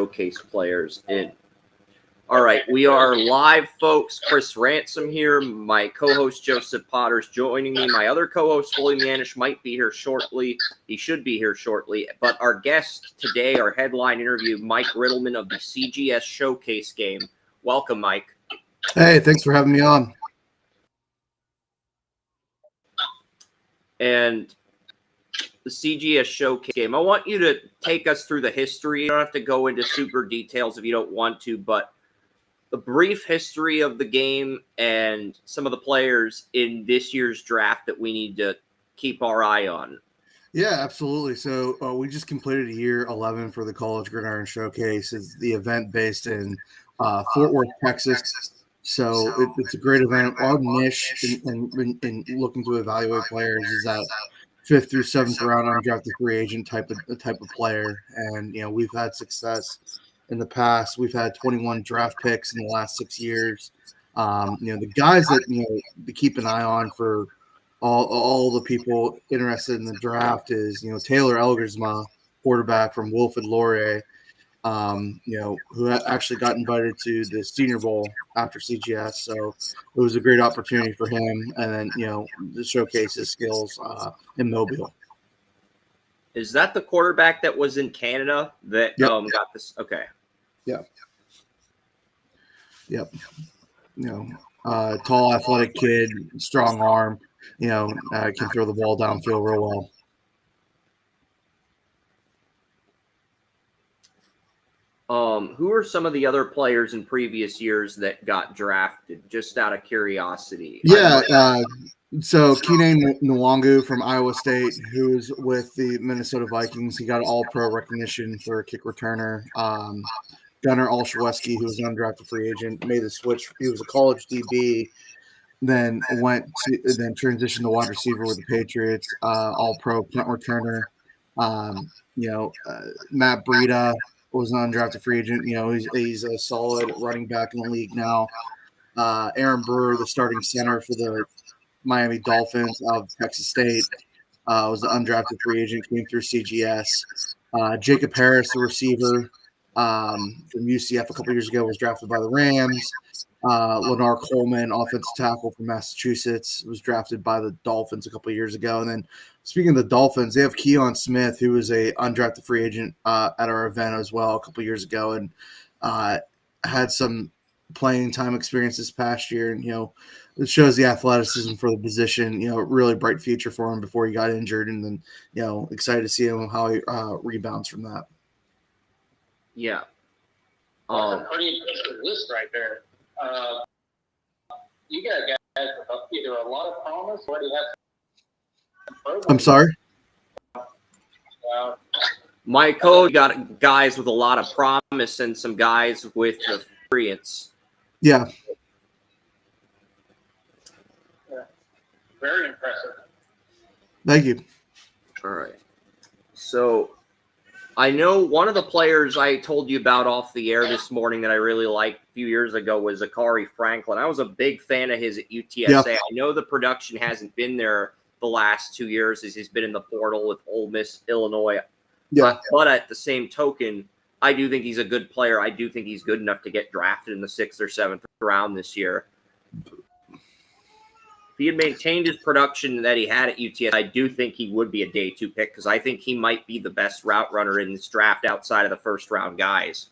showcase players in. All right, we are live, folks. Chris Ransom here. My co-host Joseph Potter's joining me. My other co-host William Yanish might be here shortly. He should be here shortly. But our guest today, our headline interview, Mike Rittleman of the CGS Showcase game. Welcome, Mike. Hey, thanks for having me on. And the CGS Showcase game, I want you to take us through the history. You don't have to go into super details if you don't want to, but the brief history of the game and some of the players in this year's draft that we need to keep our eye on. Yeah, absolutely. So we just completed year 11 for the College Gridiron Showcase. It's the event based in Fort Worth, Texas. So it's a great event. Our niche in looking to evaluate players is that 5th through 7th round undrafted free agent type of player, and we've had success in the past. We've had 21 draft picks in the last 6 years. The guys that to keep an eye on for all the people interested in the draft is Taylor Elgersma, quarterback from Wilfrid Laurier, who actually got invited to the Senior Bowl after CGS. So it was a great opportunity for him, and then to showcase his skills in Mobile. Is that the quarterback that was in Canada that got this? Okay. Yep. Tall, athletic kid, strong arm. Can throw the ball downfield real well. Who are some of the other players in previous years that got drafted? Just out of curiosity. So Keenan Nwangu from Iowa State, who's with the Minnesota Vikings, he got All-Pro recognition for a kick returner. Gunnar Olszewski, who was an undrafted free agent, made the switch. He was a college DB, then transitioned to wide receiver with the Patriots. All-Pro punt returner. Matt Breida was an undrafted free agent. He's a solid running back in the league now. Aaron Brewer, the starting center for the Miami Dolphins out of Texas State, was an undrafted free agent, came through CGS. Jacob Harris, the receiver from UCF a couple years ago, was drafted by the Rams. Lenar Coleman, offensive tackle from Massachusetts, was drafted by the Dolphins a couple years ago. And then speaking of the Dolphins, they have Keon Smith, who was a undrafted free agent at our event as well a couple years ago, and had some playing time experience this past year. And, it shows the athleticism for the position, really bright future for him before he got injured. And then, excited to see him how he rebounds from that. Yeah. Pretty impressive list right there. You got guys with either a lot of promise or you have. I'm sorry? My coach got guys with a lot of promise and some guys with experience. Yeah. Very impressive. Thank you. All right. So I know one of the players I told you about off the air this morning that I really liked a few years ago was Zachary Franklin. I was a big fan of his at UTSA. Yeah. I know the production hasn't been there the last 2 years as he's been in the portal with Ole Miss, Illinois. Yeah. But at the same token, I do think he's a good player. I do think he's good enough to get drafted in the 6th or 7th round this year. If he had maintained his production that he had at UTS, I do think he would be a day 2 pick because I think he might be the best route runner in this draft outside of the first round guys.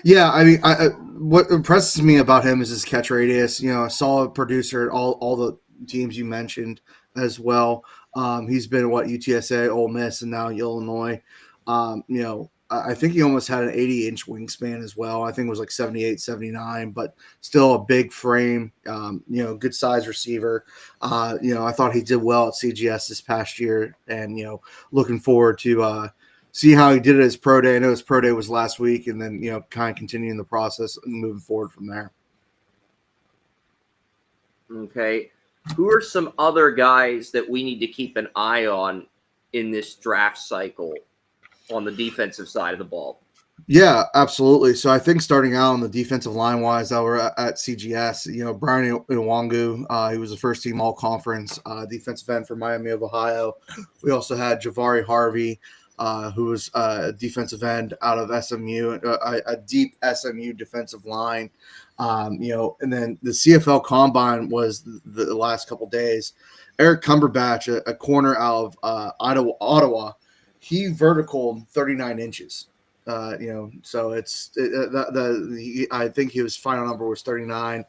Yeah, I mean, what impresses me about him is his catch radius. A solid producer at all the teams you mentioned as well. He's been at UTSA, Ole Miss, and now Illinois. I think he almost had an 80-inch wingspan as well. I think it was like 78, 79, but still a big frame, good size receiver. I thought he did well at CGS this past year, and, looking forward to see how he did at his pro day. I know his pro day was last week, and then, kind of continuing the process and moving forward from there. Okay. Who are some other guys that we need to keep an eye on in this draft cycle on the defensive side of the ball? Yeah, absolutely. So I think starting out on the defensive line wise, that we're at CGS, Brian Nwangu, he was a first team all conference defensive end for Miami of Ohio. We also had Javari Harvey, who was a defensive end out of SMU, a deep SMU defensive line. And then the CFL Combine was the last couple days. Eric Cumberbatch, a corner out of Ottawa, he verticaled 39 inches. So I think his final number was 39.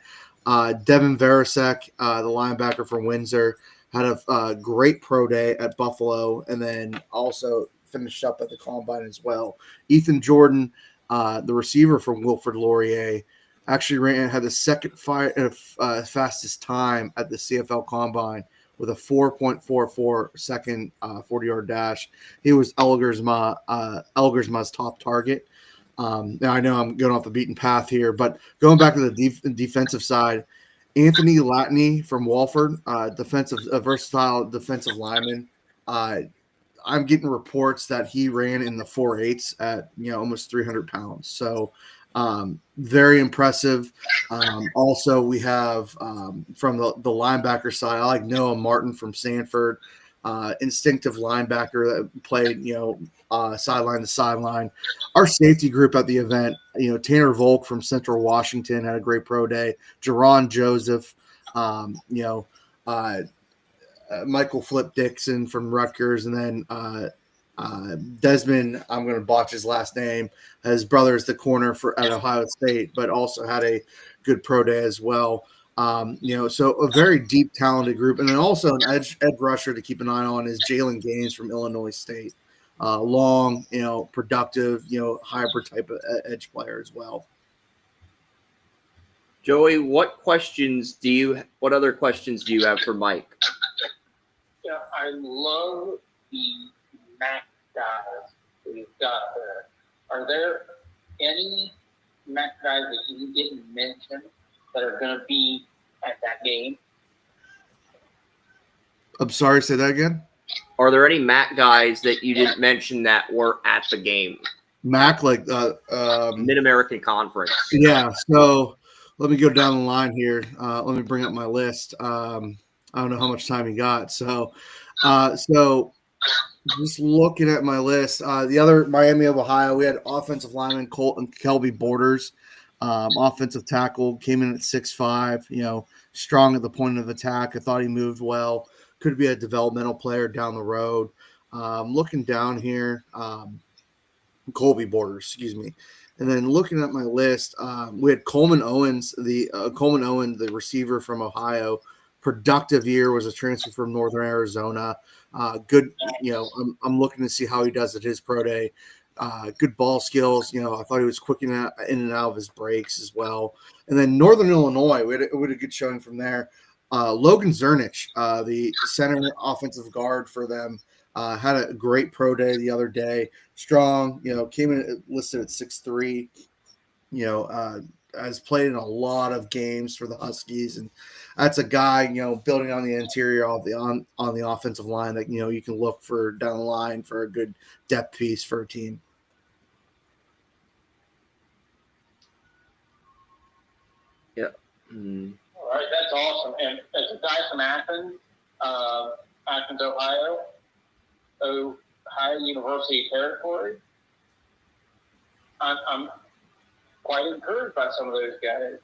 Devin Varasek, the linebacker from Windsor, had a great pro day at Buffalo, and then also finished up at the Combine as well. Ethan Jordan, the receiver from Wilfrid Laurier, actually had the second fastest time at the CFL Combine with a 4.44 second 40-yard dash. He was Elgersma's top target. Now I know I'm going off the beaten path here, but going back to the defensive side, Anthony Latney from Walford, versatile defensive lineman. I'm getting reports that he ran in the 4.8s at almost 300 pounds. So very impressive. Also, we have from the linebacker side, I like Noah Martin from Sanford, instinctive linebacker that played sideline to sideline. Our safety group at the event, Tanner Volk from Central Washington had a great pro day. Jerron Joseph, Michael Flip Dixon from Rutgers, and then Desmond, I'm going to botch his last name. His brother is the corner at Ohio State, but also had a good pro day as well. So a very deep, talented group. And then also an edge rusher to keep an eye on is Jalen Gaines from Illinois State. Long, productive, hybrid type of edge player as well. Joey, what other questions do you have for Mike? Yeah, I love the MAC guys that you've got there. Are there any MAC guys that you didn't mention that are going to be at that game? I'm sorry, say that again? Are there any MAC guys that you didn't mention that were at the game? MAC, like Mid-American Conference. Yeah, so let me go down the line here. Let me bring up my list. I don't know how much time you got. So just looking at my list, the other Miami of Ohio, we had offensive lineman Colton Kelby Borders, offensive tackle, came in at 6'5", strong at the point of attack. I thought he moved well. Could be a developmental player down the road. Looking down here, Colby Borders, excuse me. And then looking at my list, we had Coleman Owen, the receiver from Ohio. Productive year, was a transfer from Northern Arizona. Good, I'm looking to see how he does at his pro day. Good ball skills. I thought he was quick in and out of his breaks as well. And then Northern Illinois, we had a good showing from there. Logan Zernich, the center offensive guard for them, had a great pro day the other day. Strong, came in listed at 6'3", has played in a lot of games for the Huskies, and that's a guy, building on the interior on the offensive line that you can look for down the line for a good depth piece for a team. Yeah. All right, that's awesome. And as a guy from Athens, Ohio University territory, I'm quite encouraged by some of those guys.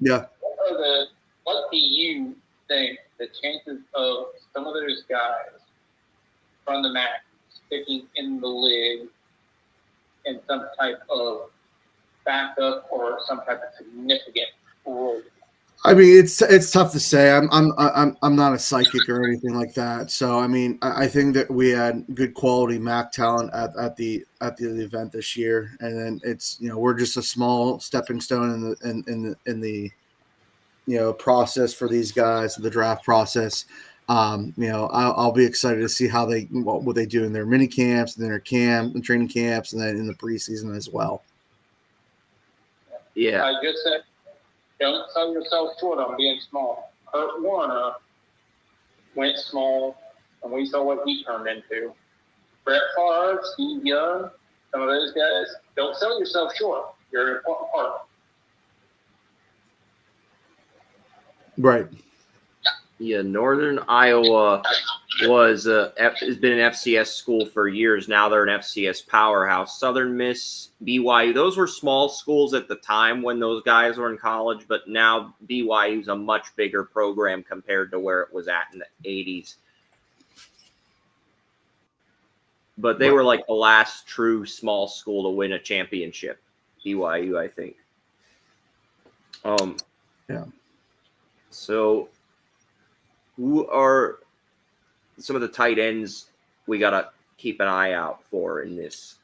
Yeah. What do you think the chances of some of those guys from the MAC sticking in the league in some type of backup or some type of significant role? I mean, it's tough to say. I'm not a psychic or anything like that. So I mean, I think that we had good quality MAC talent at the event this year, and then it's we're just a small stepping stone in the process for these guys, the draft process. I'll be excited to see how what they do in their mini camps, and their and training camps, and then in the preseason as well. Yeah, I just said, don't sell yourself short on being small. Kurt Warner went small, and we saw what he turned into. Brett Favre, Steve Young, some of those guys, don't sell yourself short. You're an important part. Right. Yeah, Northern Iowa has been an FCS school for years. Now they're an FCS powerhouse. Southern Miss, BYU, those were small schools at the time when those guys were in college, but now BYU is a much bigger program compared to where it was at in the 80s. But they were like the last true small school to win a championship, BYU, I think. Yeah. So who are some of the tight ends we got to keep an eye out for in this?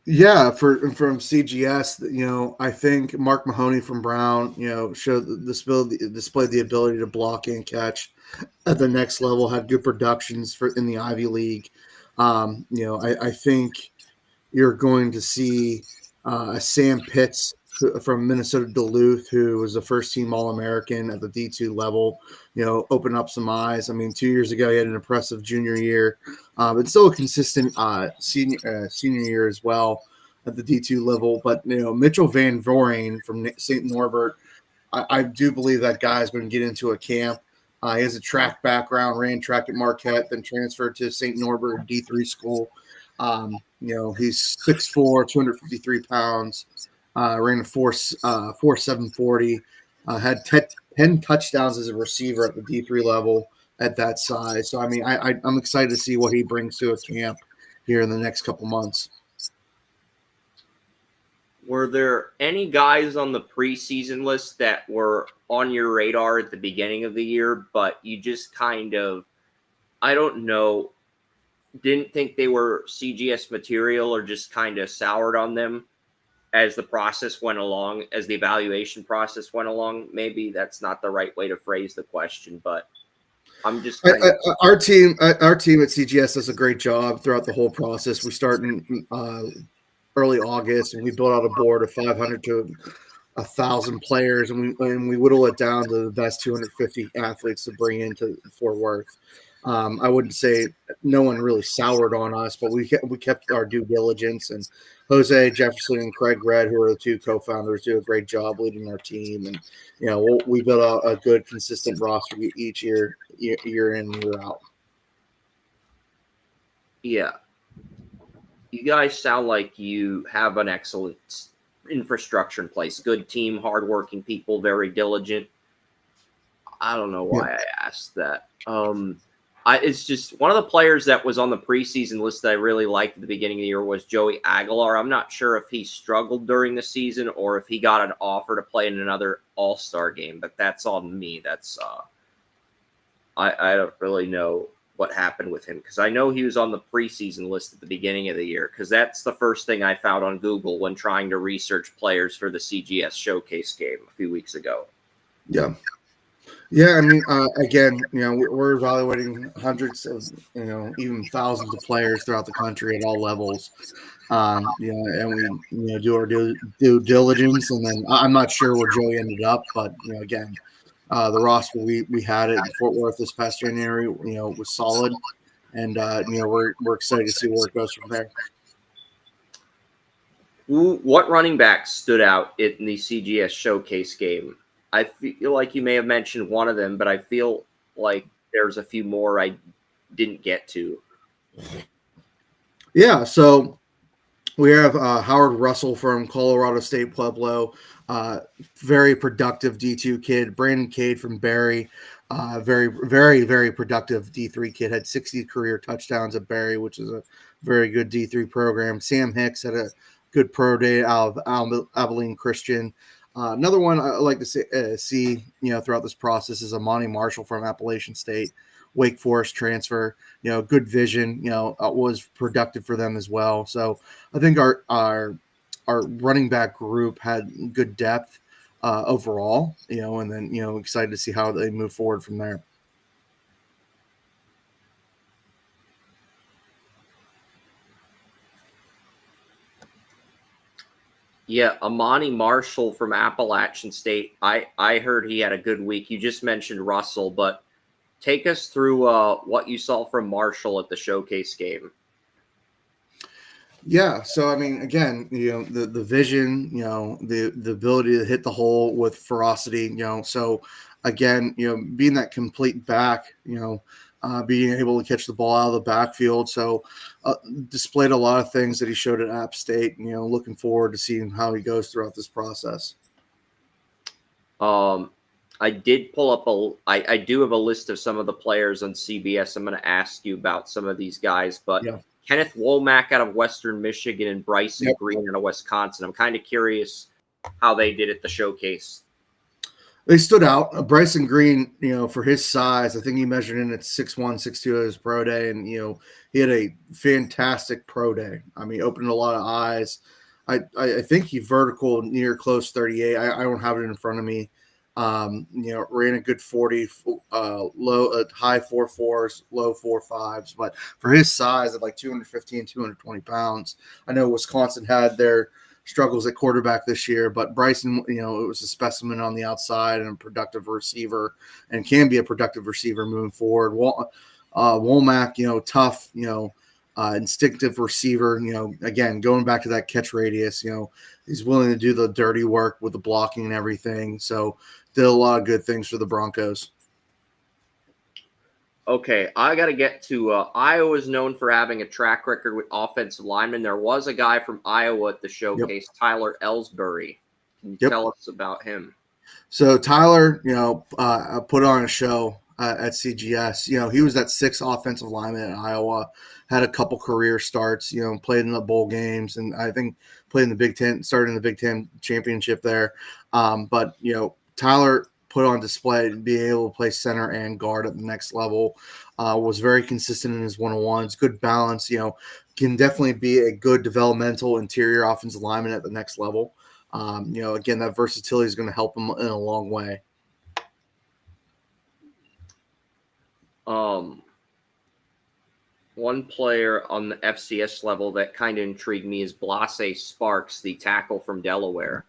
Yeah, from CGS, I think Mark Mahoney from Brown, showed displayed the ability to block and catch at the next level, had good productions in the Ivy League. I think you're going to see Sam Pitts from Minnesota Duluth, who was a first-team All-American at the D2 level, open up some eyes. I mean, 2 years ago, he had an impressive junior year, but still a consistent senior year as well at the D2 level. But, Mitchell Van Voorheen from St. Norbert, I do believe that guy is going to get into a camp. He has a track background, ran track at Marquette, then transferred to St. Norbert D3 school. He's 6'4", 253 pounds, ran a 4.7 40, had 10 touchdowns as a receiver at the D3 level at that size. So, I mean, I'm excited to see what he brings to a camp here in the next couple months. Were there any guys on the preseason list that were on your radar at the beginning of the year, but you just kind of, I don't know, didn't think they were CGS material or just kind of soured on them as the process went along, as the evaluation process went along? Maybe that's not the right way to phrase the question, but I'm just our team at CGS does a great job throughout the whole process. We start in early August, and we build out a board of 500 to 1,000 players, and we whittle it down to the best 250 athletes to bring into Fort Worth. I wouldn't say no one really soured on us, but we kept our due diligence, and Jose Jefferson and Craig Red, who are the two co-founders, do a great job leading our team. And, we build out a good, consistent roster each year in, year out. Yeah. You guys sound like you have an excellent infrastructure in place. Good team, hardworking people, very diligent. I don't know why I asked that. It's just one of the players that was on the preseason list that I really liked at the beginning of the year was Joey Aguilar. I'm not sure if he struggled during the season or if he got an offer to play in another All-Star game, but that's on me. That's I don't really know what happened with him, because I know he was on the preseason list at the beginning of the year, because that's the first thing I found on Google when trying to research players for the CGS showcase game a few weeks ago. Yeah. Yeah, I mean, again, we're evaluating hundreds of, even thousands of players throughout the country at all levels. And we, do our due diligence, and then I'm not sure where Joey ended up, but again, the roster we had it in Fort Worth this past January, was solid, and we're excited to see where it goes from there. What running backs stood out in the CGS showcase game? I feel like you may have mentioned one of them, but I feel like there's a few more I didn't get to. Yeah, so we have Howard Russell from Colorado State Pueblo, very productive D2 kid. Brandon Cade from Barry, very, very, very productive D3 kid. Had 60 career touchdowns at Barry, which is a very good D3 program. Sam Hicks had a good pro day out of Abilene Christian. Another one I like to see, throughout this process is Amani Marshall from Appalachian State, Wake Forest transfer. Good vision. Was productive for them as well. So I think our running back group had good depth overall. And then excited to see how they move forward from there. Yeah, Amani Marshall from Appalachian State. I heard he had a good week. You just mentioned Russell, but take us through what you saw from Marshall at the showcase game. Yeah, so I mean, again, the vision, the ability to hit the hole with ferocity, so again, being that complete back, being able to catch the ball out of the backfield. So displayed a lot of things that he showed at App State. Looking forward to seeing how he goes throughout this process. I did pull up I do have a list of some of the players on CBS. I'm going to ask you about some of these guys, but Yeah. Kenneth Womack out of Western Michigan and Bryson Yep. Green out of Wisconsin. I'm kind of curious how they did at the showcase. They stood out. Bryson Green, for his size, I think he measured in at 6'1", 6'2" at his pro day, and he had a fantastic pro day. I mean, opened a lot of eyes. I think he vertical near close 38. I don't have it in front of me. Ran a good 40, high 4.4s, low 4.5s. But for his size at like 215, 220 pounds, I know Wisconsin had their struggles at quarterback this year, but Bryson, it was a specimen on the outside and a productive receiver, and can be a productive receiver moving forward. Womack, tough, instinctive receiver, again, going back to that catch radius, he's willing to do the dirty work with the blocking and everything. So did a lot of good things for the Broncos. Okay, I got to get to Iowa is known for having a track record with offensive linemen. There was a guy from Iowa at the showcase, Tyler Ellsbury. Can you tell us about him? So Tyler, put on a show at CGS. He was that 6th offensive lineman at Iowa, had a couple career starts, played in the bowl games, and I think played in the Big Ten, started in the Big Ten championship there. But Tyler put on display to be able to play center and guard at the next level. Was very consistent in his one-on-ones, good balance, can definitely be a good developmental interior offensive lineman at the next level. Again, that versatility is going to help him in a long way. One player on the FCS level that kind of intrigued me is Blase Sparks, the tackle from Delaware.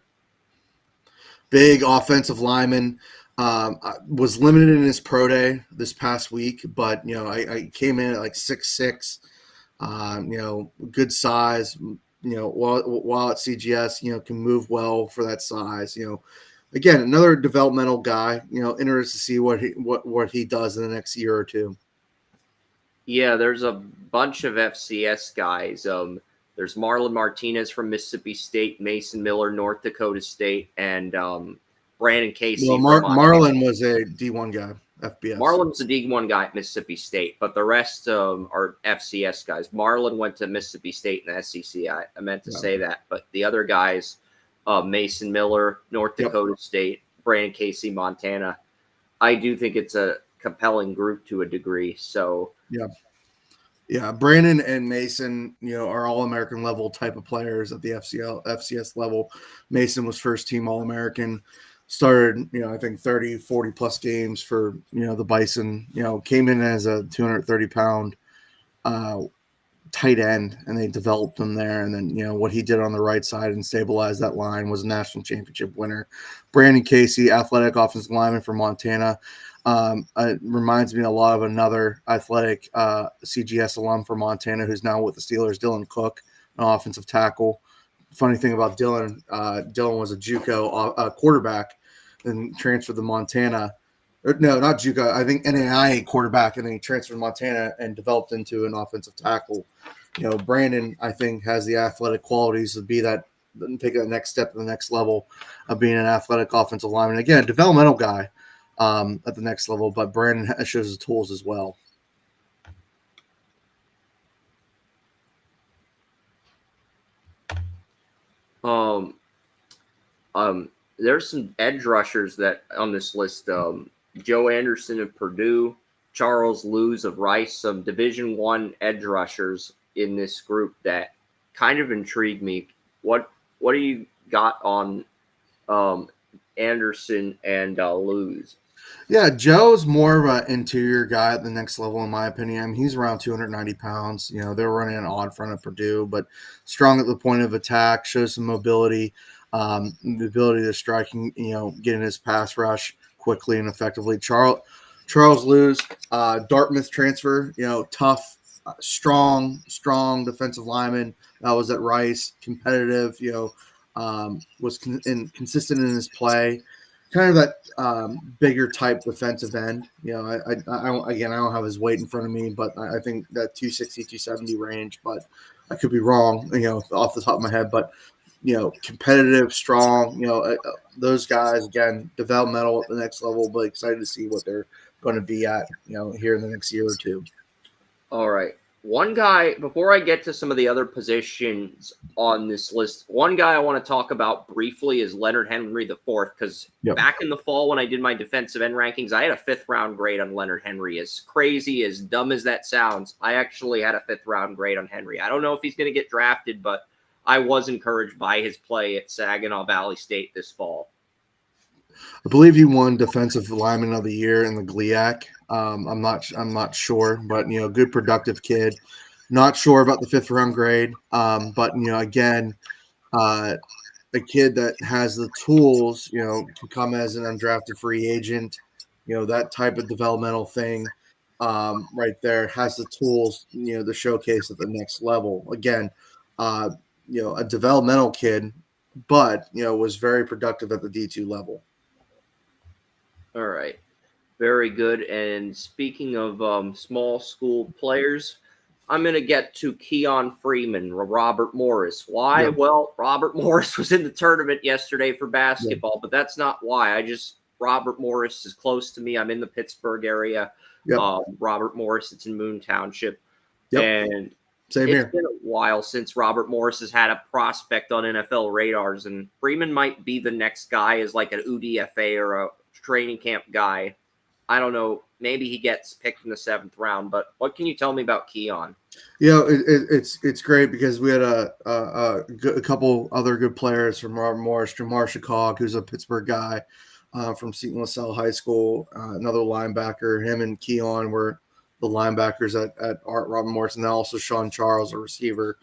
Big offensive lineman. Was limited in his pro day this past week, but I came in at like 6'6", good size. While at CGS, can move well for that size. Again, another developmental guy. Interested to see what he does in the next year or two. Yeah, there's a bunch of FCS guys. There's Marlon Martinez from Mississippi State, Mason Miller, North Dakota State, and Brandon Casey. Well, Marlon was a D1 guy, FBS. Marlon's a D1 guy at Mississippi State, but the rest are FCS guys. Marlon went to Mississippi State in the SEC. I meant to say that, but the other guys, Mason Miller, North Dakota State, Brandon Casey, Montana. I do think it's a compelling group to a degree. So yeah, Brandon and Mason, are All-American level type of players at the FCS level. Mason was first team All-American. Started, I think 30, 40 plus games for, the Bison, came in as a 230-pound tight end, and they developed him there. And then, what he did on the right side and stabilized that line was a national championship winner. Brandon Casey, athletic offensive lineman from Montana. It reminds me a lot of another athletic CGS alum from Montana who's now with the Steelers, Dylan Cook, an offensive tackle. Funny thing about Dylan, Dylan was a JUCO quarterback and transferred to Montana. No, not JUCO. I think NAIA quarterback, and then he transferred to Montana and developed into an offensive tackle. Brandon, I think, has the athletic qualities to be that, take that next step to the next level of being an athletic offensive lineman. Again, developmental guy at the next level, but Brandon shows his tools as well. There's some edge rushers that on this list. Joe Anderson of Purdue, Charles Lewis of Rice, some Division I edge rushers in this group that kind of intrigued me. What do you got on Anderson and Lewis? Yeah, Joe's more of an interior guy at the next level, in my opinion. He's around 290 pounds. They're running an odd front at Purdue, but strong at the point of attack, shows some mobility, the ability to strike, get in his pass rush quickly and effectively. Charles Lewis, Dartmouth transfer, tough, strong defensive lineman. Was at Rice, competitive, was consistent in his play. kind of that bigger type defensive end. You know, I don't have his weight in front of me, but I think that 260, 270 range, but I could be wrong, you know, off the top of my head, but you know, competitive, strong, you know, those guys, again, developmental at the next level, but excited to see what they're going to be at, you know, here in the next year or two. All right. One guy, before I get to some of the other positions on this list, one guy I want to talk about briefly is Leonard Henry IV, because back in the fall when I did my defensive end rankings, I had a 5th round grade on Leonard Henry. As crazy, as dumb as that sounds, I actually had a 5th round grade on Henry. I don't know if he's going to get drafted, but I was encouraged by his play at Saginaw Valley State this fall. I believe he won Defensive Lineman of the Year in the GLIAC. I'm not sure, but you know, good productive kid. Not sure about the 5th round grade, but you know, again, a kid that has the tools, you know, to come as an undrafted free agent. You know, that type of developmental thing, right there, has the tools, you know, to showcase at the next level. Again, you know, a developmental kid, but you know, was very productive at the D2 level. All right. Very good. And speaking of small school players, I'm going to get to Keon Freeman, Robert Morris. Why? Yeah. Well, Robert Morris was in the tournament yesterday for basketball, but that's not why. Robert Morris is close to me. I'm in the Pittsburgh area. Robert Morris, it's in Moon Township. And Same it's here. been a while since Robert Morris has had a prospect on NFL radars, and Freeman might be the next guy as like an UDFA or a training camp guy. I don't know. Maybe he gets picked in the 7th round, but what can you tell me about Keon? Yeah, it's great because we had a couple other good players from Robert Morris, Jamar Chicago, who's a Pittsburgh guy from Seton LaSalle High School, another linebacker. Him and Keon were the linebackers at Robert Morris, and then also Sean Charles, a receiver.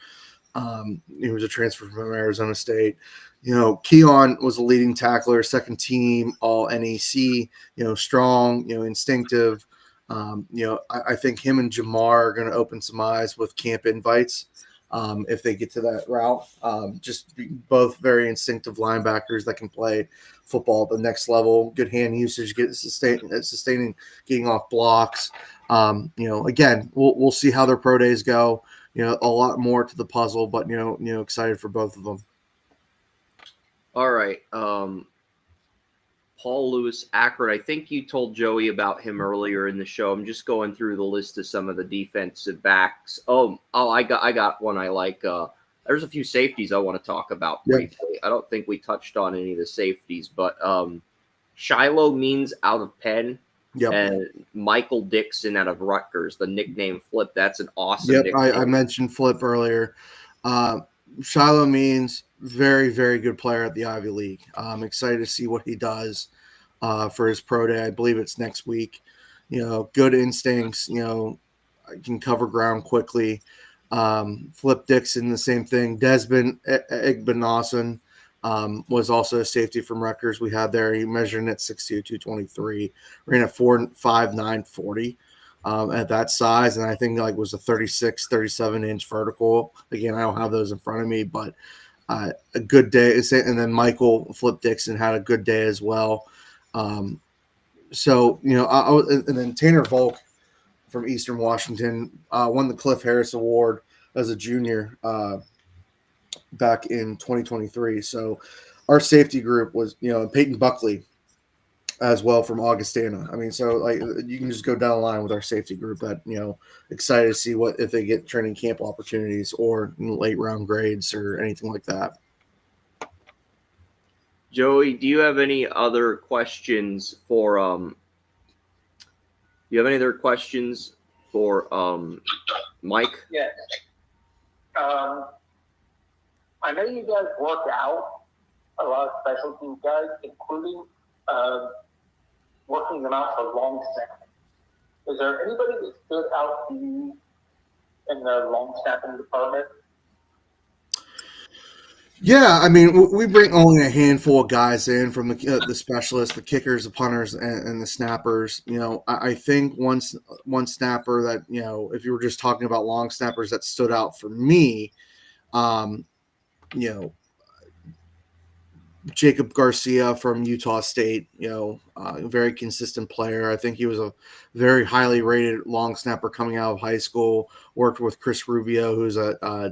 He was a transfer from Arizona State. You know, Keon was a leading tackler, 2nd team, all NEC, you know, strong, you know, instinctive. You know, I think him and Jamar are going to open some eyes with camp invites if they get to that route. Just both very instinctive linebackers that can play football at the next level, good hand usage, sustaining, getting off blocks. You know, again, we'll see how their pro days go. You know, a lot more to the puzzle, but you know, excited for both of them. All right. Paul Lewis Ackert. I think you told Joey about him earlier in the show. I'm just going through the list of some of the defensive backs. I got one I like. There's a few safeties I want to talk about briefly. I don't think we touched on any of the safeties, but Shiloh Means out of Penn. And Michael Dixon out of Rutgers, the nickname Flip. That's an awesome nickname. I mentioned Flip earlier. Shiloh Means, very, very good player at the Ivy League. I'm excited to see what he does for his pro day. I believe it's next week. You know, good instincts, you know, can cover ground quickly. Flip Dixon, the same thing. Desmond Igbenawson was also a safety from Rutgers we had there. He measured at 6'2", 223, ran at 4.59 40 at that size, and I think like was a 36, 37-inch vertical. Again, I don't have those in front of me, but a good day. And then Michael Flip Dixon had a good day as well. So, you know, and then Tanner Volk from Eastern Washington won the Cliff Harris Award as a junior back in 2023. So our safety group was, you know, Peyton Buckley as well from Augustana. I mean, so like you can just go down the line with our safety group that, you know, excited to see what if they get training camp opportunities or late round grades or anything like that. Joey, do you have any other questions for Mike? Yes. I know you guys work out a lot of special team guys, including working them out for long snapping. Is there anybody that stood out to you in the long snapping department? Yeah, I mean, we bring only a handful of guys in from the specialists, the kickers, the punters, and the snappers. You know, I think one snapper that, you know, if you were just talking about long snappers that stood out for me, you know, Jacob Garcia from Utah State, a very consistent player. I think he was a very highly rated long snapper coming out of high school. Worked with Chris Rubio, who's a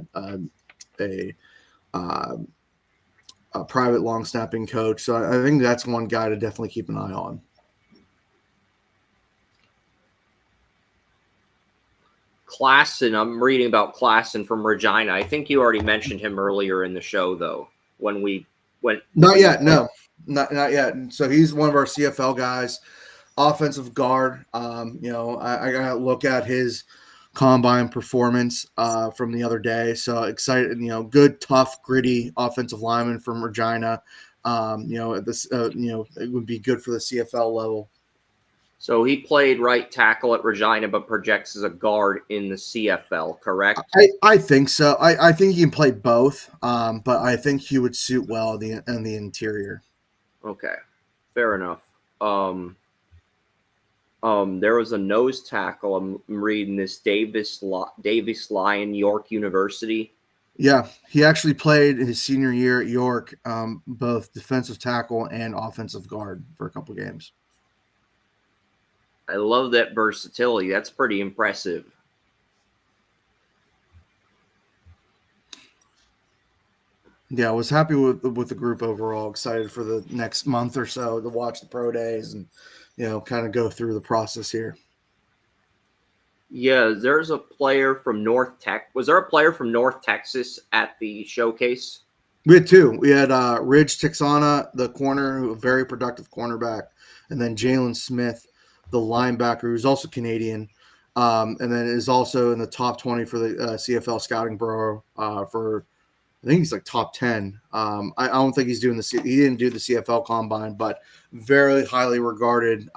private long snapping coach. So I think that's one guy to definitely keep an eye on. Klassen, I'm reading about Klassen from Regina. I think you already mentioned him earlier in the show, though, when we went. Not yet, no. Not yet. So he's one of our CFL guys, offensive guard. I got to look at his combine performance from the other day. So excited, good, tough, gritty offensive lineman from Regina. It would be good for the CFL level. So he played right tackle at Regina, but projects as a guard in the CFL, correct? I think so. I think he can play both, but I think he would suit well in the interior. Okay, fair enough. There was a nose tackle. I'm reading this Davis Lyon, York University. Yeah, he actually played his senior year at York, both defensive tackle and offensive guard for a couple games. I love that versatility. That's pretty impressive. Yeah, I was happy with the group overall. Excited for the next month or so to watch the pro days and kind of go through the process here. Yeah, there's a player from North Tech. Was there a player from North Texas at the showcase? We had two. We had Ridge Texana, the corner, a very productive cornerback, and then Jalen Smith, the linebacker, who's also Canadian, and then is also in the top 20 for the CFL scouting bureau for, I think he's like top 10. I don't think he's doing he didn't do the CFL combine, but very highly regarded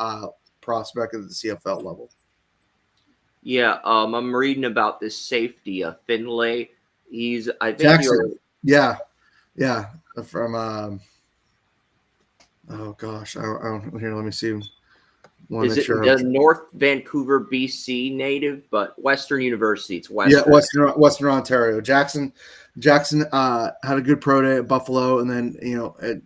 prospect at the CFL level. Yeah, I'm reading about this safety, Finlay. I think Jackson. Yeah, from oh gosh, I don't here. Let me see. Is it the North Vancouver, BC native, but Western University? It's Western. Yeah, Western Ontario. Jackson had a good pro day at Buffalo, and then it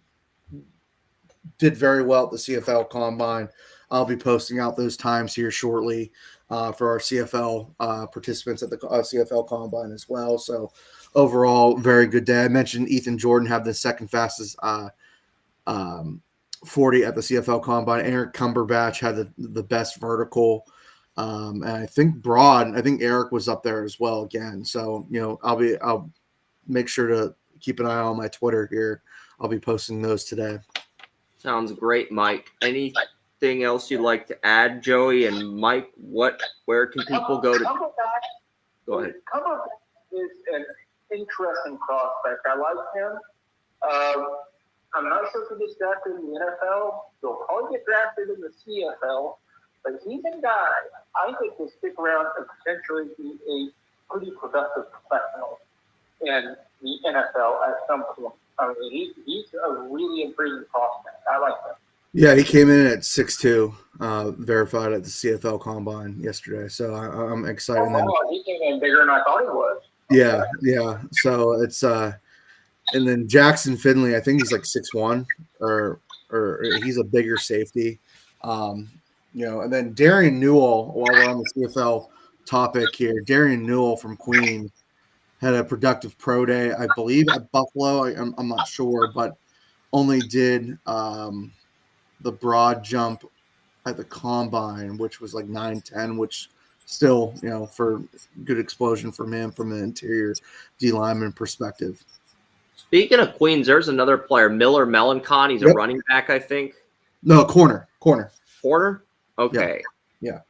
did very well at the CFL combine. I'll be posting out those times here shortly for our CFL participants at the CFL combine as well. So overall, very good day. I mentioned Ethan Jordan had the second fastest 40 at the CFL combine. Eric Cumberbatch had the best vertical. And I think Eric was up there as well again. So, I'll make sure to keep an eye on my Twitter here. I'll be posting those today. Sounds great, Mike. Anything else you'd like to add, Joey? And Mike, where can people go to? Go ahead. Cumberbatch is an interesting prospect. I like him. I'm not sure if he gets drafted in the NFL. He'll probably get drafted in the CFL. But he's a guy I think will stick around and potentially be a pretty productive professional in the NFL at some point. I mean, he's a really intriguing prospect. I like him. Yeah, he came in at 6'2", verified at the CFL combine yesterday. So I'm excited. He came in bigger than I thought he was. Yeah. So it's and then Jackson Finley, I think he's like 6'1", or he's a bigger safety. And then Darian Newell, while we're on the CFL topic here, Darian Newell from Queens had a productive pro day, I believe, at Buffalo. I'm not sure, but only did the broad jump at the combine, which was like 9'10", which still, for good explosion from him from an interior D lineman perspective. Speaking of Queens, there's another player, Miller Melancon. He's a running back, I think. No, corner. Corner? Okay. Yeah.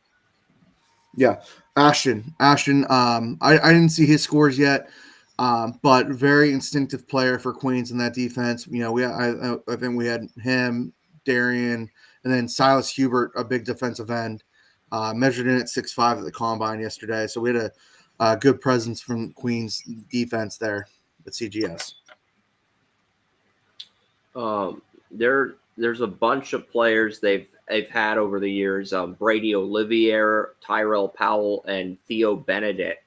Ashton. I didn't see his scores yet, but very instinctive player for Queens in that defense. I think we had him, Darian, and then Silas Hubert, a big defensive end, measured in at 6'5" at the combine yesterday. So we had a good presence from Queens defense there at CGS. There's a bunch of players they've had over the years. Brady Olivier, Tyrell Powell, and Theo Benedict.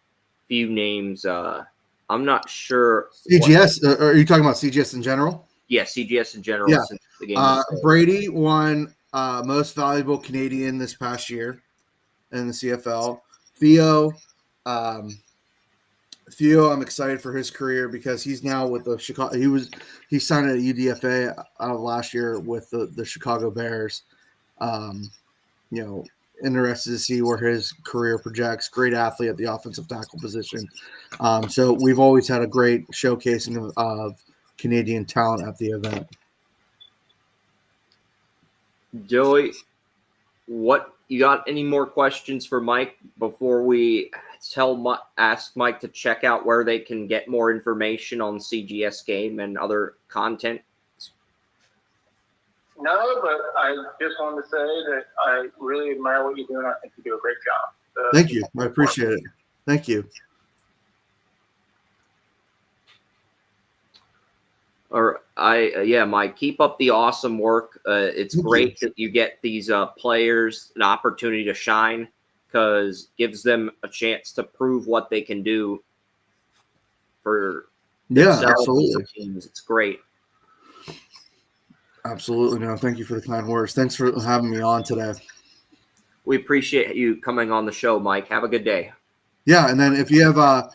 Few names. I'm not sure. CGS? Are you talking about CGS in general? Yeah, CGS in general. Yeah. Since the game was started. Brady won most valuable Canadian this past year in the CFL. Theo, I'm excited for his career because he's now with the Chicago. He signed at UDFA out of last year with the Chicago Bears. Interested to see where his career projects. Great athlete at the offensive tackle position. So we've always had a great showcasing of Canadian talent at the event. Joey, what you got? Any more questions for Mike before we ask Mike to check out where they can get more information on CGS game and other content? No, but I just wanted to say that I really admire what you're doing. I think you do a great job. Thank you. I appreciate it. Thank you. Mike, keep up the awesome work. It's great that you get these players an opportunity to shine because gives them a chance to prove what they can do for themselves. Absolutely. Teams. It's great. Absolutely. No, thank you for the kind words. Thanks for having me on today. We appreciate you coming on the show, Mike. Have a good day. Yeah, and then if you have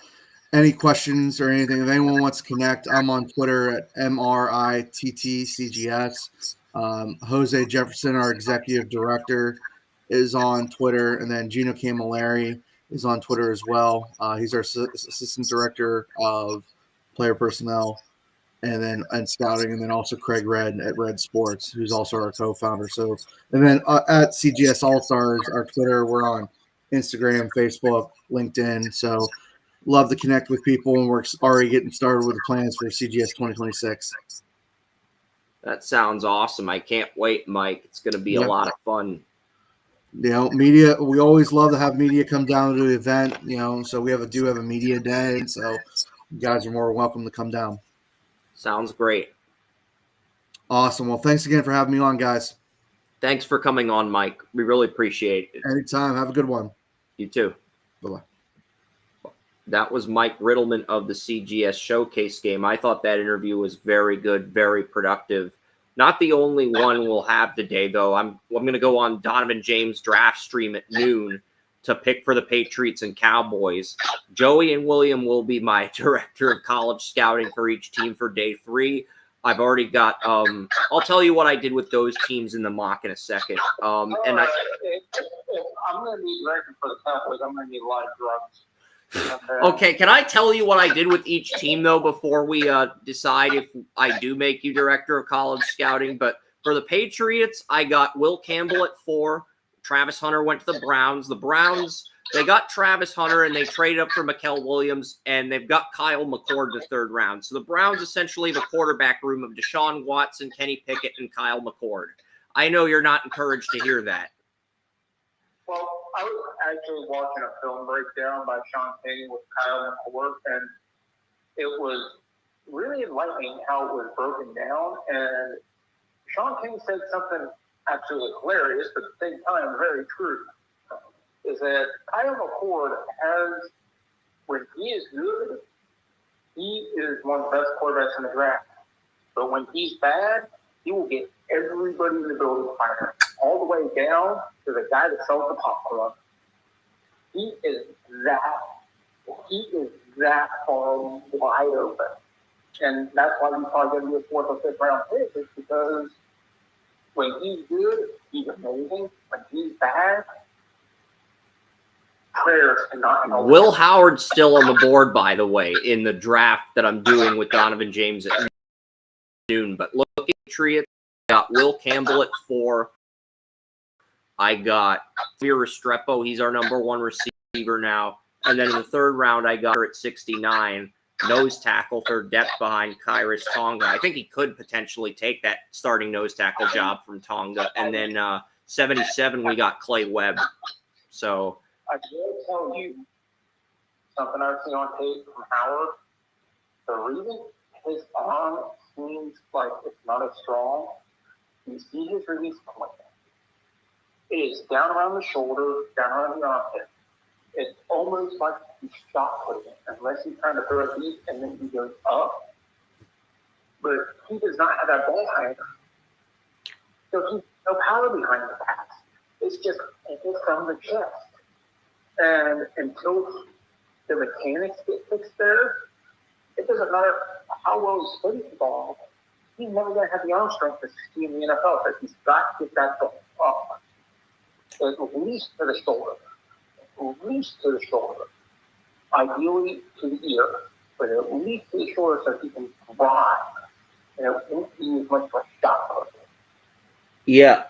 any questions or anything, if anyone wants to connect, I'm on Twitter at MRITTCGS. Jose Jefferson, our executive director, is on Twitter, and then Gino Camilleri is on Twitter as well. He's our assistant director of player personnel and scouting, and then also Craig Red at Red Sports, who's also our co-founder. So, and then at CGS All Stars, our Twitter, we're on Instagram, Facebook, LinkedIn. So love to connect with people, and we're already getting started with the plans for CGS 2026. That sounds awesome. I can't wait, Mike. It's going to be a lot of fun. Media, we always love to have media come down to the event, so we do have a media day, and so you guys are more welcome to come down. Sounds great. Awesome. Well, thanks again for having me on, guys. Thanks for coming on, Mike. We really appreciate it. Anytime. Have a good one. You too. Bye-bye. That was Mike Rittleman of the CGS Showcase game. I thought that interview was very good, very productive. Not the only one we'll have today, though. I'm going to go on Donovan James' draft stream at noon to pick for the Patriots and Cowboys. Joey and William will be my director of college scouting for each team for day 3. I've already got I'll tell you what I did with those teams in the mock in a second. If I'm going to be director for the Cowboys, I'm going to need a lot of drugs. Okay, can I tell you what I did with each team, though, before we decide if I do make you director of college scouting? But for the Patriots, I got Will Campbell at 4. Travis Hunter went to the Browns. The Browns, they got Travis Hunter, and they traded up for Mikael Williams, and they've got Kyle McCord in the 3rd round. So the Browns essentially have a quarterback room of Deshaun Watson, Kenny Pickett, and Kyle McCord. I know you're not encouraged to hear that. Well, I was actually watching a film breakdown by Sean King with Kyle McCord, and it was really enlightening how it was broken down. And Sean King said something absolutely hilarious, but at the same time very true, is that Kyle McCord has, when he is good, he is one of the best quarterbacks in the draft. But when he's bad, he will get everybody in the building fired, all the way down to the guy that sells the popcorn. He is that far wide open. And that's why he's probably going to be a 4th or 5th round pick, is because when he's good, he's amazing. When he's bad, prayers cannot help. Will Howard's still on the board, by the way, in the draft that I'm doing with Donovan James at noon. But look at Patriots. I got Will Campbell at 4. I got Javier Restrepo. He's our number 1 receiver now. And then in the 3rd round, I got her at 69. Nose tackle for depth behind Kairos Tonga. I think he could potentially take that starting nose tackle job from Tonga. And then 77, we got Clay Webb. So I will tell you something I've seen on tape from Howard. The reason his arm seems like it's not as strong, you see his release point. It is down around the shoulder, down around the armpit. It's almost like he's shot putting it, unless he's trying to throw it deep and then he goes up. but he does not have that ball handler. So he's no power behind the pass. It's just from the chest. And until the mechanics get fixed there, it doesn't matter how well he studies the ball. He's never going to have the arm strength to ski in the NFL. But he's got to get that ball up, at least to the shoulder. At least to the shoulder. Ideally to the ear, but at least to the shoulder so he can drive. And it won't be as much of a shot put. Yeah.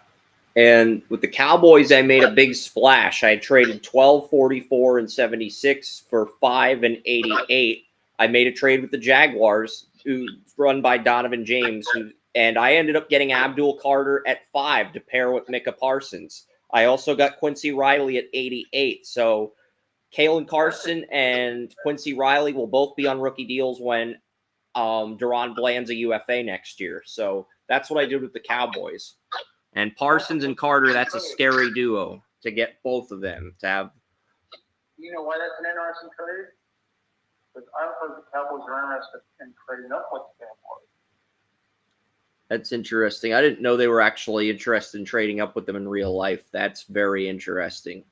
And with the Cowboys, I made a big splash. I traded 12, 44, and 76 for 5 and 88. I made a trade with the Jaguars, who's run by Donovan James, and I ended up getting Abdul Carter at 5 to pair with Micah Parsons. I also got Quincy Riley at 88. So Kalen Carson and Quincy Riley will both be on rookie deals when Deron Bland's a UFA next year. So that's what I did with the Cowboys. And Parsons and Carter, that's a scary duo to get both of them to have. You know why that's an interesting trade? Because I've heard the Cowboys are interested in trading up with the Cowboys. That's interesting. I didn't know they were actually interested in trading up with them in real life. That's very interesting.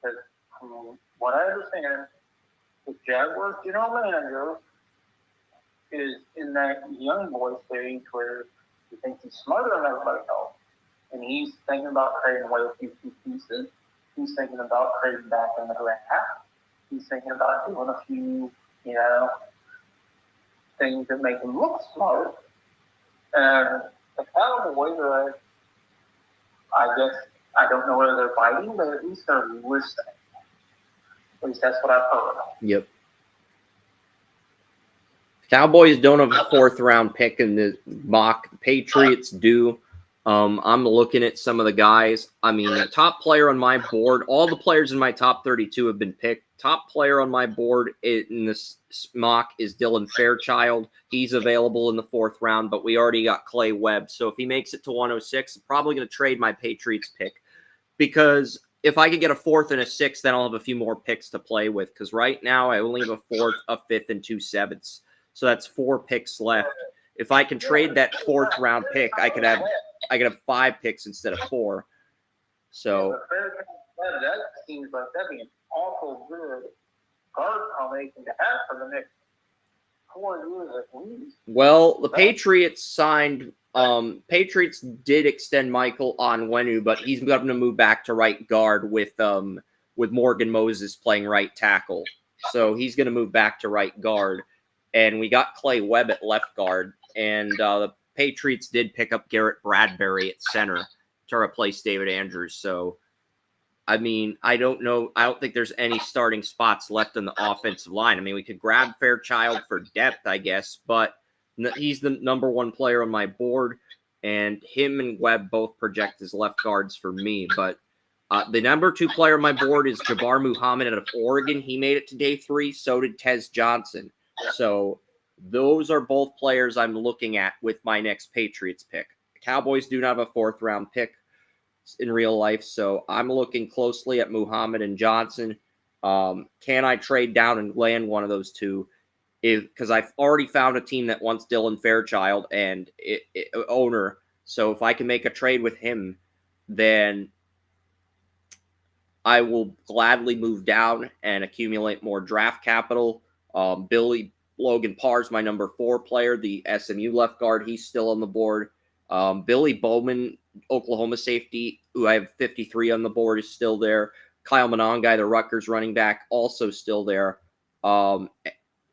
Because what I understand, the Jaguars general manager is in that young boy stage where he thinks he's smarter than everybody else. And he's thinking about trading away a few key pieces. He's thinking about trading back in the draft. He's thinking about doing a few, things that make him look smart. And the Cowboys are, I guess, I don't know whether they're biting, but at least they're listening. At least that's what I've heard. Yep. Cowboys don't have a 4th-round pick in the mock. The Patriots do. I'm looking at some of the guys. I mean, the top player on my board, all the players in my top 32 have been picked. Top player on my board in this mock is Dylan Fairchild. He's available in the 4th round, but we already got Clay Webb. So if he makes it to 106, I'm probably going to trade my Patriots pick, because if I could get a 4th and a 6th, then I'll have a few more picks to play with, because right now I only have a 4th, a 5th, and 2 7ths. So that's 4 picks left. If I can trade that 4th round pick, I could have 5 picks instead of 4. So that seems like that'd be an awful good guard combination to have for the next 4 years at least. Well, the Patriots signed. Patriots did extend Michael Onwenu, but he's going to move back to right guard with Morgan Moses playing right tackle. So he's going to move back to right guard. And we got Clay Webb at left guard. And the Patriots did pick up Garrett Bradbury at center to replace David Andrews. So, I mean, I don't know. I don't think there's any starting spots left on the offensive line. I mean, we could grab Fairchild for depth, I guess, but he's the number 1 player on my board, and him and Webb both project as left guards for me. But the number 2 player on my board is Jabbar Muhammad out of Oregon. He made it to day 3. So did Tez Johnson. So those are both players I'm looking at with my next Patriots pick. The Cowboys do not have a 4th round pick in real life, so I'm looking closely at Muhammad and Johnson. Can I trade down and land one of those two? Because I've already found a team that wants Dylan Fairchild and owner. So if I can make a trade with him, then I will gladly move down and accumulate more draft capital. Logan Parr's my number 4 player, the SMU left guard. He's still on the board. Billy Bowman, Oklahoma safety, who I have 53 on the board, is still there. Kyle Monangai, the Rutgers running back, also still there. And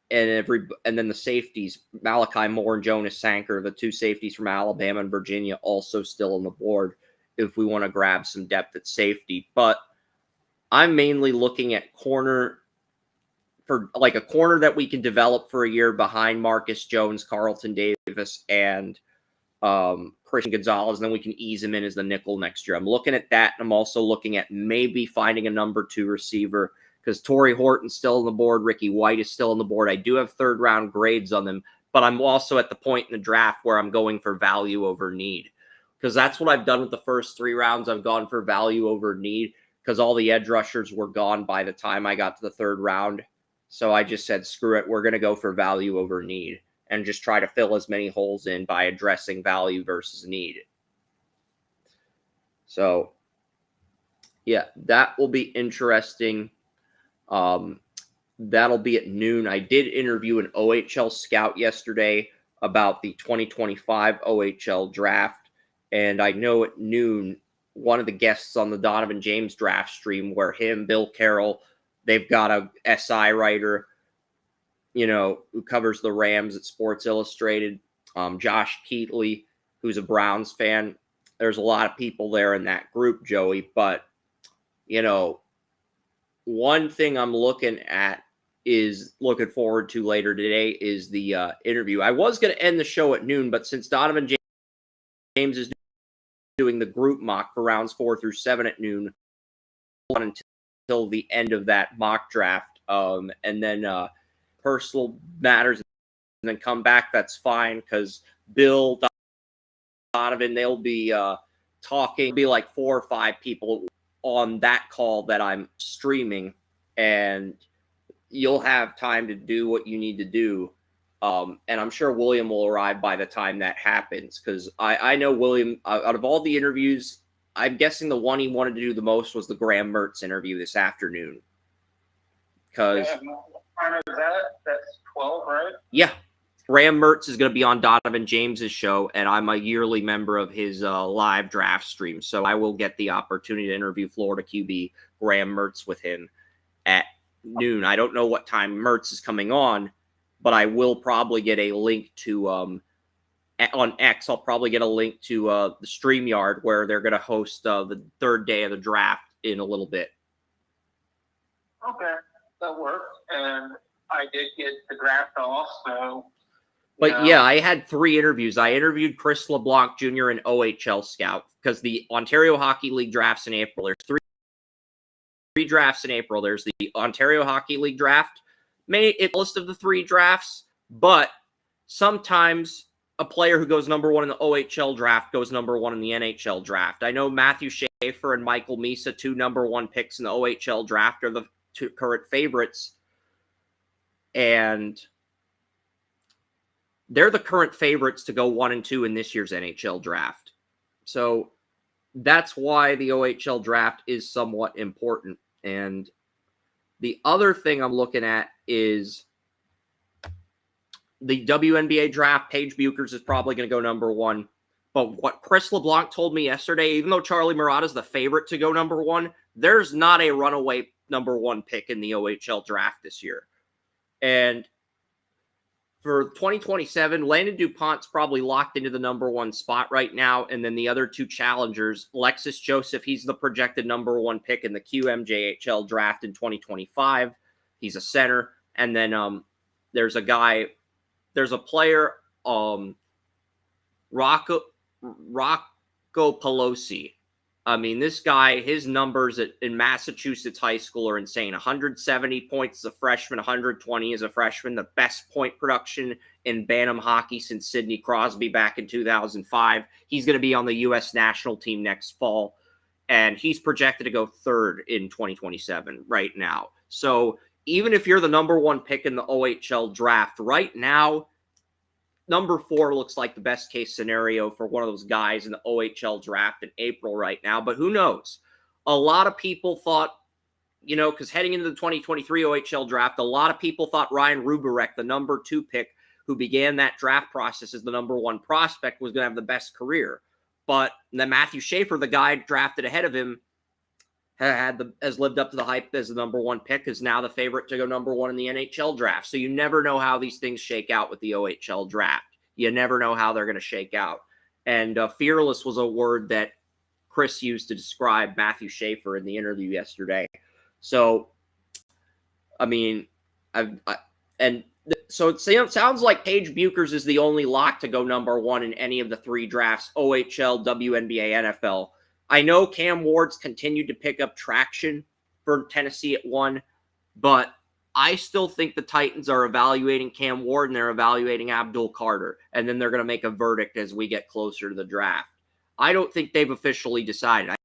then the safeties, Malachi Moore and Jonas Sanker, the 2 safeties from Alabama and Virginia, also still on the board if we want to grab some depth at safety. But I'm mainly looking at corner, for like a corner that we can develop for a year behind Marcus Jones, Carlton Davis, and Christian Gonzalez, and then we can ease him in as the nickel next year. I'm looking at that, and I'm also looking at maybe finding a number 2 receiver, because Torrey Horton's still on the board, Ricky White is still on the board. I do have 3rd round grades on them, but I'm also at the point in the draft where I'm going for value over need, because that's what I've done with the first 3 rounds. I've gone for value over need, because all the edge rushers were gone by the time I got to the 3rd round. So I just said, screw it, we're going to go for value over need. and just try to fill as many holes in by addressing value versus need. So, yeah, that will be interesting. That'll be at noon. I did interview an OHL scout yesterday about the 2025 OHL draft, and I know at noon, one of the guests on the Donovan James draft stream, where him, Bill Carroll, they've got a SI writer, who covers the Rams at Sports Illustrated, Josh Keatley, who's a Browns fan. There's a lot of people there in that group, Joey, but, one thing I'm looking forward to later today is the interview. I was going to end the show at noon, but since Donovan James is doing the group mock for rounds 4 through 7 at noon, until the end of that mock draft, and then personal matters, and then come back, that's fine, because Bill, Donovan, they'll be talking, be like 4 or 5 people on that call that I'm streaming, and you'll have time to do what you need to do. And I'm sure William will arrive by the time that happens, because I know William, out of all the interviews, I'm guessing the one he wanted to do the most was the Graham Mertz interview this afternoon. Because that's 12, right? Yeah. Graham Mertz is going to be on Donovan James's show, and I'm a yearly member of his live draft stream. So I will get the opportunity to interview Florida QB Graham Mertz with him at noon. I don't know what time Mertz is coming on, but I will probably get a link to on X. I'll probably get a link to the StreamYard where they're going to host the third day of the draft in a little bit. Okay, that works. And I did get the draft off, so. But yeah, I had 3 interviews. I interviewed Chris LeBlanc Jr., an OHL scout, because the Ontario Hockey League drafts in April. There's three drafts in April. There's the Ontario Hockey League draft. It's a list of the 3 drafts, but sometimes a player who goes number 1 in the OHL draft goes number 1 in the NHL draft. I know Matthew Schaefer and Michael Misa, 2 number 1 picks in the OHL draft, are the 2 current favorites. And they're the current favorites to go 1 and 2 in this year's NHL draft. So that's why the OHL draft is somewhat important. And the other thing I'm looking at is the WNBA draft. Paige Buchers is probably going to go number 1. But what Chris LeBlanc told me yesterday, even though Charlie Murata is the favorite to go number 1, there's not a runaway number 1 pick in the OHL draft this year. And for 2027, Landon DuPont's probably locked into the number 1 spot right now. And then the other 2 challengers, Alexis Joseph, he's the projected number 1 pick in the QMJHL draft in 2025. He's a center. And then there's a player, Rocco Pelosi. I mean, this guy, his numbers in Massachusetts high school are insane. 170 points as a freshman, 120 as a freshman, the best point production in Bantam hockey since Sidney Crosby back in 2005. He's going to be on the U.S. national team next fall, and he's projected to go 3rd in 2027 right now. So even if you're the number 1 pick in the OHL draft right now, number 4 looks like the best case scenario for one of those guys in the OHL draft in April right now. But who knows? A lot of people thought, because heading into the 2023 OHL draft, a lot of people thought Ryan Ruberek, the number 2 pick who began that draft process as the number 1 prospect, was going to have the best career. But then Matthew Schaefer, the guy drafted ahead of him, has lived up to the hype as the number 1 pick, is now the favorite to go number 1 in the NHL draft. So you never know how these things shake out with the OHL draft. You never know how they're going to shake out. And fearless was a word that Chris used to describe Matthew Schaefer in the interview yesterday. So, I mean, so it sounds like Paige Buchers is the only lock to go number 1 in any of the 3 drafts, OHL, WNBA, NFL. I know Cam Ward's continued to pick up traction for Tennessee at 1, but I still think the Titans are evaluating Cam Ward and they're evaluating Abdul Carter, and then they're going to make a verdict as we get closer to the draft. I don't think they've officially decided.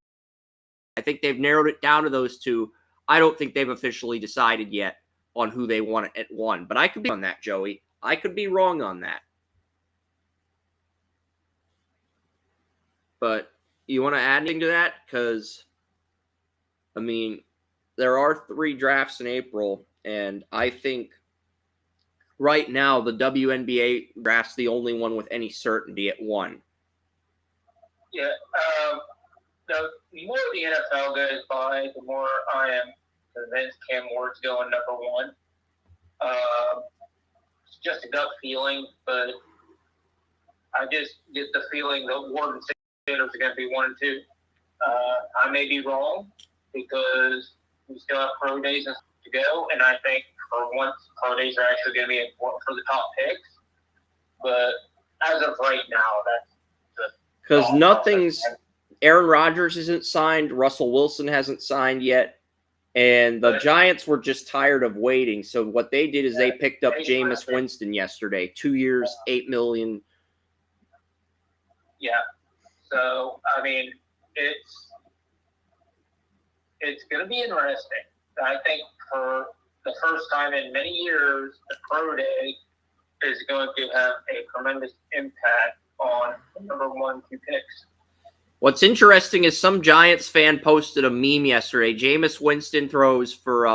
I think they've narrowed it down to those 2. I don't think they've officially decided yet on who they want at 1, but I could be on that, Joey. I could be wrong on that. But you want to add anything to that? Because, I mean, there are 3 drafts in April, and I think right now the WNBA draft's the only one with any certainty at 1. Yeah. The more the NFL goes by, the more I am convinced Cam Ward's going number 1. It's just a gut feeling, but I just get the feeling that Ward and Sanders are going to be 1 and 2. I may be wrong because we still have pro days to go, and I think for once pro days are actually going to be important for the top picks. But as of right now, that's because nothing's. Aaron Rodgers isn't signed. Russell Wilson hasn't signed yet. And the Giants were just tired of waiting. So what they did is they picked up Jameis Winston yesterday. 2 years, $8 million. Yeah. So, I mean, it's going to be interesting. I think for the first time in many years, the pro day is going to have a tremendous impact on the number 1, 2 picks. What's interesting is some Giants fan posted a meme yesterday. Jameis Winston throws for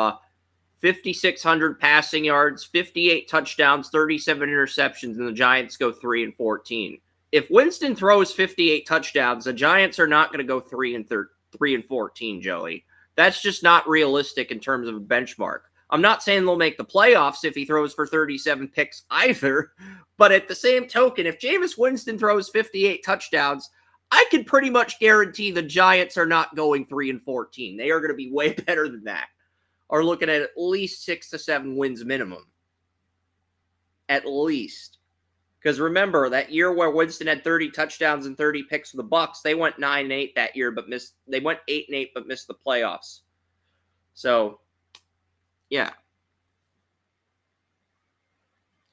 5,600 passing yards, 58 touchdowns, 37 interceptions, and the Giants go 3-14. If Winston throws 58 touchdowns, the Giants are not going to go 3-14, Joey. That's just not realistic in terms of a benchmark. I'm not saying they'll make the playoffs if he throws for 37 picks either, but at the same token, if Jameis Winston throws 58 touchdowns, I can pretty much guarantee the Giants are not going 3-14. They are going to be way better than that. Are looking at least 6 to 7 wins minimum. At least. Because remember, that year where Winston had 30 touchdowns and 30 picks for the Bucs, they went 9-8 that year, but they went 8-8 but missed the playoffs. So, yeah.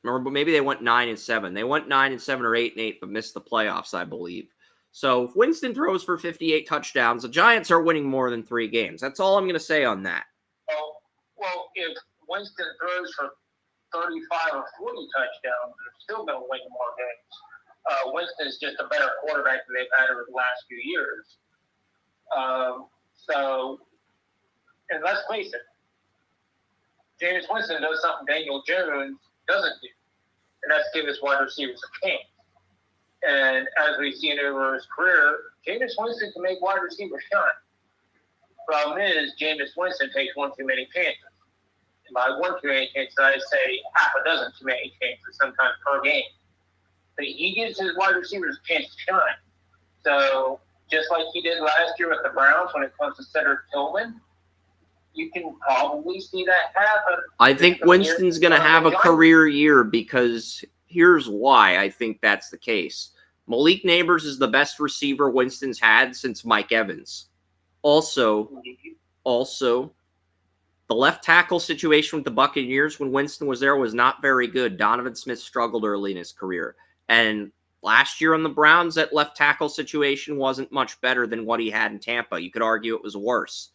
Remember, maybe they went 9-7. They went 9-7 or 8-8 but missed the playoffs, I believe. So if Winston throws for 58 touchdowns, the Giants are winning more than 3 games. That's all I'm going to say on that. Well, if Winston throws for 35 or 40 touchdowns, they're still going to win more games. Winston is just a better quarterback than they've had over the last few years. And let's face it, Jameis Winston does something Daniel Jones doesn't do, and that's give his wide receivers a chance. And as we've seen over his career, Jameis Winston can make wide receivers shine. Problem is, Jameis Winston takes one too many chances. And by one too many chances, I say half a dozen too many chances sometimes per game. But he gives his wide receivers a chance to shine. So just like he did last year with the Browns when it comes to Cedric Tillman, you can probably see that happen. I think Winston's going to have a career year because here's why I think that's the case. Malik Neighbors is the best receiver Winston's had since Mike Evans. Also, the left tackle situation with the Buccaneers when Winston was there was not very good. Donovan Smith struggled early in his career. And last year on the Browns, that left tackle situation wasn't much better than what he had in Tampa. You could argue it was worse.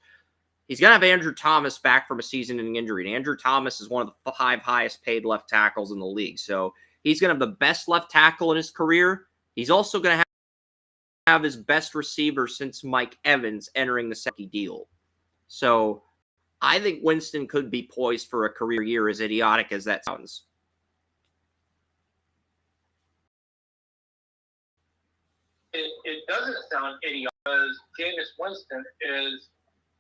He's going to have Andrew Thomas back from a season-ending injury. And Andrew Thomas is one of the 5 highest paid left tackles in the league. So he's going to have the best left tackle in his career. He's also going to have his best receiver since Mike Evans entering the second deal. So I think Winston could be poised for a career year, as idiotic as that sounds. It doesn't sound idiotic because Jameis Winston is,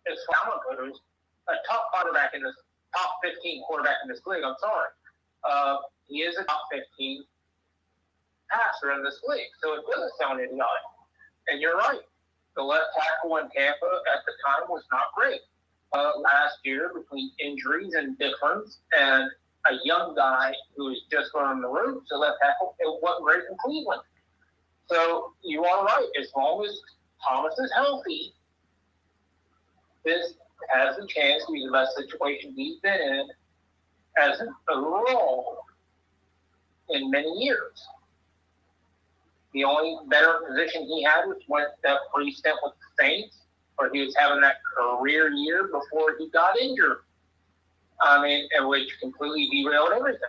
as far as goes, a top quarterback in this top 15 quarterback in this league. I'm sorry. He is a top 15 passer in this league, so it doesn't sound idiotic. And you're right. The left tackle in Tampa at the time was not great. Last year, between injuries and difference and a young guy who was just learning the ropes, the left tackle, it wasn't great in Cleveland. So you are right. As long as Thomas is healthy, this has a chance to be the best situation he's been in as an overall in many years. The only better position he had was when that free stint with the Saints, where he was having that career year before he got injured. I mean, which completely derailed everything.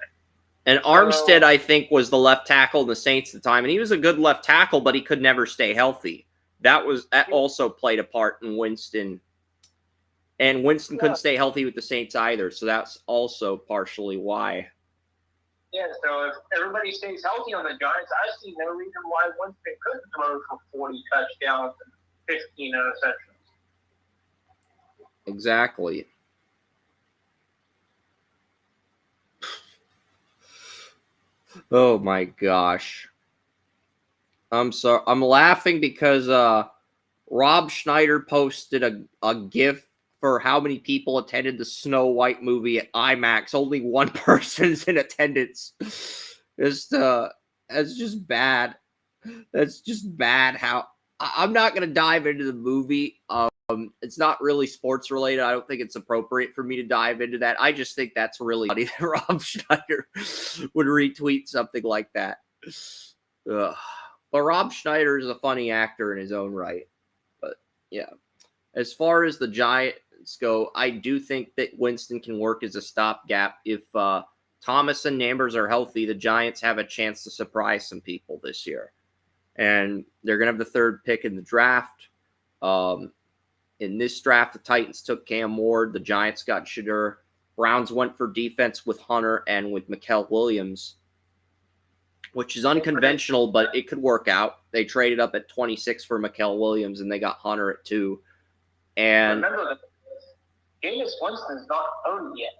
And Armstead, I think, was the left tackle in the Saints at the time, and he was a good left tackle, but he could never stay healthy. That also played a part in Winston. And Winston couldn't stay healthy with the Saints either, so that's also partially why. Yeah, so if everybody stays healthy on the Giants, I see no reason why Winston couldn't throw for 40 touchdowns and 15 interceptions. Exactly. Oh my gosh. I'm sorry. I'm laughing because Rob Schneider posted a GIF for how many people attended the Snow White movie at IMAX. Only one person's in attendance. That's just bad. That's just bad. How I'm not gonna dive into the movie. It's not really sports related. I don't think it's appropriate for me to dive into that. I just think that's really funny that Rob Schneider would retweet something like that. Ugh. But Rob Schneider is a funny actor in his own right. But yeah, as far as the Giants go, I do think that Winston can work as a stopgap. If Thomas and Nambers are healthy, the Giants have a chance to surprise some people this year. And they're going to have the third pick in the draft. In this draft, the Titans took Cam Ward. The Giants got Shadur. Browns went for defense with Hunter and with Mikael Williams, which is unconventional, but it could work out. They traded up at 26 for Mikael Williams, and they got Hunter at 2. And remember that Jameis Winston's not owned yet.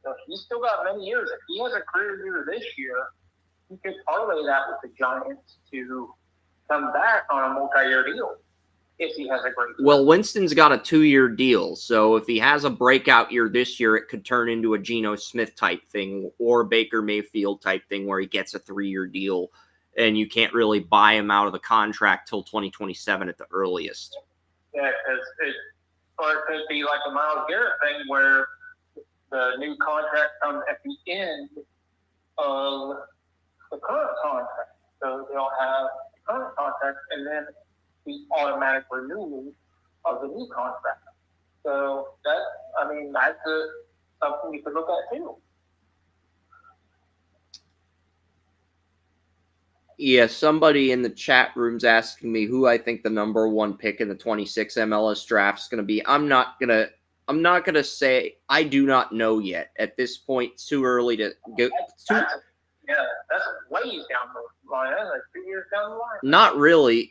So he's still got many years. If he has a career year this year, he could parlay that with the Giants to come back on a multi-year deal if he has a great year. Well, Winston's got a 2-year deal, so if he has a breakout year this year, it could turn into a Geno Smith type thing or Baker Mayfield type thing where he gets a 3-year deal and you can't really buy him out of the contract till 2027 at the earliest. Yeah, or it could be like a Myles Garrett thing where the new contract comes at the end of the current contract. So they'll have the current contract and then the automatic renewal of the new contract. So that's something you could look at too. Yeah, somebody in the chat room's asking me who I think the number 1 pick in the 26 MLS draft is going to be. I'm not gonna say. I do not know yet. At this point, it's too early to go. That's ways down the line. That's like 2 years down the line. Not really.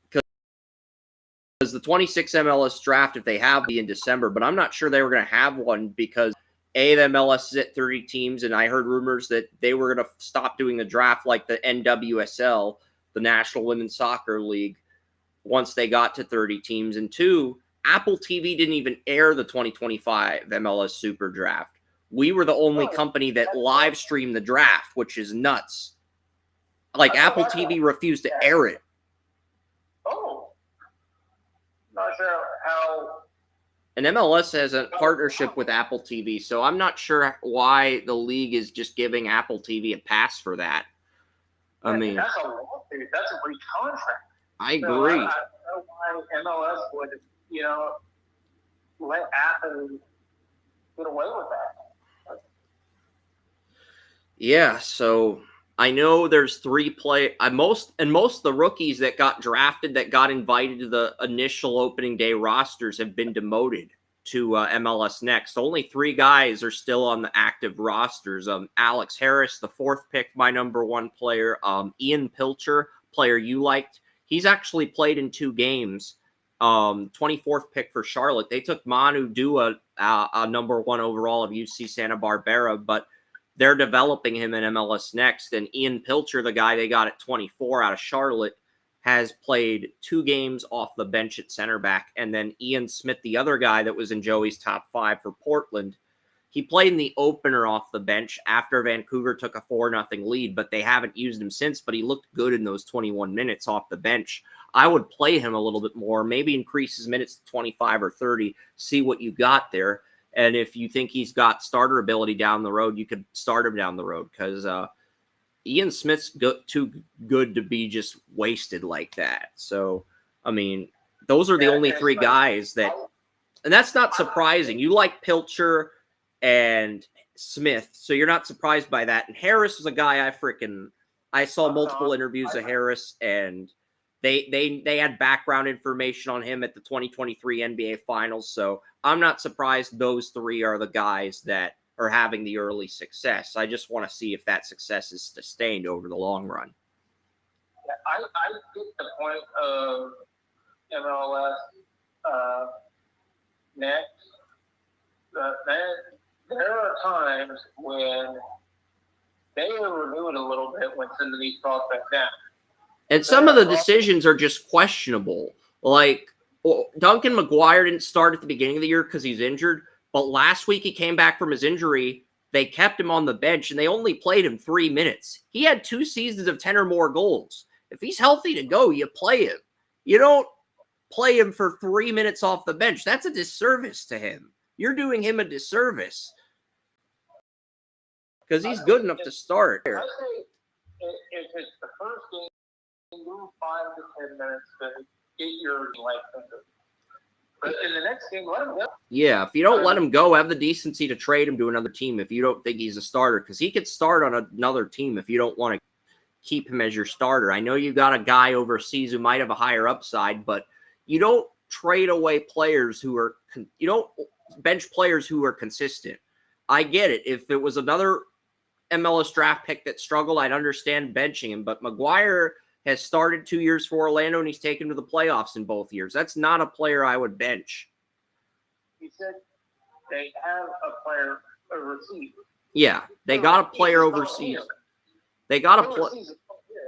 Because the 26 MLS draft, if they have, be in December, but I'm not sure they were going to have one because the MLS is at 30 teams, and I heard rumors that they were going to stop doing the draft like the NWSL, the National Women's Soccer League, once they got to 30 teams. And 2, Apple TV didn't even air the 2025 MLS Super Draft. We were the only company that live streamed the draft, which is nuts. Like, Apple TV refused to air it. Oh. Not sure how. And MLS has a partnership with Apple TV, so I'm not sure why the league is just giving Apple TV a pass for that. I mean, that's a lawsuit. That's a breach contract. I agree. So I don't know why MLS would, let Apple get away with that. Yeah, so I know there's 3 most of the rookies that got drafted that got invited to the initial opening day rosters have been demoted to MLS Next. Only 3 guys are still on the active rosters. Alex Harris, the 4th pick, my number 1 player. Ian Pilcher, player you liked. He's actually played in 2 games. 24th pick for Charlotte. They took Manu Dua, a number 1 overall of UC Santa Barbara, but they're developing him in MLS Next. And Ian Pilcher, the guy they got at 24 out of Charlotte, has played 2 games off the bench at center back. And then Ian Smith, the other guy that was in Joey's top 5 for Portland, he played in the opener off the bench after Vancouver took a 4-0 lead, but they haven't used him since. But he looked good in those 21 minutes off the bench. I would play him a little bit more, maybe increase his minutes to 25 or 30, see what you got there. And if you think he's got starter ability down the road, you could start him down the road because Ian Smith's too good to be just wasted like that. So, I mean, those are the only 3 guys that – and that's not surprising. You like Pilcher and Smith, so you're not surprised by that. And Harris was a guy I saw multiple interviews of Harris, and they had background information on him at the 2023 NBA Finals. So I'm not surprised those three are the guys that are having the early success. I just want to see if that success is sustained over the long run. I get the point of MLS next. There are times when they overdo it a little bit when sending these prospects down. And some of the decisions are just questionable. Like, Duncan McGuire didn't start at the beginning of the year because he's injured, but last week he came back from his injury. They kept him on the bench, and they only played him 3 minutes. He had 2 seasons of 10 or more goals. If he's healthy to go, you play him. You don't play him for 3 minutes off the bench. That's a disservice to him. You're doing him a disservice because he's good enough to start. I say if it's the first game, move 5 to 10 minutes to get your life. But in the next game, let him go. Yeah, if you don't let him go, have the decency to trade him to another team if you don't think he's a starter, because he could start on another team if you don't want to keep him as your starter. I know you got a guy overseas who might have a higher upside, but you don't trade away players who are you don't bench players who are consistent. I get it. If it was another MLS draft pick that struggled, I'd understand benching him, but McGuire has started 2 years for Orlando, and he's taken to the playoffs in both years. That's not a player I would bench. You said they have a player overseas. Yeah, they got a player overseas. They got a player.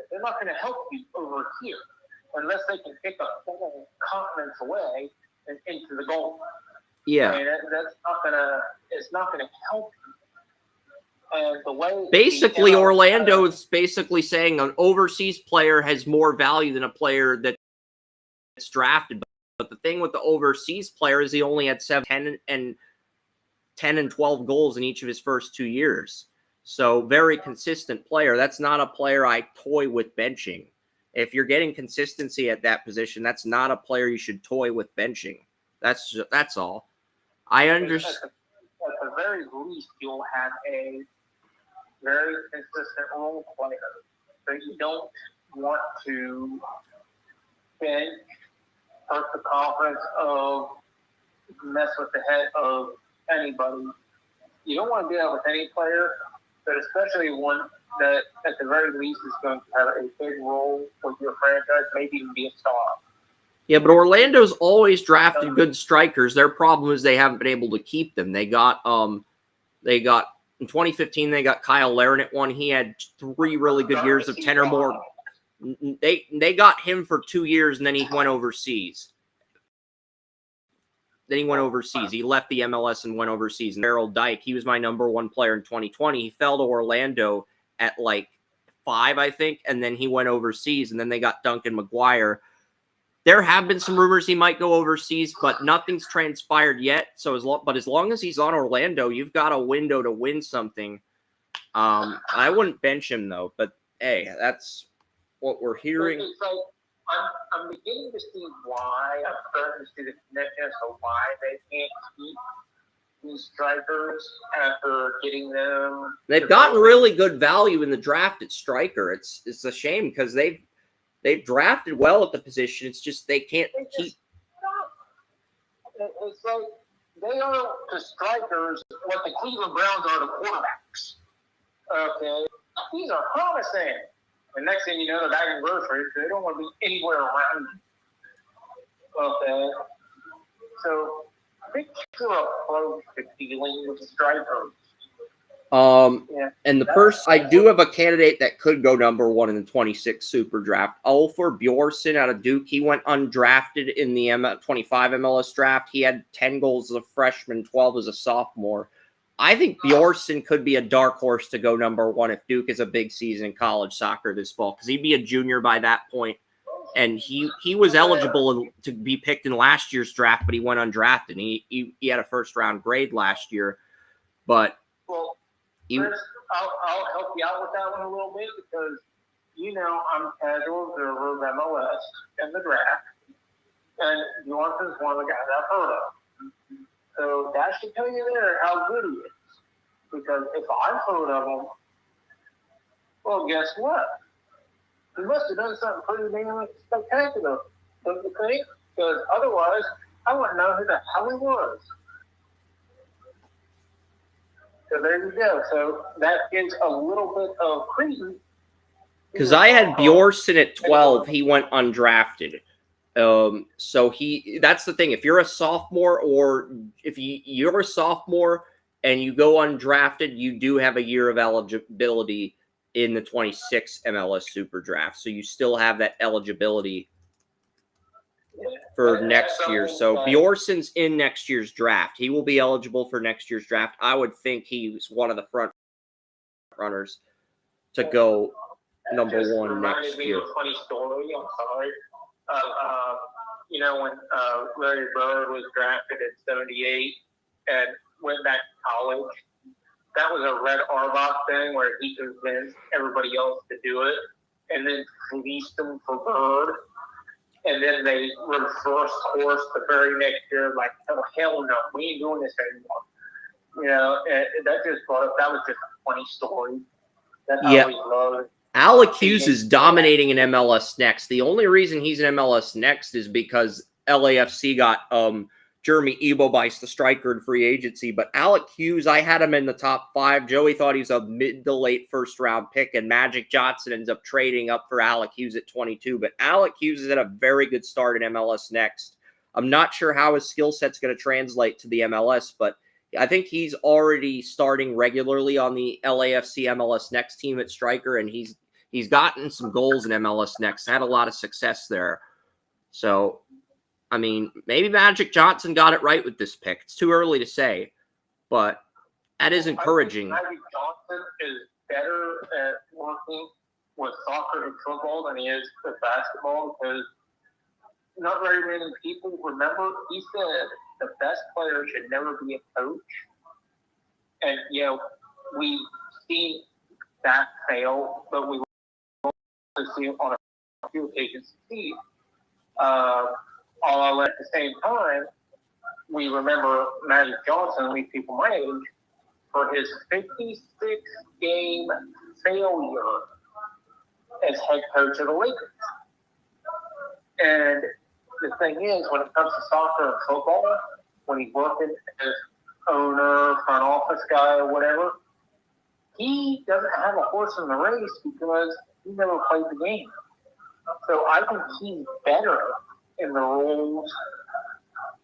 They're not going to help you over here unless they can pick up 4 continents away and into the goal. Yeah, that's not going to. It's not going to help you. And the way basically, Orlando is basically saying an overseas player has more value than a player that's drafted. But the thing with the overseas player is he only had 10 and 12 goals in each of his first 2 years. So very consistent player. That's not a player I toy with benching. If you're getting consistency at that position, that's not a player you should toy with benching. That's all. I understand. At the very least, you'll have a very consistent role player that you don't want to bench, hurt the confidence of, mess with the head of anybody. You don't want to do that with any player, but especially one that at the very least is going to have a big role with your franchise, maybe even be a star. Yeah, but Orlando's always drafted good strikers. Their problem is they haven't been able to keep them. They got in 2015, they got Kyle Larin at one. He had 3 really good years of 10 or more. They got him for 2 years, and then he went overseas. He left the MLS and went overseas. And Errol Dyke, he was my number 1 player in 2020. He fell to Orlando at like 5, I think, and then he went overseas, and then they got Duncan McGuire. There have been some rumors he might go overseas, but nothing's transpired yet. So as long as he's on Orlando, you've got a window to win something. I wouldn't bench him though, but hey, that's what we're hearing. So I'm beginning to see why. I'm starting to see the connection as to why they can't keep these strikers after getting them. They've gotten really good value in the draft at striker. It's a shame because they've drafted well at the position. It's just they can't keep. It's like they are the strikers what the Cleveland Browns are the quarterbacks. Okay, these are promising. The next thing you know, they're bagging groceries. They don't want to be anywhere around you. Okay, so I think your approach to dealing with the strikers. And I do have a candidate that could go number 1 in the 26 Super Draft. Olafur Bjornsson out of Duke. He went undrafted in the 25 MLS draft. He had 10 goals as a freshman, 12 as a sophomore. I think Bjornsson could be a dark horse to go number 1 if Duke is a big season in college soccer this fall, because he'd be a junior by that point. And he was eligible to be picked in last year's draft, but he went undrafted. He had a first-round grade last year. But Chris, I'll help you out with that one a little bit because, I'm a casual observer of MLS and the draft. And Bjornsson's one of the guys I've heard of. So that should tell you there how good he is. Because if I've heard of him, well, guess what? He must have done something pretty damn spectacular, don't you think? Because otherwise, I wouldn't know who the hell he was. So there you go. So that gives a little bit of credence. Because I had Bjorson at 12. He went undrafted. So that's the thing. If you're a sophomore, or if you're a sophomore and you go undrafted, you do have a year of eligibility in the 26 MLS Super Draft. So you still have that eligibility for next year. So Bjorson's in next year's draft. He will be eligible for next year's draft. I would think he's one of the front runners to go number one next year. A funny story. I'm sorry. When Larry Bird was drafted at 78 and went back to college, that was a Red Auerbach thing where he convinced everybody else to do it and then released them for Bird. And then they reversed course the very next year, like, oh, hell no, we ain't doing this anymore. And that just brought up, that was just a funny story. That's yeah. Always loved. Alec Hughes is dominating in MLS Next. The only reason he's in MLS Next is because LAFC got Jeremy Ebobice, the striker, in free agency. But Alec Hughes, I had him in the top 5. Joey thought he was a mid to late first-round pick, and Magic Johnson ends up trading up for Alec Hughes at 22. But Alec Hughes has had a very good start in MLS Next. I'm not sure how his skill set's going to translate to the MLS, but I think he's already starting regularly on the LAFC MLS Next team at striker, and he's gotten some goals in MLS Next, had a lot of success there. So, I mean, maybe Magic Johnson got it right with this pick. It's too early to say, but that is encouraging. Magic Johnson is better at working with soccer and football than he is with basketball, because not very many people remember he said the best player should never be a coach. And, we've seen that fail, but we also see it on a few occasions succeed. Although at the same time, we remember Magic Johnson, we people my age, for his 56-game failure as head coach of the Lakers. And the thing is, when it comes to soccer and football, when he's working as owner, front office guy, or whatever, he doesn't have a horse in the race because he never played the game. So I think he's better in the roles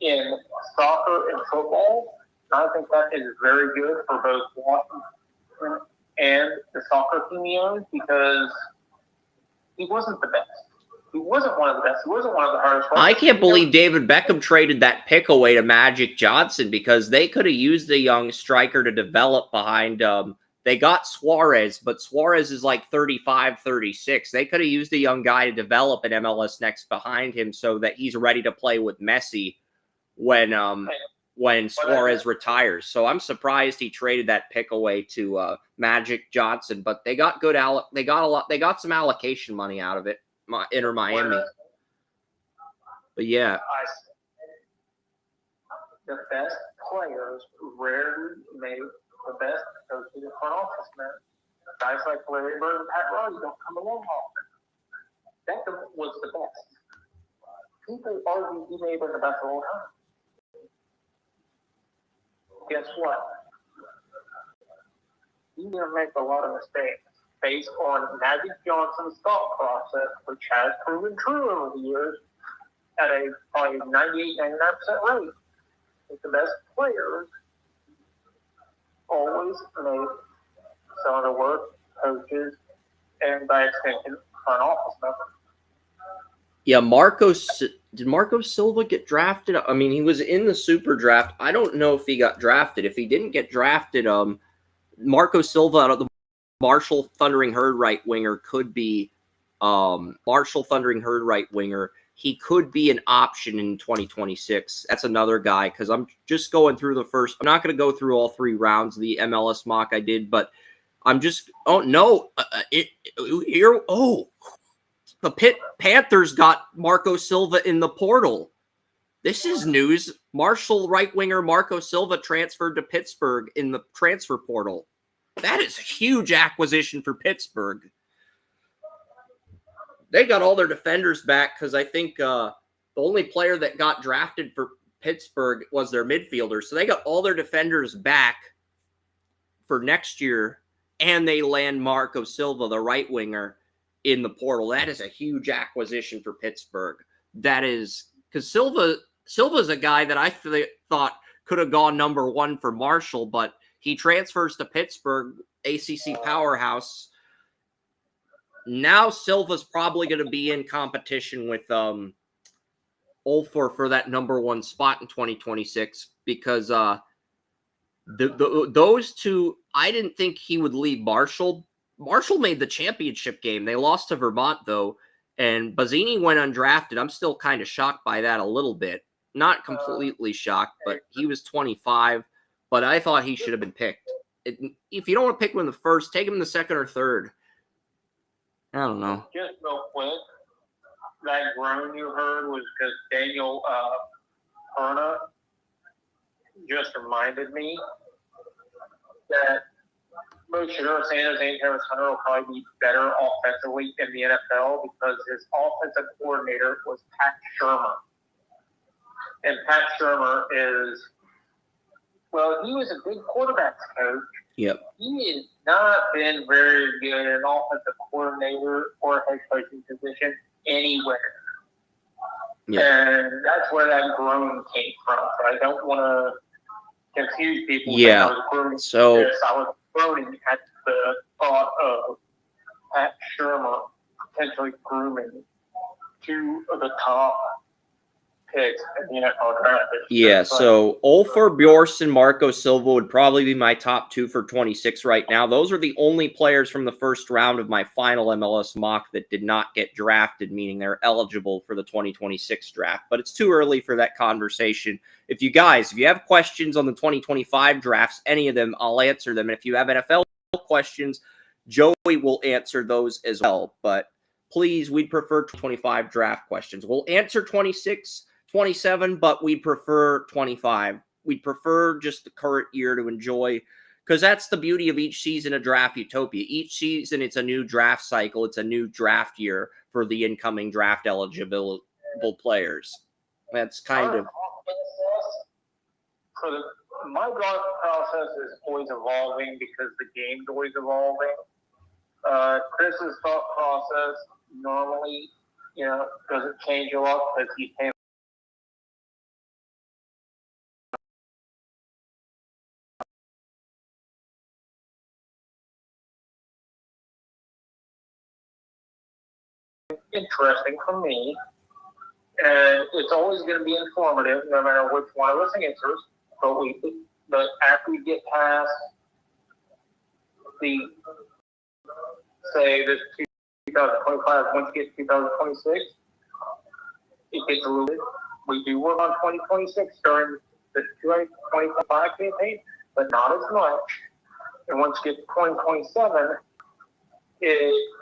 in soccer and football. I think that is very good for both Washington and the soccer team he owns, because he wasn't the best. He wasn't one of the best. He wasn't one of the hardest players. I can't believe David Beckham traded that pick away to Magic Johnson, because they could have used the young striker to develop behind they got Suarez, but Suarez is like 35, 36. They could have used a young guy to develop an MLS Next behind him so that he's ready to play with Messi when Suarez retires. So I'm surprised he traded that pick away to Magic Johnson, but they got they got some allocation money out of it. Inter Miami. But yeah. The best players rarely make the best coaches in front office, man. Guys like Larry Bird and Pat Riley don't come along often. Beckham was the best. People argue he may have been the best of all time. Guess what? He's going to make a lot of mistakes based on Magic Johnson's thought process, which has proven true over the years at a probably 98, 99% rate. That the best players always make some of the work, coaches, and by extension, front office members. Yeah, did Marco Silva get drafted? I mean, he was in the Super Draft. I don't know if he got drafted. If he didn't get drafted, Marco Silva out of the Marshall Thundering Herd right winger could be He could be an option in 2026. That's another guy, because I'm just going through the first. I'm not going to go through all 3 rounds of the MLS mock I did, but I'm just. Oh no! The Pitt Panthers got Marco Silva in the portal. This is news. Marshall right winger Marco Silva transferred to Pittsburgh in the transfer portal. That is a huge acquisition for Pittsburgh. They got all their defenders back because I think the only player that got drafted for Pittsburgh was their midfielder. So they got all their defenders back for next year, and they land Marco Silva, the right winger, in the portal. That is a huge acquisition for Pittsburgh. That is because Silva's a guy that I thought could have gone number one for Marshall, but he transfers to Pittsburgh, ACC powerhouse. Now Silva's probably going to be in competition with Olfer for that number one spot in 2026 because those two, I didn't think he would leave Marshall. Marshall made the championship game. They lost to Vermont, though, and Bazzini went undrafted. I'm still kind of shocked by that a little bit. Not completely shocked, but he was 25, but I thought he should have been picked. If you don't want to pick him in the first, take him in the second or third. I don't know. Just real quick, that groan you heard was because Daniel Perna just reminded me that both Shedeur Sanders and Harris Hunter will probably be better offensively in the NFL because his offensive coordinator was Pat Shermer. And Pat Shermer is, well, he was a good quarterbacks coach. Yep. He has not been very good in an offensive coordinator or head coaching position anywhere. Yep. And that's where that groan came from. So I don't want to confuse people. Yeah. I was groaning So I was groaning at the thought of Pat Shermer potentially grooming two of the top picks in the NFL draft. yeah, so Olfer, Bjorson, Marco Silva would probably be my top two for 26 right now. Those are the only players from the first round of my final MLS mock that did not get drafted, meaning they're eligible for the 2026 draft. But it's too early for that conversation. If you have questions on the 2025 drafts, any of them, I'll answer them. And if you have NFL questions, Joey will answer those as well. But please, we'd prefer 25 draft questions. We'll answer 26, 27, but we prefer 25. We prefer just the current year to enjoy, because that's the beauty of each season of Draft Utopia. Each season, it's a new draft cycle. It's a new draft year for the incoming draft eligible players. That's kind of... My draft process is always evolving because the game's always evolving. Chris's thought process normally, doesn't change a lot because he's paying. Interesting for me, and it's always going to be informative, no matter which one of us answers. But after we get past the this 2025, once you get to 2026, it gets a little bit. We do work on 2026 during the 2025 campaign, but not as much. And once you get to 2027,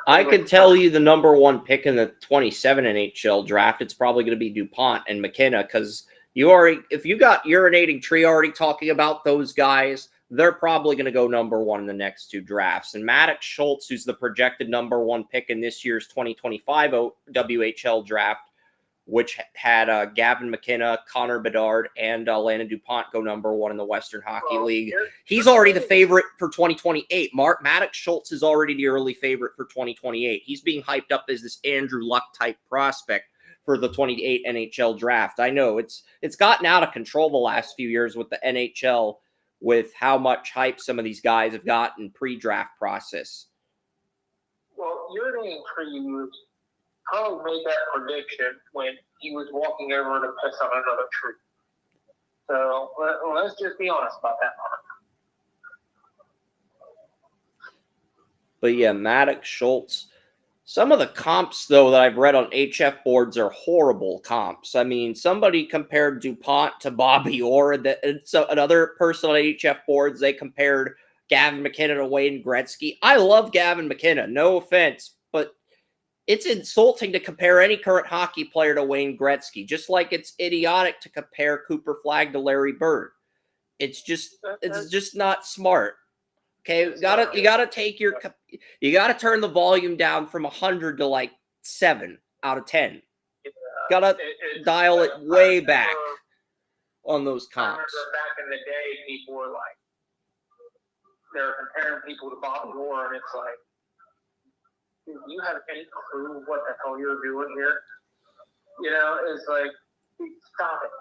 I can tell you the number one pick in the 27 NHL draft, it's probably going to be DuPont and McKenna, because if you got Urinating Tree already talking about those guys, they're probably going to go number one in the next two drafts. And Maddox Schultz, who's the projected number one pick in this year's 2025 WHL draft, which had Gavin McKenna, Connor Bedard, and Landon DuPont go number one in the Western Hockey League. He's already the favorite for 2028. Maddox Schultz is already the early favorite for 2028. He's being hyped up as this Andrew Luck-type prospect for the 28 NHL draft. I know it's gotten out of control the last few years with the NHL, with how much hype some of these guys have gotten pre-draft process. Well, Urinating Tree probably made that prediction when he was walking over to piss on another tree. So let's just be honest about that part. But yeah, Maddox Schultz. Some of the comps, though, that I've read on HF boards are horrible comps. I mean, somebody compared DuPont to Bobby Orr. Another person on HF boards, they compared Gavin McKenna to Wayne Gretzky. I love Gavin McKenna, no offense, but it's insulting to compare any current hockey player to Wayne Gretzky, just like it's idiotic to compare Cooper Flagg to Larry Bird. It's just not smart. Okay, you gotta turn the volume down from 100 to like 7 out of 10. Gotta dial it way back on those I comps. remember back in the day, people were like, they're comparing people to Bob Moore, and it's like, do you have any clue what the hell you're doing here? You know, it's like, stop it.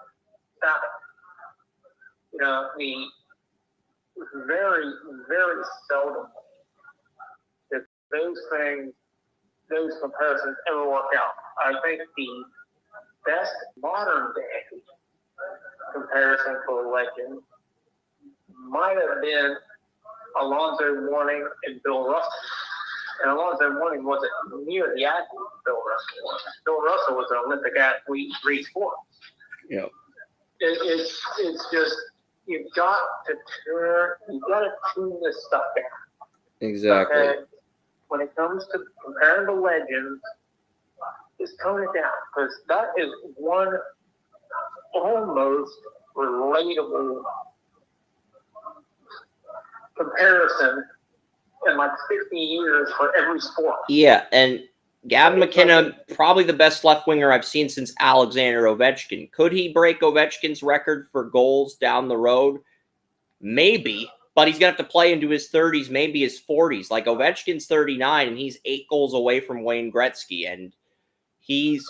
You know, I mean, very, very seldom that those comparisons ever work out. I think the best modern day comparison for a legend might have been Alonzo Mourning and Bill Russell. And Alonzo Mourning wasn't near the athlete Bill Russell was. Bill Russell was an Olympic athlete in 3 sports. Yeah. It's just, you've got to tune this stuff down. Exactly. Okay? When it comes to comparing the legends, just tone it down, because that is one almost relatable comparison in like 50 years for every sport. Yeah, and Gavin McKenna, probably the best left winger I've seen since Alexander Ovechkin. Could he break Ovechkin's record for goals down the road? Maybe, but he's going to have to play into his 30s, maybe his 40s. Like Ovechkin's 39, and he's 8 goals away from Wayne Gretzky, and he's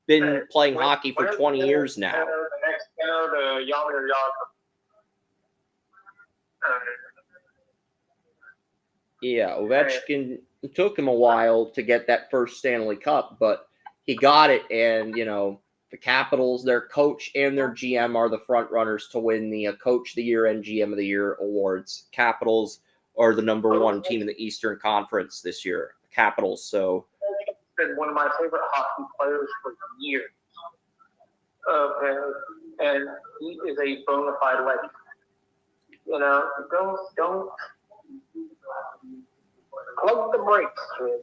been playing hockey for 20 years now. The next the Yamir Yager. Yeah, Ovechkin, it took him a while to get that first Stanley Cup, but he got it, and, you know, the Capitals, their coach and their GM are the front runners to win the Coach of the Year and GM of the Year awards. Capitals are the #1 team in the Eastern Conference this year. Capitals, so. He's been one of my favorite hockey players for years. And he is a bona fide legend. You know, don't plug the brakes, kid.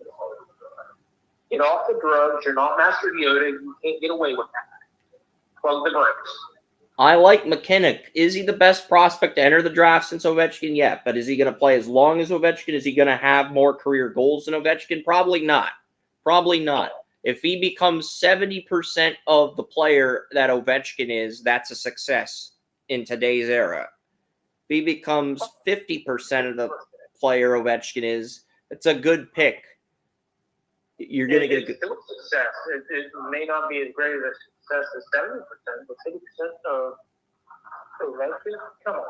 Get off the drugs. You're not Master Yoda. You can't get away with that. Plug the brakes. I like McKinnon. Is he the best prospect to enter the draft since Ovechkin? Yeah, but is he going to play as long as Ovechkin? Is he going to have more career goals than Ovechkin? Probably not. Probably not. If he becomes 70% of the player that Ovechkin is, that's a success in today's era. If he becomes 50% of the player Ovechkin is, it's a good pick. You're going to get a good still success. It may not be as great as a success as 70%, but 50% of Ovechkin, come on.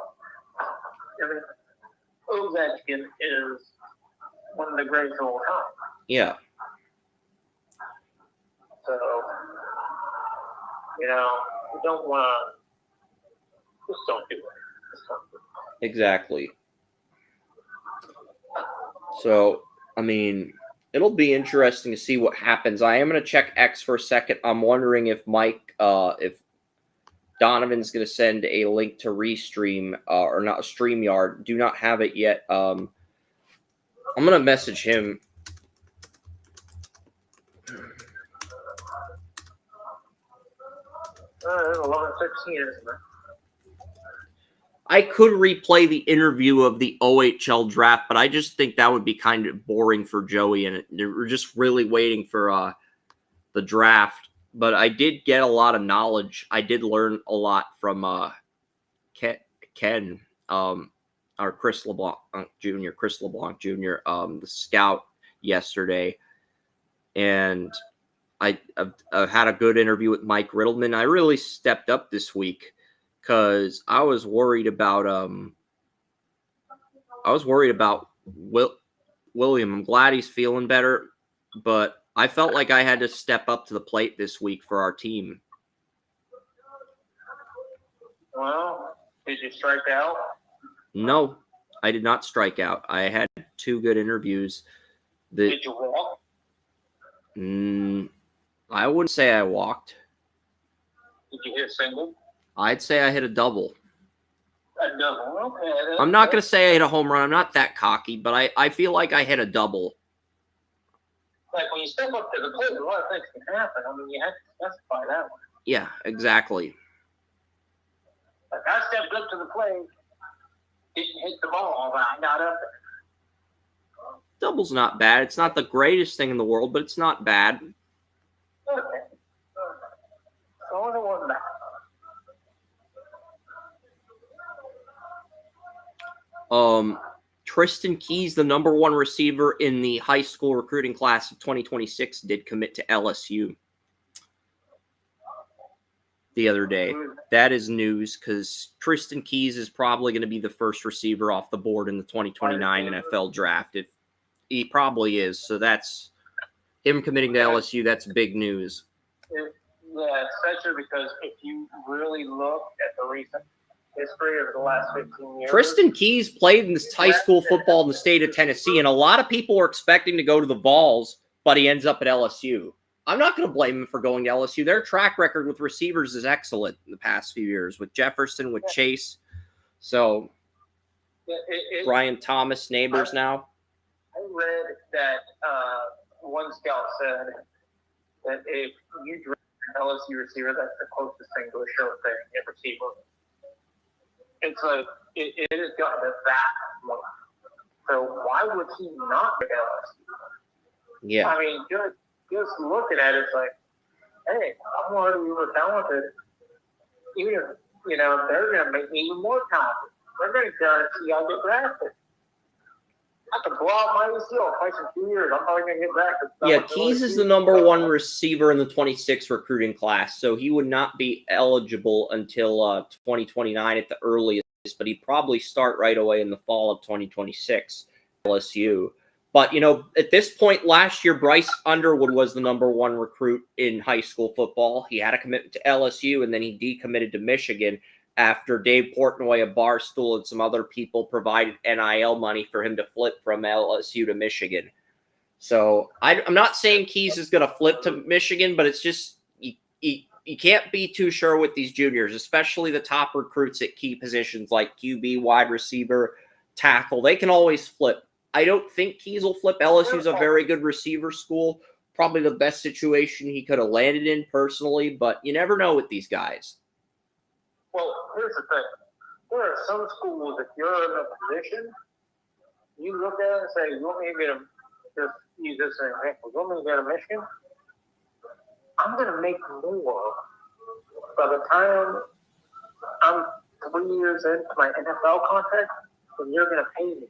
I mean, Ovechkin is one of the greatest of all time. Yeah. So, you know, you don't want to, just don't do it. Exactly. So, I mean, it'll be interesting to see what happens. I am going to check X for a second. I'm wondering if if Donovan's going to send a link to Restream or not, StreamYard. Do not have it yet. I'm going to message him. 11-16, isn't it? I could replay the interview of the OHL draft, but I just think that would be kind of boring for Joey, and we're just really waiting for the draft. But I did get a lot of knowledge. I did learn a lot from Ken, or Chris LeBlanc Jr., the scout yesterday, and I've had a good interview with Mike Rittleman. I really stepped up this week because I was worried about William. I'm glad he's feeling better, but I felt like I had to step up to the plate this week for our team. Well, did you strike out? No, I did not strike out. I had 2 good interviews. Did you walk? I wouldn't say I walked. Did you hit a single? I'd say I hit a double. A double, okay. I'm not going to say I hit a home run. I'm not that cocky, but I feel like I hit a double. Like when you step up to the plate, a lot of things can happen. I mean, you have to specify that one. Yeah, exactly. Like I stepped up to the plate, didn't hit the ball, but I got up there. Double's not bad. It's not the greatest thing in the world, but it's not bad. Okay. So it wasn't bad. Tristan Keys, the number one receiver in the high school recruiting class of 2026, did commit to LSU the other day. That is news because Tristan Keys is probably going to be the first receiver off the board in the 2029 NFL draft. If he probably is, so that's him committing to LSU. That's big news. Yeah, especially because if you really look at the recent history of the last 15 years. Tristan Keys played in this high school football in the state of Tennessee, and a lot of people were expecting to go to the Vols, but he ends up at LSU. I'm not going to blame him for going to LSU. Their track record with receivers is excellent in the past few years, with Jefferson, with Chase. So, Brian Thomas, Neighbors now. I read that one scout said that if you draft an LSU receiver, that's the closest thing to a sure thing at receiver. It's like, it has gotten to that point. So why would he not get LSU? Yeah. I mean, just looking at it, it's like, hey, I'm already more talented. Even if, they're going to make me even more talented. They're going to guarantee I'll get drafted. I can blow out my ACL twice in 2 years. I'm probably going to get drafted. Yeah, Keys is the number one receiver in the 26 recruiting class, so he would not be eligible until 2029 at the earliest, but he'd probably start right away in the fall of 2026 LSU. But, at this point last year, Bryce Underwood was the number one recruit in high school football. He had a commitment to LSU, and then he decommitted to Michigan after Dave Portnoy of Barstool and some other people provided NIL money for him to flip from LSU to Michigan. So I'm not saying Keys is going to flip to Michigan, but it's just you can't be too sure with these juniors, especially the top recruits at key positions like QB, wide receiver, tackle. They can always flip. I don't think Keys will flip. LSU's a very good receiver school. Probably the best situation he could have landed in personally, but you never know with these guys. Well, here's the thing. There are some schools, if you're in a position, you look at it and say, you want me to get just use this as an example. You want me to get a Michigan? I'm going to make more by the time I'm 3 years into my NFL contract than you're going to pay me.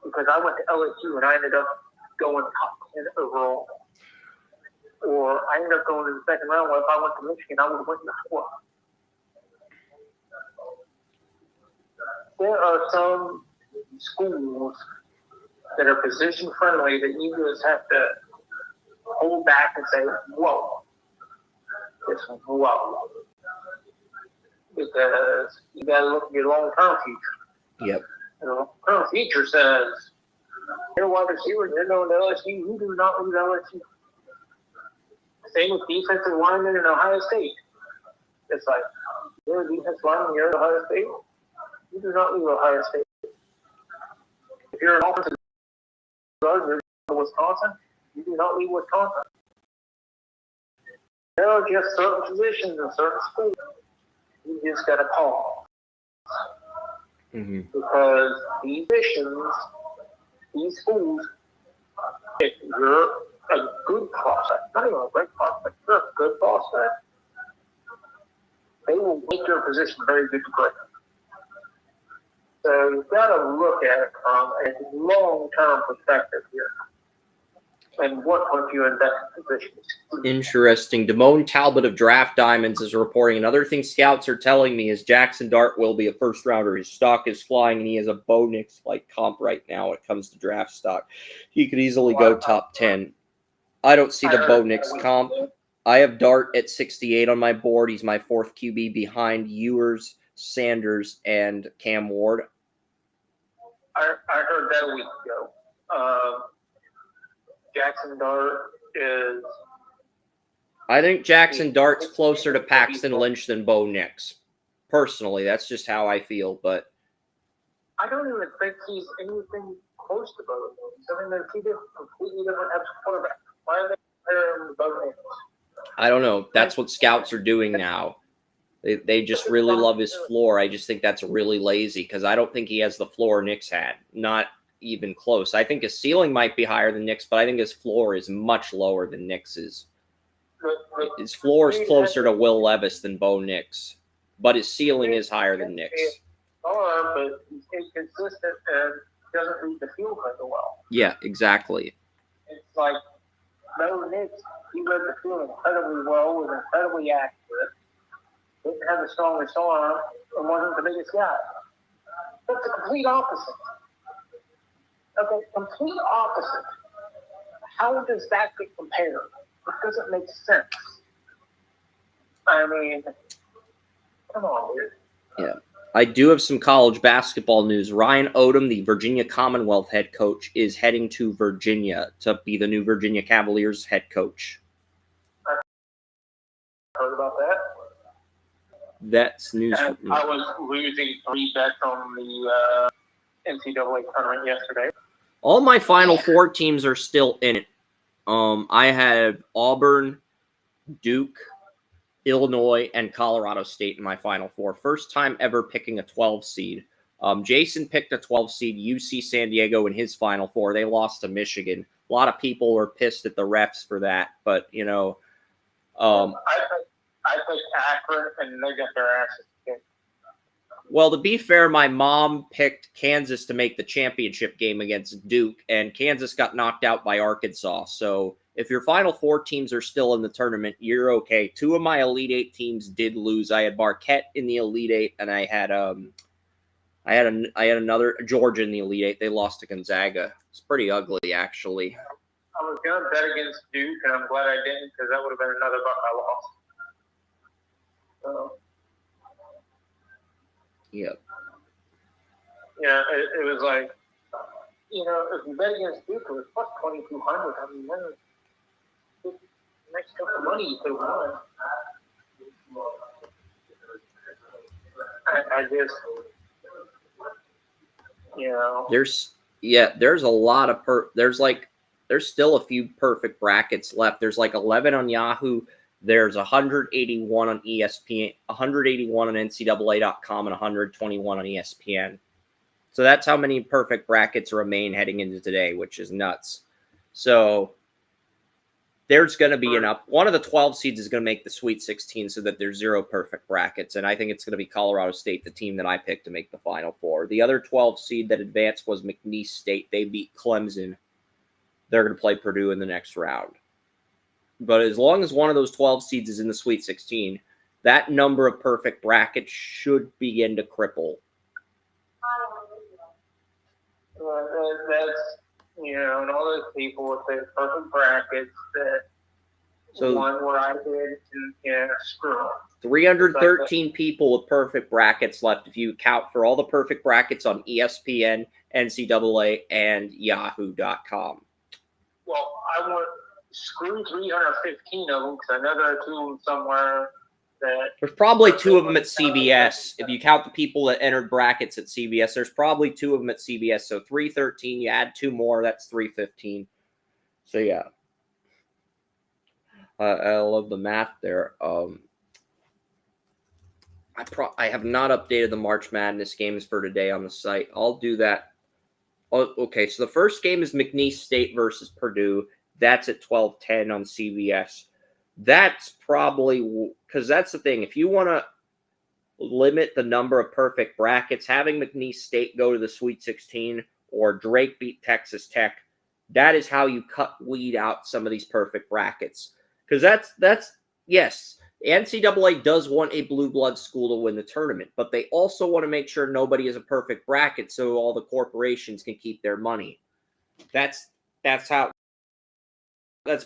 Because I went to LSU and I ended up going top 10 overall. Or I ended up going to the second round where if I went to Michigan, I would have went to the fourth. There are some schools that are position friendly that you just have to hold back and say, whoa. Just whoa. Because you got to look at your long-term future. Yep. Long-term future says, you're a wide receiver, you're going to LSU, you do not leave LSU. Same with defensive linemen in Ohio State. It's like, you're a defensive lineman, you're at Ohio State. You do not leave Ohio State. If you're an offensive guard, you're in Wisconsin, you do not leave Wisconsin. There are just certain positions in certain schools you just got to call. Mm-hmm. Because these positions, these schools, if you're a good prospect, not even a great prospect, if you're a good prospect, they will make your position very good to great. So you've got to look at it from a long-term perspective here. And what puts you in that position? Interesting. Damone Talbot of Draft Diamonds is reporting. Another thing scouts are telling me is Jackson Dart will be a first rounder. His stock is flying, and he has a Bo Nix-like comp right now when it comes to draft stock. He could easily go top 10. I don't see the Bo Nix comp. I have Dart at 68 on my board. He's my fourth QB behind Ewers, Sanders, and Cam Ward. I heard that a week ago. Jackson Dart is... I think Jackson Dart's closer to Paxton Lynch than Bo Nix. Personally, that's just how I feel, but... I don't even think he's anything close to Bo Nix. I mean, they're two completely different types of quarterbacks. Why are they comparing the Bo Nix? I don't know. That's what scouts are doing now. They just really love his floor. I just think that's really lazy because I don't think he has the floor Knicks had. Not even close. I think his ceiling might be higher than Knicks, but I think his floor is much lower than Knicks's. His floor is closer to Will Levis than Bo Nix, but his ceiling is higher than Knicks. But he's inconsistent and doesn't read the field very well. Yeah, exactly. It's like Bo Nix, he read the field incredibly well, was incredibly accurate, didn't have the strongest arm, and wasn't the biggest guy. That's the complete opposite. Okay, complete opposite. How does that get compared? It doesn't make sense. I mean, come on, dude. Yeah. I do have some college basketball news. Ryan Odom, the Virginia Commonwealth head coach, is heading to Virginia to be the new Virginia Cavaliers head coach. I heard about that. That's news. And I was losing 3 bets on the NCAA tournament yesterday. All my Final Four teams are still in it. I have Auburn, Duke, Illinois, and Colorado State in my Final Four. First time ever picking a 12 seed. Jason picked a 12 seed, UC San Diego, in his Final Four. They lost to Michigan. A lot of people were pissed at the refs for that, but, you know. I picked Akron, and they got their asses kicked. Well, to be fair, my mom picked Kansas to make the championship game against Duke, and Kansas got knocked out by Arkansas. So if your Final Four teams are still in the tournament, you're okay. 2 of my Elite Eight teams did lose. I had Marquette in the Elite Eight, and I had another Georgia in the Elite Eight. They lost to Gonzaga. It's pretty ugly, actually. I was going to bet against Duke, and I'm glad I didn't because that would have been another buck I lost. Yeah. Yeah, it was like, you know, if you bet against Duke, it was plus 2,200. I mean, that's next up the money you could have won. I just, you know. There's a lot of there's still a few perfect brackets left. There's like 11 on Yahoo. There's 181 on ESPN, 181 on NCAA.com, and 121 on ESPN. So that's how many perfect brackets remain heading into today, which is nuts. So there's going to be one of the 12 seeds is going to make the Sweet 16 so that there's 0 perfect brackets. And I think it's going to be Colorado State, the team that I picked to make the Final Four. The other 12 seed that advanced was McNeese State. They beat Clemson. They're going to play Purdue in the next round. But as long as one of those 12 seeds is in the Sweet 16, that number of perfect brackets should begin to cripple. That's, you know, and all those people with their perfect brackets that one where I did, and yeah, screw them. 313 people with perfect brackets left if you account for all the perfect brackets on ESPN, NCAA, and Yahoo.com. Well, I want screw 315 of them because I know there are 2 of them somewhere. There's probably 2 of them at CBS. If you count the people that entered brackets at CBS, there's probably 2 of them at CBS. So 313, you add 2 more, that's 315. So yeah, I love the math there. I have not updated the March Madness games for today on the site. I'll do that. Oh, okay, so the first game is McNeese State versus Purdue. That's at 12:10 on CBS. That's probably because that's the thing. If you want to limit the number of perfect brackets, having McNeese State go to the Sweet 16 or Drake beat Texas Tech, that is how you weed out some of these perfect brackets. Because that's yes, the NCAA does want a blue blood school to win the tournament, but they also want to make sure nobody is a perfect bracket so all the corporations can keep their money. That's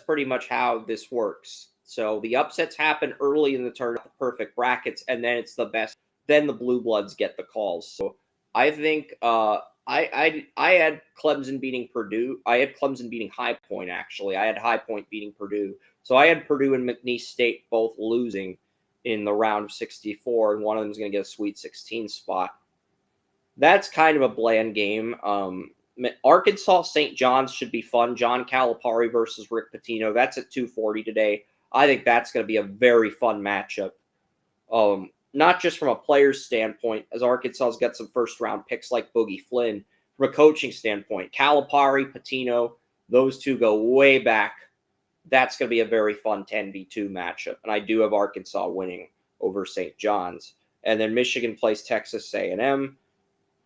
pretty much how this works. So the upsets happen early in the tournament, the perfect brackets, and then it's the best. Then the blue bloods get the calls. So I think I had Clemson beating Purdue. I had Clemson beating High Point, actually. I had High Point beating Purdue. So I had Purdue and McNeese State both losing in the round of 64, and one of them is going to get a Sweet 16 spot. That's kind of a bland game. Arkansas St. John's should be fun. John Calipari versus Rick Pitino. That's at 2:40 today. I think that's going to be a very fun matchup. Not just from a player's standpoint, as Arkansas's got some first-round picks like Boogie Flynn. From a coaching standpoint, Calipari, Pitino, those two go way back. That's going to be a very fun 10v2 matchup. And I do have Arkansas winning over St. John's. And then Michigan plays Texas A&M.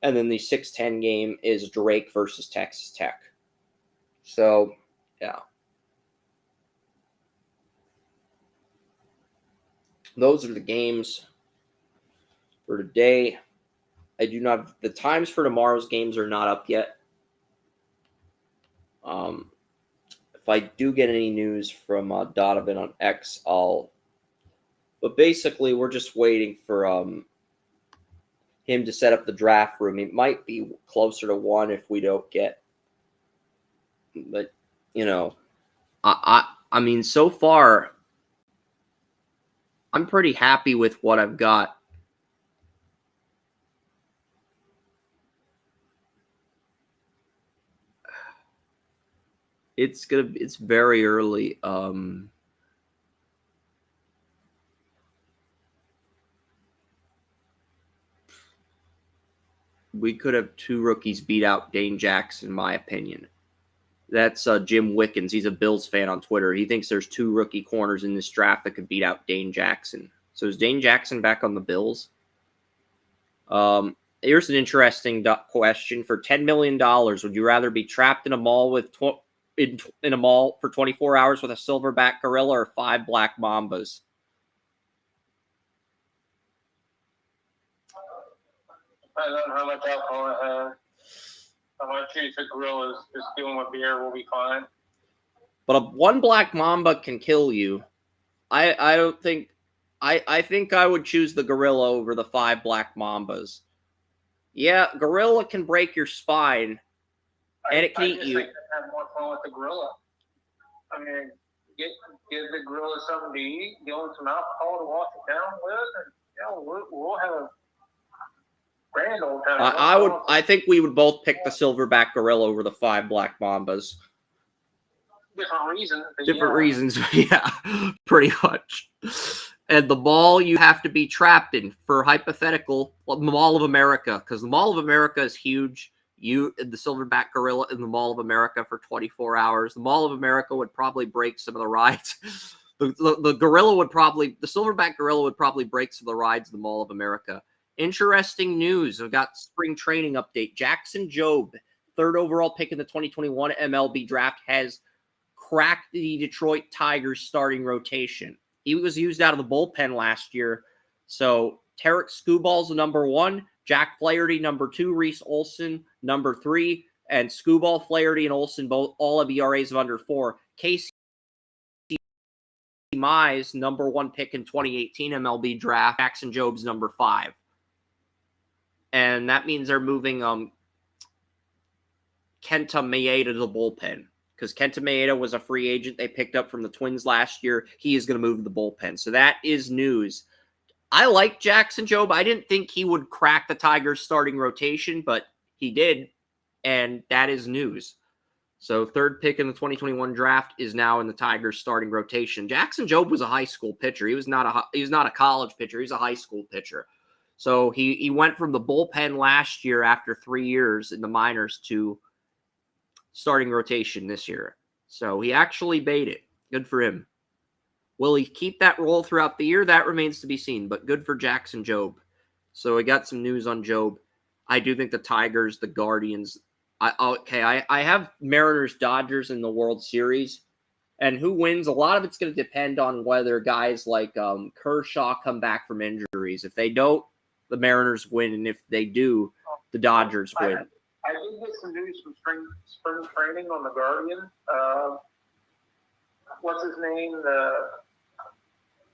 And then the 6-10 game is Drake versus Texas Tech. So, yeah. Those are the games for today. I do not. The times for tomorrow's games are not up yet. If I do get any news from Donovan on X, I'll. But basically, we're just waiting for him to set up the draft room. It might be closer to 1 if we don't get. But I mean, so far, I'm pretty happy with what I've got. It's very early. We could have 2 rookies beat out Dane Jackson, in my opinion. That's Jim Wickens. He's a Bills fan on Twitter. He thinks there's 2 rookie corners in this draft that could beat out Dane Jackson. So is Dane Jackson back on the Bills? Here's an interesting question. For $10 million, would you rather be trapped in a mall in a mall for 24 hours with a silverback gorilla or 5 black mambas? Depends on how much alcohol I have. I'm going to choose the gorillas. Just doing my beer will be fine. But one black mamba can kill you. I don't think. I think I would choose the gorilla over the 5 black mambas. Yeah, gorilla can break your spine, and it can eat you. I just have more fun with the gorilla. I mean, give the gorilla something to eat, give him some alcohol to wash it down with, and we'll have a grand old time. I think we would both pick the silverback gorilla over the 5 black mambas. Different reasons. Yeah, pretty much. And the mall you have to be trapped in, for hypothetical, the Mall of America, because the Mall of America is huge. You and the silverback gorilla in the Mall of America for 24 hours. The Mall of America would probably break some of the rides. The silverback gorilla would probably break some of the rides in the Mall of America. Interesting news. I've got spring training update. Jackson Jobe, 3rd overall pick in the 2021 MLB draft, has cracked the Detroit Tigers starting rotation. He was used out of the bullpen last year. So Tarek Skubal's the number 1, Jack Flaherty number 2, Reese Olson number 3, and Skubal, Flaherty, and Olson all have ERAs of under 4. Casey Mize, number 1 pick in 2018 MLB draft. Jackson Jobe's number 5. And that means they're moving Kenta Maeda to the bullpen, because Kenta Maeda was a free agent they picked up from the Twins last year. He is going to move to the bullpen. So that is news. I like Jackson Jobe. I didn't think he would crack the Tigers starting rotation, but he did, and that is news. So 3rd pick in the 2021 draft is now in the Tigers starting rotation. Jackson Jobe was a high school pitcher. He was not a college pitcher. He was a high school pitcher. So he went from the bullpen last year after 3 years in the minors to starting rotation this year. So he actually made it. Good for him. Will he keep that role throughout the year? That remains to be seen, but good for Jackson Jobe. So I got some news on Jobe. I do think the Tigers, the Guardians. I have Mariners, Dodgers in the World Series. And who wins? A lot of it's going to depend on whether guys like Kershaw come back from injuries. If they don't, the Mariners win. And if they do, the Dodgers win. I did get some news from spring training on the Guardian. What's his name? The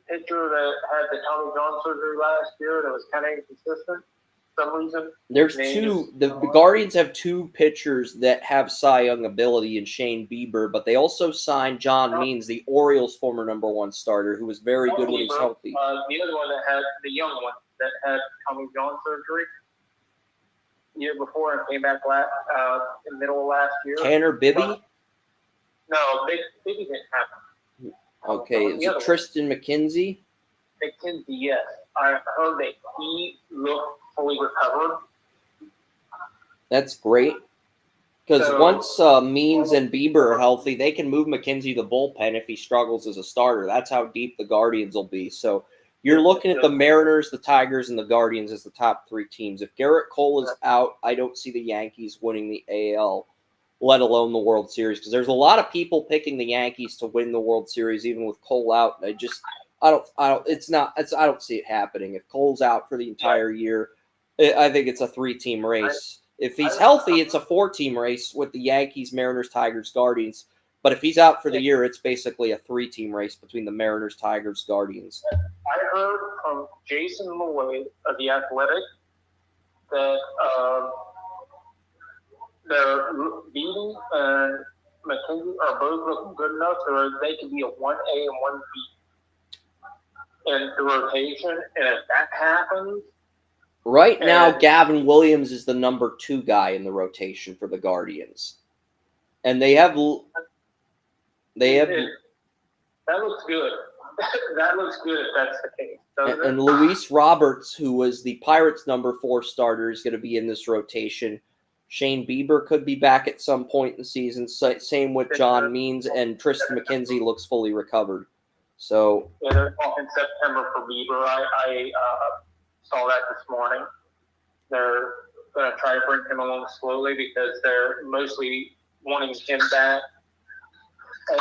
pitcher that had the Tommy John surgery last year that was kind of inconsistent for some reason. There's 2. The Guardians have 2 pitchers that have Cy Young ability in Shane Bieber, but they also signed John Means, the Orioles' former number 1 starter, who was very good when he was healthy. The other one that had the young one that had Tommy John surgery. year before and came back in the middle of last year. Tanner Bibby? No, Bibby didn't happen. Okay, is it Tristan McKenzie? McKenzie, yes. I heard that he looked fully recovered. That's great. Because once Means and Bieber are healthy, they can move McKenzie to the bullpen if he struggles as a starter. That's how deep the Guardians will be. So you're looking at the Mariners, the Tigers, and the Guardians as the top three teams. If Garrett Cole is out, I don't see the Yankees winning the AL, let alone the World Series. Because there's a lot of people picking the Yankees to win the World Series, even with Cole out. I don't see it happening. If Cole's out for the entire year, I think it's a 3-team race. If he's healthy, it's a 4-team race with the Yankees, Mariners, Tigers, Guardians. But if he's out for the year, it's basically a 3-team race between the Mariners, Tigers, Guardians. I heard from Jason Lloyd of The Athletic that they're beating and McKenzie are both looking good enough so they can be a 1A and 1B in the rotation. And if that happens, right now, Gavin Williams is the number 2 guy in the rotation for the Guardians, and they have. That looks good. That looks good if that's the case. And Luis Roberts, who was the Pirates' number 4 starter, is going to be in this rotation. Shane Bieber could be back at some point in the season. Same with John Means, and Tristan McKenzie looks fully recovered. So yeah, they're talking September for Bieber. I saw that this morning. They're going to try to bring him along slowly because they're mostly wanting him back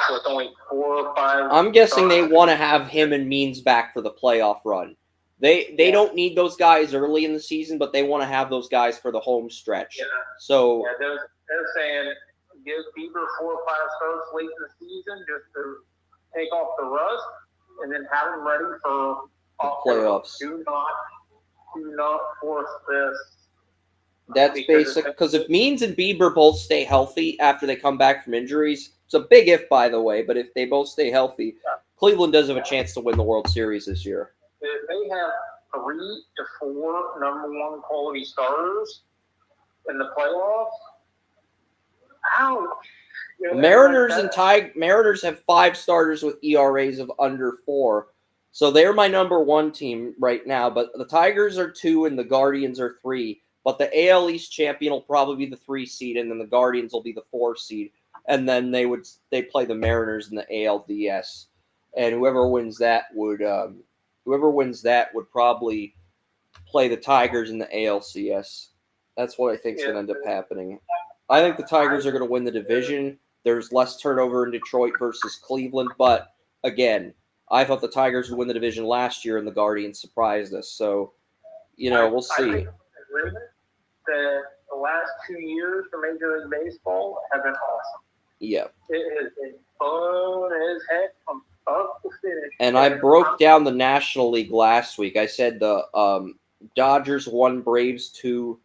with only 4 or 5. I'm guessing they want to have him and Means back for the playoff run. They don't need those guys early in the season, but they want to have those guys for the home stretch. Yeah. So they're saying give Bieber 4 or 5 starts late in the season just to take off the rust, and then have him ready for playoffs. Do not force this. That's basic, because if Means and Bieber both stay healthy after they come back from injuries, it's a big if, by the way, but if they both stay healthy, Cleveland does have a chance to win the World Series this year. If they have 3 to 4 number 1 quality starters in the playoffs, ouch. Mariners have 5 starters with ERAs of under 4. So they're my number 1 team right now, but the Tigers are 2 and the Guardians are 3. But the AL East champion will probably be the 3 seed, and then the Guardians will be the 4 seed. And then they play the Mariners in the ALDS. And whoever wins that would probably play the Tigers in the ALCS. That's what I think is going to end up happening. I think the Tigers are going to win the division. There's less turnover in Detroit versus Cleveland, but again, I thought the Tigers would win the division last year, and the Guardians surprised us. So, we'll see. The last 2 years for Major League Baseball have been awesome. Yeah. It has been fun as heck from start to finish. And I broke down the National League last week. I said the Dodgers 1, Braves 2.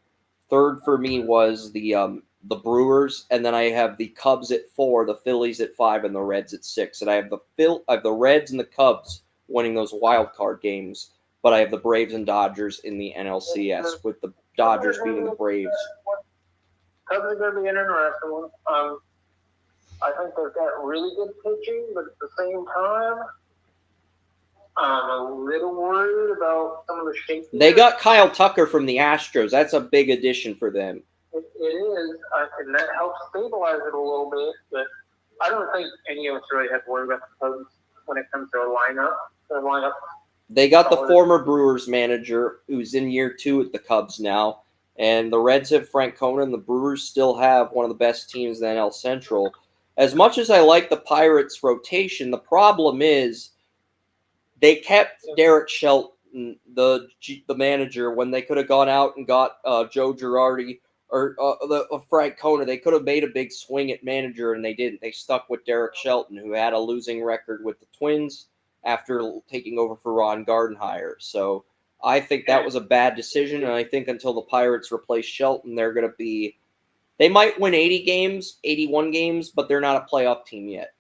Third for me was the Brewers, and then I have the Cubs at 4, the Phillies at 5, and the Reds at 6. And I have the Reds and the Cubs winning those wild card games, but I have the Braves and Dodgers in the NLCS with the Dodgers beating the Braves. Cubs are going to be an interesting one. I think they've got really good pitching, but at the same time, I'm a little worried about some of the shaky. They got Kyle Tucker from the Astros. That's a big addition for them. It is, and that helps stabilize it a little bit, but I don't think any of us really have to worry about the Cubs when it comes to a lineup. They got the former Brewers manager who's in year 2 at the Cubs now, and the Reds have Frank Conan. The Brewers still have one of the best teams in the NL Central. As much as I like the Pirates' rotation, the problem is they kept Derek Shelton, the manager, when they could have gone out and got Joe Girardi or Frank Conan. They could have made a big swing at manager, and they didn't. They stuck with Derek Shelton, who had a losing record with the Twins after taking over for Ron Gardenhire. So I think that was a bad decision, and I think until the Pirates replace Shelton, they might win 80 games, 81 games, but they're not a playoff team yet.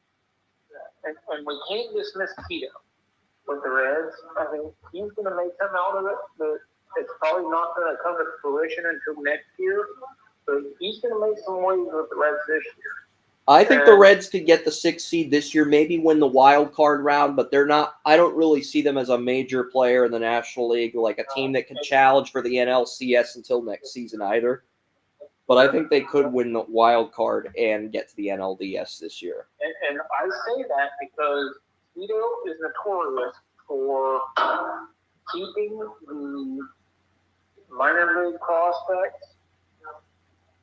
And we can't dismiss Tito with the Reds. I mean, he's going to make them out of it, but it's probably not going to come to fruition until next year. So he's going to make some waves with the Reds this year. I think the Reds could get the 6th seed this year, maybe win the wild card round, but they're not. I don't really see them as a major player in the National League, like a team that can challenge for the NLCS until next season either. But I think they could win the wild card and get to the NLDS this year. And I say that because Tito is notorious for keeping the minor league prospects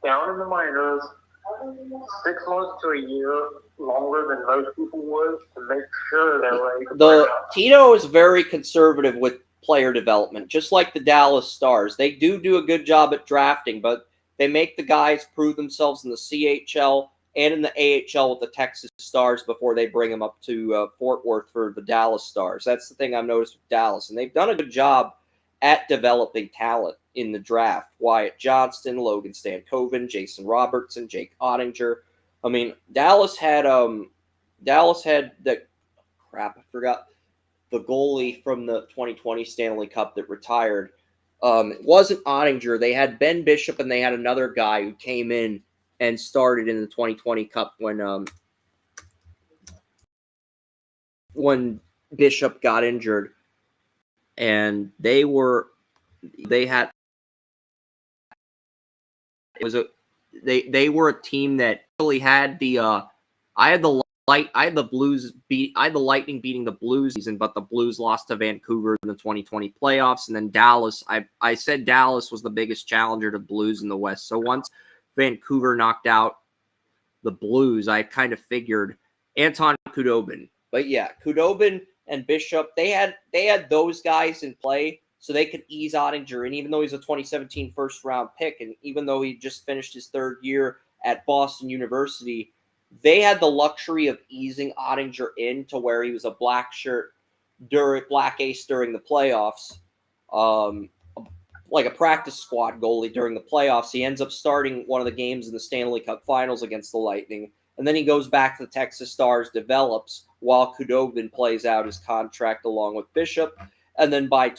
down in the minors 6 months to a year longer than most people would to make sure they're ready to play. Tito is very conservative with player development, just like the Dallas Stars. They do a good job at drafting, but they make the guys prove themselves in the CHL and in the AHL with the Texas Stars before they bring them up to Fort Worth for the Dallas Stars. That's the thing I've noticed with Dallas, and they've done a good job at developing talent in the draft. Wyatt Johnston, Logan Stankoven, Jason Robertson, Jake Ottinger. I mean, Dallas had the crap. I forgot the goalie from the 2020 Stanley Cup that retired. It wasn't Ottinger. They had Ben Bishop, and they had another guy who came in and started in the 2020 Cup when Bishop got injured. And they were a team that really had I had the Lightning beating the Blues season, but the Blues lost to Vancouver in the 2020 playoffs, and then Dallas. I said Dallas was the biggest challenger to Blues in the West. So once Vancouver knocked out the Blues, I kind of figured Anton Khudobin. But yeah, Khudobin and Bishop, they had those guys in play so they could ease Ottinger. And even though he's a 2017 first-round pick, and even though he just finished his 3rd year at Boston University, they had the luxury of easing Ottinger in to where he was a black ace during the playoffs, like a practice squad goalie during the playoffs. He ends up starting one of the games in the Stanley Cup Finals against the Lightning, and then he goes back to the Texas Stars, develops, while Khudobin plays out his contract along with Bishop. And then by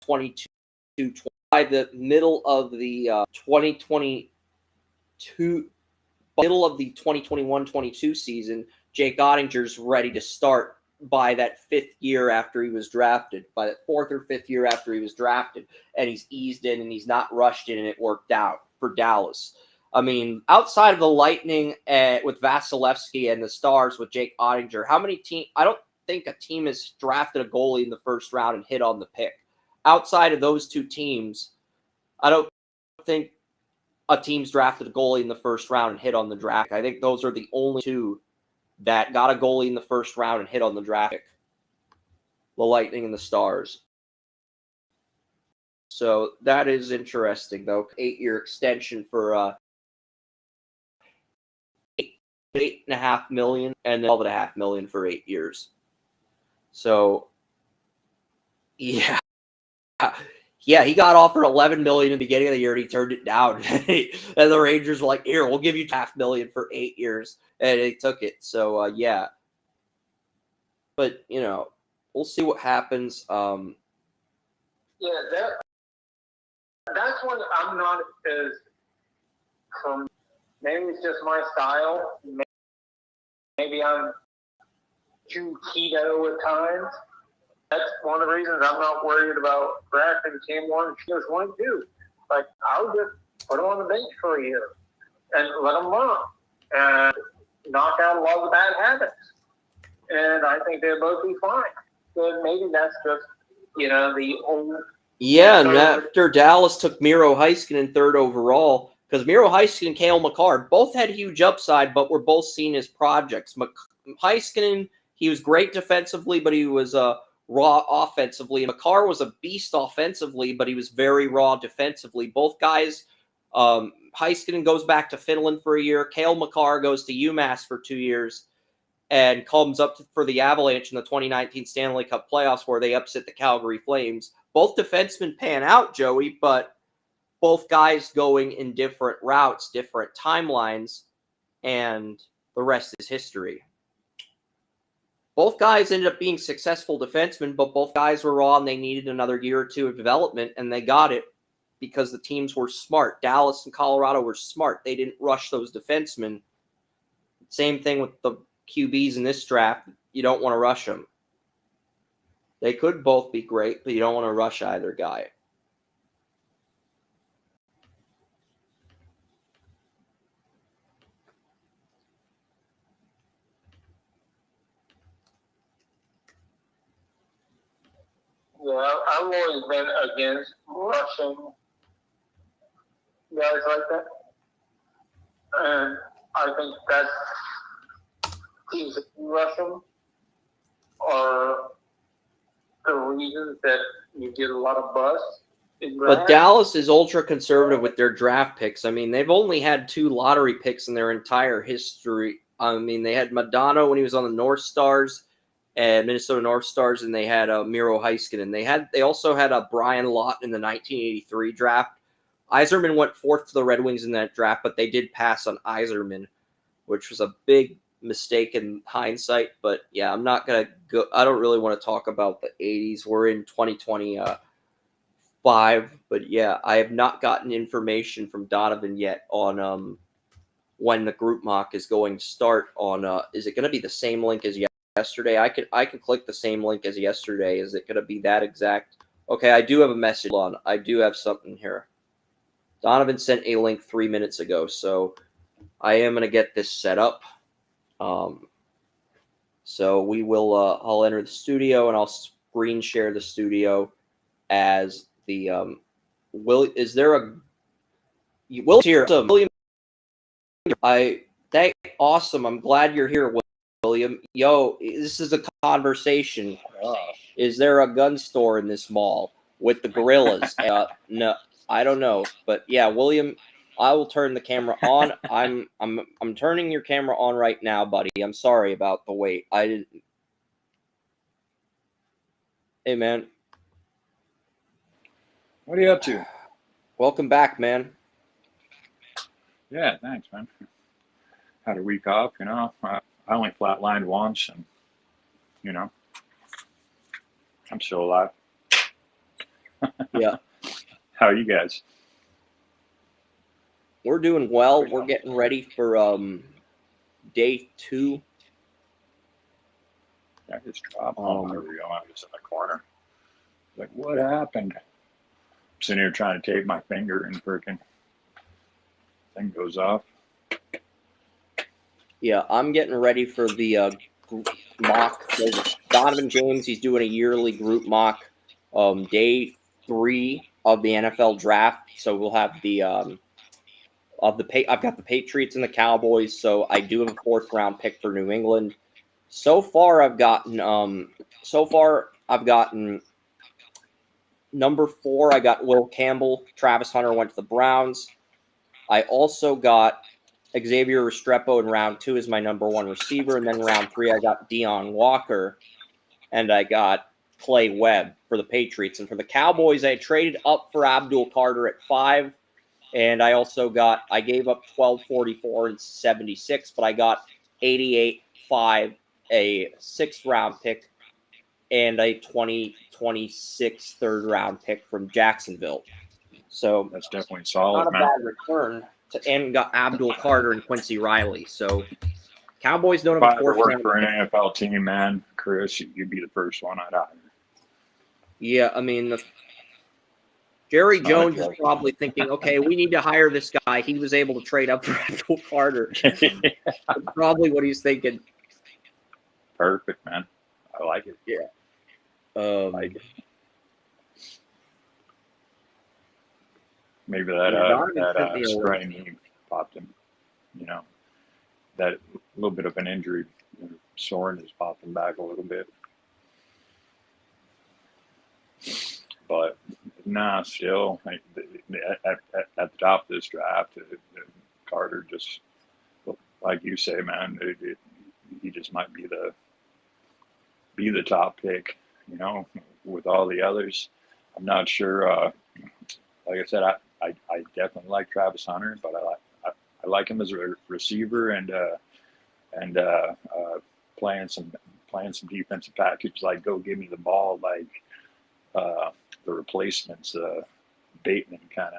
by the middle of the 2021-22 season, Jake Ottinger's ready to start by that 5th year after he was drafted, by that 4th or 5th year after he was drafted, and he's eased in and he's not rushed in, and it worked out for Dallas. I mean, outside of the Lightning with Vasilevsky and the Stars with Jake Ottinger, how many teams? I don't think a team has drafted a goalie in the first round and hit on the pick. Outside of those two teams, I don't think a team's drafted a goalie in the first round and hit on the draft. I think those are the only two that got a goalie in the first round and hit on the draft pick. The Lightning and the Stars. So that is interesting, though. 8-year extension for $8.5 million, and then $12.5 million for 8 years. So, yeah, he got offered $11 million in the beginning of the year, and he turned it down. And the Rangers were like, "Here, we'll give you $500,000 million for 8 years," and they took it. So, yeah. But we'll see what happens. Yeah, that's when I'm not as. Maybe it's just my style. Maybe I'm too keto at times. That's one of the reasons I'm not worried about drafting team 1, teams 1, 2. Like, I'll just put them on the bench for a year and let them learn and knock out a lot of the bad habits. And I think they'll both be fine. So maybe that's just, the old. Yeah, and after Dallas took Miro Heiskanen 3rd overall, because Miro Heiskanen and Cale Makar both had huge upside, but were both seen as projects. Heiskanen, he was great defensively, but he was raw offensively. And Makar was a beast offensively, but he was very raw defensively. Both guys, Heiskanen goes back to Finland for a year. Cale Makar goes to UMass for 2 years and comes up for the Avalanche in the 2019 Stanley Cup playoffs where they upset the Calgary Flames. Both defensemen pan out, Joey, but both guys going in different routes, different timelines, and the rest is history. both guys ended up being successful defensemen, but both guys were raw and they needed another year or two of development, and they got it because the teams were smart. Dallas and Colorado were smart. They didn't rush those defensemen. Same thing with the QBs in this draft. You don't want to rush them. They could both be great, but you don't want to rush either guy. Yeah, I've always been against rushing guys like that. And I think that teams that rush them are the reasons that you get a lot of buzz. But Dallas is ultra conservative with their draft picks. I mean, they've only had 2 lottery picks in their entire history. I mean, they had Madonna when he was on the North Stars and Minnesota North Stars, and they had Miro Heiskanen. They also had a Brian Lott in the 1983 draft. Yzerman went 4th to the Red Wings in that draft, but they did pass on Yzerman, which was a big mistake in hindsight. But yeah, I'm not gonna go. I don't really want to talk about the 80s. We're in 2025, but yeah, I have not gotten information from Donovan yet on when the group mock is going to start. On is it going to be the same link as yesterday? I can click the same link as yesterday. Is it going to be that exact? Okay, I do have a message on. I do have something here. Donovan sent a link 3 minutes ago, so I am going to get this set up. So we will. I'll enter the studio and I'll screen share the studio as the. Is there a? Will here? William. Awesome. I'm glad you're here, William. Yo, this is a conversation. Is there a gun store in this mall with the gorillas? No, I don't know, but yeah, William, I will turn the camera on. I'm turning your camera on right now, buddy. I'm sorry about the wait. I didn't. Hey, man. What are you up to? Welcome back, man. Yeah, thanks, man. Had a week off, you know. I only flatlined once, and, you know, I'm still alive. Yeah. How are you guys? We're doing well. We're getting ready for day 2. I just dropped. There we go. I'm just in the corner. Like, what happened? I'm sitting here trying to tape my finger, and freaking thing goes off. Yeah, I'm getting ready for the mock. Donovan James, he's doing a yearly group mock. Day 3 of the NFL draft. So we'll have the I've got the Patriots and the Cowboys. So I do have a 4th round pick for New England. So far I've gotten number 4. I got Will Campbell. Travis Hunter went to the Browns. I also got Xavier Restrepo in round 2 as my number 1 receiver. And then round 3, I got Deion Walker. And I got Clay Webb for the Patriots. And for the Cowboys, I traded up for Abdul Carter at 5. And I gave up 12, 44, and 76. But I got 88, 5, a 6th round pick, and a 2026 3rd round pick from Jacksonville. So that's definitely solid, not a man. bad return. And got Abdul Carter and Quincy Riley. So Cowboys don't have a 4th round. round For an NFL team, man, Chris, you'd be the first one I'd hire. Yeah, I mean, Jerry Jones is probably thinking, okay, we need to hire this guy. He was able to trade up for Abdul Carter. That's probably what he's thinking. Perfect, man. I like it. Yeah. Maybe that sprain he popped him. You know, that little bit of an injury, Soren has popped him back a little bit. But still, at the top of this draft, Carter just, like you say, man, he just might be the top pick. You know, with all the others, I'm not sure. Like I said, I definitely like Travis Hunter, but I like him as a receiver and playing some playing some defensive package, like go give me the ball, like the replacements, Bateman kind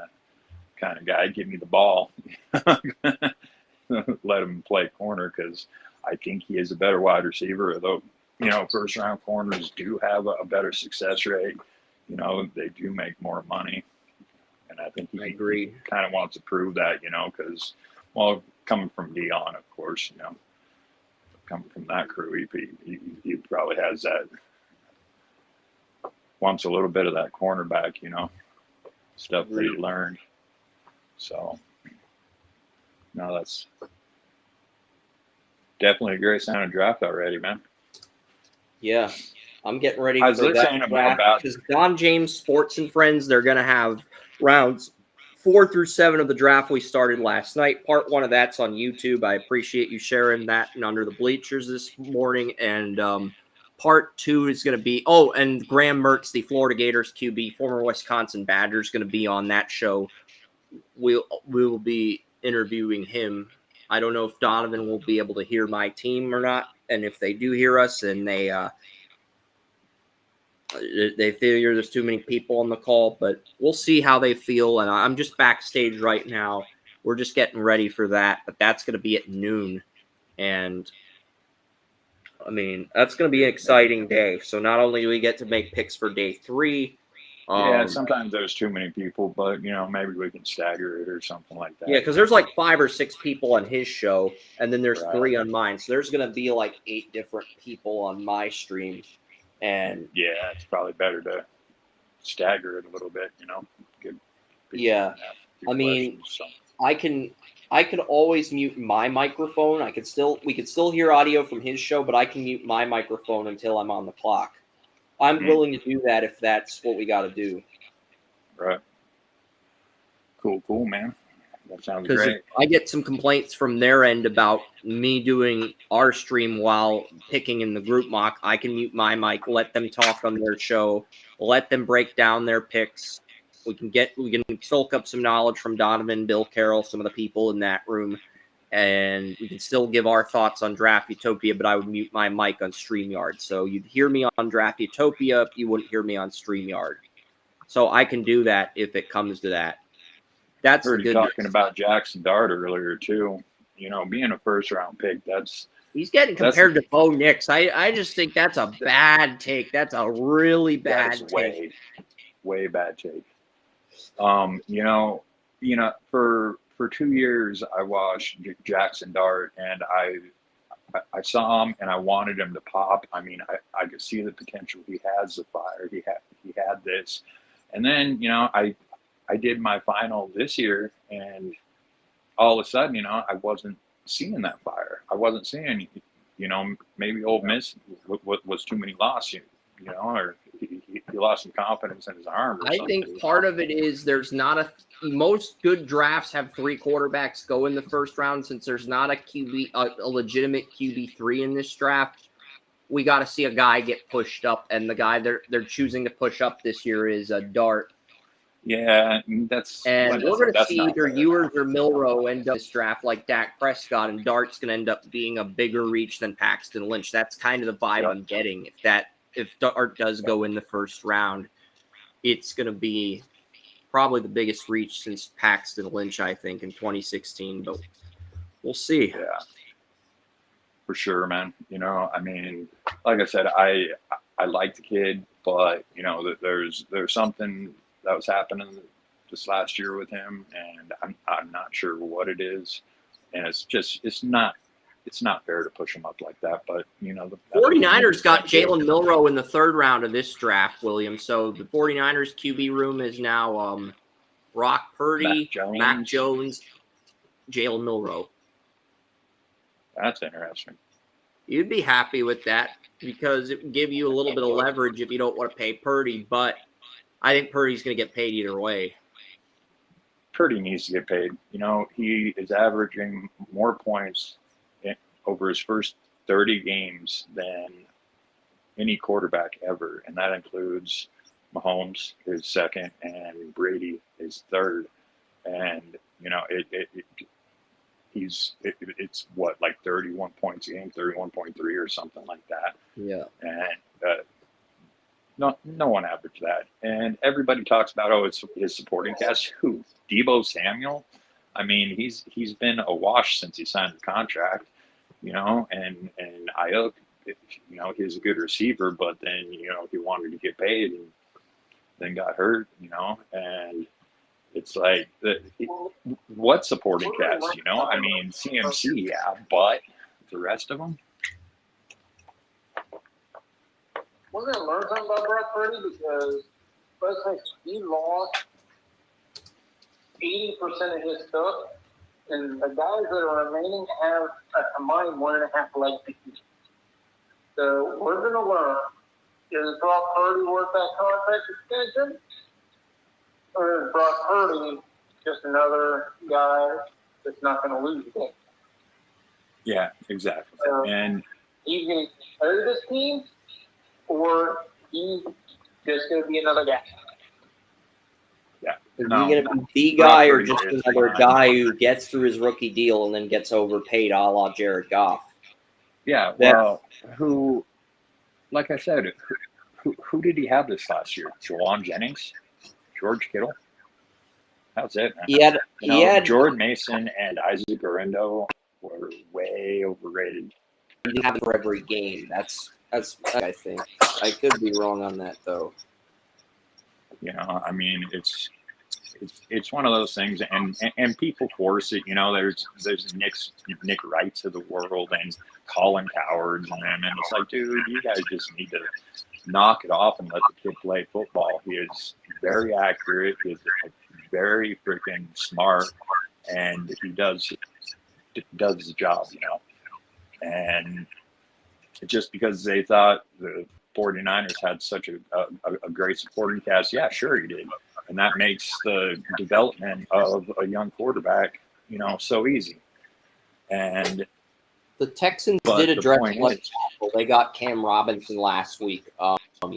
of guy. Give me the ball, let him play corner because I think he is a better wide receiver. Although first round corners do have a better success rate. They do make more money, and I think he kind of wants to prove that. Because coming from Dion, of course, coming from that crew, he probably has that. Wants a little bit of that cornerback, stuff that he learned. So, no, that's definitely a great sounding draft already, man. Yeah, I'm getting ready I was for listening that draft because Don James Sports and Friends, they're going to have rounds 4 through 7 of the draft we started last night. Part 1 of that's on YouTube. I appreciate you sharing that and Under the Bleachers this morning. And part 2 is going to be, and Graham Mertz, the Florida Gators QB, former Wisconsin Badger, is going to be on that show. We will be interviewing him. I don't know if Donovan will be able to hear my team or not. And if they do hear us and they figure there's too many people on the call, but we'll see how they feel. And I'm just backstage right now. We're just getting ready for that, but that's going to be at noon. And I mean, that's going to be an exciting day. So not only do we get to make picks for day 3. Sometimes there's too many people, but maybe we can stagger it or something like that. Yeah, because there's like 5 or 6 people on his show, and then there's 3 on mine. So there's going to be like 8 different people on my stream. And yeah, it's probably better to stagger it a little bit, I mean, I could always mute my microphone. We could still hear audio from his show, but I can mute my microphone until I'm on the clock. I'm willing to do that if that's what we got to do. Right. Cool, man. That sounds great. I get some complaints from their end about me doing our stream while picking in the group mock. I can mute my mic, let them talk on their show, let them break down their picks. We can soak up some knowledge from Donovan, Bill Carroll, some of the people in that room, and we can still give our thoughts on Draft Utopia, but I would mute my mic on StreamYard. So you'd hear me on Draft Utopia, you wouldn't hear me on StreamYard. So I can do that if it comes to that. That's heard you talking about Jackson Dart earlier too. Being a first round pick, he's getting compared to Bo Nix. I just think that's a bad take. That's a really bad take. Way bad take. For 2 years I watched Jackson Dart, and I saw him and I wanted him to pop. I mean, I could see the potential. He has the fire. He had this, and then I did my final this year, and all of a sudden, I wasn't seeing that fire. I wasn't seeing, maybe Ole Miss was too many losses, or he lost some confidence in his arm. I think part of it is there's not most good drafts have 3 quarterbacks go in the first round. Since there's not a legitimate QB3 in this draft, we got to see a guy get pushed up, and the guy they're choosing to push up this year is a Dart. Yeah, we're going to see either Ewers or Milroe end up this draft like Dak Prescott, and Dart's going to end up being a bigger reach than Paxton Lynch. That's kind of the vibe I'm getting. If Dart does go in the first round, it's going to be probably the biggest reach since Paxton Lynch, I think, in 2016. But we'll see. Yeah, for sure, man. I mean, like I said, I like the kid, but there's something that was happening this last year with him, and I'm not sure what it is, and it's not fair to push him up like that. But the 49ers got Jalen Milroe in the 3rd round of this draft, William. So the 49ers QB room is now Brock Purdy, Mac Jones, Jalen Milroe. That's interesting. You'd be happy with that because it would give you a little bit of leverage if you don't want to pay Purdy, but I think Purdy's going to get paid either way. Purdy needs to get paid. He is averaging more points over his first 30 games than any quarterback ever, and that includes Mahomes, his 2nd, and Brady, his 3rd. And it's what, like 31 points a game, 31.3 or something like that. Yeah. And no one averaged that. And everybody talks about, it's his supporting cast. Who? Debo Samuel? I mean, he's been a wash since he signed the contract, and Ayuk, he's a good receiver, but then, he wanted to get paid and then got hurt, and it's like, what supporting cast, I mean, CMC, yeah, but the rest of them? We're going to learn something about Brock Purdy because, let's say, he lost 80% of his stuff, and the guys that are remaining have a combined 1.5 leg pieces. So we're going to learn, is Brock Purdy worth that contract extension? Or is Brock Purdy just another guy that's not going to lose again? Yeah, exactly. And he's going to carry this team, or he's just going to be another guy. Yeah. Is he going to be the guy, or just another guy who gets through his rookie deal and then gets overpaid, a la Jared Goff? Yeah, well, who, like I said, who did he have this last year? Jawan Jennings? George Kittle? That's it, man. He had Jordan Mason and Isaac Guerrero were way overrated. He didn't have it for every game. That's I think. I could be wrong on that, though. I mean, it's one of those things, and people force it. There's Nick Wrights of the world and Colin Cowards and them, and it's like, dude, you guys just need to knock it off and let the kid play football. He is very accurate. He's very freaking smart, and he does the job, And just because they thought the 49ers had such a great supporting cast, yeah, sure he did. And that makes the development of a young quarterback, so easy. And the Texans did address one tackle. They got Cam Robinson last week.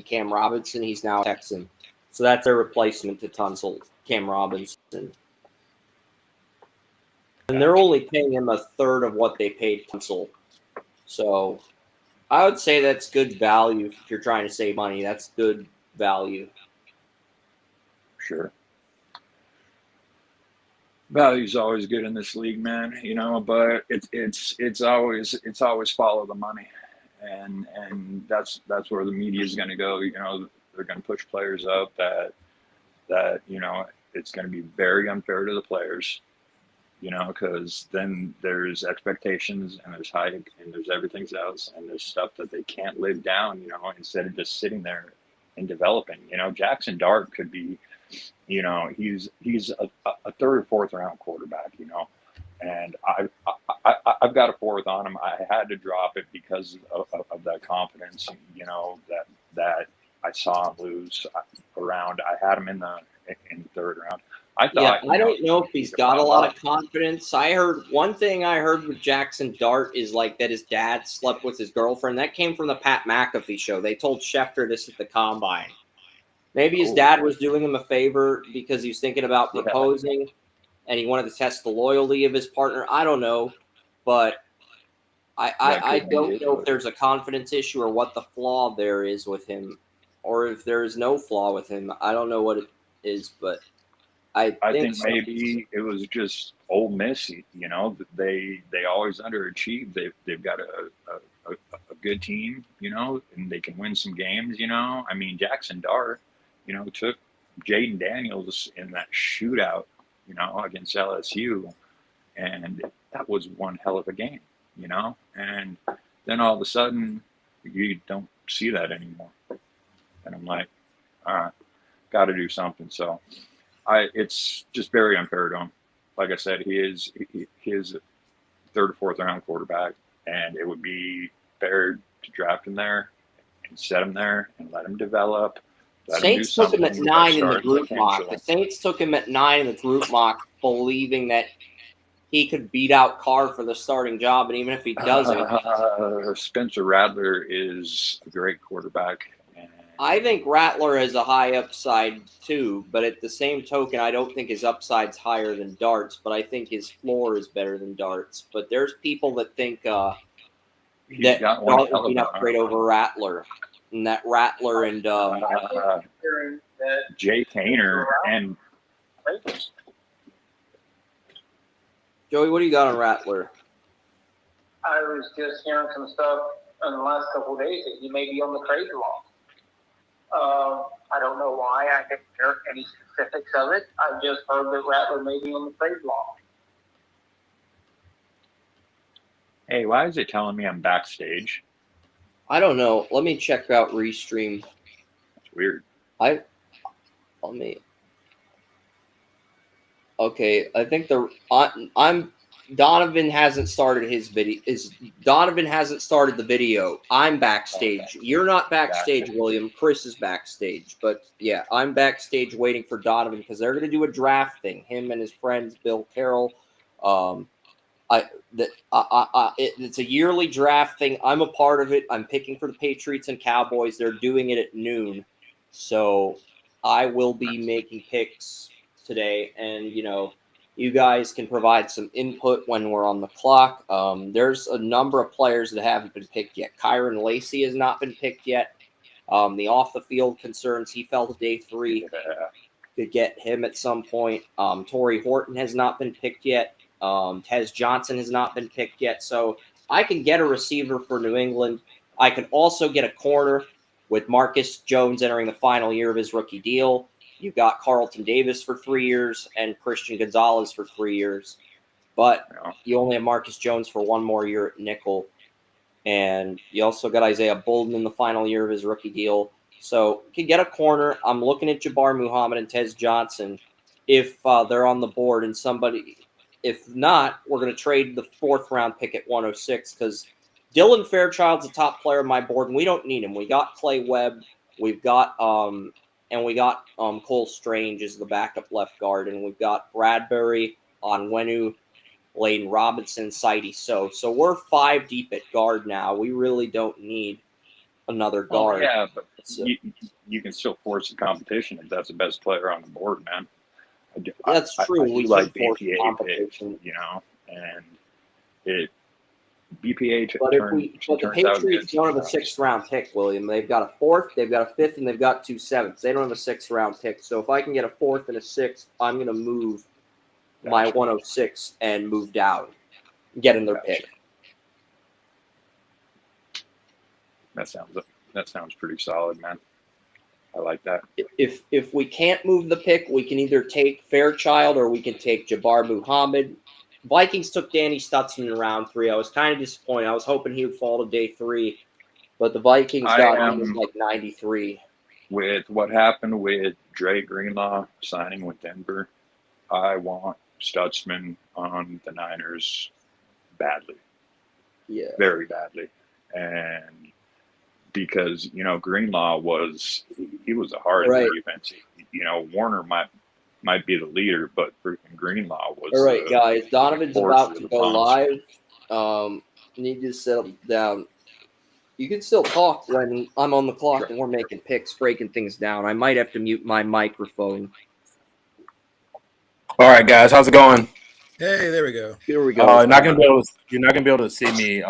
Cam Robinson, he's now a Texan. So that's their replacement to Tunsil, Cam Robinson. And they're only paying him a third of what they paid Tunsil. So I would say that's good value if you're trying to save money. That's good value. Sure. Value's always good in this league, man, but it's always follow the money. And that's where the media is going to go. They're going to push players up that it's going to be very unfair to the players, because then there's expectations and there's hype and there's everything else and there's stuff that they can't live down, instead of just sitting there and developing. Jackson Dart could be, he's a third or fourth round quarterback, and I've got a fourth on him. I had to drop it because of that confidence, that I saw him lose around. I had him in the third round. I don't know if he's got a lot of confidence. One thing I heard with Jackson Dart is like that his dad slept with his girlfriend. That came from the Pat McAfee show. They told Schefter this at the combine. Maybe his dad was doing him a favor because he was thinking about proposing and he wanted to test the loyalty of his partner. I don't know, but I don't know if there's a confidence issue or what the flaw there is with him, or if there's no flaw with him. I don't know what it is, but I think maybe it was just Ole Miss. They always underachieve. They've got a good team, and they can win some games. I mean, Jackson Dart, took Jaden Daniels in that shootout, against LSU, and that was one hell of a game, and then all of a sudden you don't see that anymore, and I'm like, all right, got to do something. So it's just very unfair to him. Like I said, he is a third or fourth round quarterback, and it would be fair to draft him there and set him there and let him develop. Saints took him at 9 in the group mock. The Saints took him at 9 in the group mock, believing that he could beat out Carr for the starting job, and even if he doesn't, Spencer Rattler is a great quarterback. And I think Rattler has a high upside too, but at the same token, I don't think his upside's higher than Darts, but I think his floor is better than Darts. But there's people that think He's that got one Dart hell would be of an upgrade over Rattler, and that Rattler and Hearing that Jay Kaner and Joey. What do you got on Rattler? I was just hearing some stuff in the last couple of days that he may be on the trade block. I don't know why. I didn't hear any specifics of it. I just heard that Rattler may be on the trade block. hey, why is it telling me I'm backstage? I don't know. Let me check out Restream. It's weird. Let me. Okay, I think I'm Donovan hasn't started his video. Donovan hasn't started the video? I'm backstage. Okay. You're not backstage, Backstage. William. Chris is backstage. But yeah, I'm backstage waiting for Donovan because they're going to do a draft thing. Him and his friends, Bill Carroll. It's a yearly draft thing. I'm a part of it. I'm picking for the Patriots and Cowboys. They're doing it at noon, so I will be making picks today. And you guys can provide some input when we're on the clock. There's a number of players that haven't been picked yet. Kyron Lacey has not been picked yet. The off the field concerns, he fell to day 3. Yeah. Could get him at some point. Torrey Horton has not been picked yet. Tez Johnson has not been picked yet. So I can get a receiver for New England. I can also get a corner with Marcus Jones entering the final year of his rookie deal. You've got Carlton Davis for 3 years and Christian Gonzalez for 3 years. But you only have Marcus Jones for 1 more year at nickel. And you also got Isaiah Bolden in the final year of his rookie deal. So you can get a corner. I'm looking at Jabbar Muhammad and Tez Johnson if they're on the board, and somebody. If not, we're going to trade the 4th round pick at 106 because Dylan Fairchild's a top player on my board, and we don't need him. We got Clay Webb, we've got Cole Strange as the backup left guard, and we've got Bradbury, Onwenu, Layden Robinson, Sidey So we're 5 deep at guard now. We really don't need another guard. Yeah, but you can still force the competition if that's the best player on the board, man. That's true. We like BPA pick, and BPA. But the Patriots don't have a 6th round pick, William. They've got a 4th, they've got a 5th, and they've got 2 7ths. They don't have a 6th round pick. So if I can get a 4th and a 6th, I'm going to move my 106 and move down, get in their pick. That sounds pretty solid, man. I like that. If we can't move the pick, we can either take Fairchild or we can take Jabbar Muhammad. Vikings took Danny Stutzman in round 3. I was kind of disappointed. I was hoping he would fall to day 3, but the Vikings got him like 93. With what happened with Dre Greenlaw signing with Denver, I want Stutzman on the Niners badly. Yeah. Very badly. And because, Greenlaw was a hard defense. Warner might be the leader, but freaking Greenlaw was. All right, guys. Donovan's about to go live. Need to settle down. You can still talk when I'm on the clock and we're making picks, breaking things down. I might have to mute my microphone. All right, guys. How's it going? Hey, there we go. Here we go. You're not gonna be able to see me.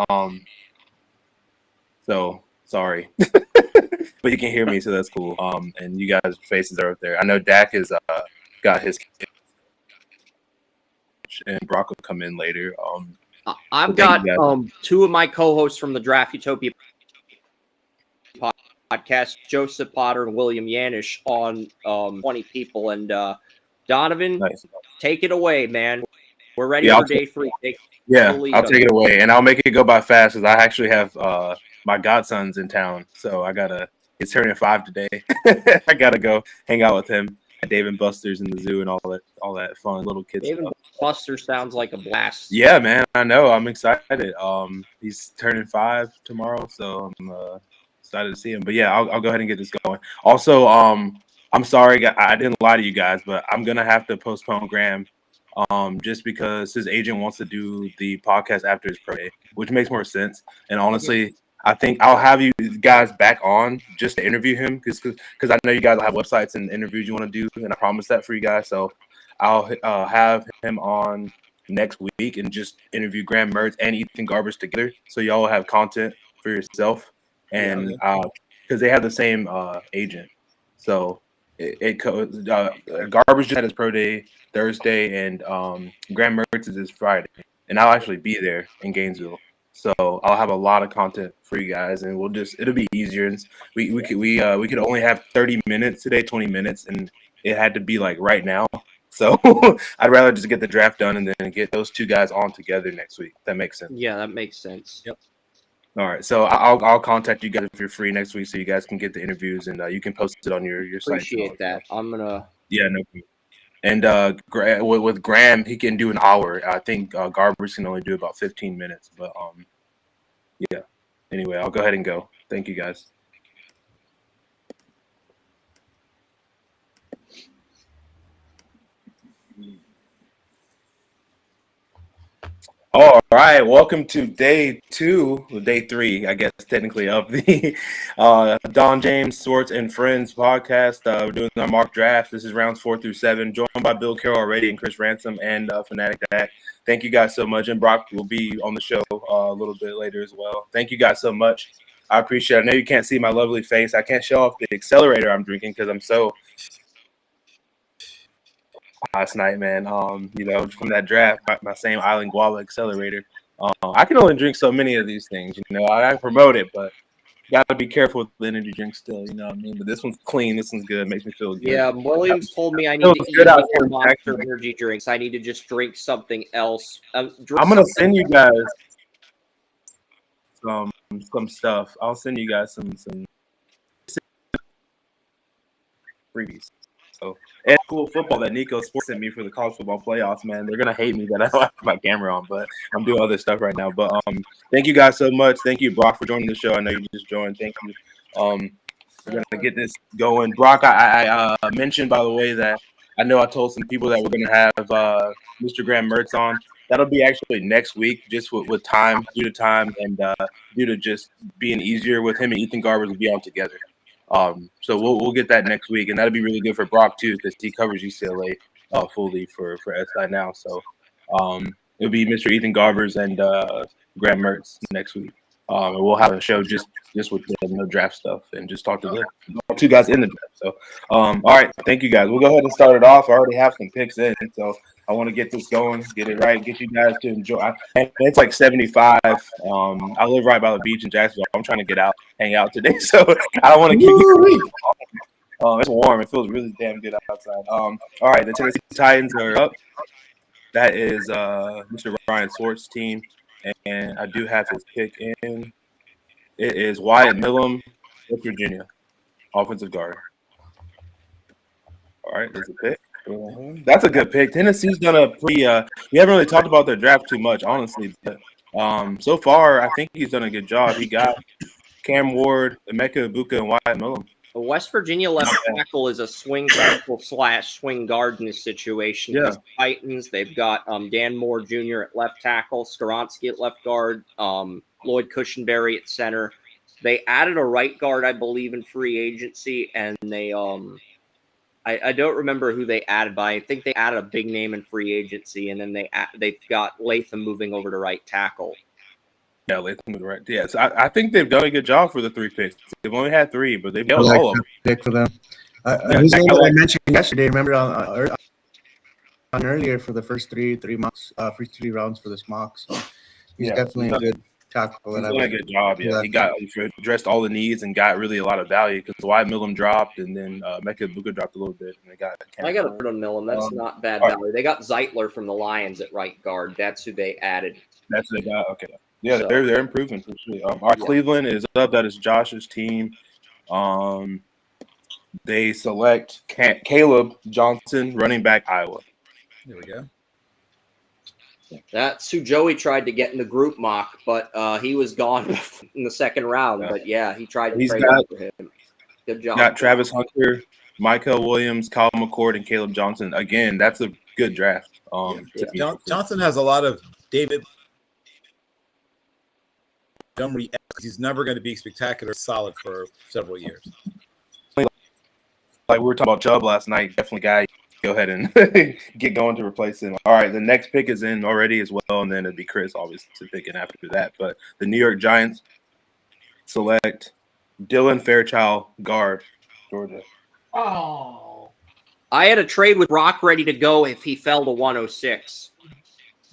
So sorry, but you can hear me, so that's cool. And you guys' faces are up there. I know Dak has got his, and Brock will come in later. I've got 2 of my co-hosts from the Draft Utopia podcast, Joseph Potter and William Yanish, on 20 people. And Donovan, nice. Take it away, man. We're ready for day 3. I'll take it away, and I'll make it go by fast because I actually have my godson's in town, so he's turning 5 today. I gotta go hang out with him at Dave and Buster's in the zoo and all that fun little kids Dave and Buster sounds like a blast. Yeah, man, I know. I'm excited. He's turning 5 tomorrow, so I'm excited to see him. But yeah, I'll go ahead and get this going. Also, I'm sorry, I didn't lie to you guys, but I'm gonna have to postpone Graham. Just because his agent wants to do the podcast after his pro day, which makes more sense. And honestly, I think I'll have you guys back on just to interview him because I know you guys have websites and interviews you want to do, and I promise that for you guys. So I'll have him on next week and just interview Graham Mertz and Ethan Garbers together, so y'all will have content for yourself, and because they have the same agent, so Garbers just had his pro day Thursday, and Graham Mertz is his Friday, and I'll actually be there in Gainesville. So I'll have a lot of content for you guys, and it'll be easier. And we could only have 30 minutes today, 20 minutes, and it had to be like right now. So I'd rather just get the draft done and then get those two guys on together next week. That makes sense. Yeah, that makes sense. Yep. All right, so I'll contact you guys if you're free next week, so you guys can get the interviews and you can post it on your site. Appreciate that. I'm gonna. Yeah, no problem. And with Graham, he can do an hour. I think Garbers can only do about 15 minutes. But yeah. Anyway, I'll go ahead and go. Thank you, guys. All right, welcome to day 3, I guess technically, of the Don James Sports and Friends podcast. We're doing our mock draft. This is rounds 4 through 7, joined by Bill Carroll already and Chris Ransom and Fanatic Dak. Thank you guys so much, and Brock will be on the show a little bit later as well. Thank you guys so much. I appreciate it. I know you can't see my lovely face. I can't show off the accelerator I'm drinking because I'm so last night, man. From that draft, my same Island Guava accelerator. I can only drink so many of these things. I promote it, but gotta be careful with the energy drink still. You know what I mean? But this one's clean. This one's good. Makes me feel good. Yeah, Williams told me I need to eat more Monster energy drinks. I need to just drink something else. I'm gonna send you guys some stuff. I'll send you guys some freebies. So, and cool football that Nico Sports sent me for the college football playoffs, man. They're gonna hate me that I don't have my camera on, but I'm doing other stuff right now. But thank you guys so much. Thank you, Brock, for joining the show. I know you just joined. Thank you. We're gonna get this going. Brock, I mentioned, by the way, that I know I told some people that we're gonna have Mr. Graham Mertz on. That'll be actually next week, just with time, due to time, and due to just being easier with him and Ethan Garbers to be on together. So we'll get that next week, and that'll be really good for Brock too, because he covers UCLA fully for SI now. So it'll be Mr. Ethan Garbers and Graham Mertz next week. And we'll have a show just with the draft stuff and just talk to the two guys in the draft. So all right, thank you guys. We'll go ahead and start it off. I already have some picks in, so I want to get this going, get it right, get you guys to enjoy. It's like 75. I live right by the beach in Jacksonville. I'm trying to get out, hang out today, so I don't want to keep you. It's warm. It feels really damn good outside. All right, the Tennessee Titans are up. That is Mr. Ryan Swartz's team, and I do have his pick in. It is Wyatt Millam, West Virginia, offensive guard. All right, there's a pick. That's a good pick. Tennessee's done a pretty. We haven't really talked about their draft too much, honestly, but so far I think he's done a good job. He got Cam Ward, Emeka Ibuka, and Wyatt Millam. The West Virginia left tackle is a swing tackle / swing guard in this situation. Yeah. The Titans, they've got Dan Moore Jr. at left tackle, Skoronski at left guard, Lloyd Cushenberry at center. They added a right guard, I believe, in free agency, and they I don't remember who they added, but I think they added a big name in free agency, and then they've got Latham moving over to right tackle. Yeah, Latham to right. Yeah, so I think they've done a good job for the 3 picks. They've only had 3, but they've done all of them. Pick for them. Whose name did I mention yesterday? Remember on earlier for the first three mocks, first 3 rounds for this mock. So he's definitely a good tackle. He's done a good job. Yeah, he addressed all the needs and got really a lot of value because Wyatt Millam dropped, and then Emeka Ibuka dropped a little bit, and they got. I got a put on Millam. That's not bad value. They got Zeitler from the Lions at right guard. That's who they added. That's who they got. Okay. Yeah, so, they're improving for sure. All right, Cleveland is up. That is Josh's team. They select Caleb Johnson, running back, Iowa. There we go. That's who Joey tried to get in the group mock, but he was gone in the second round. But yeah, he tried to trade up for him. Good job. Got Travis Hunter, Michael Williams, Kyle McCord, and Caleb Johnson. Again, that's a good draft. Johnson has a lot of David Montgomery He's never going to be spectacular, solid for several years. Like we were talking about Chubb last night, definitely guy. Go ahead and get going to replace him. All right, the next pick is in already as well, and then it'd be Chris obviously picking after that. But the New York Giants select Dylan Fairchild, guard, Georgia. Oh, I had a trade with Brock ready to go if he fell to 106,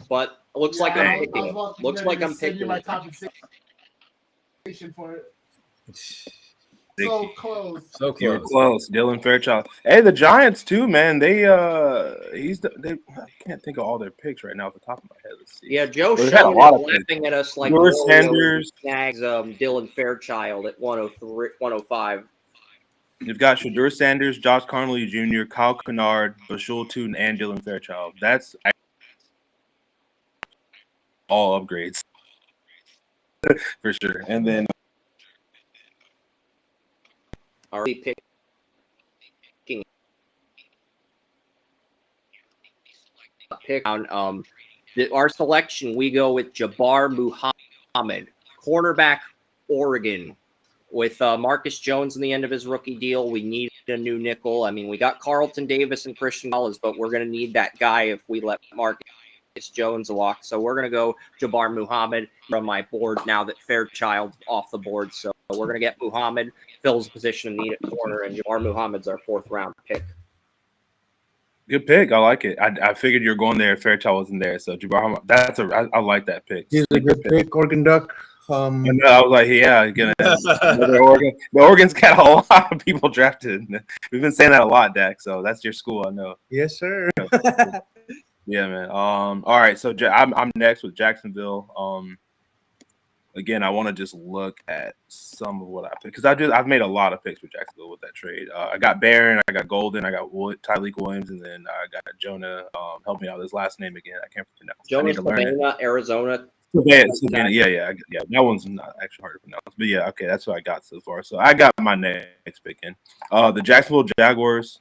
but it looks like I'm picking him. Looks like I'm picking my him. compensation for it. Thank So you. close. So You're close. close, Dylan Fairchild. Hey, the Giants too, man. They I can't think of all their picks right now off the top of my head. Let's see. Yeah, Joe Well, they've had a Sheldon lot is of picks. laughing at us like George Oreo Sanders. snags Dylan Fairchild at 103, 105. You've got Shadur Sanders, Josh Connolly Jr., Kyle Kennard, Bashul Tootin, and Dylan Fairchild. That's all upgrades for sure. And then Are we picking on our selection? We go with Jabbar Muhammad, cornerback, Oregon. With Marcus Jones in the end of his rookie deal, we need a new nickel. I mean, we got Carlton Davis and Christian Wallace, but we're going to need that guy if we let Marcus Jones walk. So we're going to go Jabbar Muhammad from my board now that Fairchild's off the board. So we're going to get Muhammad, fills the position of need at corner, and Jabbar Muhammad's our 4th round pick. good pick. I like it. I figured you were going there if Fairchild wasn't there. So Jabbar, I like that pick. He's a good pick, Oregon Duck. I was like, yeah, gonna another Oregon. The Oregon's got a lot of people drafted. We've been saying that a lot, Dak. So that's your school, I know. Yes, sir. Yeah, man. All right. So I'm next with Jacksonville. Again, I want to just look at some of what I picked because I've made a lot of picks with Jacksonville with that trade. I got Barron, I got Golden, I got Tyreek Williams, and then I got Jonah. Help me out. His last name again. I can't pronounce. Jonah Savannah, Arizona. Yeah. That one's not actually hard to pronounce, but yeah, okay, that's what I got so far. So I got my next pick in. The Jacksonville Jaguars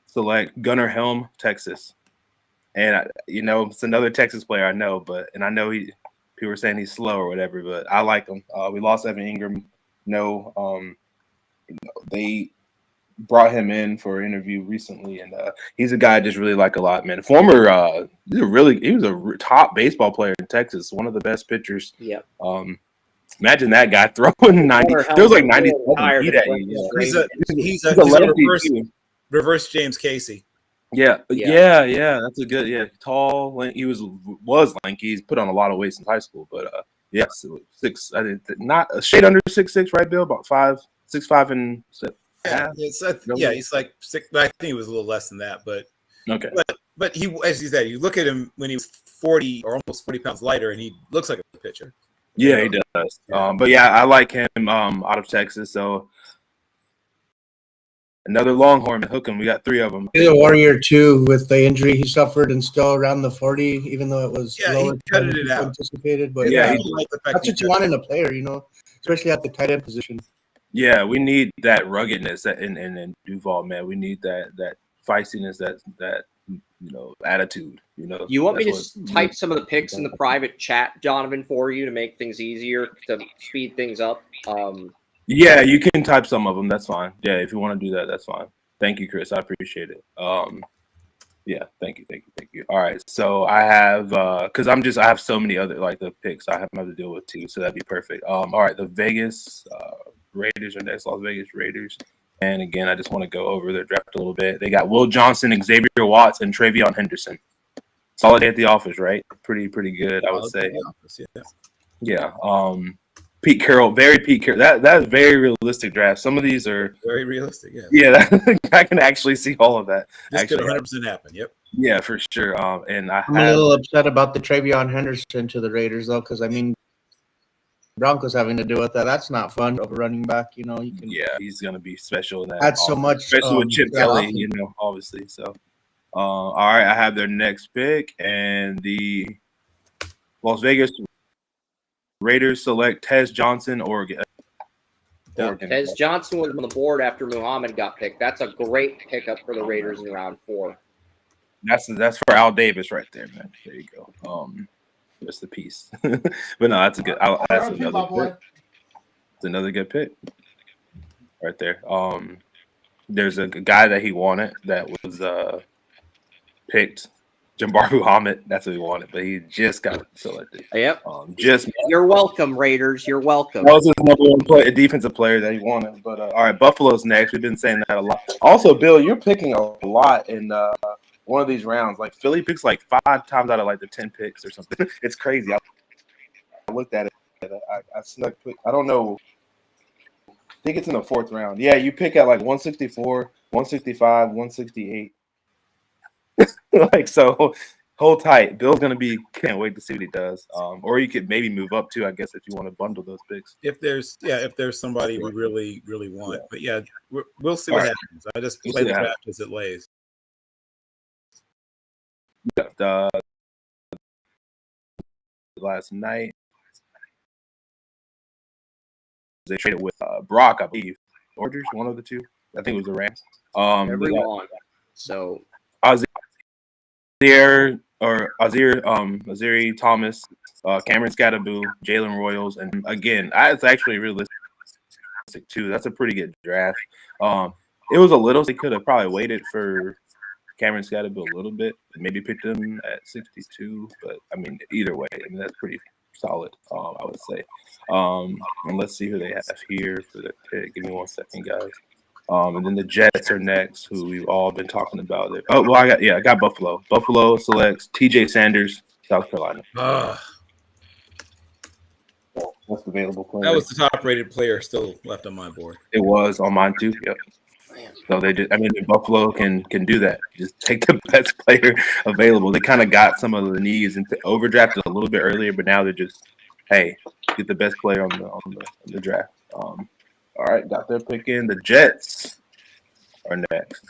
select Gunnar Helm, Texas, and it's another Texas player I know, I know people are saying he's slow or whatever, but I like him. We lost Evan Ingram. They brought him in for an interview recently, and he's a guy I just really like a lot, man. He was a top baseball player in Texas, one of the best pitchers. Yeah. Imagine that guy throwing 90. There was like 97 feet at you. He's a reverse James Casey. Yeah. That's a good, tall. He was lanky. He's put on a lot of weight since high school, but 6. I did not a shade under 6'6", right, Bill? About 6'5" and 7. He's like 6. I think he was a little less than that, but okay. But he, as you said, you look at him when he was 40 or almost 40 pounds lighter, and he looks like a pitcher. Yeah, he does. But I like him out of Texas. So another Longhorn, hook him. We got 3 of them. He's a warrior too with the injury he suffered and still around the 40, even though it was lower he cutted it out. Anticipated. But Yeah, that's what you want in a player, especially at the tight end position. Yeah, we need that ruggedness in Duval, man. We need that feistiness, that attitude. You want me to type some of the picks in the private chat, Donovan, for you to make things easier, to speed things up? Yeah, you can type some of them. That's fine. Yeah, if you want to do that, that's fine. Thank you, Chris. I appreciate it. Yeah, thank you. All right, so I have because I have so many other the picks I have to deal with too, so that'd be perfect. All right, the Vegas Raiders are next, Las Vegas Raiders, and again, I just want to go over their draft a little bit. They got Will Johnson, Xavier Watts, and Travion Henderson. Solid day at the office, right? Pretty good, I would say. Yeah. Pete Carroll, very Pete Carroll. That's very realistic draft. Some of these are very realistic. Yeah. Yeah, I can actually see all of that. This could 100% happen. Yep. Yeah, for sure. And I'm a little upset about the Travion Henderson to the Raiders though, because Broncos having to deal with that. That's not fun of a running back. You can. Yeah, he's gonna be special in that. That's so much, especially with Chip Kelly. Obviously. So, all right, I have their next pick, and the Las Vegas Raiders select Tez Johnson, Oregon. Tez Johnson was on the board after Muhammad got picked. That's a great pickup for the Raiders in round 4. That's for Al Davis right there, man. There you go. Just the piece. But no, that's a good. That's another pick. It's another good pick right there. There's a guy that he wanted that was picked. Jabbar Muhammad, that's what he wanted, but he just got selected. Yep. Just You're welcome, Raiders. You're welcome. that was his number one defensive player that he wanted. But all right, Buffalo's next. We've been saying that a lot. Also, Bill, you're picking a lot in one of these rounds. Like Philly picks like 5 times out of like the 10 picks or something. It's crazy. I looked at it. I snuck. I don't know. I think it's in the 4th round. Yeah, you pick at like 164, 165, 168. Like so. Hold tight. Bill's gonna be. Can't wait to see what he does. Or you could maybe move up too. I guess if you want to bundle those picks. If there's somebody we really want, but yeah, we'll see All what right. happens. I just We'll play see the what draft as it lays. Yeah, last night they traded with Brock, I believe. Orders, one of the two. I think it was the Rams. Everyone. So Aziri Thomas, Cameron Scattaboo, Jalen Royals, and again, it's actually realistic too. That's a pretty good draft. It was a little. They could have probably waited for Cameron Scattaboo a little bit, maybe picked him at 62. But I mean, either way, I mean that's pretty solid. I would say. And let's see who they have here for the pick. Give me 1 second, guys. And then the Jets are next, who we've all been talking about. Oh, well, I got Buffalo. Buffalo selects T.J. Sanders, South Carolina. What's the available player? That was the top-rated player still left on my board. It was on mine too. Yep. So they did. I mean, Buffalo can do that. Just take the best player available. They kind of got some of the needs and overdrafted a little bit earlier, but now they're just, hey, get the best player on the draft. All right, got their pick in. The Jets are next.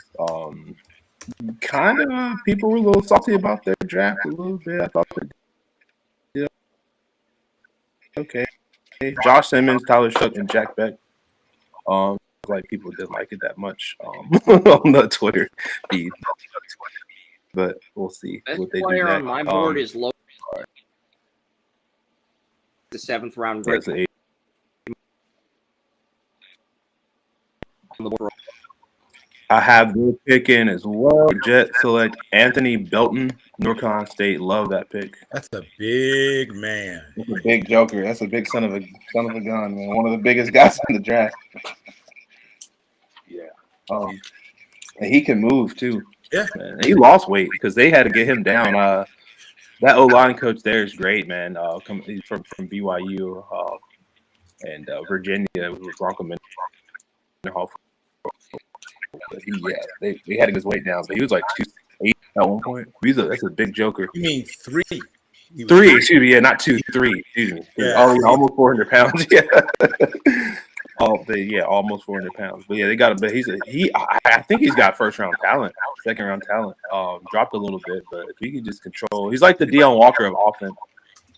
Kind of people were a little salty about their draft a little bit. I thought they did okay. Josh Simmons, Tyler Shook, and Jack Beck. Like people didn't like it that much on the Twitter feed, but we'll see best what they do player next. on my board is low. The 7th round break. I have their pick in as well. Jets select Anthony Belton, North Carolina State. Love that pick. That's a big man. That's a big joker. That's a big son of a gun, man. One of the biggest guys in the draft. Yeah. And he can move too. Yeah. Man. He lost weight because they had to get him down. That O-line coach there is great, man. He's from BYU and Virginia with Bronco Mendenhall. They had to get his weight down. But he was like 208 at one point. That's a big joker. You mean 3? 3, excuse me. Yeah, not 2, 3. Excuse me. Yeah. Almost 400 pounds. Yeah. Almost 400 pounds. But yeah, they got him. But I think he's got 1st-round talent, 2nd-round talent. Dropped a little bit, but if he can just control, he's like the Deion Walker of offense.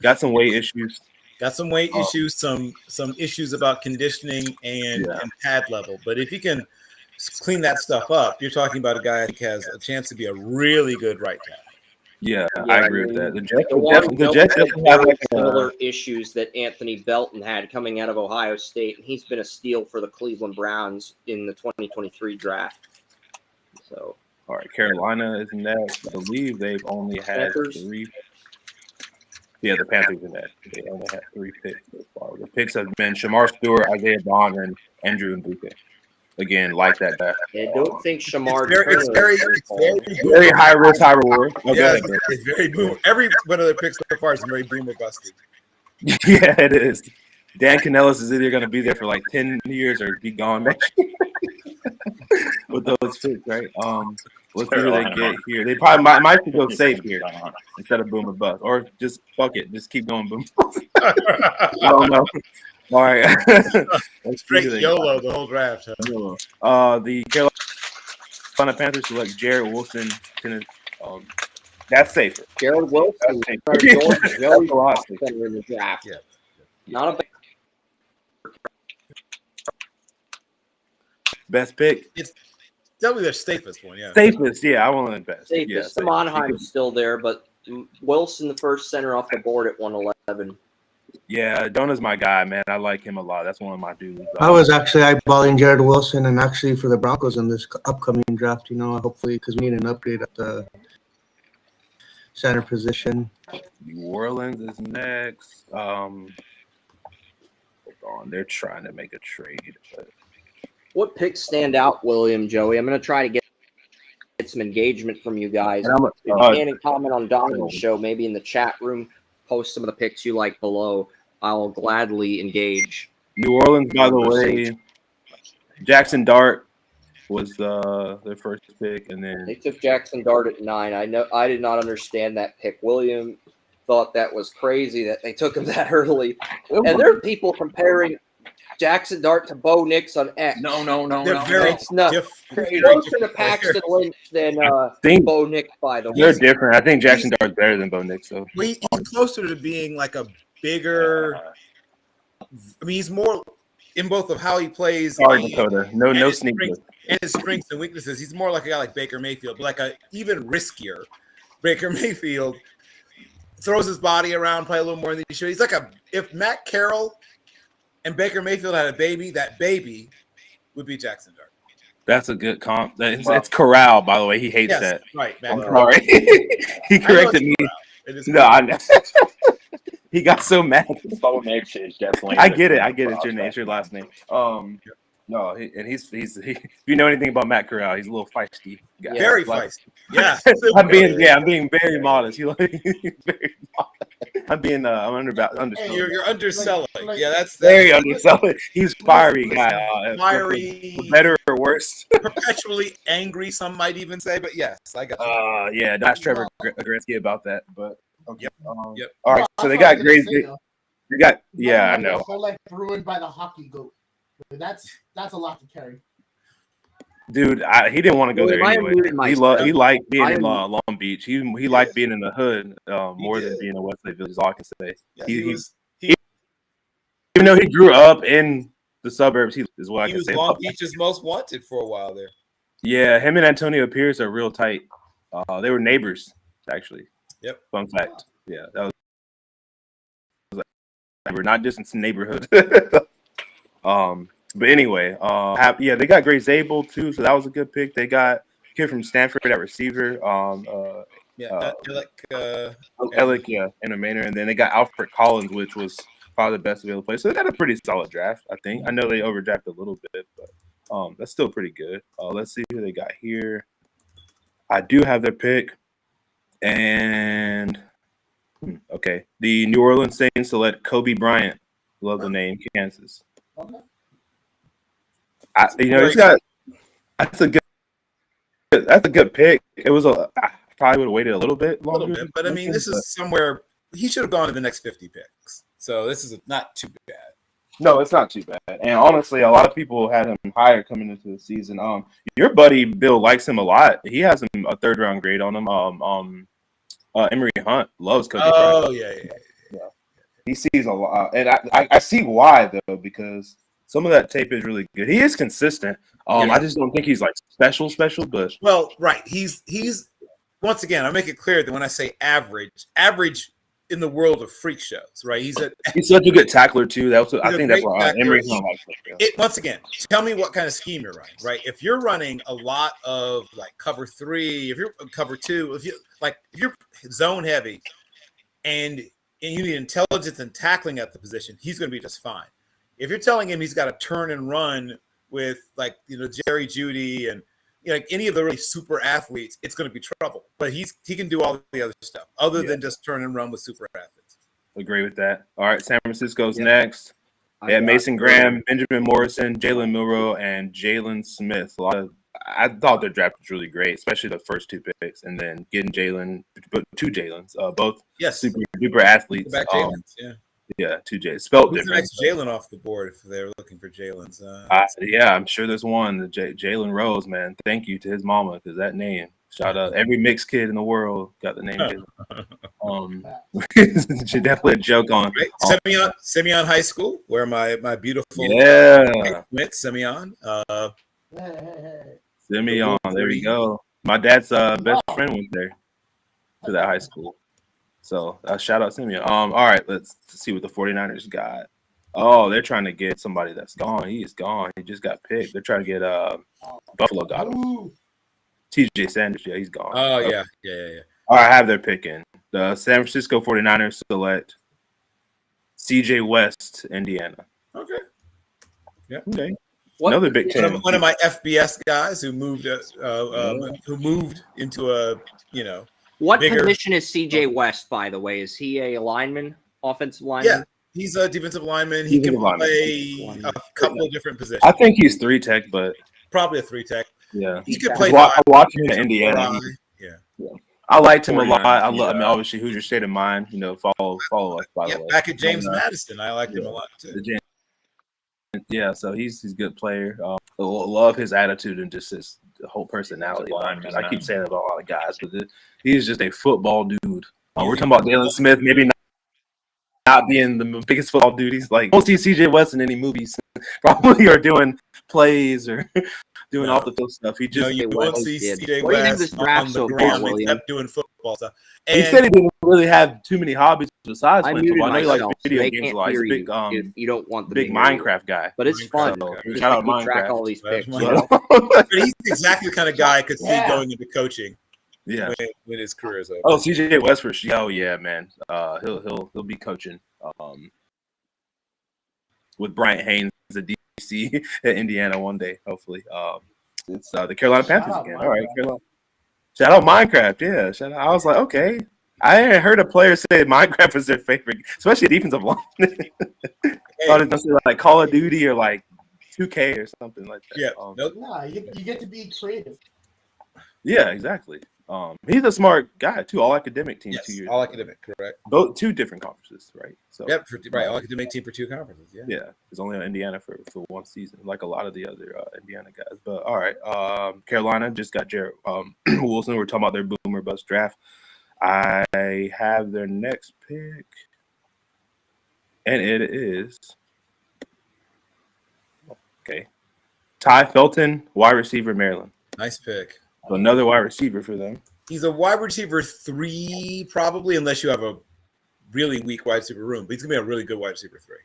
Got some weight issues. Got some weight issues, some issues about conditioning and pad level. But if you can clean that stuff up, you're talking about a guy that has a chance to be a really good right tackle. Yeah, I agree with that. The Jets definitely have similar issues that Anthony Belton had coming out of Ohio State, and he's been a steal for the Cleveland Browns in the 2023 draft. So, all right, Carolina is next. I believe they've only had Panthers. 3. Yeah, the Panthers in that. They only had 3 picks so far. The picks have been Shamar Stewart, Isaiah Bond, and Andrew Nduka. Again, like that guy. I don't think Shamar. It's very high risk, high reward. It's very boom. Every one of their picks so far is very boomer busted. Yeah, it is. Dan Canellis is either going to be there for like 10 years or be gone next year with those picks, right? Let's see who they get here. They probably might go safe here instead of boom or bust, or just fuck it, just keep going boom. I don't know. All right, straight YOLO the whole draft. Huh? The Carolina Panthers select Jared Wilson. That's safer. Jared Wilson. That's a lot safer in the draft. Yeah. Not a best pick. It's definitely their safest one. Yeah. Safest. Yeah, I want the best. Safest. Monheim's still there, but Wilson, the first center off the board at 111. Yeah, Dona's my guy, man. I like him a lot. That's one of my dudes. I was actually eyeballing Jared Wilson and actually for the Broncos in this upcoming draft, hopefully because we need an upgrade at the center position. New Orleans is next. Hold on, they're trying to make a trade. But What picks stand out, William, Joey? I'm going to try to get some engagement from you guys. If you can comment on Donovan's show, maybe in the chat room, post some of the picks you like below. I'll gladly engage. New Orleans, by the way, Jackson Dart was their first pick, and then They took Jackson Dart at 9. I know I did not understand that pick. William thought that was crazy that they took him that early. And there are people comparing Jackson Dart to Bo Nix on X. No. They're very It's nuts. different. Closer to Paxton Lynch than Bo Nix, by the way. they're different. I think Jackson Dart's better than Bo Nix, though. He's closer to being like a bigger. I mean, he's more in both of how he plays. Sorry, Dakota. No his sneakers. and his strengths and weaknesses. He's more like a guy like Baker Mayfield, but like a even riskier Baker Mayfield. Throws his body around, play a little more than he should. He's like if Matt Carroll and Baker Mayfield had a baby, that baby would be Jackson Dart. That's a good comp. It's Corral, by the way. He hates that. Right. Matt I'm Corral. sorry. He corrected me. No, I know. He got so mad. Bo Nix is definitely. I get it. It's your last name. No, he's if you know anything about Matt Corral, he's a little feisty guy. Very feisty. Yeah. I'm being very modest. He's very modest. I'm underselling. You're underselling. Yeah, that's very underselling. He's fiery guy. Fiery, for better or worse. Perpetually angry, some might even say, but yes, I got you. Yeah, that's Trevor Gretzky about that, but okay. Yep. All right, so they got great. They got I know. Whole life ruined by the hockey goat. That's a lot to carry. Dude, he didn't want to go there anyway. He liked being in Long Beach. He liked being in the hood more than being in Westlake Village. Is all I can say. Yeah, even though he grew up in the suburbs, he is what I can say. He was Long Beach's most wanted for a while there. Yeah, him and Antonio Pierce are real tight. They were neighbors, actually. Yep. Fun fact. Yeah, that was we're not just in some neighborhood. But anyway, they got Grace Zabel too, so that was a good pick. They got a kid from Stanford at receiver. Alec, and a Manor, and then they got Alfred Collins, which was probably the best available player. So they got a pretty solid draft, I think. I know they overdrafted a little bit, but that's still pretty good. Let's see who they got here. I do have their pick, and okay, the New Orleans Saints select Kobe Bryant. Love the name, Kansas. Okay. He's got. That's a good pick. It was I probably would have waited a little bit longer. But I mean, this is somewhere he should have gone to the next 50 picks. So this is not too bad. No, it's not too bad. And honestly, a lot of people had him higher coming into the season. Your buddy Bill likes him a lot. He has him a 3rd round grade on him. Emery Hunt loves Kobe Bryant. Oh yeah. He sees a lot, and I see why though, because some of that tape is really good. He is consistent. I just don't think he's like special, but right. He's once again, I make it clear that when I say average in the world of freak shows, right? He's such a good tackler too. I think that's why Emery Hunt likes him. Once again, tell me what kind of scheme you're running, right? If you're running a lot of like cover 3, if you're cover 2, if you're zone heavy, and you need intelligence and tackling at the position, he's going to be just fine. If you're telling him he's got to turn and run with Jerry Jeudy and any of the really super athletes, it's going to be trouble. But he can do all the other stuff other than just turn and run with super athletes. Agree with that. All right, San Francisco's next. They had Mason Graham, Benjamin Morrison, Jalen Milroe, and Jalen Smith. I thought their draft was really great, especially the first 2 picks, and then getting Jalen, but 2 Jalen's, both super duper athletes. Yeah, 2 J's. Spelled different. Next Jalen off the board if they're looking for Jalen's. I'm sure there's one. The Jalen Rose, man. Thank you to his mama because that name. Shout out every mixed kid in the world got the name Jalen. Should definitely a joke on. Right. Simeon High School, where my beautiful went. Simeon. Simeon, there we go. My dad's best friend went there to that high school. So shout out Simeon. All right, let's see what the 49ers got. Oh, they're trying to get somebody that's gone. He is gone. He just got picked. They're trying to get Buffalo got him. Ooh. TJ Sanders, yeah, he's gone. Oh yeah. All right, I have their pick in. The San Francisco 49ers select CJ West, Indiana. Okay. Yeah. Okay. Another Big Ten. One of my FBS guys who moved into a What bigger- position is CJ West, by the way? Is he a lineman, offensive lineman? Yeah, he's a defensive lineman. He can play a couple of different positions. I think he's 3-tech, but Probably a 3-tech. yeah. He could play. I watched him in Indiana. Yeah. I liked him a lot. 49, I mean, obviously, who's your state of mind? Follow us, by the way. Back at James Madison, I liked him a lot too. Yeah, so he's a good player. Love his attitude and just his whole personality. I keep saying it about a lot of guys, but he's just a football dude. We're talking about Dalen Smith, maybe not being the biggest football dude. He's like, don't see CJ West in any movies, probably, or doing plays or doing off the field stuff. He just you won't see CJ What do you think this West draft on the so far, ground William? except doing football stuff. he said he didn't really have too many hobbies besides I playing muted football. I know he myself. likes video They games a can't lot. He's hear a big, you if you don't want them big to hear you. Minecraft guy. But it's fun. So, Just shout out to keep track Minecraft. all these picks. Minecraft. But he's exactly the kind of guy I could see Yeah. going into coaching Yeah. when his career is over. Oh, CJ West for sure. Oh yeah, man. He'll be coaching with Bryant Haynes, the DC at Indiana one day, hopefully. It's the Carolina Panthers out again. Minecraft. All right, Carolina. Shout out Minecraft. Yeah, shout out. I was like, okay. I hadn't heard a player say Minecraft was their favorite, especially defensive line. Thought it was like Call of Duty or like 2K or something like that. Yeah. Nope. Nah, you get to be creative. Yeah, exactly. He's a smart guy too. All academic team 2 years. All academic, correct. Both 2 different conferences, right? So Yep, right. All academic team for 2 conferences. Yeah. yeah, it's only on Indiana for 1 season, like a lot of the other Indiana guys. But all right, Carolina just got Jared Wilson. We're talking about their boomer bust draft. I have their next pick, and it is Ty Felton, wide receiver, Maryland. Nice pick. So another wide receiver for them. He's a wide receiver 3, probably, unless you have a really weak wide receiver room. But he's gonna be a really good wide receiver 3.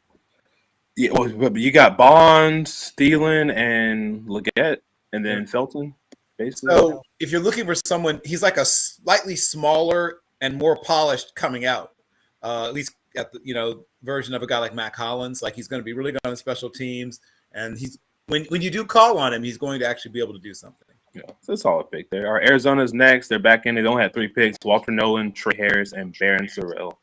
Yeah, but you got Bonds, Thielen, and Leggett, and then Felton. Basically. So if you're looking for someone, he's like a slightly smaller and more polished coming out. At least at the version of a guy like Matt Collins. Like he's going to be really good on special teams, and he's when you do call on him, he's going to actually be able to do something. Yeah, so it's all a pick there. All right, Arizona's next. They're back in. They only had 3 picks: Walter Nolan, Trey Harris, and Barron Sorrell.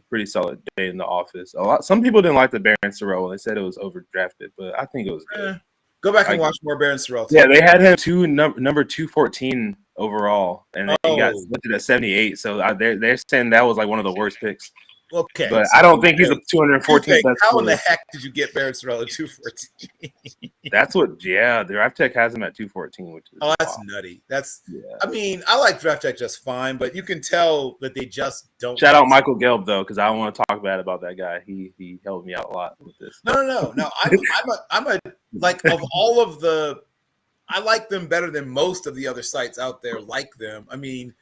Pretty solid day in the office. Some people didn't like the Barron Sorrell. They said it was overdrafted, but I think it was good. Go back and watch more Barron Sorrell. Yeah, they had him number 214 overall, and then he got selected at 78. So they're saying that was like one of the worst picks. Okay, but I don't think he's a 214. How in the heck did you get Barron Sorrell at 214? That's what. Yeah, the Draft Tech has him at 214, which is that's nutty. I mean, I like Draft Tech just fine, but you can tell that they just don't. Shout out Michael Gelb though, because I don't want to talk bad about that guy. He helped me out a lot with this. No. I'm a like of all of the. I like them better than most of the other sites out there. Like them, I mean,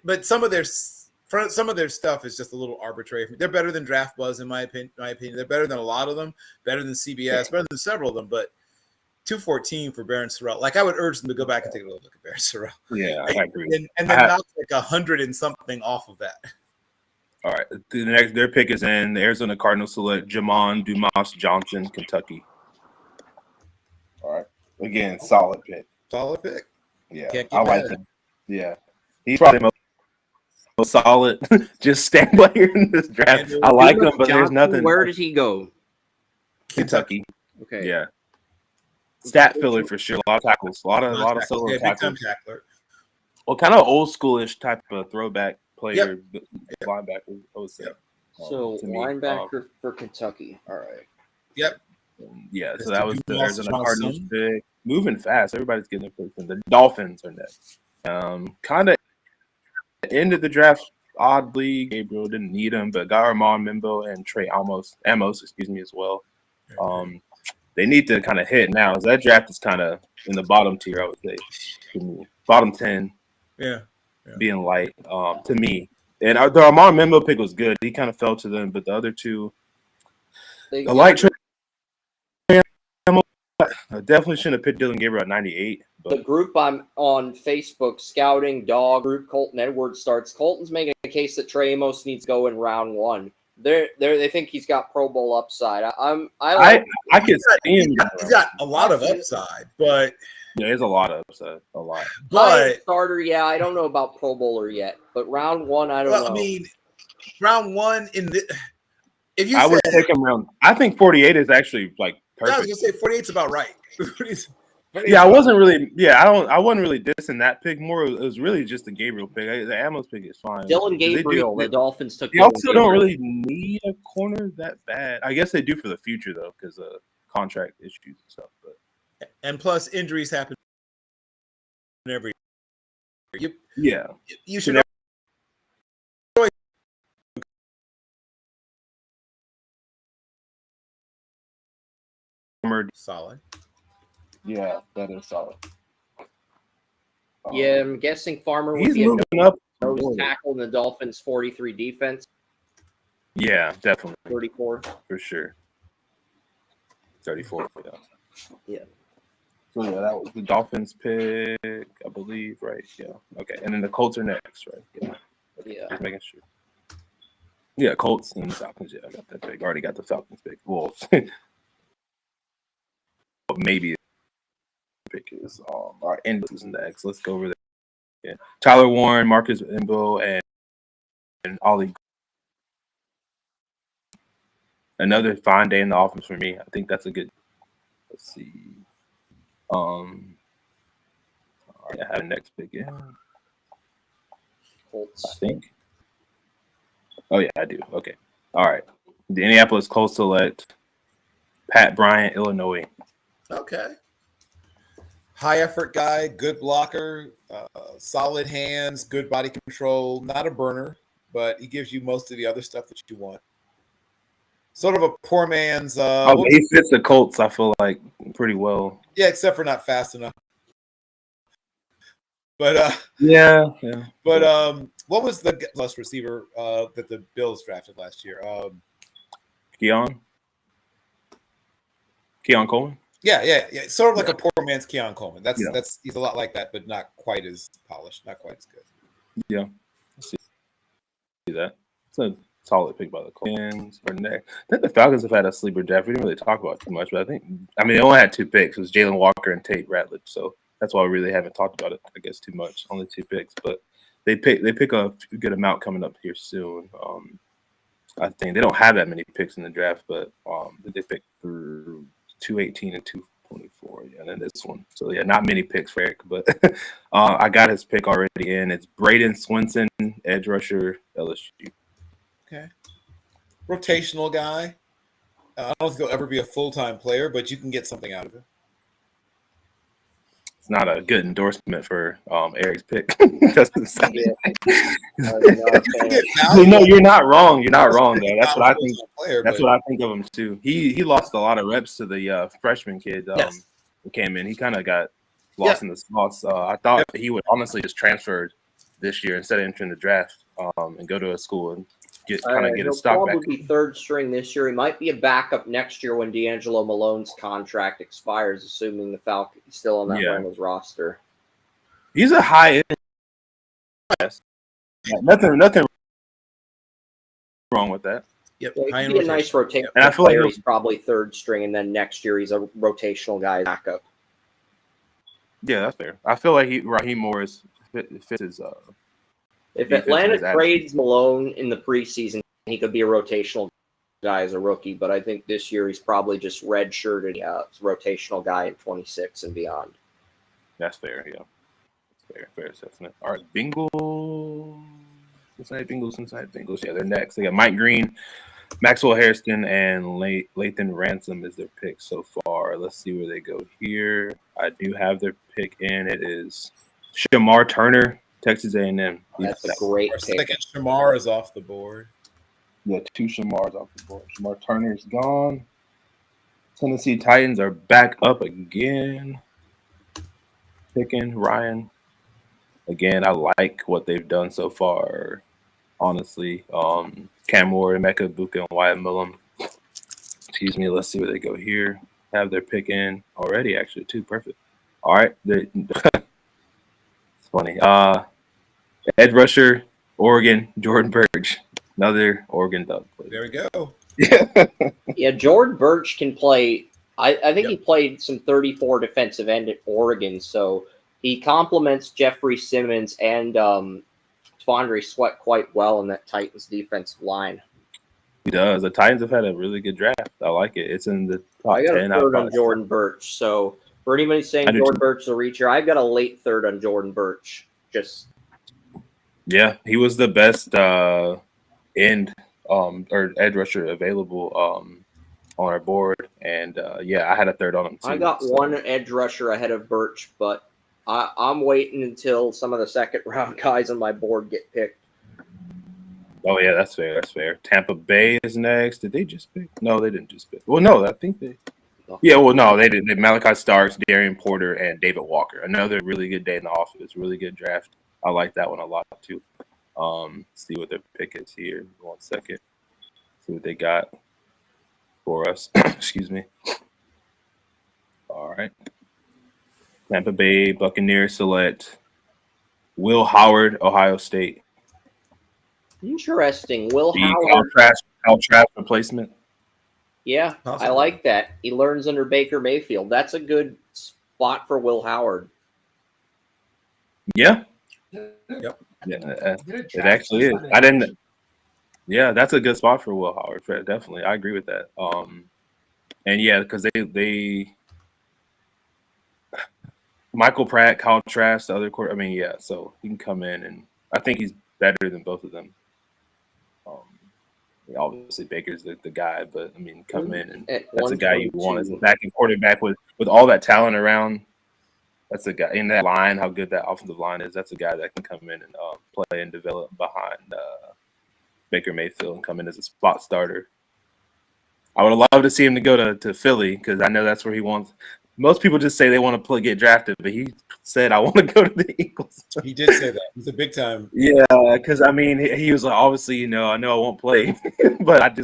but some of their stuff is just a little arbitrary. They're better than Draft Buzz, in my opinion. They're better than a lot of them. Better than CBS. Better than several of them. But 214 for Barron Sorrell. Like I would urge them to go back and take a look at Barron Sorrell. Yeah, I agree. And then knock like 100 and something off of that. All right, their pick is in. The Arizona Cardinals select Jamon Dumas Johnson, Kentucky. All right, again, solid pick. Solid pick. Yeah, I like him. Yeah, he's probably the most solid, just stand player in this draft. I like him, but there's nothing. Where did he go? Kentucky. Okay. Yeah. Stat filler for sure. A lot of tackles. A lot of solo tackles. Well, kind of old schoolish type of throwback player, linebacker, I would say. So linebacker for Kentucky. All right. Yep. Yeah, so that was the Arizona Cardinals pick. Moving fast. Everybody's getting their picks. The Dolphins are next. Kind of ended the draft oddly. Gabriel didn't need him, but got Armand Mimbo and Trey Amos, as well. They need to kind of hit now. That draft is kind of in the bottom tier, I would say. Bottom 10. Yeah. Being light to me. And the Armand Membo pick was good. He kind of fell to them, but the other two, They, I like Trey. I definitely shouldn't have picked Dylan Gabriel at 98. the But group I'm on Facebook, Scouting Dog Group, Colton Edwards starts. Colton's making a case that Trey Amos needs to go in round one. They think he's got Pro Bowl upside. I could see him. He's got a lot of upside, but Yeah, there's a lot of upside. A lot. but starter, yeah, I don't know about Pro Bowler yet, but round one, I don't know. I mean, round one in the if you I would said, take him around. I think 48 is actually like I was perfect. gonna say 48's about right. 48's Yeah, I about wasn't really. Yeah, I wasn't really dissing that pick. More, it was really just the Gabriel pick. The Amos pick is fine. Dylan 'Cause Gabriel, the Dolphins took. They Dylan also don't Gabriel. really need a corner that bad. I guess they do for the future though, because of contract issues and stuff. But and plus injuries happen every year. yeah, You should solid. yeah, that is solid. Yeah, I'm guessing Farmer would He's be a moving up. nose tackle in the Dolphins' 43 defense, Yeah, definitely 34. for sure. 34. Yeah. Yeah. So yeah, that was the Dolphins pick, I believe, right? Yeah. Okay, and then the Colts are next, right? Yeah. Yeah. Just making sure. Yeah, Colts and Falcons. Yeah, I got that pick. Already got the Falcons pick. Well, maybe the pick is our end is next. Let's go over there. Yeah. Tyler Warren, Marcus Imbo, and Ollie. Another fine day in the offense for me. I think that's a good. Let's see. I have the next pick. Yeah. Colts. I think. Oh yeah, I do. Okay. All right. The Indianapolis Colts select Pat Bryant, Illinois. Okay. High effort guy, good blocker, solid hands, good body control. Not a burner, but he gives you most of the other stuff that you want. Sort of a poor man's. He fits the Colts. I feel like pretty well. Yeah, except for not fast enough. But Yeah. But what was the plus receiver that the Bills drafted last year? Keon Coleman. Yeah. Sort of like a poor man's Keon Coleman. That's Yeah. he's a lot like that, but not quite as polished, not quite as good. Yeah. See that. It's a solid pick by the Colts. For next, I think the Falcons have had a sleeper draft. We didn't really talk about it too much, but they only had 2 picks. It was Jalen Walker and Tate Ratledge. So that's why we really haven't talked about it, I guess, too much. Only 2 picks, but they pick a good amount coming up here soon. I think they don't have that many picks in the draft, but they picked through 218 and 224. Yeah, and then this one. So yeah, not many picks for Eric, but I got his pick already in. It's Braden Swinson, edge rusher, LSU. Okay. Rotational guy. I don't think he'll ever be a full-time player, but you can get something out of it. It's not a good endorsement for Eric's pick. That's the same. No, you're not wrong. You're not wrong, though. That's what I think. That's what I think of him too. He lost a lot of reps to the freshman kid who came in. He kind of got lost in the sauce. I thought he would honestly just transfer this year instead of entering the draft and go to a school and get his stock back. He'll probably be 3rd string this year. He might be a backup next year when D'Angelo Malone's contract expires, assuming the Falcons is still on that Bengals roster. He's a high end. Nothing wrong with that. Yep, Yeah, he'd be a nice rotation. And I feel like he's probably 3rd string, and then next year he's a rotational guy backup. Yeah, that's fair. I feel like Raheem Morris fits his. If Atlanta trades Malone in the preseason, he could be a rotational guy as a rookie. But I think this year he's probably just redshirted. Yeah, rotational guy in 26 and beyond. That's fair. Yeah, fair assessment. All right, Bengals. Cincinnati Bengals. Yeah, they're next. They got Mike Green, Maxwell Harrison, and Lathan Ransom is their pick so far. Let's see where they go here. I do have their pick in. It is Shamar Turner, Texas A&M. That's a great pick. Second, Shamar is off the board. Yeah, 2 Shamars off the board. Shamar Turner's gone. Tennessee Titans are back up again. Picking Ryan. Again, I like what they've done so far. honestly. Cam Ward, Emeka Buka, and Wyatt Millum. Excuse me. Let's see where they go here. Have their pick in already, actually, too. Perfect. All right. It's funny. Edge rusher, Oregon, Jordan Burge. Another Oregon Duck player. There we go. Yeah, Jordan Birch can play. I think he played some 34 defensive end at Oregon, so he complements Jeffrey Simmons and Tvondre Sweat quite well in that Titans defensive line. He does. The Titans have had a really good draft. I like it. It's in the top I got 10. a third on Jordan Birch. So for anybody saying Jordan Birch is a reacher, I've got a late third on Jordan Birch. Yeah, he was the best end or edge rusher available on our board, and I had a third on him too. I got one edge rusher ahead of Birch, but I'm waiting until some of the second round guys on my board get picked. Oh yeah, that's fair. That's fair. Tampa Bay is next. Did they just pick? No, they didn't just pick. Well, no, I think they. Yeah, well, no, they did. Malachi Starks, Darian Porter, and David Walker. Another really good day in the office. Really good draft. I like that one a lot too. See what their pick is here. 1 second. See what they got for us. Excuse me. All right. Tampa Bay Buccaneers select Will Howard, Ohio State. Interesting. Will The Howard. Kyle Trask replacement. Yeah, Awesome. I like that. He learns under Baker Mayfield. That's a good spot for Will Howard. Yeah. Yep. Yeah, it actually is. I didn't. Yeah, that's a good spot for Will Howard. Definitely, I agree with that. And yeah, because they Michael Pratt, Kyle Trask, the other court. I mean, yeah, so he can come in, and I think he's better than both of them. Obviously, Baker's the guy, but I mean, come in and that's the guy you want as a backing quarterback with all that talent around. That's the guy in that line. How good that offensive line is. That's a guy that can come in and play and develop behind Baker Mayfield and come in as a spot starter. I would love to see him to go to Philly because I know that's where he wants. Most people just say they want to get drafted, but he said, I want to go to the Eagles. He did say that. He's a big time. Yeah, because, I mean, he was like, obviously, I know I won't play, but I've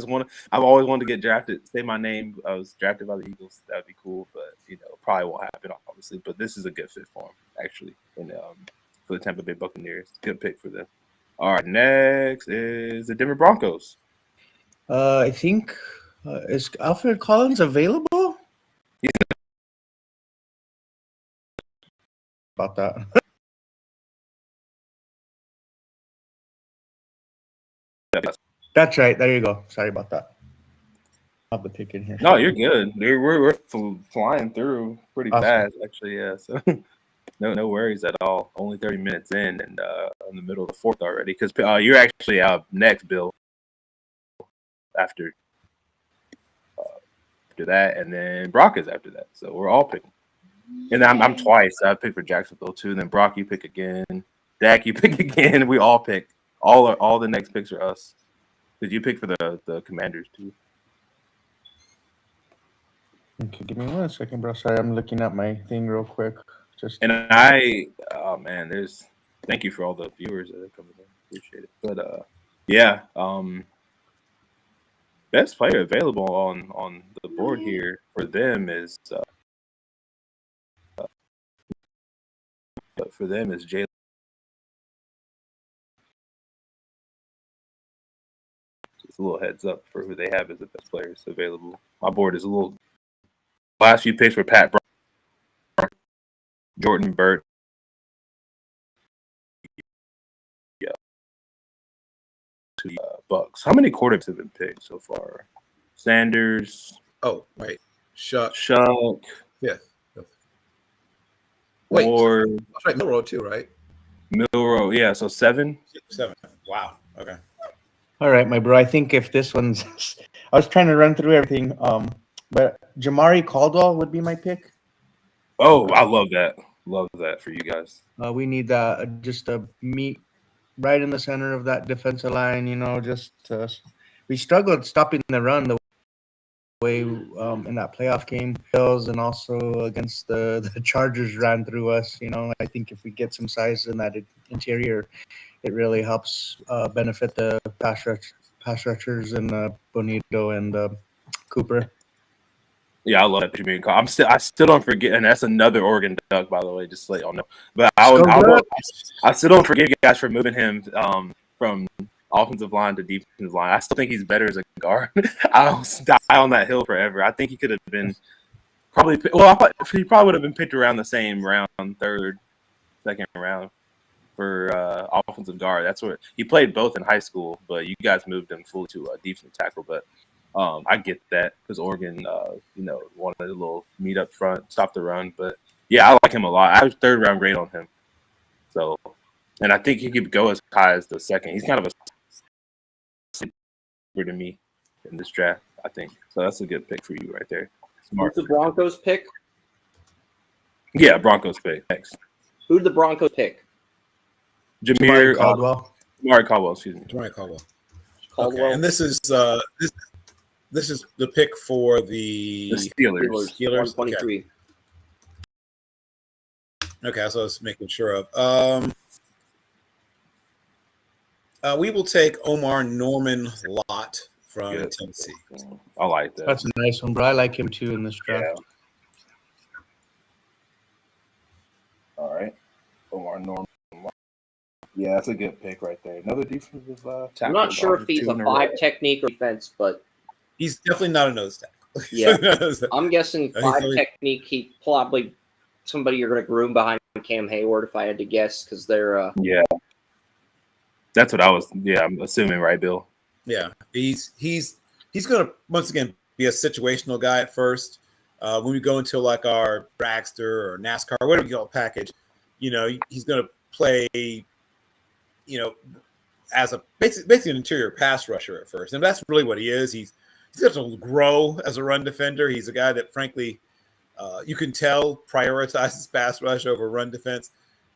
always wanted to get drafted. Say my name. I was drafted by the Eagles. That would be cool, but, probably won't happen, obviously. But this is a good fit for him, actually, and for the Tampa Bay Buccaneers. Good pick for them. All right, next is the Denver Broncos. I think, is Alfred Collins available? About that. That's right. There you go. Sorry about that. I'll have the pick in here. No, you're good. We're flying through pretty fast, actually. Yeah, so no worries at all. Only 30 minutes in, and in the middle of the fourth already. Because you're actually up next, Bill. After that, and then Brock is after that. So we're all picking. And I'm twice. I picked for Jacksonville too. And then Brock, you pick again. Dak, you pick again. We all pick. All the next picks are us. Did you pick for the Commanders too? Okay, give me 1 second, bro. Sorry, I'm looking at my thing real quick. Thank you for all the viewers that are coming in. Appreciate it. But yeah, best player available on the board here for them is Jalen. Just a little heads up for who they have as the best players available. My board is a little. Last few picks were Pat Brown, Jordan Burt. Yeah. Bucks. How many quarterbacks have been picked so far? Sanders. Oh, right. Shuck. Yeah. Wait. Or That's right. Milrow too, right? Milrow. Yeah. So 7. 7. Wow. Okay. All right, my bro. I think if this one's, I was trying to run through everything. But Jamari Caldwell would be my pick. Oh, I love that. Love that for you guys. We need just a meet right in the center of that defensive line. We struggled stopping the run the way in that playoff game. Bills and also against the Chargers ran through us. I think if we get some size in that interior, it really helps benefit the pass rushers and Bonito and Cooper. Yeah, I love that Jimmy call. I still don't forget, and that's another Oregon Duck, by the way, just to let y'all know. But I still don't forgive you guys for moving him from offensive line to defensive line. I still think he's better as a guard. I'll die on that hill forever. I think he could have been he probably would have been picked around the same round, third, second round for offensive guard. That's what he played both in high school, but you guys moved him fully to a defensive tackle. But I get that because Oregon, wanted a little meat up front, stop the run. But yeah, I like him a lot. I have a third round grade on him. So, and I think he could go as high as the second. He's kind of a to me in this draft, I think. So that's a good pick for you right there. Smart. Who's the Broncos pick? Yeah, Broncos pick. Thanks. Who did the Broncos pick? Jamari Caldwell. Jamari Caldwell, excuse me. Jamari Caldwell. Caldwell. Okay. And this is this is the pick for the Steelers. 123. Okay, so I was making sure of. We will take Omar Norman Lott from Tennessee. I like that. That's a nice one, bro. I like him too in this draft. Yeah. All right. Omar Norman. Yeah, that's a good pick right there. Another defensive tackle. I'm not sure if he's a 5 technique or defense, but he's definitely not a nose tackle. Yeah. I'm guessing 5 technique. He probably somebody you're going to groom behind Cam Hayward, if I had to guess, because they're yeah. That's what I was. Yeah, I'm assuming, right, Bill? Yeah, he's going to once again be a situational guy at first. When we go into like our Dragster or NASCAR, whatever you call it package, he's going to play, as a basically an interior pass rusher at first, and that's really what he is. He's got to grow as a run defender. He's a guy that, frankly, you can tell prioritizes pass rush over run defense,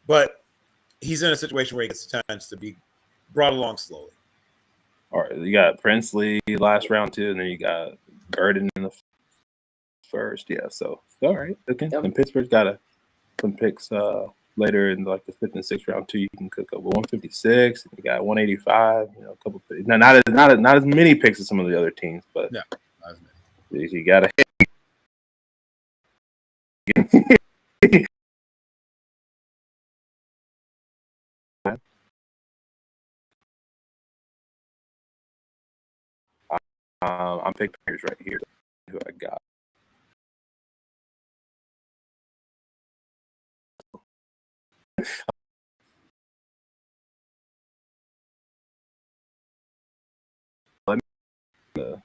but he's in a situation where he gets a chance to be brought along slowly. All right, you got Princely last round too, and then you got Burden in the first. Yeah, so all right, okay. Yep. And Pittsburgh's got some picks later in like the 5th and 6th round too. You can cook up with 156. And you got 185. A couple. Now, not as many picks as some of the other teams, but yeah, you got to. I'm picking players right here. Who I got? Let me. Got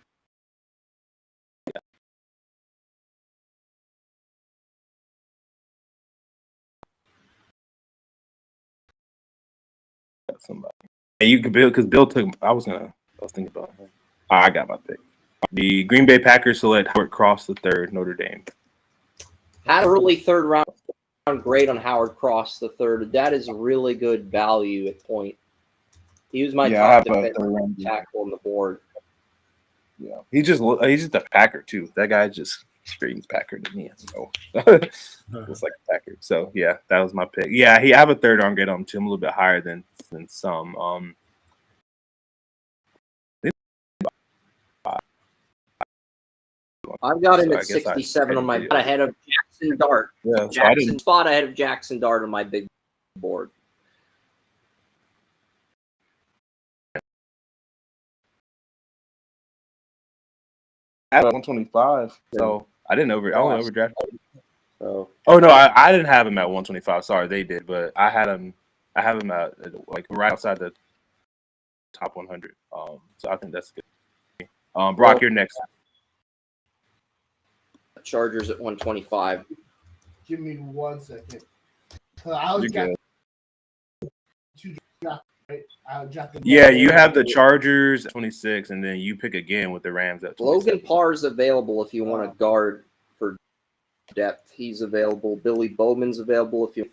somebody. And you can build because Bill took. I was thinking about him. I got my pick. The Green Bay Packers select Howard Cross III, Notre Dame. Had a really 3rd round grade on Howard Cross III. That is really good value at point. He was my top defensive tackle on the board. Yeah, he's just a Packer too. That guy just screams Packer to me. So it's like a Packer. So yeah, that was my pick. Yeah, I have a 3rd round grade on him too. I'm a little bit higher than some. I've got him at 67 on my ahead of Jackson Dart. Yeah, Jackson spot ahead of Jackson Dart on my big board. At 125, so I only overdrafted. So. Oh no, I didn't have him at 125. Sorry, they did, but I have him at like right outside the top 100. So I think that's good. Brock, you're next. Chargers at 125. Give me 1 second. I was got 2 drafts, right? Yeah, you have the Chargers at 26, and then you pick again with the Rams at 27. Logan Parr's available if you want to guard for depth. He's available. Billy Bowman's available if you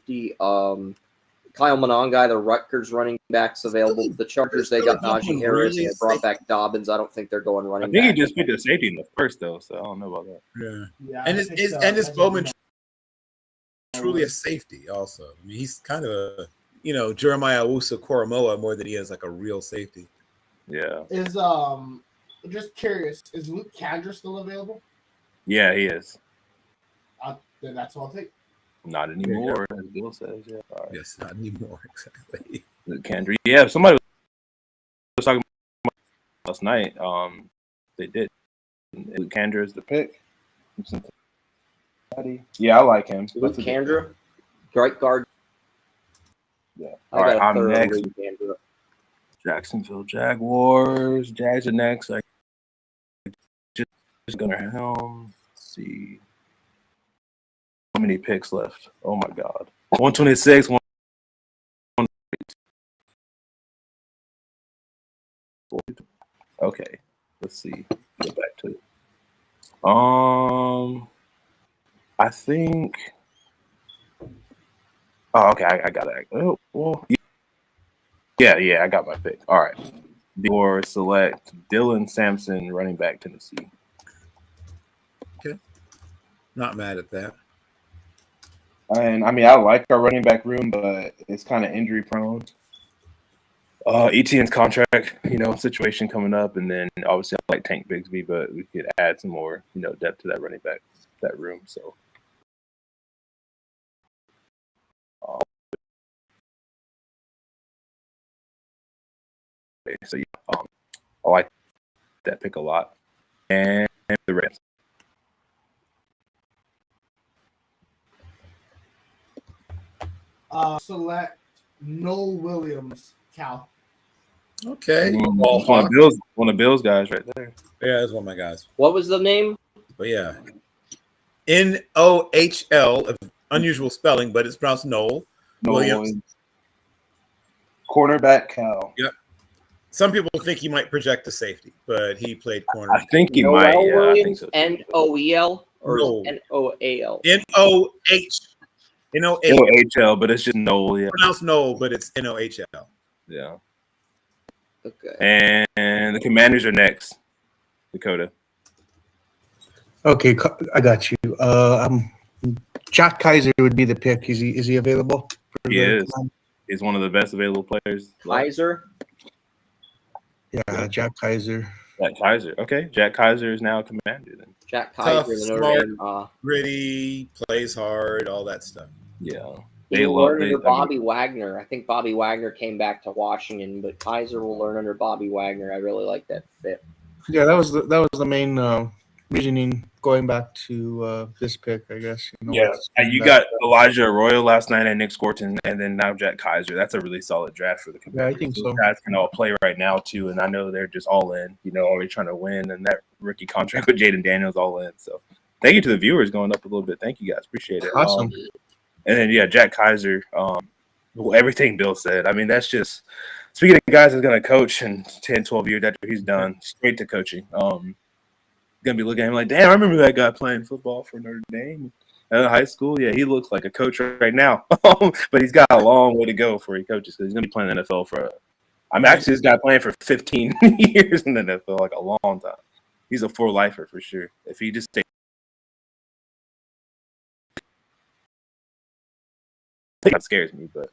Kyle Monongai, the Rutgers running backs available. The Chargers, they got Najee Harris and they brought back Dobbins. I don't think they're going I running think back. he just picked a safety in the first though, so I don't know about that. Yeah. Yeah, And I is picked, is Najee Bowman Harris. truly a safety also? I mean, he's kind of a, Jeremiah Owusu-Koramoah more than he is like a real safety. Yeah. Is just curious, is Luke Cadra still available? Yeah, he is. Then that's all I'll take. Not anymore, as Bill says. Yeah. All right. Yes, not anymore. Exactly. Luke Kendry. Yeah, somebody was talking about last night. They did. Luke Kendry is the pick. Yeah, I like him. Luke Kendra, right guard. Yeah. I All right, got a I'm third next. Luke Kendra. Jacksonville Jaguars. Jags are next. I just gonna helm. Let's see. How many picks left? Oh my God. 126. Okay. Let's see. Get back to it. I think. Oh, okay. I got it. Oh, well. Yeah. I got my pick. All right. Or select Dylan Sampson, running back, Tennessee. Okay. Not mad at that. And I mean, I like our running back room, but it's kind of injury prone. ETN's contract, situation coming up, and then obviously I like Tank Bigsby, but we could add some more, depth to that running back, that room. So, I like that pick a lot, and the Rams. Select Noel Williams, Cal. Okay. One of Bill's guys right there. Yeah, that's one of my guys. What was the name? But yeah. Nohl, of unusual spelling, but it's pronounced Noel Williams. Cornerback Cal. Yep. Some people think he might project to safety, but he played corner. I think he Noel might. Yeah, Williams, I think so. Noel or No. Noal? Nohl, but it's just Noel. Yeah. pronounced Noel, but it's Nohl. Yeah. Okay. And the Commanders are next. Dakota. Okay, I got you. Jack Kaiser would be the pick. Is he available? He is. He's one of the best available players. Kaiser. Yeah, Jack Kaiser. Jack Kaiser. Okay, Jack Kaiser is now a Commander then. Jack Tough, Kaiser, the smart, Notre Dame. Gritty, plays hard, all that stuff. Yeah. He will learn under Bobby Wagner. I think Bobby Wagner came back to Washington, but Kaiser will learn under Bobby Wagner. I really like that fit. Yeah, that was the main reasoning going back to this pick, I guess. And you got Elijah Arroyo last night and Nick Scorton, and then now Jack Kaiser. That's a really solid draft for the Commanders. Yeah, I think so. Those guys can all play right now too, and I know they're just all in. Already trying to win, and that rookie contract with Jaden Daniels all in. So, thank you to the viewers going up a little bit. Thank you guys, appreciate it. Awesome. And then Jack Kaiser. Everything Bill said. I mean, that's just speaking of guys that's going to coach in 10, 12 years after he's done, straight to coaching. Going to be looking at him like, damn, I remember that guy playing football for Notre Dame in high school. Yeah, he looks like a coach right now. But he's got a long way to go before he coaches because he's going to be playing in the NFL actually this guy playing for 15 years in the NFL, like a long time. He's a for-lifer for sure. If he just stays. That scares me, but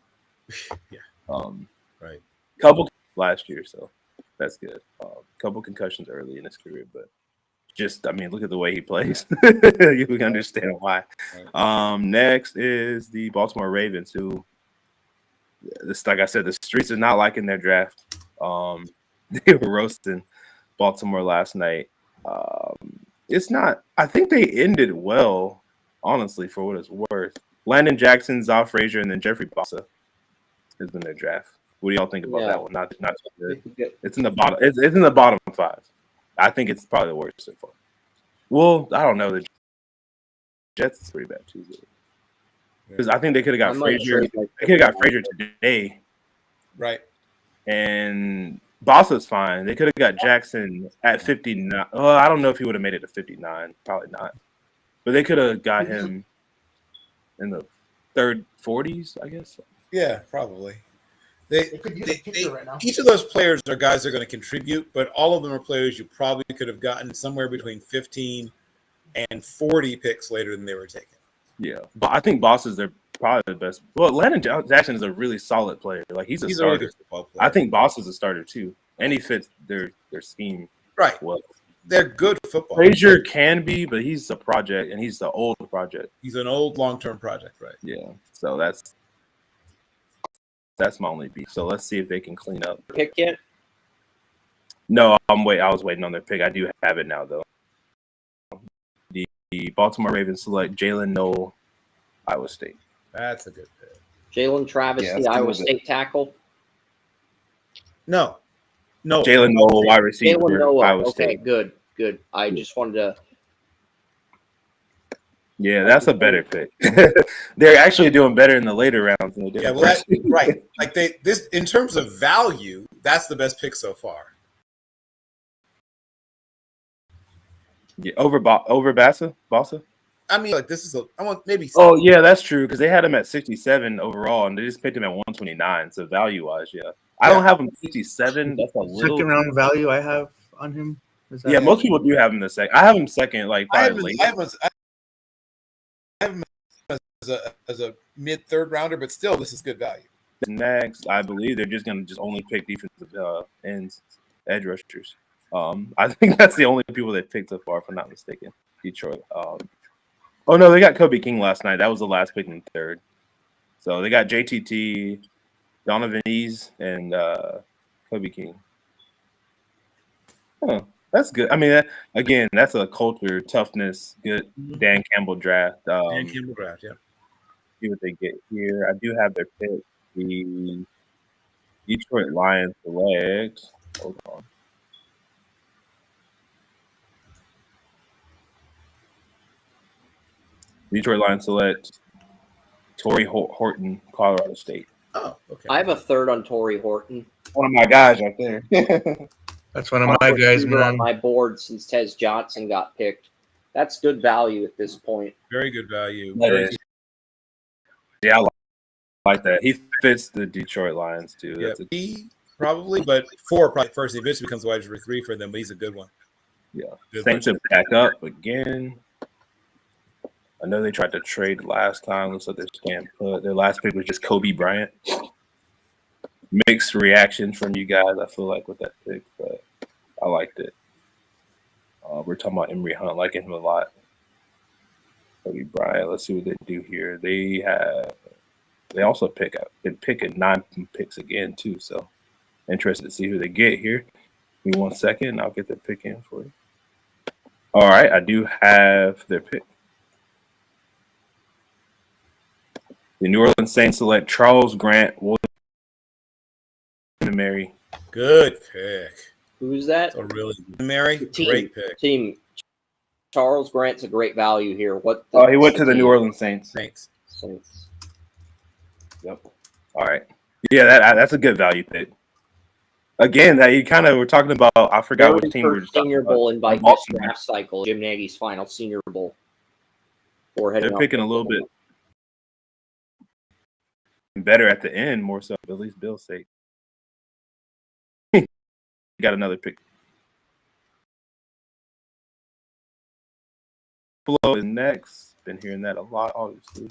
Right. Couple last year, so that's good. Couple concussions early in his career, but look at the way he plays. You can understand why. Next is the Baltimore Ravens, who, like I said, the streets are not liking their draft. They were roasting Baltimore last night. It's not. I think they ended well, honestly, for what it's worth. Landon Jackson, Zow Frazier, and then Jeffrey Bossa has been their draft. What do y'all think about that one? Not so good. It's in the bottom. It's in the bottom 5. I think it's probably the worst so far. Well, I don't know. The Jets is pretty bad too. Because I think they could have got Frazier. They could have got Frazier today. Right. And Bossa's fine. They could have got Jackson at 59. I don't know if he would have made it to 59. Probably not. But they could have got him in the third 40s, I guess. Yeah, probably. They could use a kicker right now. each of those players are guys that are going to contribute, but all of them are players you probably could have gotten somewhere between 15 and 40 picks later than they were taken. Yeah, but I think Boss is their probably the best. Well, Landon Jackson is a really solid player. Like he's a He's a starter. really good football player. I think Boss is a starter too, and he fits their scheme Right. well. They're good football. Frazier can be, but he's a project, and he's the old project. He's an old long-term project, right? Yeah, so that's my only beef. So let's see if they can clean up. Pick yet? No, I was waiting on their pick. I do have it now, though. The Baltimore Ravens select Jalen Noel, Iowa State. That's a good pick. Jalen Travis, Yeah, the that's Iowa good. State tackle. No. Jalen Noel, wide receiver, Jalen Noel. Iowa Okay, State. good. I just wanted to. Yeah, that's a better pick. They're actually doing better in the later rounds than they did. Yeah, well, right. Like this in terms of value, that's the best pick so far. Yeah, over Bassa? I mean, like this is I want maybe. Oh yeah, that's true because they had him at 67 overall, and they just picked him at 129. So value wise, yeah, I don't have him 67. That's a little Second round value I have on him. Is that Yeah, most people do have him the second. I have him second, like I have probably him, late. I have him as a mid third rounder, but still, this is good value. Next, I believe they're just going to only pick defensive ends, edge rushers. I think that's the only people they picked so far, if I'm not mistaken. Detroit. Oh no, they got Kobe King last night. That was the last pick in third. So they got JTT, Donovan Ease, and Kobe King. Huh, that's good. I mean, again, that's a culture, toughness, good Dan Campbell draft. Dan Campbell draft, yeah. See what they get here. I do have their pick. The Detroit Lions select. Hold on. Detroit Lions select Torrey Horton, Colorado State. Oh, okay. I have a third on Torrey Horton. One of my guys right there. That's one of my guys, On man. my board since Tez Johnson got picked. That's good value at this point. Very good value. Yeah, I like that. He fits the Detroit Lions too. Yeah, That's he probably, but 4 probably first. He eventually becomes wide receiver 3 for them, but he's a good one. Yeah. Good Saints one. to back up again. I know they tried to trade last time. Looks like they're staying put. Their last pick was just Kobe Bryant. Mixed reactions from you guys, I feel like, with that pick, but I liked it. We're talking about Emory Hunt, liking him a lot. Kobe Bryant. Let's see what they do here. They also been picking 9 picks again too. So interested to see who they get here. Give me 1 second, I'll get the pick in for you. All right, I do have their pick. The New Orleans Saints select Charles Grant, William Mary. Good pick. Who's that? That's a really good Mary. Great pick. Team. Charles Grant's a great value here. He went to the New Orleans Saints. Thanks. Saints. Yep. All right. Yeah, that's a good value pick. Again, that you kind of were talking about. I forgot which team we were just talking Senior about. Bowl invite this draft cycle. Jim Nagy's final Senior Bowl. They're picking a little bit better at the end, more so, at least Bill's sake. Got another pick. Buffalo is next. Been hearing that a lot, obviously.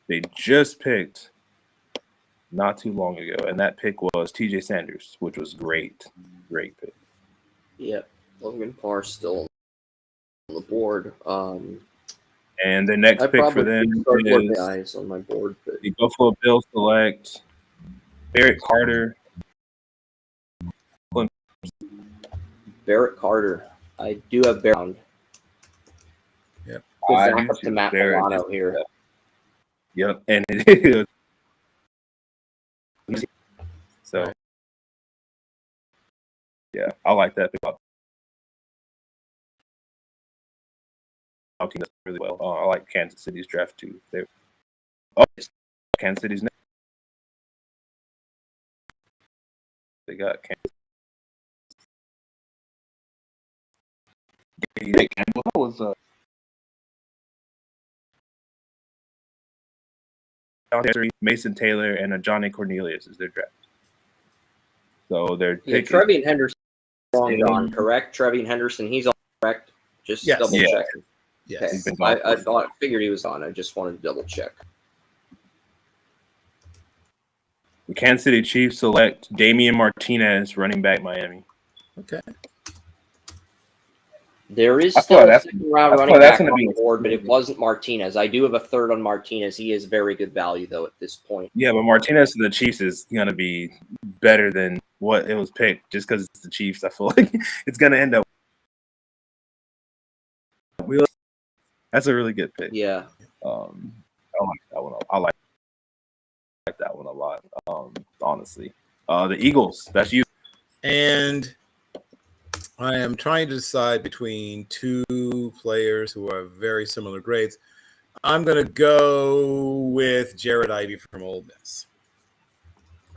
They just picked not too long ago, and that pick was TJ Sanders, which was great. Great pick. Yep. Logan Parr still on the board. And the next pick for them is guys on my board. But the Buffalo Bills select Barrett Carter. Barrett Carter. I do have Barrett. Yep. Good backup to Matt Barrett Milano here. Yep, and it is. So, yeah, I like that pick. Team does really well. I like Kansas City's draft too. Kansas City's next. They got Kansas. That was Mason Taylor, and a Johnny Cornelius is their draft. So their Yeah, pick Trevian Henderson long is gone, correct? Trevian Henderson, he's all correct. Just Yes. double Yeah. checking. Yes. Okay. I figured he was on. I just wanted to double check. the Kansas City Chiefs select Damian Martinez, running back, Miami. Okay. There is I still thought a that's- second round I running thought that's back gonna on be- the board, but it wasn't Martinez. I do have a third on Martinez. He is very good value, though, at this point. Yeah, but Martinez to the Chiefs is going to be better than what it was picked just because it's the Chiefs. I feel like it's going to end up. That's a really good pick. Yeah. I like that one. I like that one a lot, honestly. The Eagles, that's you. And I am trying to decide between two players who are very similar grades. I'm going to go with Jared Ivey from Ole Miss.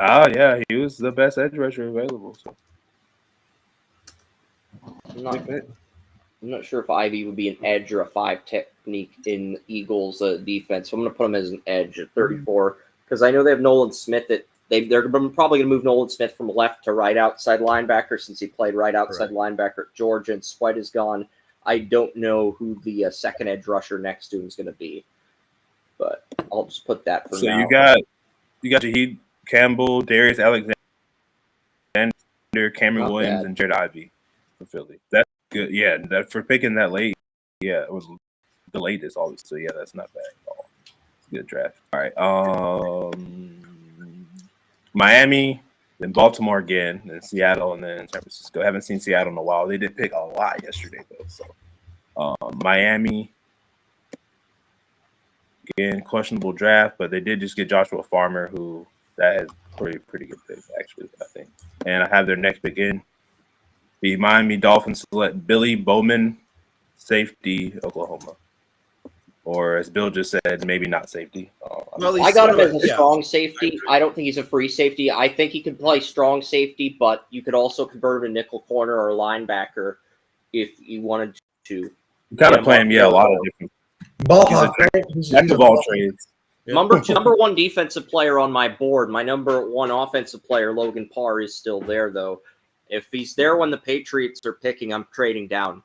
Oh, yeah, he was the best edge rusher available. So. I'm not sure if Ivy would be an edge or a 5 technique in Eagles defense. So I'm going to put him as an edge at 34 because I know they have Nolan Smith. They're probably going to move Nolan Smith from left to right outside linebacker since he played right outside linebacker at Georgia, and Sweat is gone. I don't know who the second edge rusher next to him is going to be, but I'll just put that for now. So you got Jaheed Campbell, Darius Alexander, Cameron Not Williams, bad. and Jared Ivey for Philly. That's good. Yeah, that for picking that late. Yeah, it was the latest, obviously. Yeah, that's not bad at all. It's a good draft. All right. Miami, then Baltimore again, then Seattle, and then San Francisco. I haven't seen Seattle in a while. They did pick a lot yesterday, though. So Miami, again, questionable draft, but they did just get Joshua Farmer, who that is pretty good pick, actually, I think. And I have their next pick in. The Miami Dolphins select Billy Bowman, safety, Oklahoma. Or as Bill just said, maybe not safety. I got him as a strong safety. I don't think he's a free safety. I think he can play strong safety, but you could also convert him to nickel corner or linebacker if you wanted to. You kind of play him, a lot of different. Ball hawk, right? Jack of all trades. Number one defensive player on my board. My number one offensive player, Logan Parr, is still there, though. If he's there when the Patriots are picking, I'm trading down.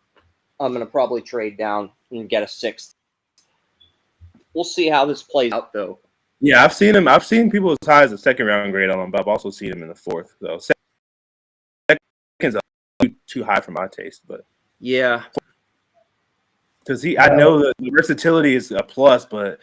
I'm going to probably trade down and get a 6th. We'll see how this plays out, though. Yeah, I've seen him. I've seen people as high as a 2nd round grade on him, but I've also seen him in the 4th. So 2nd's too high for my taste, but yeah, because I know the versatility is a plus, but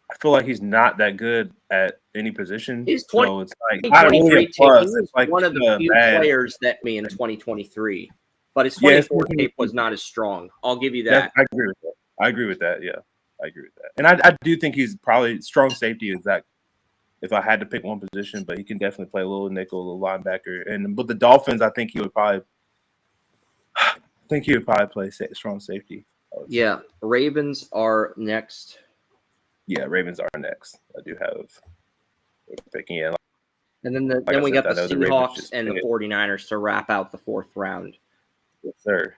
I feel like he's not that good at any position. He's so it's like not really a plus. It's like one of the few players that me in 2023, but his 24 tape was not as strong. I'll give you that. I agree with that. I agree with that. Yeah. I agree with that. And I do think he's probably strong safety is that if I had to pick one position, but he can definitely play a little nickel, a little linebacker. And with the Dolphins, I think he would probably play strong safety. Yeah. Ravens are next. Yeah, Ravens are next. I do have picking in. And then we got the Seahawks and the 49ers to wrap out the 4th round. Yes, sir.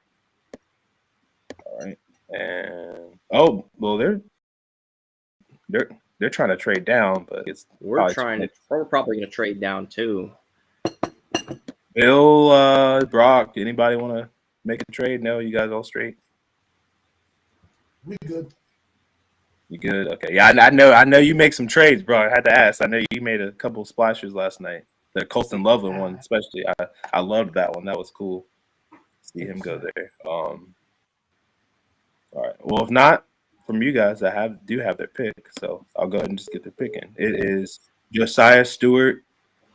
All right. And they're trying to trade down, but we're probably going to trade down too. Bill, Brock, anybody want to make a trade? No, you guys all straight. We good. You good? Okay. Yeah, I know you make some trades, bro. I had to ask. I know you made a couple splashes last night. The Colston Loveland one, especially. I loved that one. That was cool. See him go there. All right. Well, if not from you guys, I do have their pick, so I'll go ahead and just get the pick in. It is Josiah Stewart,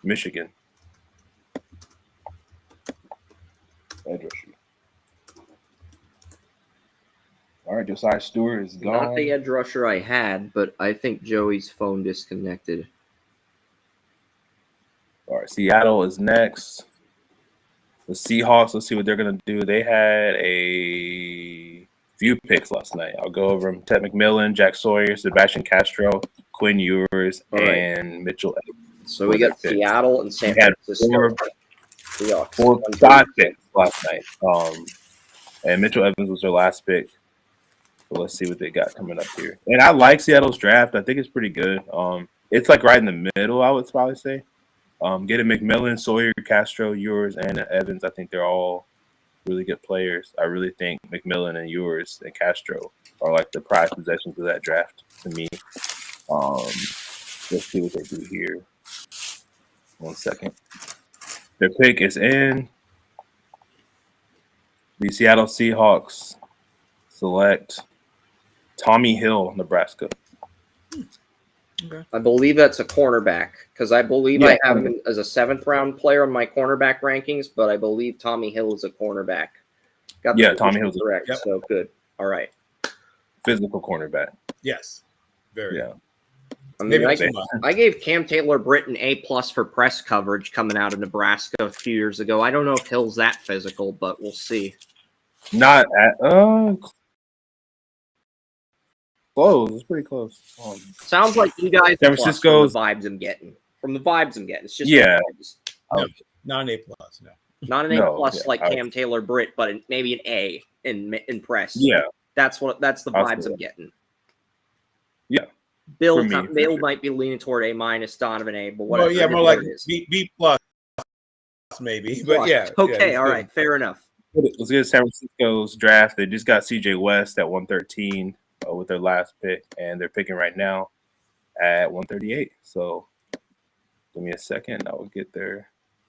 Michigan. Edge rusher. All right, Josiah Stewart is gone. Not the edge rusher I had, but I think Joey's phone disconnected. All right, Seattle is next. The Seahawks, let's see what they're going to do. They had a few picks last night. I'll go over them. Ted McMillan, Jack Sawyer, Sebastian Castro, Quinn Ewers, and Mitchell Evans. So we got Seattle and San Francisco. Four 5 picks last night. And Mitchell Evans was their last pick. So let's see what they got coming up here. And I like Seattle's draft. I think it's pretty good. It's like right in the middle, I would probably say. Getting McMillan, Sawyer, Castro, Ewers, and Evans, I think they're all really good players. I really think McMillan and Ewers and Castro are like the prized possessions of that draft to me. Let's see what they do here. 1 second. Their pick is in. The Seattle Seahawks select Tommy Hill, Nebraska. I believe that's a cornerback because I believe Yeah. I have him as a 7th round player on my cornerback rankings, but I believe Tommy Hill is a cornerback. Got the Yeah, Tommy position Hill's correct. Yep. So good. All right. Physical cornerback. Yes. Very. Yeah. I Maybe mean, not too much. I gave Cam Taylor Britt an A+ for press coverage coming out of Nebraska a few years ago. I don't know if Hill's that physical, but we'll see. Not at close. It's pretty close. Sounds like you guys San plus Francisco's- from the vibes I'm getting. From the vibes I'm getting, it's just Yeah. vibes. Not an A+. No. Not an A+ No, yeah, like Cam Taylor Britt, but maybe an A in press. Yeah. That's the I'll vibes say I'm getting. Yeah. Bill For me, for Bill sure. might be leaning toward A-, Donovan A, but Well, whatever. yeah, it is more what like it is. B+ maybe. But yeah. Okay, yeah, all right, fair enough. Let's get San Francisco's draft. They just got CJ West at 113 with their last pick, and they're picking right now at 138. So give me a second. I will get their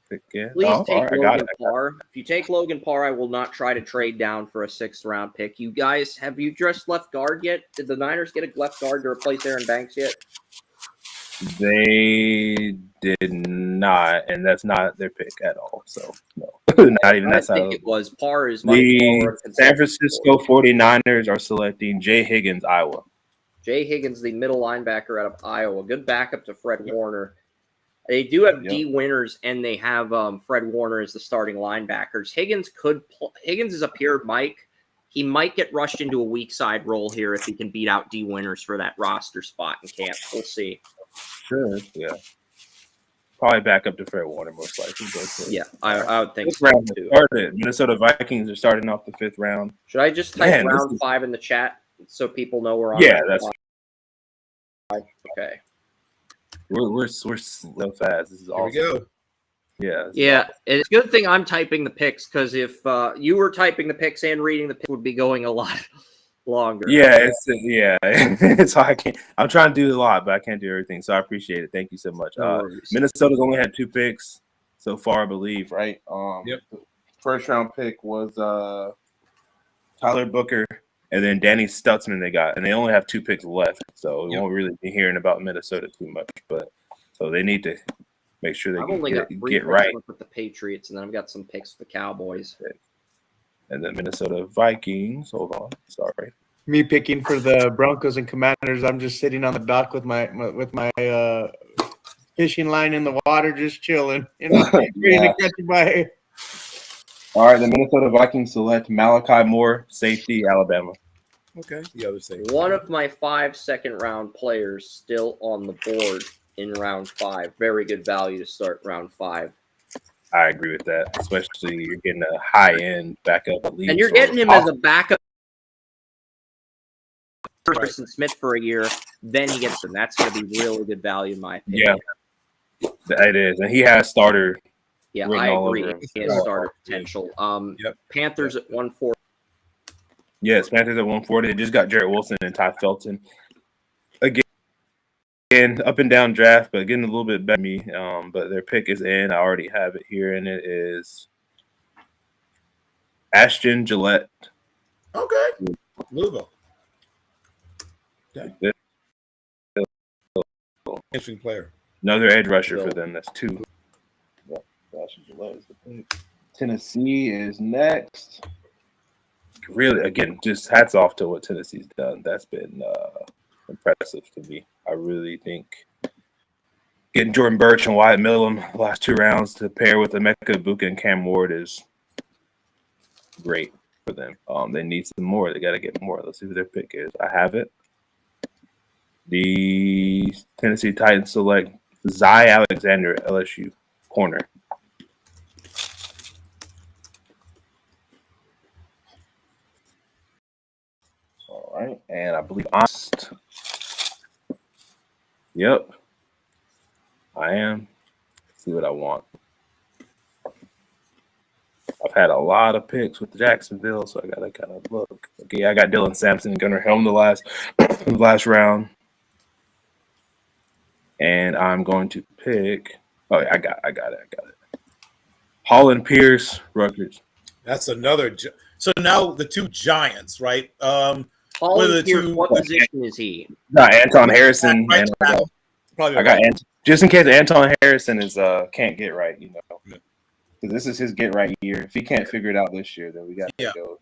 pick in. Please all take right, I got Logan it. Parr. If you take Logan Parr, I will not try to trade down for a 6th round pick. You guys, have you just left guard yet? Did the Niners get a left guard to replace Aaron Banks yet? They did not, and that's not their pick at all. So no, not even I that side think of it was. Parr is much the lower. San Francisco 49ers are selecting Jay Higgins, Iowa. Jay Higgins, the middle linebacker out of Iowa, good backup to Fred Warner. They do have Yep. D Winters, and they have Fred Warner as the starting linebackers. Higgins is up here, Mike. He might get rushed into a weak side role here if he can beat out D Winters for that roster spot in camp. We'll see. Sure, yeah. Probably back up to Fred Warner most likely. But, Yeah, I would think 5th so round too. started. Minnesota Vikings are starting off the 5th round. Should I just type Man, this round is- 5 in the chat so people know we're on? Yeah, round that's 5? Okay. we're so fast. This is Here we awesome. go. Yeah, this is Yeah, awesome. it's a good thing I'm typing the picks because if you were typing the picks and reading the picks, would be going a lot longer. Yeah, so I can't. I'm trying to do a lot, but I can't do everything. So I appreciate it. Thank you so much. No worries. Minnesota's only had 2 picks so far, I believe. Right. Yep. The first round pick was Tyler Booker, and then Danny Stutzman they got, and they only have 2 picks left. So we Yep. won't really be hearing about Minnesota too much. But so they need to make sure I've they only got 3 get picks right. left with the Patriots, and then I've got some picks with the Cowboys. And then Minnesota Vikings. Hold on, sorry. Me picking for the Broncos and Commanders. I'm just sitting on the dock with my fishing line in the water, just chilling. You know, waiting Yeah. to catch a bite. All right, the Minnesota Vikings select Malachi Moore, safety, Alabama. Okay. The other thing. One of my 5 second-round players still on the board in round 5. Very good value to start round 5. I agree with that, especially you're getting a high-end backup elite. And you're getting him as a backup for Harrison Smith for a year. Then he gets him. That's going to be really good value in my opinion. Yeah, it is, and he has starter. Yeah, written I all agree. over him. He has starter potential. Yep. Panthers at 140. Yes, Panthers at 140. They just got Jarrett Wilson and Ty Felton. Again, up and down draft, but getting a little bit better than me. But their pick is in. I already have it here, and it is Ashton Gillette. Okay. Louisville. Okay. Interesting player. Another edge rusher for them. That's 2. Yeah, Ashton Gillette is the pick. Tennessee is next. Really, again, just hats off to what Tennessee's done. That's been impressive to me. I really think getting Jordan Birch and Wyatt Millam the last 2 rounds to pair with Emeka Ibuka and Cam Ward is great for them. They need some more. They got to get more. Let's see who their pick is. I have it. The Tennessee Titans select Zy Alexander, LSU corner. All right, and I believe Yep. I am. Let's see what I want. I've had a lot of picks with Jacksonville, so I gotta kind of look. Okay, I got Dylan Sampson and Gunnar Helm the last round, and I'm going to pick. Oh, yeah, I got it. Holland Pierce, Rutgers. That's another. So now the two giants, right? Holland the Pierce, two- what position is he? Got Anton Harrison, Right and tackle. Probably I got just in case Anton Harrison is can't get right, you know, because this is his get right year. If he can't figure it out this year, then we got to go.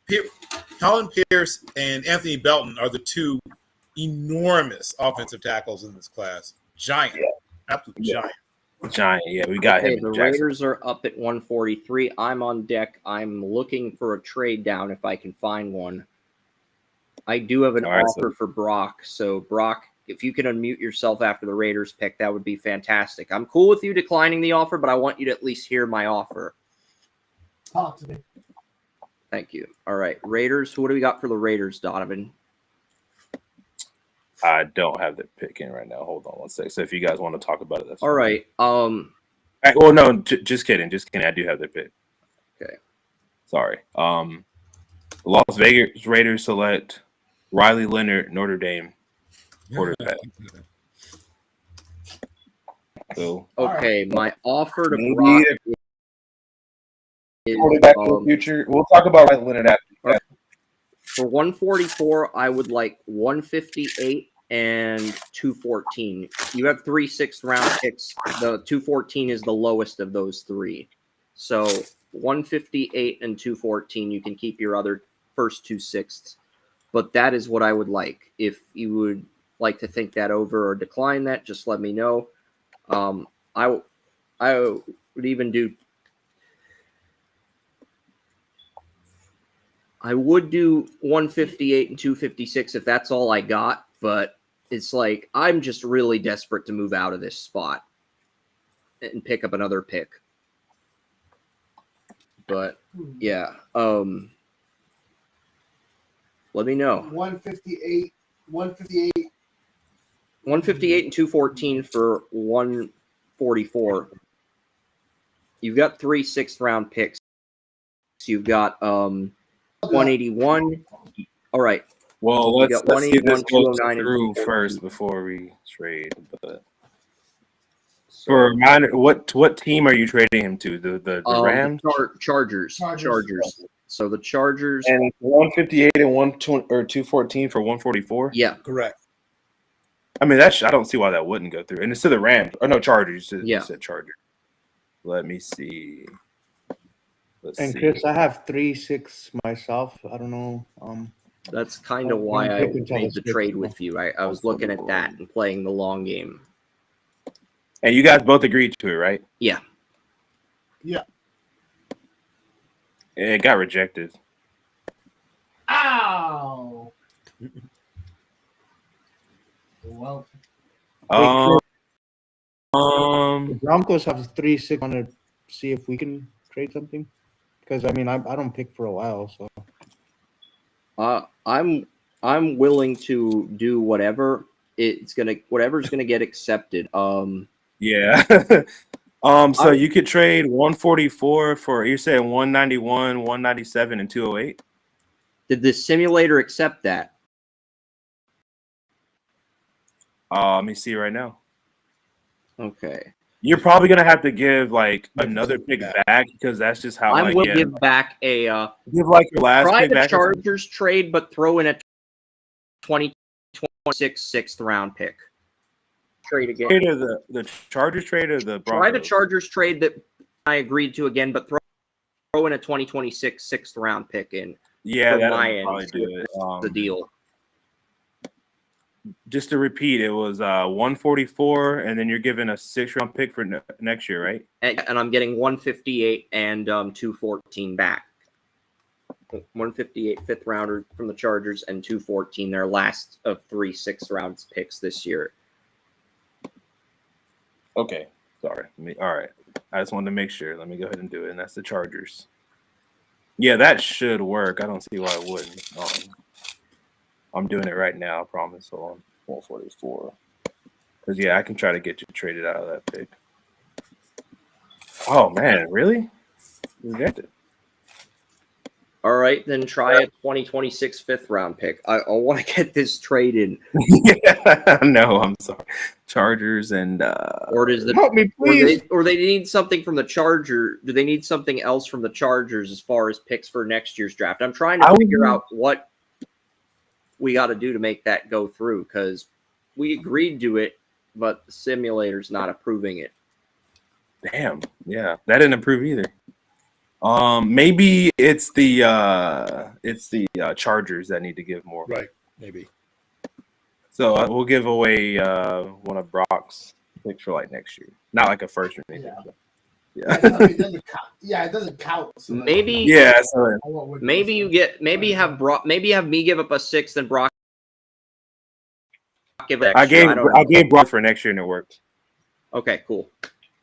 Colin Pierce and Anthony Belton are the two enormous offensive tackles in this class. Giant, absolute giant. Giant, yeah, we got him. The Raiders are up at 143. I'm on deck. I'm looking for a trade down if I can find one. I do have an offer for Brock. So, Brock, if you can unmute yourself after the Raiders pick, that would be fantastic. I'm cool with you declining the offer, but I want you to at least hear my offer. Talk to me. Thank you. All right, Raiders. What do we got for the Raiders, Donovan? I don't have the pick in right now. Hold on one sec. So if you guys want to talk about it, that's all right. Well, no, just kidding. I do have the pick. Okay. Sorry. Las Vegas Raiders select Riley Leonard, Notre Dame quarterback. So okay, my offer to maybe Brock is quarterback in the future. We'll talk about Riley Leonard after. For 144, I would like 158 and 214. You have 3 6th-round picks. The 214 is the lowest of those three. So 158 and 214, you can keep your other first 2 6ths. But that is what I would like. If you would like to think that over or decline that, just let me know. I would even do. I would do 158 and 256 if that's all I got, but it's like I'm just really desperate to move out of this spot and pick up another pick. But yeah, let me know. 158 and 214 for 144. You've got 3 6th-round picks. You've got 181. All right. Well, let's see this goes 209 through first before we trade. But for a reminder, what team are you trading him to? The Rams? Chargers. So the Chargers. And 158 and 120 or 214 for 144? Yeah. Correct. I mean, I don't see why that wouldn't go through. And it's to the Rams. Or no, Chargers. You said Chargers. Let me see. Chris, I have 3 6 myself. I don't know. That's kind of why I made the trade with you. I was looking at that and playing the long game. And you guys both agreed to it, right? Yeah. Yeah. It got rejected. Ow. Well. The Broncos have 3 6. Want to see if we can trade something? Because I mean, I don't pick for a while, so. I'm willing to do whatever whatever's gonna get accepted. Yeah. So you could trade 144 for you're saying 191, 197, and 208. Did the simulator accept that? Let me see right now. Okay. You're probably gonna have to give like another pick back because that's just how I will give back a give like your last try pick the back. Chargers trade, but throw in a 2026 6th-round pick. Trade again. The Chargers trade or the Broncos? Try the Chargers trade that I agreed to again, but throw in a 2026 6th-round pick in. Yeah, from my end. Probably do it. The deal. Just to repeat, it was 144, and then you're given a 6th-round pick for next year, right? And I'm getting 158 and 214 back. 158 5th rounder from the Chargers and 214, their last of 3 6th-round picks this year. Okay, sorry. All right, I just wanted to make sure. Let me go ahead and do it, and that's the Chargers. Yeah, that should work. I don't see why it wouldn't. I'm doing it right now, I promise. Hold on, 144. Because, yeah, I can try to get you traded out of that pick. Oh man, really? Rejected. All right, then try a 2026 fifth round pick. I want to get this traded. Yeah, no, I'm sorry. Chargers and Or does the help me, please. or they need something from the Charger? Do they need something else from the Chargers as far as picks for next year's draft? I'm trying to figure out what we got to do to make that go through because we agreed to it, but the simulator's not approving it. Damn, yeah, that didn't approve either. Maybe it's the Chargers that need to give more. Right, maybe. So we'll give away one of Brock's picks for like next year, not like a first or anything. Yeah. It doesn't count. Yeah, it doesn't count. So like, Maybe Yeah, so maybe you get maybe have me give up a sixth and Brock give it extra. I gave Brock for next year and it worked. Okay, cool.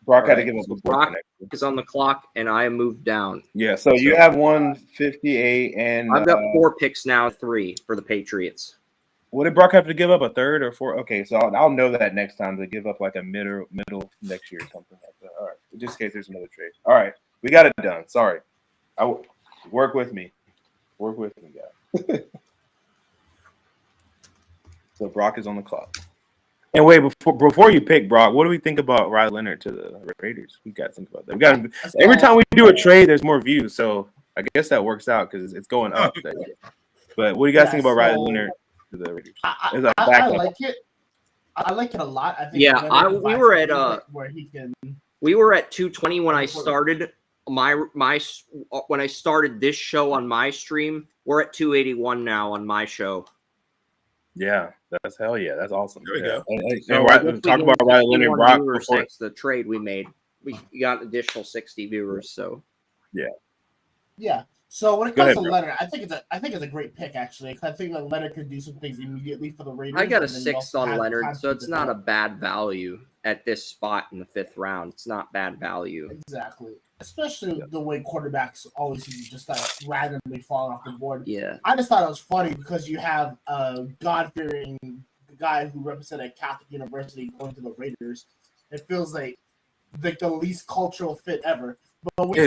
Brock had to Alright, give up so a Brock is on the clock and I moved down. Yeah, so you have 158 and I've got 4 picks now, 3 for the Patriots. what did Brock have to give up? A third or 4? Okay, so I'll know that next time to give up like a middle next year or something like that. All right, just in case there's another trade. All right, we got it done. Sorry, work with me, guys. So Brock is on the clock. And wait, before you pick Brock, what do we think about Riley Leonard to the Raiders? We got to think about that. We got every time we do a trade, there's more views, so I guess that works out because it's going up. But what do you guys think about Riley Leonard to the Raiders? I like it. I like it a lot. I think. Yeah, we were at where he can. We were at 220 when I started when I started this show on my stream. We're at 281 now on my show. Yeah, that's hell yeah, that's awesome. There we go. And talk about Riley Leonard, Brock. Thanks to the trade we made. We got an additional 60 viewers. So Yeah. So when it comes to Leonard, I think it's a great pick actually. I think that Leonard could do some things immediately for the Raiders. I got a 6 on Leonard, so it's not a bad value at this spot in the 5th round. It's not bad value. Exactly. Especially the way quarterbacks always just like randomly fall off the board. Yeah. I just thought it was funny because you have a God-fearing guy who represented Catholic University going to the Raiders. It feels like the least cultural fit ever. But when you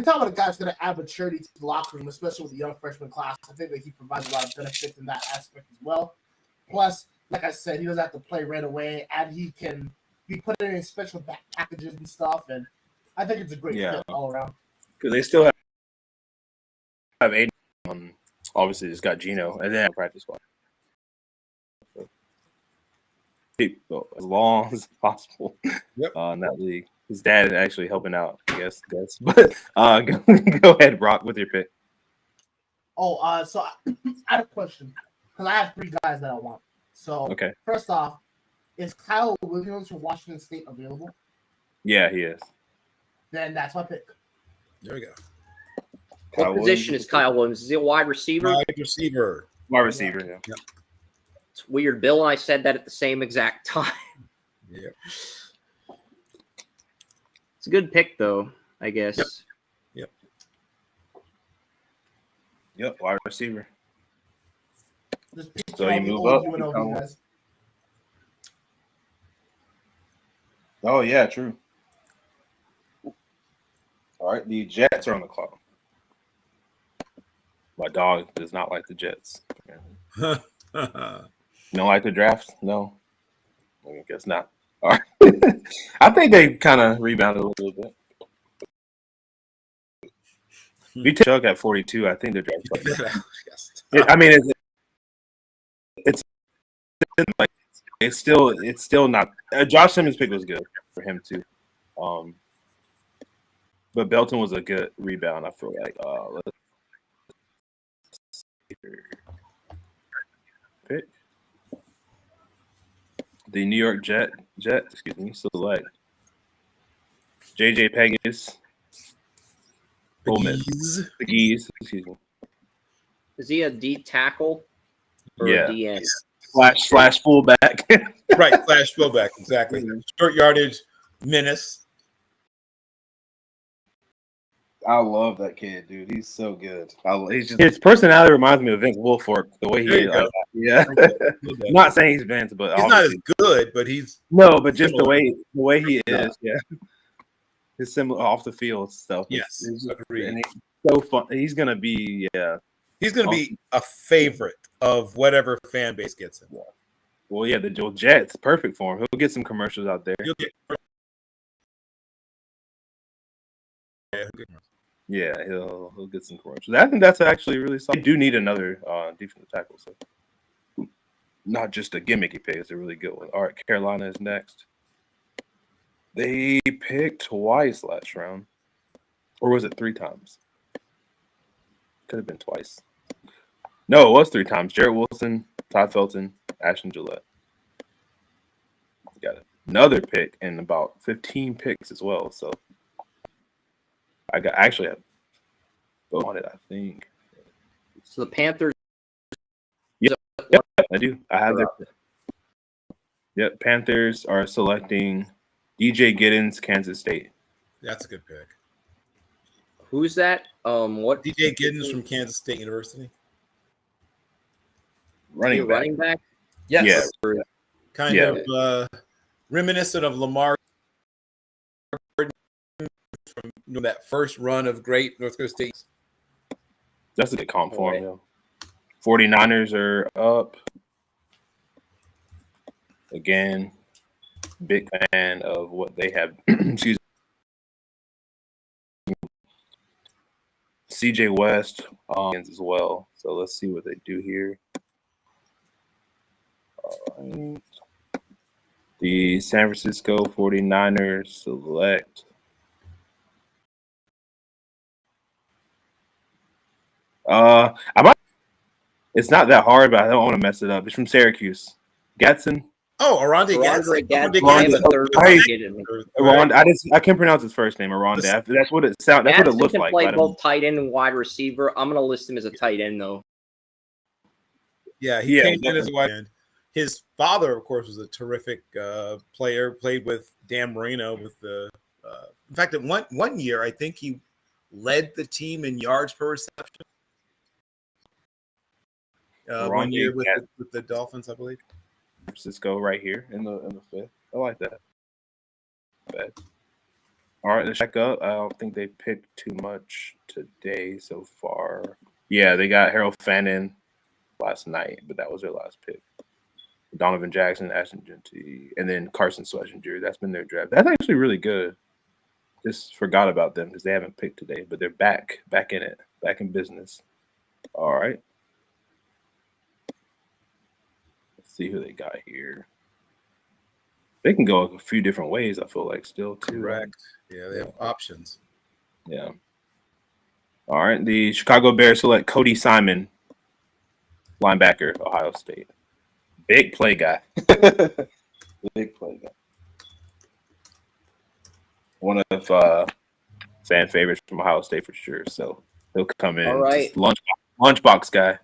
talk about a guy that's going to add maturity to the locker room, especially with the young freshman class, I think that he provides a lot of benefit in that aspect as well. Plus, like I said, he doesn't have to play right away, and he can be put in special packages and stuff. And I think it's a great fit all around. Because they still have 8. Obviously, just got Gino, and then practice squad. So, as long as possible in that league. His dad is actually helping out, I guess. But go ahead, Brock, with your pick. So I have a question because I have 3 guys that I want. So First off, is Kyle Williams from Washington State available? Yeah, he is. Then that's my pick. There we go. What position is Kyle Williams? Is he a wide receiver? Wide receiver. Yeah. It's weird. Bill and I said that at the same exact time. Yeah. It's a good pick, though, I guess. Yep, wide receiver. So you move up. Oh, yeah, true. All right, the Jets are on the clock. My dog does not like the Jets. You don't like the drafts? No? I guess not. All right. I think they kind of rebounded a little bit. We took Chuck at 42. I think they're drafting. I mean, it's still not. Josh Simmons' pick was good for him too, but Belton was a good rebound. I feel like. Let's see here. Pick the New York Jets. Excuse me. Select JJ Pegas. The Geese. Excuse me. Is he a D tackle or a DN? Slash fullback. Right, slash fullback, exactly. Short yardage, menace. I love that kid, dude. He's so good. His personality reminds me of Vince Wilfork. The way he is. I'm not saying he's Vince, but he's not as good, but he's but just the way he is. Yeah. his similar off the field stuff. Yes, It's agreed. and it's so fun. He's gonna be He's going to be a favorite of whatever fan base gets him. Well, yeah, the Jets, perfect for him. He'll get some commercials out there. You'll get Yeah, he'll get some commercials. I think that's actually really solid. They do need another defensive tackle, so not just a gimmicky pick. It's a really good one. All right, Carolina is next. They picked twice last round, or was it 3 times? Could have been twice. No, it was 3 times. Jarrett Wilson, Todd Felton, Ashton Gillette. Got another pick and about 15 picks as well. So I actually have both on it, I think. So the Panthers. Yep, I do. I have their. Yep, Panthers are selecting DJ Giddens, Kansas State. That's a good pick. Who's that? What? DJ Giddens from Kansas State University. Running back. Yes. Yeah. Kind of reminiscent of Lamar from that first run of great North Dakota State. That's a good comp for him. Yeah. 49ers are up. Again, big fan of what they have. Excuse me. CJ West as well. So let's see what they do here. All right. The San Francisco 49ers select. It's not that hard, but I don't want to mess it up. It's from Syracuse. Gatson. Oh, Arondé Gatson. I can't pronounce his first name. Arondé. That's what it sounds. That's what it looks can like. Play both tight end and wide receiver. I'm gonna list him as a tight end though. Yeah, he came in as a wide end. His father, of course, was a terrific player. Played with Dan Marino. With the, in fact, at one year, I think he led the team in yards per reception. 1 year with the Dolphins, I believe. Francisco right here in the fifth. I like that. Bad. All right, let's check up. I don't think they picked too much today so far. Yeah, they got Harold Fannin last night, but that was their last pick. Donovan Jackson, Ashton Genty, and then Carson Schlesinger. That's been their draft. That's actually really good. Just forgot about them because they haven't picked today, but they're back in it, back in business. All right. Let's see who they got here. They can go a few different ways, I feel like, still, too. Correct. Yeah, they have options. Yeah. All right. The Chicago Bears select Cody Simon, linebacker, Ohio State. Big play guy. Big play guy. One of fan favorites from Ohio State for sure. So he'll come in. All right. Lunchbox guy.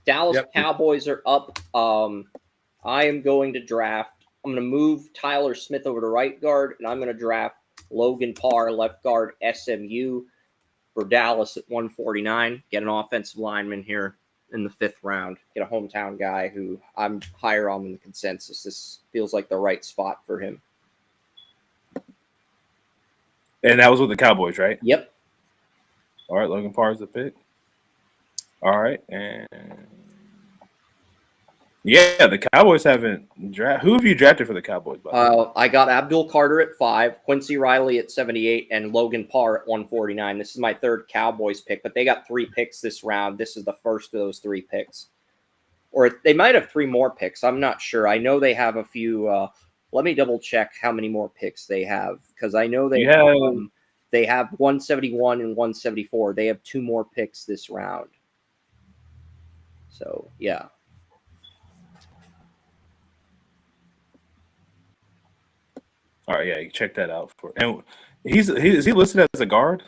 Dallas Cowboys are up. I am going to draft. I'm going to move Tyler Smith over to right guard, and I'm going to draft Logan Parr, left guard, SMU for Dallas at 149. Get an offensive lineman here in the 5th round. Get a hometown guy who I'm higher on than the consensus. This feels like the right spot for him. And that was with the Cowboys, right? Yep. All right, Logan Parr is the pick. All right, and yeah, the Cowboys haven't drafted. Who have you drafted for the Cowboys? I got Abdul Carter at 5, Quincy Riley at 78, and Logan Parr at 149. This is my 3rd Cowboys pick, but they got 3 picks this round. This is the first of those 3 picks. Or they might have 3 more picks. I'm not sure. I know they have a few. Let me double check how many more picks they have, because I know they have 171 and 174. They have 2 more picks this round. So, yeah. All right, yeah, you check that out for. And is he listed as a guard?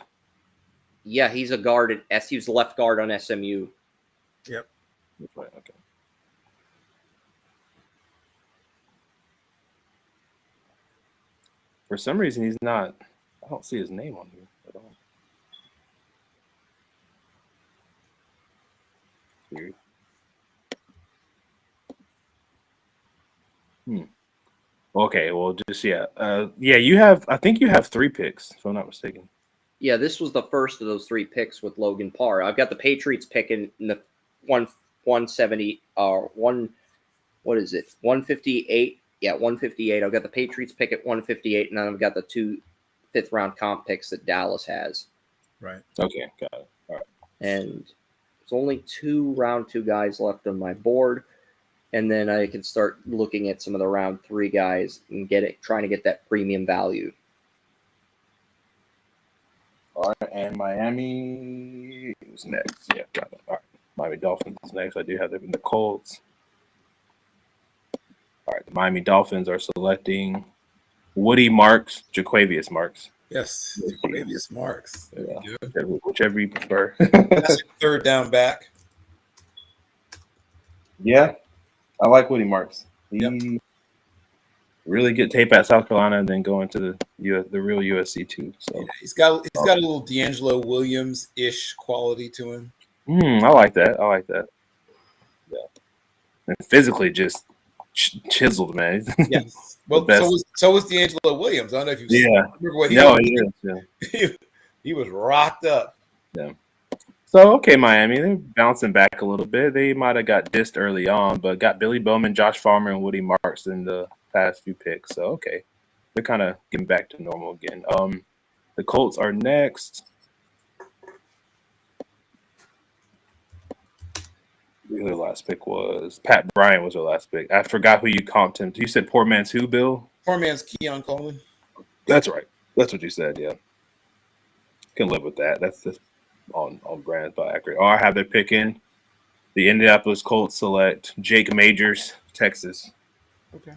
Yeah, he's a guard at S. He was left guard on SMU. Yep. Right, okay. For some reason, he's not. I don't see his name on here at all. Weird. Okay, well, just you have. I think you have 3 picks, if I'm not mistaken. Yeah, this was the first of those 3 picks with Logan Parr. I've got the Patriots picking in the 170 what is it? 158. Yeah, 158. I've got the Patriots pick at 158, and then I've got the 2 fifth-round comp picks that Dallas has. Right. Okay, got it. All right. And there's only 2 round 2 guys left on my board, and then I can start looking at some of the round 3 guys and trying to get that premium value. All right, and Miami is next. Yeah, got it. All right, Miami Dolphins is next. I do have them in the Colts. All right, the Miami Dolphins are selecting Woody Marks, Jaquavius Marks. Yes, Jaquavius Marks. There we go. Whichever you prefer. That's your third down back. Yeah, I like Woody Marks. He really good tape at South Carolina, and then going to the real USC too. So Yeah, he's got a little D'Angelo Williams-ish quality to him. I like that. Yeah, and physically just chiseled, man. Yes. Well, so was D'Angelo Williams. I don't know if you remember what he was rocked up. Yeah. So, okay, Miami, they're bouncing back a little bit. They might have got dissed early on, but got Billy Bowman, Josh Farmer, and Woody Marks in the past few picks. So, okay, they're kind of getting back to normal again. The Colts are next. Their last pick was Pat Bryant was their last pick. I forgot who you comped him to. You said poor man's who, Bill? Poor man's Keon Coleman. That's right. That's what you said, yeah. Can live with that. That's just on brand, but accurate. Oh, I have their pick in. The Indianapolis Colts select Jake Majors, Texas. Okay.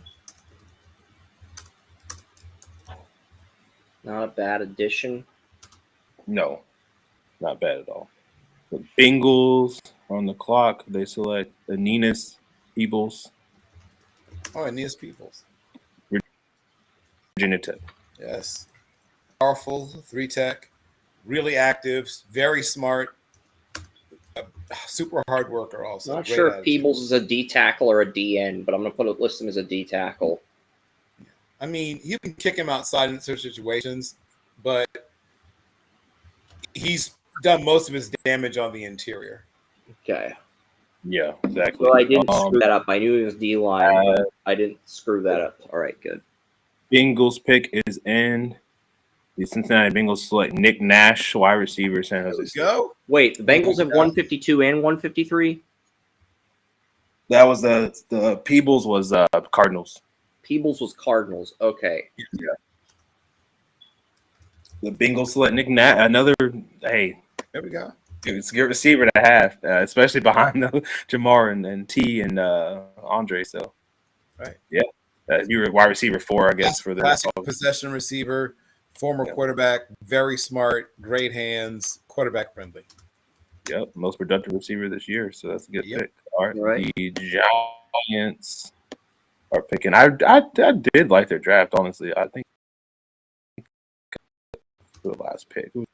Not a bad addition. No, not bad at all. The Bengals on the clock. They select Aeneas Peebles. Oh, Aeneas Peebles. Virginia Tech. Yes. Powerful, 3-tech, really active, very smart, super hard worker also. Not sure if Peebles is a D tackle or a DN, but I'm going to list him as a D tackle. I mean, you can kick him outside in certain situations, but he's done most of his damage on the interior. Okay. Yeah, exactly. So I didn't screw that up. I knew it was D-line. I didn't screw that up. All right, good. Bengals pick is in. The Cincinnati Bengals select Nick Nash, wide receiver, San Jose State. Go. Wait, the Bengals have 152 and 153? That was the Peebles was Cardinals. Peebles was Cardinals. Okay. Yeah. The Bengals select Nick Nash. Another, hey. There we go. It's a good receiver to have, especially behind Jamar and T and Andre. So, right. Yeah. You were wide receiver 4, I guess, for the classic possession receiver, former quarterback, very smart, great hands, quarterback friendly. Yep, most productive receiver this year, so that's a good pick. All right, the Giants are picking. I did like their draft, honestly. I think the last pick. Who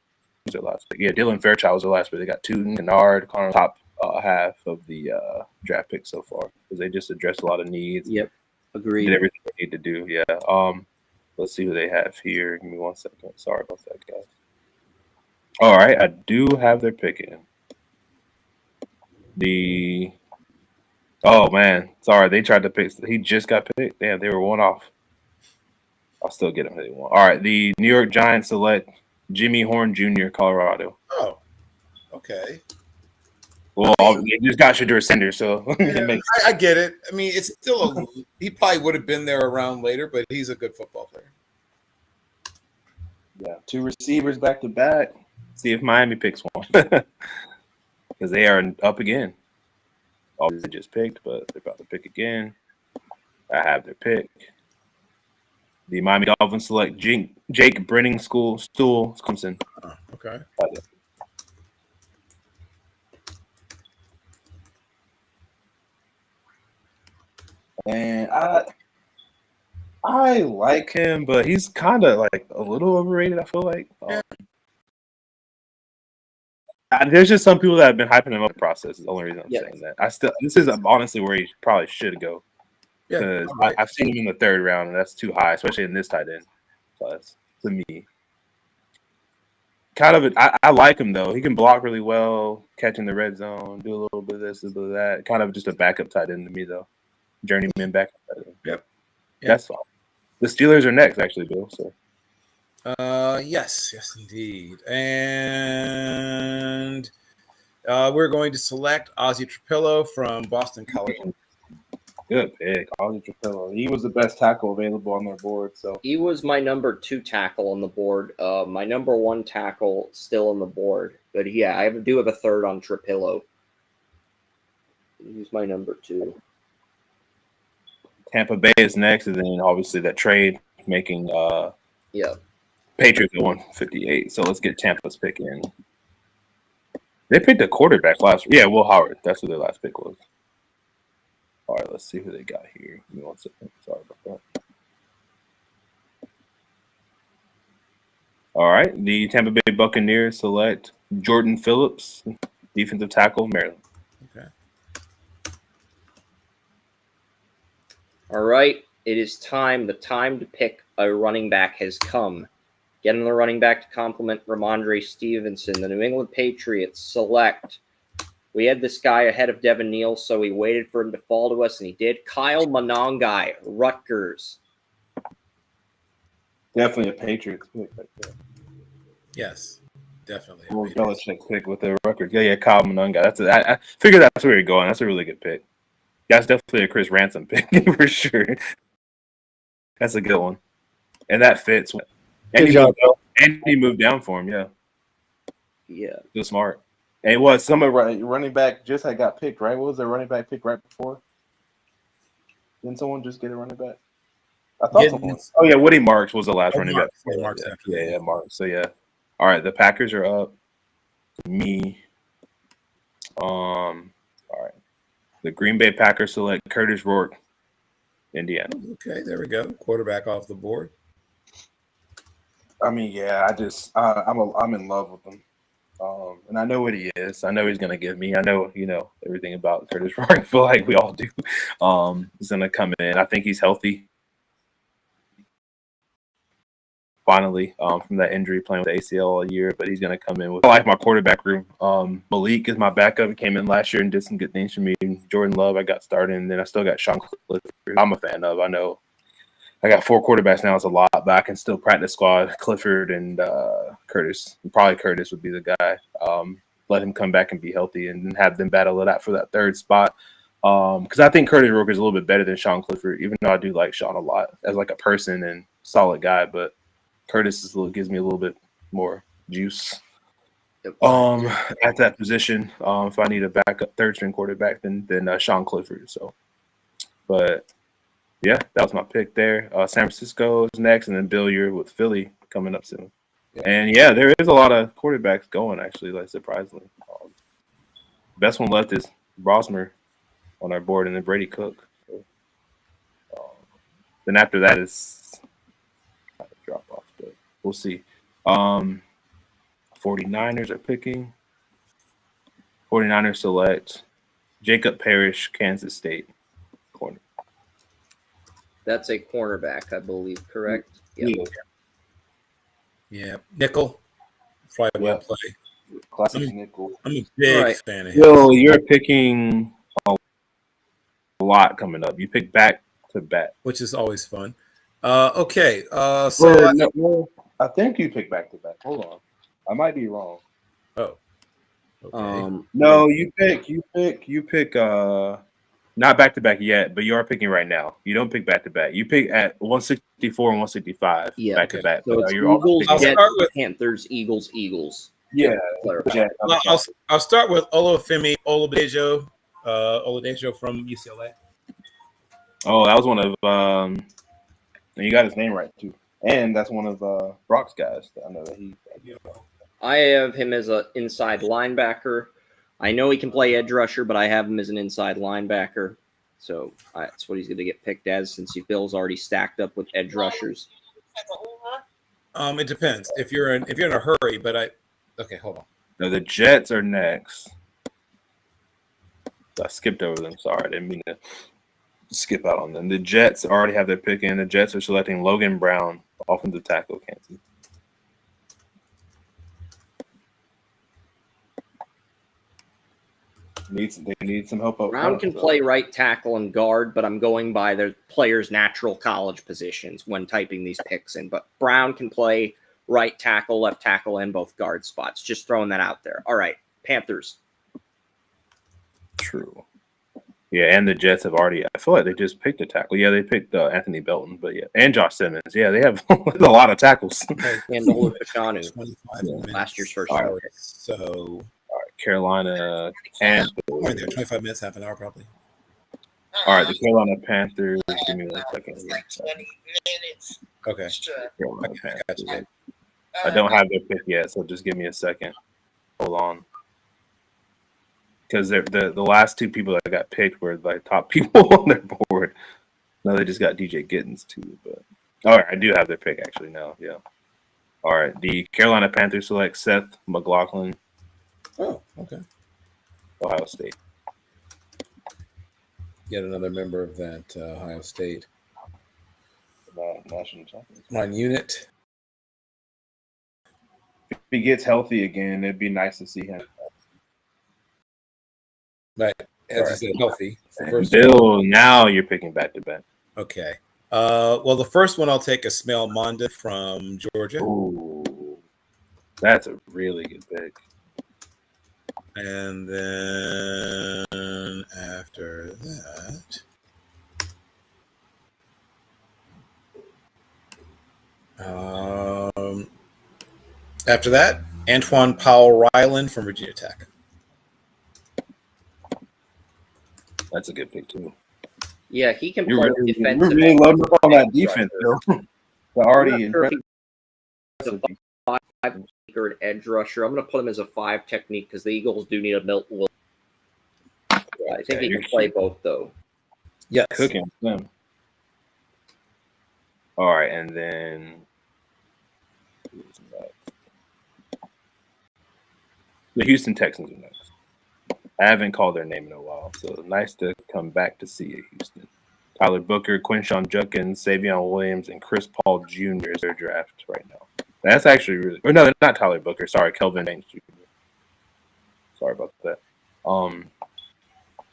was their last pick? Yeah, Dylan Fairchild was their last pick. They got Tootin, Kennard, Connor, top half of the draft picks so far because they just addressed a lot of needs. Yep. Agreed. Did everything they need to do. Yeah. Let's see who they have here. Give me 1 second. Sorry about that, guys. All right, I do have their pick in. Oh man, sorry, they tried to pick. He just got picked. Damn, they were 1 off. I'll still get him if they want. All right, the New York Giants select Jimmy Horn Jr., Colorado. Oh, okay. Well, you just got Shadur Sanders, so I get it. I mean, it's still he probably would have been there around later, but he's a good football player. Yeah, 2 receivers back to back. See if Miami picks one because they are up again. Obviously, just picked, but they're about to pick again. I have their pick. The Miami Dolphins select Jake Brenning Stool, Clemson. Oh, okay. And I like him, but he's kind of like a little overrated, I feel like. There's just some people that have been hyping him up in the process. Is the only reason I'm saying that. This is honestly where he probably should go. Yeah, because all right. I've seen him in the third round, and that's too high, especially in this tight end class to me. I like him though. He can block really well, catching the red zone, do a little bit of this, a little bit of that. Kind of just a backup tight end to me though. Journeyman backup tight end. Yep. That's fine. The Steelers are next, actually, Bill. So Yes, indeed. And we're going to select Ozzy Trapillo from Boston College. good pick, Ollie Trapillo. He was the best tackle available on their board. So He was my number 2 tackle on the board. My number 1 tackle still on the board. But yeah, I do have a third on Trapillo. He's my number 2. Tampa Bay is next, and then obviously that trade making Yeah. Patriots at 158. So let's get Tampa's pick in. They picked a quarterback last. Yeah, Will Howard. That's who their last pick was. All right, let's see who they got here. Give me 1 second. Sorry about that. All right, the Tampa Bay Buccaneers select Jordan Phillips, defensive tackle, Maryland. Okay. All right. It is time. The time to pick a running back has come. Get another running back to complement Ramondre Stevenson. The New England Patriots select. We had this guy ahead of Devin Neal, so we waited for him to fall to us, and he did. Kyle Monangai, Rutgers. Definitely a Patriots pick right there. Yes, definitely. Well, Belichick pick with the record. Yeah, Kyle Monangai. I figured that's where you're going. That's a really good pick. That's definitely a Chris Ransom pick for sure. That's a good one, and that fits. And he moved down for him. Yeah, Yeah. so smart. And what some of running back just had got picked, right? What was their running back pick right before? Didn't someone just get a running back? I thought someone. Oh yeah, Woody Marks was the last running back. Marks Yeah, Marks. So yeah. All right, the Packers are up. Me. All right. The Green Bay Packers select Curtis Rourke, Indiana. Okay, there we go. Quarterback off the board. I mean, yeah, I'm in love with him. And I know what he is. I know he's gonna give me. I know, everything about Curtis Rourke. I feel like we all do. He's gonna come in. I think he's healthy. Finally, from that injury playing with the ACL all year, but he's gonna come in with. I like my quarterback room. Malik is my backup. He came in last year and did some good things for me. Jordan Love, I got started, and then I still got Sean Clifford. I'm a fan of. I know I got 4 quarterbacks now. It's a lot, but I can still practice squad Clifford and Curtis. Probably Curtis would be the guy. Let him come back and be healthy, and then have them battle it out for that third spot. Because I think Curtis Rourke is a little bit better than Sean Clifford, even though I do like Sean a lot as like a person and solid guy, but Curtis gives me a little bit more juice at that position. If I need a backup third string quarterback, then Sean Clifford. So, but yeah, that was my pick there. San Francisco is next, and then Bill, you're with Philly coming up soon. Yeah. And yeah, there is a lot of quarterbacks going actually, like surprisingly. Best one left is Brosmer on our board, and then Brady Cook. So, then after that is kind of drop off, but we'll see. 49ers are picking. 49ers select Jacob Parrish, Kansas State corner. That's a cornerback, I believe, correct? Yep. Yeah. Nickel. Probably well play. Classic nickel. I'm a big fan of his. Well, you're picking a lot coming up. You pick back to back, which is always fun. Okay. So I think you pick back to back. Hold on. I might be wrong. Oh. Okay. No, you pick not back to back yet, but you are picking right now. You don't pick back to back. You pick at 164 and 165 back to back. So it's Eagles, Jets, Panthers, Eagles. Yeah. I'll start with Olufemi Oladejo from UCLA. Oh, that was one of you got his name right too. And that's one of Brock's guys that I know that he. I have him as an inside linebacker. I know he can play edge rusher, but I have him as an inside linebacker. So that's what he's going to get picked as, since Bill's already stacked up with edge rushers. It depends if you're in a hurry. But okay, hold on. No, the Jets are next. I skipped over them. Sorry, I didn't mean to. skip out on them. The Jets already have their pick in. The Jets are selecting Logan Brown, offensive tackle, Kansas. They need some help up Brown front, can so. play right tackle and guard, but I'm going by their players' natural college positions when typing these picks in. But Brown can play right tackle, left tackle, and both guard spots. Just throwing that out there. All right, Panthers. True. Yeah, and the Jets have already. I feel like they just picked a tackle. Yeah, they picked Anthony Belton, but yeah, and Josh Simmons. Yeah, they have a lot of tackles. And Olu Fashanu, 25 Yeah. minutes. last year's first All round right. pick. So, Carolina there, Panthers. 25 minutes, half an hour probably. All right, the Carolina Panthers. Give me 1 second. Here. Okay. Carolina I got you. Panthers. I don't have their pick yet, so just give me a second. Hold on. Because the last two people that got picked were like top people on their board. No, they just got DJ Gittens too. But all right, I do have their pick actually now. Yeah. All right, the Carolina Panthers select Seth McLaughlin, Oh, okay. Ohio State. Yet another member of that Ohio State National champion. line unit. If he gets healthy again, it'd be nice to see him. Right. As Right. you said, healthy. For And first Bill, now you're picking back to back. Okay. Well, the first one I'll take is Smell Monda from Georgia. Ooh, that's a really good pick. And then after that, Antoine Powell Ryland from Virginia Tech. That's a good pick too. Yeah, he can You're play really, defensive. you're really loading up on that defense, Bill. They're already I'm not sure if impressive. he's a 5 or an edge rusher. I'm going to put him as a 5 technique because the Eagles do need a Milton Williams. I think he can play both, though. Yes. Cooking them. All right, and then the Houston Texans are next. I haven't called their name in a while, so nice to come back to see you, Houston. Tyler Booker, Quinshon Judkins, Savion Williams, and Chris Paul Jr. is their draft right now. That's actually really – or no, not Tyler Booker. Sorry, Kelvin Banks Jr. Sorry about that.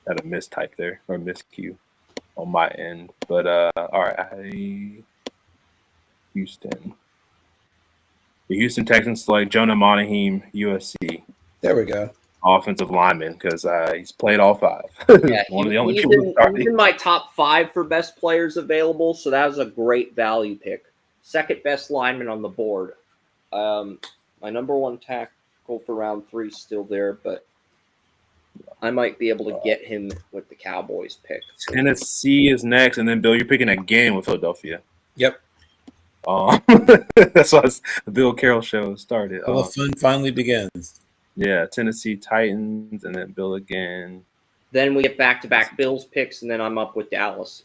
Had a mistype there, or miscue on my end. But, all right, Houston. The Houston Texans select Jonah Monaheem, USC. There we go. Offensive lineman, because he's played all 5. Yeah, One of the only he's people in my top 5 for best players available, so that was a great value pick. Second best lineman on the board. My number 1 tackle for round 3 is still there, but I might be able to get him with the Cowboys pick. Tennessee is next, and then Bill, you're picking again with Philadelphia. Yep. That's why the Bill Carroll show started. Well, the fun finally begins. Yeah, Tennessee Titans, and then Bill again. Then we get back-to-back Bills picks, and then I'm up with Dallas.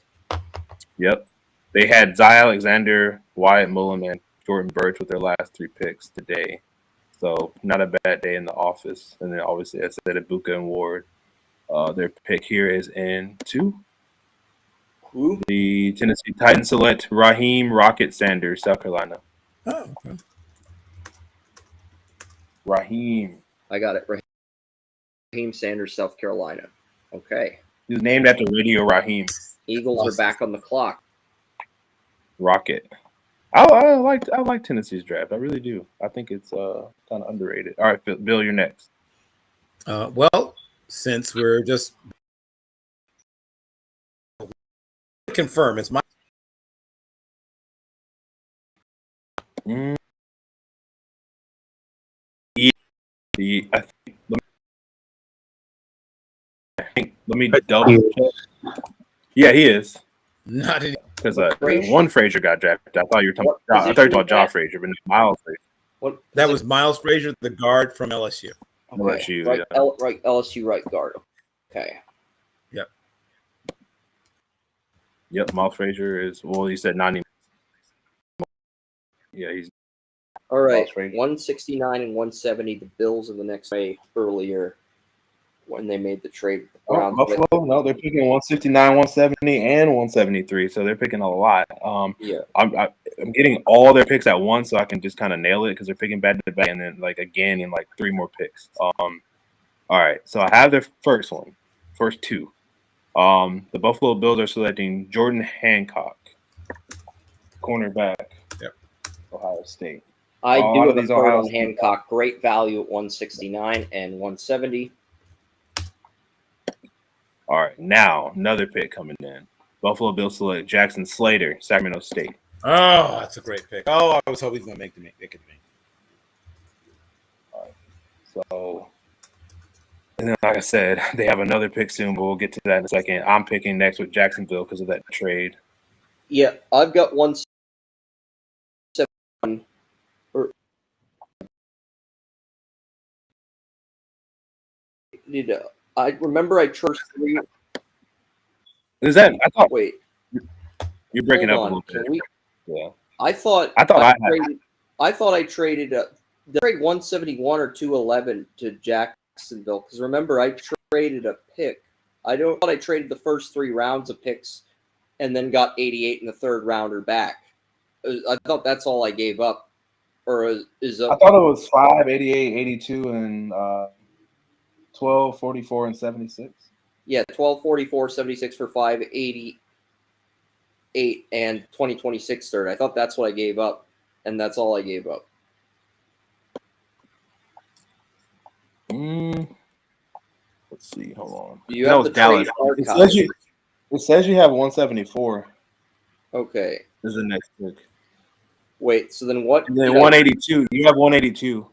Yep. They had Zy Alexander, Wyatt Mullen, and Jordan Birch with their last 3 picks today. So not a bad day in the office. And then obviously I said Ibuka and Ward. Their pick here is in 2. Who? The Tennessee Titans select Raheem Rocket Sanders, South Carolina. Oh, okay. Raheem. I got it. Raheem Sanders, South Carolina. Okay. He was named after Radio Raheem. Eagles are back on the clock. Rocket. I like Tennessee's draft. I really do. I think it's kind of underrated. All right, Bill, you're next. Well, since we're just confirm, it's my Let me double check. Yeah, he is. not any. Because one Frazier got drafted. I thought you were talking about. I thought you were talking about John Frazier, but Miles Frazier. That was Miles Frazier, the guard from LSU. Okay. LSU, right, yeah. right, LSU right guard. Okay. Yep, Miles Frazier is. Well, you said 90. Yeah, he's. All right. Miles Frazier. 169 and 170. The Bills in the next way earlier. when they made the trade. Oh, Buffalo, no, they're picking 169, 170, and 173, so they're picking a lot. Yeah. I'm getting all their picks at once, so I can just kind of nail it because they're picking back to back, and then like again in like 3 more picks. All right, so I have their first two. The Buffalo Bills are selecting Jordan Hancock, cornerback, Ohio State. I A lot do of have a these card Ohio on State Hancock. Great value at 169 and 170. All right, now another pick coming in. Buffalo Bills select Jackson Slater, Sacramento State. Oh, that's a great pick. Oh, I was hoping he was going to make it to me. All right, so, and then like I said, they have another pick soon, but we'll get to that in a second. I'm picking next with Jacksonville because of that trade. Yeah, I've got 171. I remember I chose 3. Is that? I thought. Wait, You're breaking hold up on. a little bit. Yeah. I thought I traded the trade 171 or 211 to Jacksonville because remember I traded a pick. I thought I traded the first 3 rounds of picks and then got 88 in the 3rd rounder back. I thought that's all I gave up. Or I thought it was 5, 88, 82, and 12, 44, and 76. Yeah, 12, 44, 76 for 5, 88, and 2026 third. I thought that's what I gave up, and that's all I gave up. Let's see. Hold on. Do you have the Dallas. trade archive? It says you have 174. Okay. Is the next pick. Wait, so then what? And then 182. You have 182.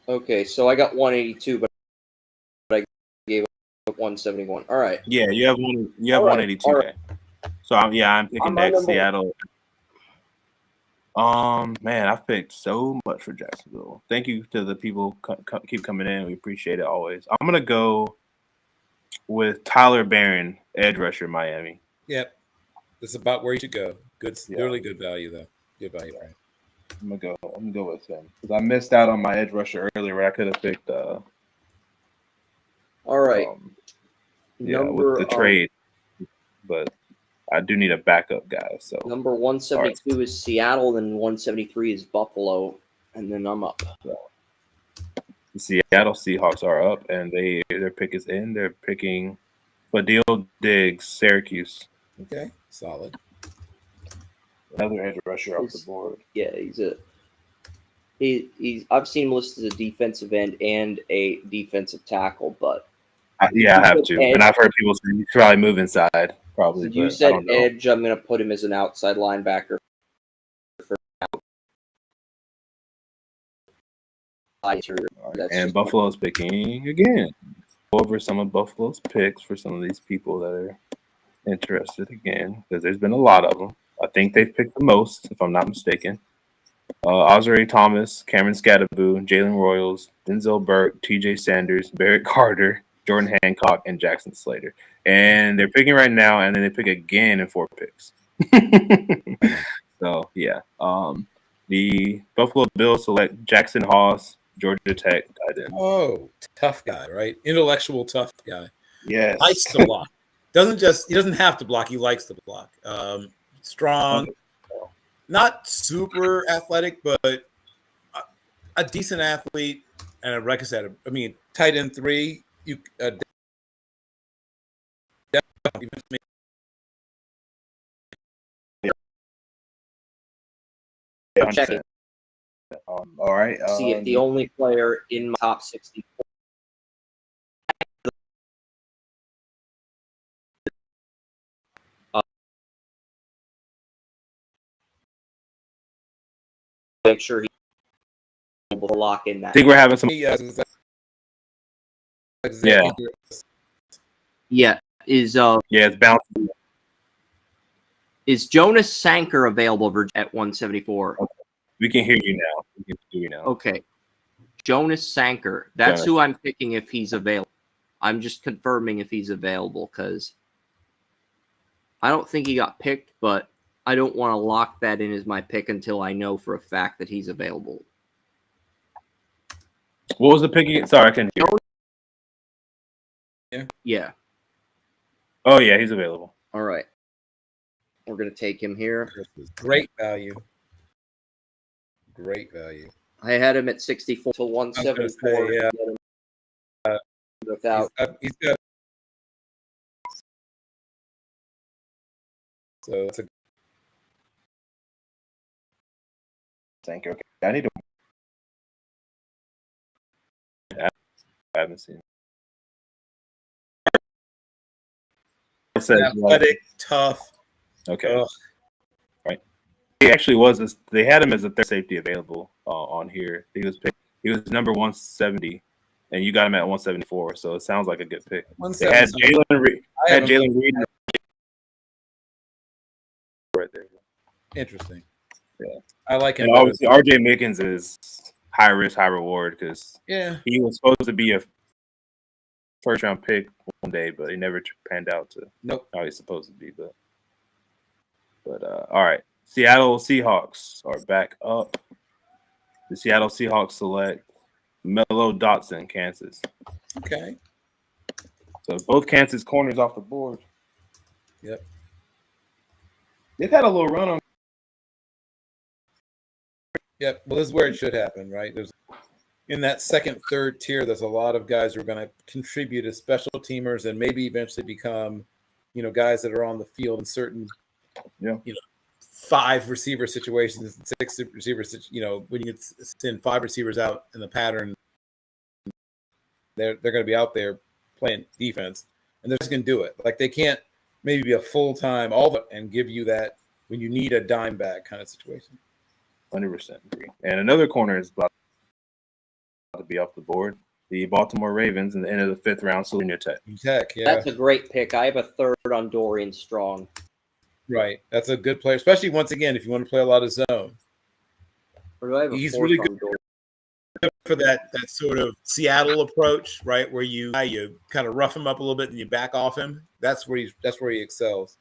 Okay, so I got 182, but I gave up 171. All right. Yeah, you have 182. Right. So I'm picking next number Seattle. Man, I've picked so much for Jacksonville. Thank you to the people keep coming in. We appreciate it always. I'm gonna go with Tyler Barron, edge rusher, Miami. Yep, that's about where you should go. Good, Yeah. really good value though. Good value, right? I'm gonna go with him because I missed out on my edge rusher earlier where I could have picked. All right. With the trade, but I do need a backup guy. So number 172 is Seattle, then 173 is Buffalo, and then I'm up. The Seattle Seahawks are up, and their pick is in. They're picking Fadil Diggs, Syracuse. Okay, solid. Another edge rusher off the board. Yeah, I've seen him listed as a defensive end and a defensive tackle, but I have to. And I've heard people say you should probably move inside. Probably. You said edge. I'm going to put him as an outside linebacker. And Buffalo's picking again. Go over some of Buffalo's picks for some of these people that are interested again, because there's been a lot of them. I think they've picked the most, if I'm not mistaken. Ozzie Thomas, Cameron Scadaboo, Jalen Royals, Denzel Burke, T.J. Sanders, Barrett Carter, Jordan Hancock, and Jackson Slater. And they're picking right now, and then they pick again in 4 picks. So, yeah. The Buffalo Bills select Jackson Haas, Georgia Tech tight end. Oh, tough guy, right? Intellectual tough guy. Yes. Likes to block. He doesn't have to block. He likes to block. Strong, not super athletic, but a decent athlete. And like I said, I mean, tight end 3, you definitely check it. All right. See if the only player in my top 60. Make sure he will lock in that. I think we're having some. Yeah. Yeah. Is it's bouncing. Is Jonas Sanker available at 174? Okay. We can hear you now. Okay. Jonas Sanker. That's who I'm picking if he's available. I'm just confirming if he's available because I don't think he got picked, but I don't want to lock that in as my pick until I know for a fact that he's available. What was the pick again? Sorry, I couldn't hear. Yeah. Oh yeah, he's available. All right. We're gonna take him here. This is great value. Great value. I had him at 64 to 174. yeah. Without He's got. So it's a Thank you. Okay. I need to. I haven't seen. It says, athletic, tough. okay. Ugh. Right. He actually was. They had him as a third safety available on here. He was number 170, and you got him at 174. So it sounds like a good pick. They had Jalen Reed. Right there. Interesting. Yeah. I like him. And obviously, RJ Mickens is high risk, high reward because he was supposed to be a first round pick one day, but he never panned out to how he's supposed to be. But all right, Seattle Seahawks are back up. The Seattle Seahawks select Mello Dotson, Kansas. Okay. So both Kansas corners off the board. Yep. They've had a little run on. Yep. Well, this is where it should happen, right? There's in that second, third tier. There's a lot of guys who are going to contribute as special teamers and maybe eventually become, guys that are on the field in certain, 5 receiver situations, 6 receivers. When you send 5 receivers out in the pattern, they're going to be out there playing defense, and they're just going to do it. Like they can't maybe be a full-time and give you that when you need a dime bag kind of situation. 100% agree. And another corner is about to be off the board. The Baltimore Ravens in the end of the 5th round, Virginia Tech. That's a great pick. I have a third on Dorian Strong. Right. That's a good player, especially once again, if you want to play a lot of zone. Or do I have a He's really good for that sort of Seattle approach, right? Where you kind of rough him up a little bit and you back off him. That's where he excels.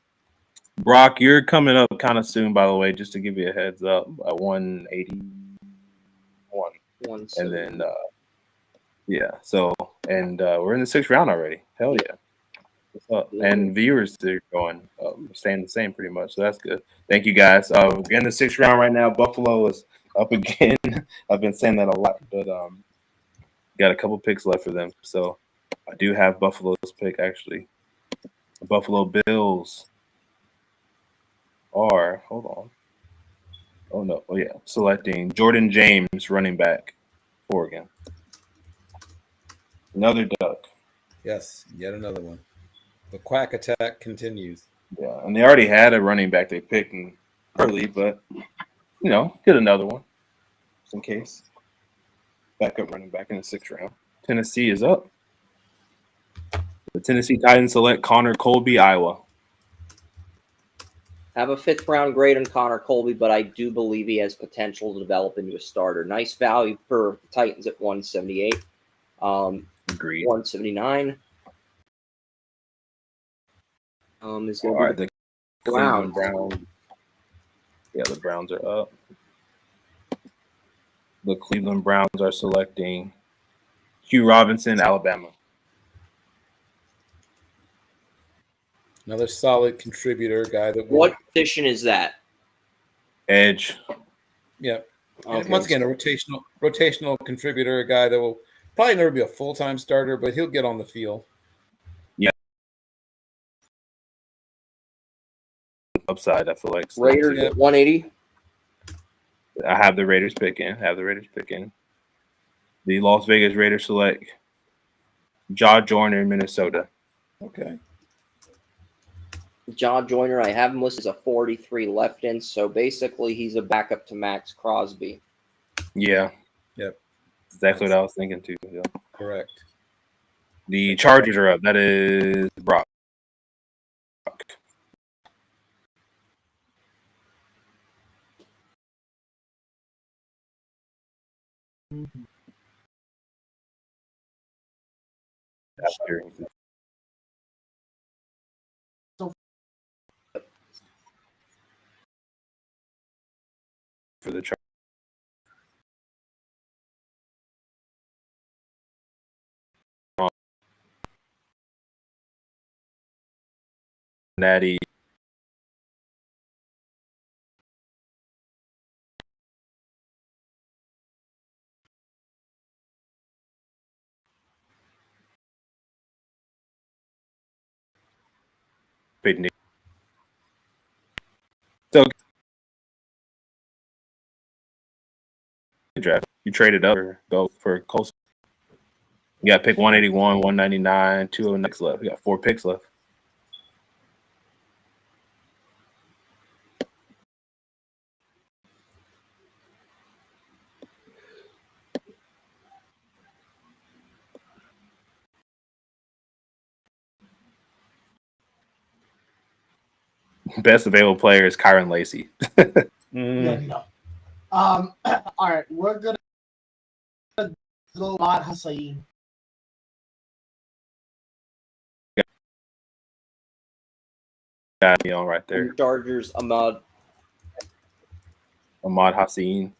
Brock, you're coming up kind of soon, by the way, just to give you a heads up. At 181. And then, so, and we're in the 6th round already. Hell yeah. What's up? And viewers are going, staying the same pretty much. So that's good. Thank you, guys. We're in the 6th round right now. Buffalo is up again. I've been saying that a lot, but got a couple picks left for them. So I do have Buffalo's pick, actually. The Buffalo Bills are, hold on. Oh, no. Oh, yeah. Selecting Jordan James, running back, Oregon. Another duck. Yes, yet another one. The quack attack continues. Yeah, and they already had a running back they picked early, but, get another one just in case. Backup running back in the 6th round. Tennessee is up. The Tennessee Titans select Connor Colby, Iowa. I have a 5th round grade on Connor Colby, but I do believe he has potential to develop into a starter. Nice value for the Titans at 178. Agreed. 179. Is going to be the Browns. Yeah, the Browns are up. The Cleveland Browns are selecting Hugh Robinson, Alabama. Another solid contributor, guy that. What position is that? Edge. Yeah. Okay. Once again, a rotational contributor, a guy that will probably never be a full-time starter, but he'll get on the field. Yeah. Upside, I feel like. Raiders at 180. I have the Raiders pick in. The Las Vegas Raiders select Jaw Joyner in Minnesota. Okay. Jaw Joyner, I have him listed as a 43 left end, so basically he's a backup to Max Crosby. Yeah. Yep. Exactly what I was thinking too. Yeah. Correct. The Chargers are up. That is Brock. For the Cincinnati. Picnic. So draft. You traded up or go for Colson. You got pick 181, 199, 209 left. You got 4 picks left. Best available player is Kyron Lacey. Yeah, no. All right, we're gonna go Ahmad Hussein. Got me on right there. Chargers, Ahmad. Ahmad Hassan.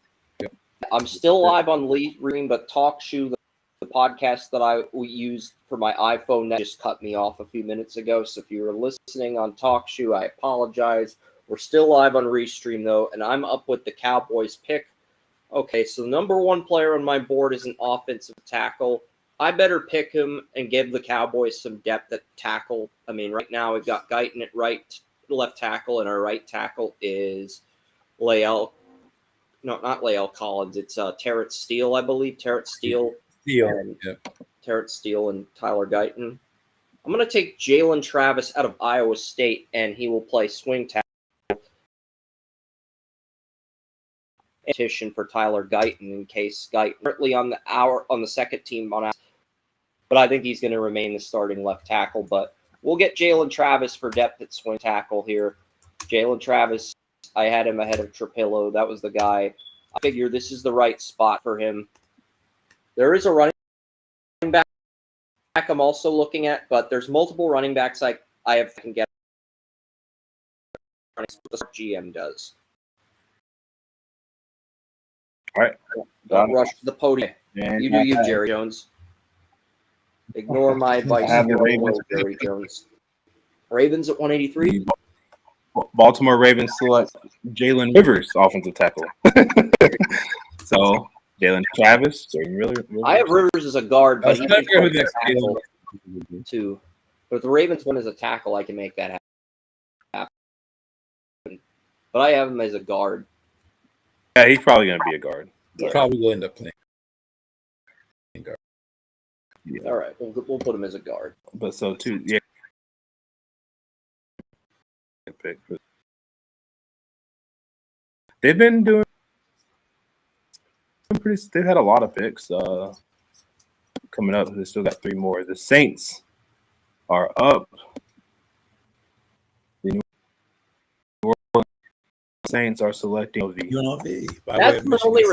I'm still live on reading, but TalkShoe, the podcast that we used for my iPhone, that just cut me off a few minutes ago. So if you were listening on TalkShoe, I apologize. We're still live on Restream, though, and I'm up with the Cowboys pick. Okay, so the number one player on my board is an offensive tackle. I better pick him and give the Cowboys some depth at tackle. I mean, right now we've got Guyton at left tackle, and our right tackle is Lael. No, not Lael Collins. It's Terrence Steele, I believe. Terrence Steele. Terrence Steele and Tyler Guyton. I'm going to take Jalen Travis out of Iowa State, and he will play swing tackle. Petition for Tyler Guyton in case Guyton currently on the second team on, but I think he's going to remain the starting left tackle. But we'll get Jalen Travis for depth at swing tackle here. Jalen Travis, I had him ahead of Trapillo. That was the guy. I figure this is the right spot for him. There is a running back I'm also looking at, but there's multiple running backs I can get. The GM does. All right. Don't rush to the podium. You do you, Jerry Jones. Ignore my advice. Jerry Jones. Ravens at 183. Baltimore Ravens select Jalen Rivers, offensive tackle. So Jalen Travis, Rivers. I have Rivers as a guard, but he can who play next tackle too. But if the Ravens one as a tackle, I can make that happen. But I have him as a guard. Yeah, he's probably going to be a guard. Probably will end up playing guard. Yeah. All right, we'll put him as a guard. But so too, yeah. Pick. They've been doing pretty. They've had a lot of picks coming up. They still got 3 more. The Saints are up. The New Orleans Saints are selecting UNLV. That's the only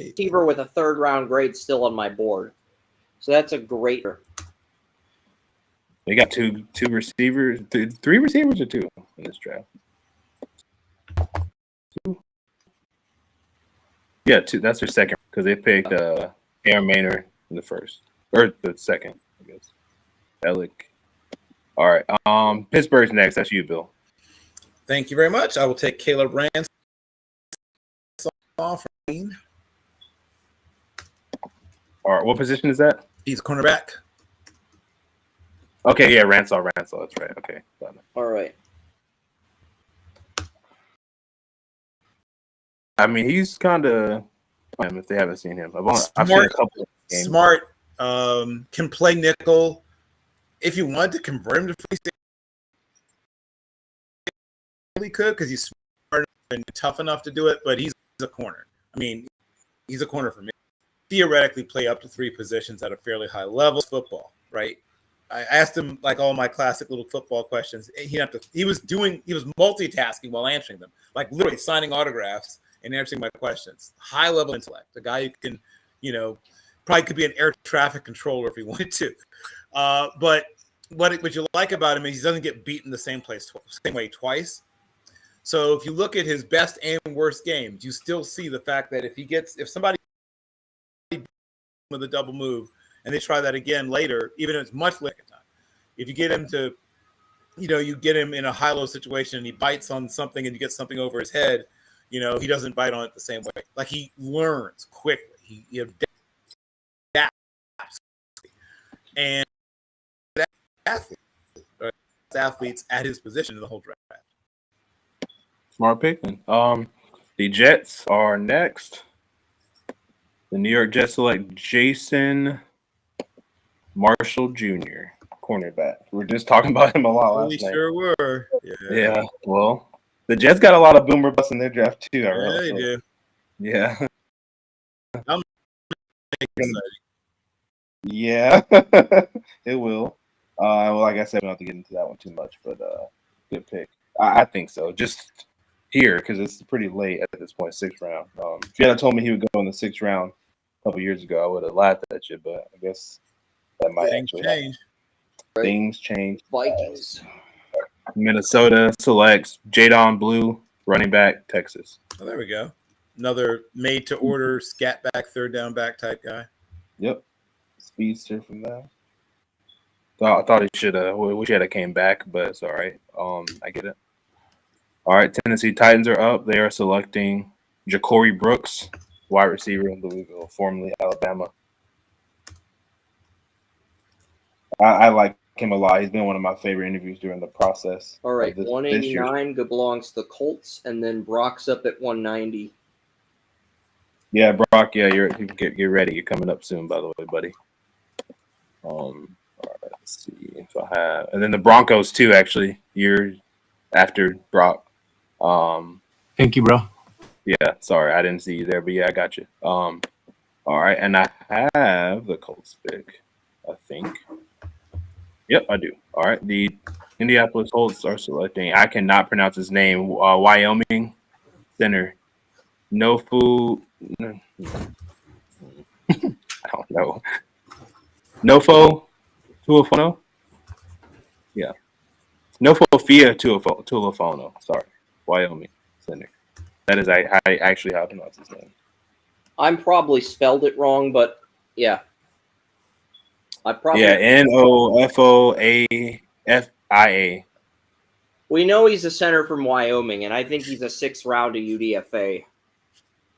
receiver with a 3rd round grade still on my board. So that's a great. They got two receivers, 3 receivers or 2 in this draft. 2. Yeah, 2. That's their second because they picked Aaron Maynard in the first or the second, I guess. Alec. All right. Pittsburgh's next. That's you, Bill. Thank you very much. I will take Caleb Ransom off. All right. What position is that? He's a cornerback. Okay, yeah, Ransom. That's right. Okay. All right. I mean, he's kind of. If they haven't seen him, I've seen a couple of games. Smart. Can play nickel. If you wanted to convert him to free safety, he could because he's smart and tough enough to do it. But he's a corner. I mean, he's a corner for me. Theoretically, play up to 3 positions at a fairly high level. Football, right? I asked him like all my classic little football questions. He was multitasking while answering them, like literally signing autographs and answering my questions. High level intellect, a guy who can, probably could be an air traffic controller if he wanted to. But what you like about him is he doesn't get beaten the same way twice. So if you look at his best and worst games, you still see the fact that if somebody with a double move and they try that again later, even if it's much later time, if you get him to you get him in a high-low situation and he bites on something and you get something over his head, he doesn't bite on it the same way. Like he learns quickly. He adapts. And athletes at his position in the whole draft. Smart pick then. The Jets are next. The New York Jets select Jason Marshall Jr., cornerback. We were just talking about him a lot last night. Sure were. Yeah. Well, the Jets got a lot of boomer busts in their draft too. Yeah, they do. Yeah. I'm excited. Yeah, it will. Well, like I said, we don't have to get into that one too much, but good pick. I think so. Just here because it's pretty late at this point, 6th round. If you had told me he would go in the 6th round a couple years ago, I would have laughed at you. But I guess that might actually change. Right. Things change. Vikings. Minnesota selects Jadon Blue, running back, Texas. Oh, there we go. Another made-to-order scat back, third down back type guy. Yep. Speedster from there. I thought he should have. Wish he had came back, but it's all right. I get it. All right, Tennessee Titans are up. They are selecting Ja'Cory Brooks, wide receiver in Louisville, formerly Alabama. I like him a lot. He's been one of my favorite interviews during the process. All right, 189 belongs to the Colts, and then Brock's up at 190. Yeah, Brock. Yeah, you get ready. You're coming up soon, by the way, buddy. All right, let's see if I have, and then the Broncos too. Actually, year after Brock. Thank you, bro. Yeah, sorry, I didn't see you there, but yeah, I got you. All right, and I have the Colts pick, I think. Yep, I do. All right, the Indianapolis Colts are selecting. I cannot pronounce his name. Wyoming center, Nofu. I don't know. Nofo Tuafono. Yeah, Nofo Fia Tuafono. Sorry, Wyoming center. That is I actually how to pronounce his name. I'm probably spelled it wrong, but yeah. Nofoafia. We know he's a center from Wyoming, and I think he's a 6th round to UDFA.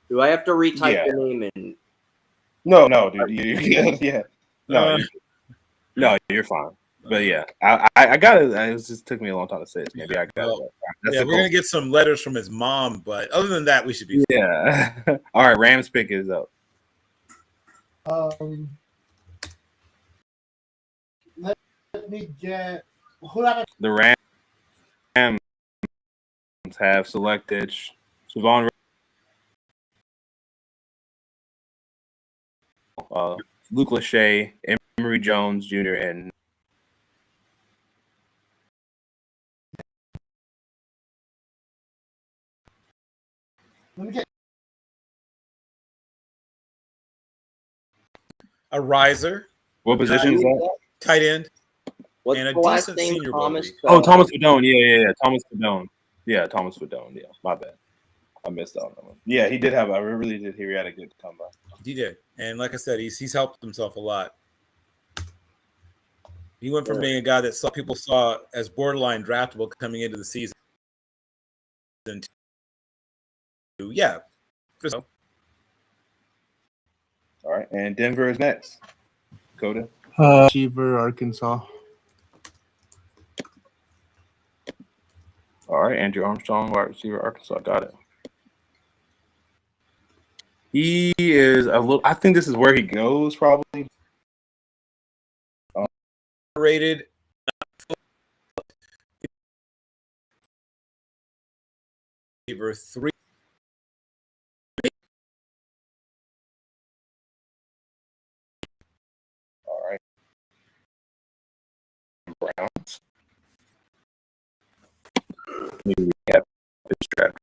Do I have to retype the name in? No, dude. Yeah. No, you're fine. But yeah, I got it. It just took me a long time to say it. Maybe I got it. We're gonna get some letters from his mom, but other than that, we should be. Yeah. All right, Rams pick is up. Let me get the Rams have selected Siobhan Luke Lachey, Emory Jones Jr., and let me get a riser. What position is that? Tight end. What's and a the last decent name? senior Thomas. Thomas Fedone. Yeah. Thomas Fedone. Yeah, Thomas Fedone. Yeah, my bad. I missed out on that one. Yeah, he did have. I really did hear he had a good comeback. He did, and like I said, he's helped himself a lot. He went from being a guy that people saw as borderline draftable coming into the season. Yeah. All right, and Denver is next. Coda. Receiver, Arkansas. All right, Andrew Armstrong, wide receiver, Arkansas. Got it. He is a little. I think this is where he goes probably. Rated. Receiver 3. All right. Browns. Maybe we have this draft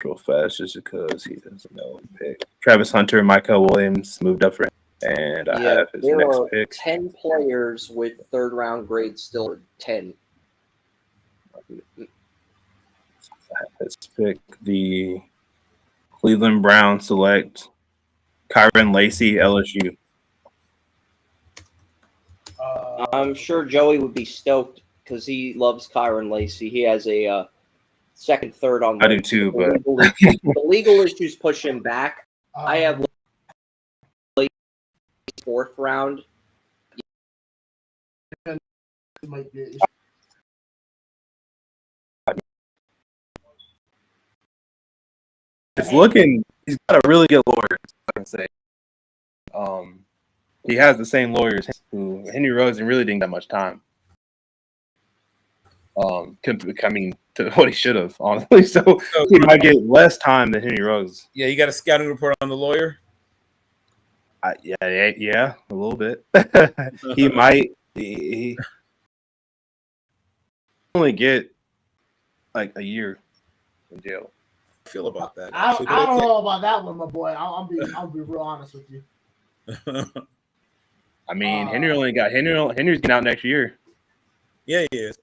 real fast just because he doesn't know the pick. Travis Hunter and Michael Williams moved up for him. And I have his there next are pick. 10 players with 3rd round grades still 10. I have his pick. The Cleveland Browns select Kyron Lacey, LSU. I'm sure Joey would be stoked because he loves Kyron Lacey. He has a second, third on. I do too, but the legal issues push him back. I have late fourth round. Might be an issue. it's looking. He's got a really good lawyer. I can say. He has the same lawyers who Henry Rosen really didn't get much time. Coming to what he should have, honestly. So he might get less time than Henry Rose. Yeah, you got a scouting report on the lawyer? Yeah, a little bit. He might he only get like a year in jail. I feel about that. I don't know about that one, my boy. I'll be real honest with you. I mean, Henry's getting out next year. Yeah, he is.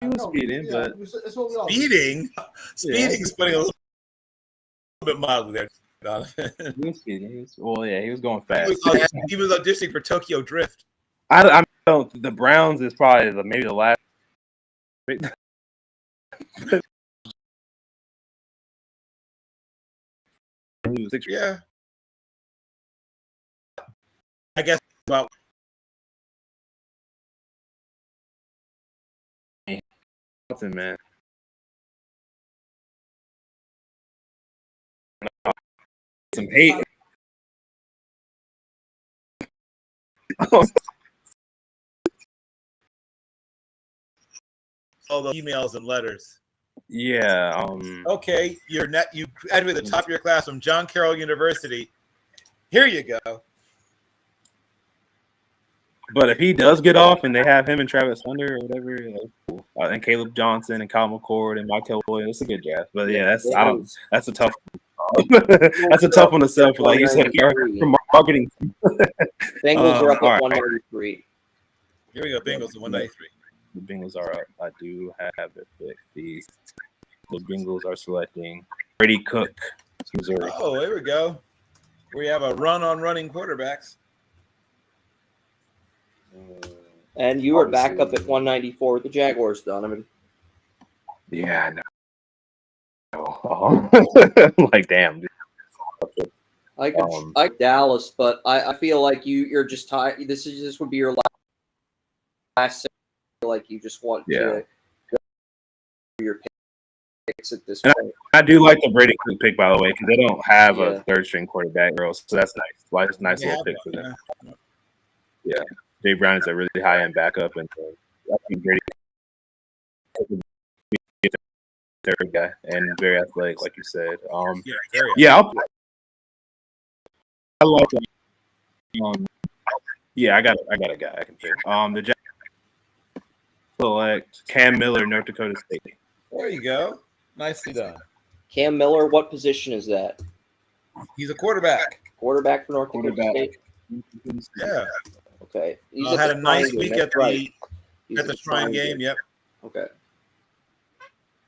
He was speeding, but it's what we all Speeding's putting a little bit mildly there, Donovan. he was speeding. He was going fast. He was auditioning for Tokyo Drift. I don't. The Browns is probably maybe the last. Yeah. I guess about Nothing, man. Some hate. all the emails and letters. Yeah. Okay, you graduated the top of your class from John Carroll University. Here you go. But if he does get off and they have him and Travis Hunter or whatever, cool. And Caleb Johnson and Kyle McCord and Michael Williams, it's a good draft. But yeah, that's a tough one. That's a tough one to sell for, like you said, for marketing. Bengals are up at 193. Here we go. Bengals at 193. The Bengals are up. I do have it picked. The Bengals are selecting Brady Cook, Missouri. Oh, there we go. We have a run on running quarterbacks. And you are back up at 194 with the Jaguars, Donovan. Yeah, no. Like, damn. Dude. I like Dallas, but I feel like you're just tired. This would be your last. Like you just want to go for your picks at this point. I do like the Brady Cook pick, by the way, because they don't have a third string quarterback, girls. So that's nice. Well, it's a nice little pick for them. Yeah. Jay Brown is a really high end backup, and I think Brady Cook would be the third guy and very athletic, like you said. I like that. Yeah, I got a guy I can pick. The Jack select Cam Miller, North Dakota State. There you go. Nicely done. Cam Miller, what position is that? He's a quarterback. Quarterback for North Dakota State. Yeah. Okay. Had a nice week at the Shrine game. Yep. Okay.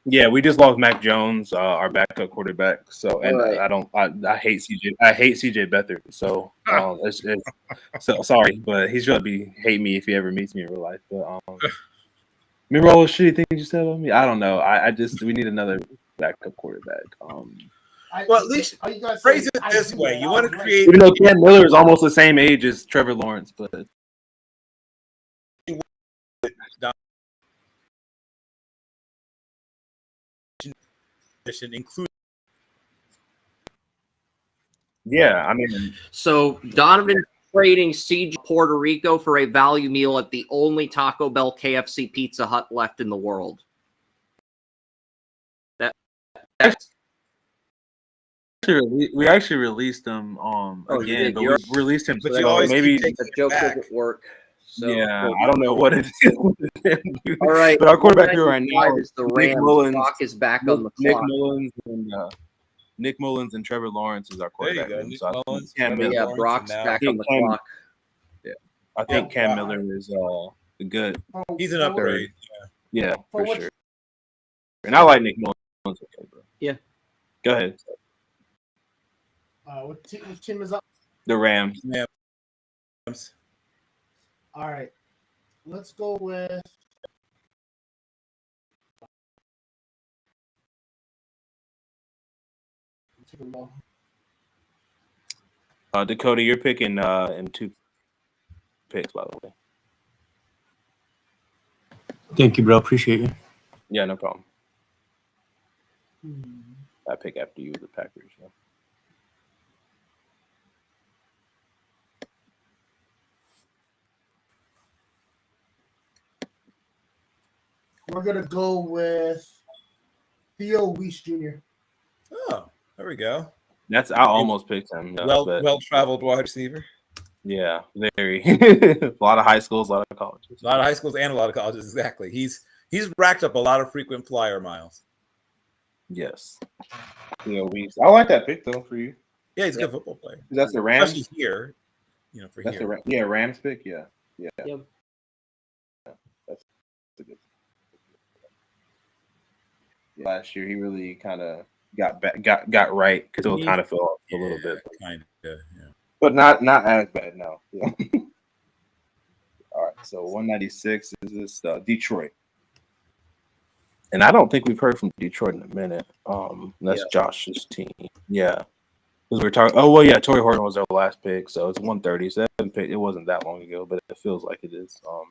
Yeah, we just lost Mac Jones, our backup quarterback. So, and I hate CJ. I hate CJ Beathard. So, so sorry, but he's gonna hate me if he ever meets me in real life. But remember all those shitty things you said about me? I don't know. We need another backup quarterback. Well, at least phrase it this way: you want to create. Even though Cam Miller is almost the same age as Trevor Lawrence, but include. Yeah, I mean, so Donovan trading CJ Puerto Rico for a value meal at the only Taco Bell, KFC, Pizza Hut left in the world. We actually released him again, but we released him. But so maybe the joke doesn't work. So yeah, I don't know what it is. All right, but our quarterback here right now 195 is the Nick Rams. Mullins. Clock is back on the Nick clock. Mullins and Trevor Lawrence is our There you quarterback. go. room. Nick So I think Mullins, Cam Trevor Miller. Yeah, Lawrence, Brock's and now back on the Cam- clock. I think Yeah, Cam Miller is good. he's an For- upgrade. Yeah, For for which- sure. And I like Nick Mullins. Okay, bro. Yeah. Go ahead. Which team is up? The Rams. All right. Let's go with. Dakota, you're picking in 2 picks, by the way. Thank you, bro. Appreciate you. Yeah, no problem. I pick after you, the Packers. Yeah. We're gonna go with Theo Weiss Jr. Oh, there we go. I almost picked him. Well traveled wide receiver. Yeah, very. A lot of high schools, a lot of colleges. A lot of high schools and a lot of colleges. Exactly. He's racked up a lot of frequent flyer miles. Yes. Yeah, I like that pick though for you. Yeah, he's a good football player. That's the Rams. Especially here, for That's here. Rams pick. Yeah. Yep. That's a good. Last year, he really kind of got right because it kind of fell off a little bit, Kind of, yeah. but not as bad. No. Yeah. All right. So 196 is this Detroit, and I don't think we've heard from Detroit in a minute. That's Josh's team. Yeah. Because we're talking. Oh well, yeah. Torrey Horton was our last pick, so it's 137 pick. It wasn't that long ago, but it feels like it is. All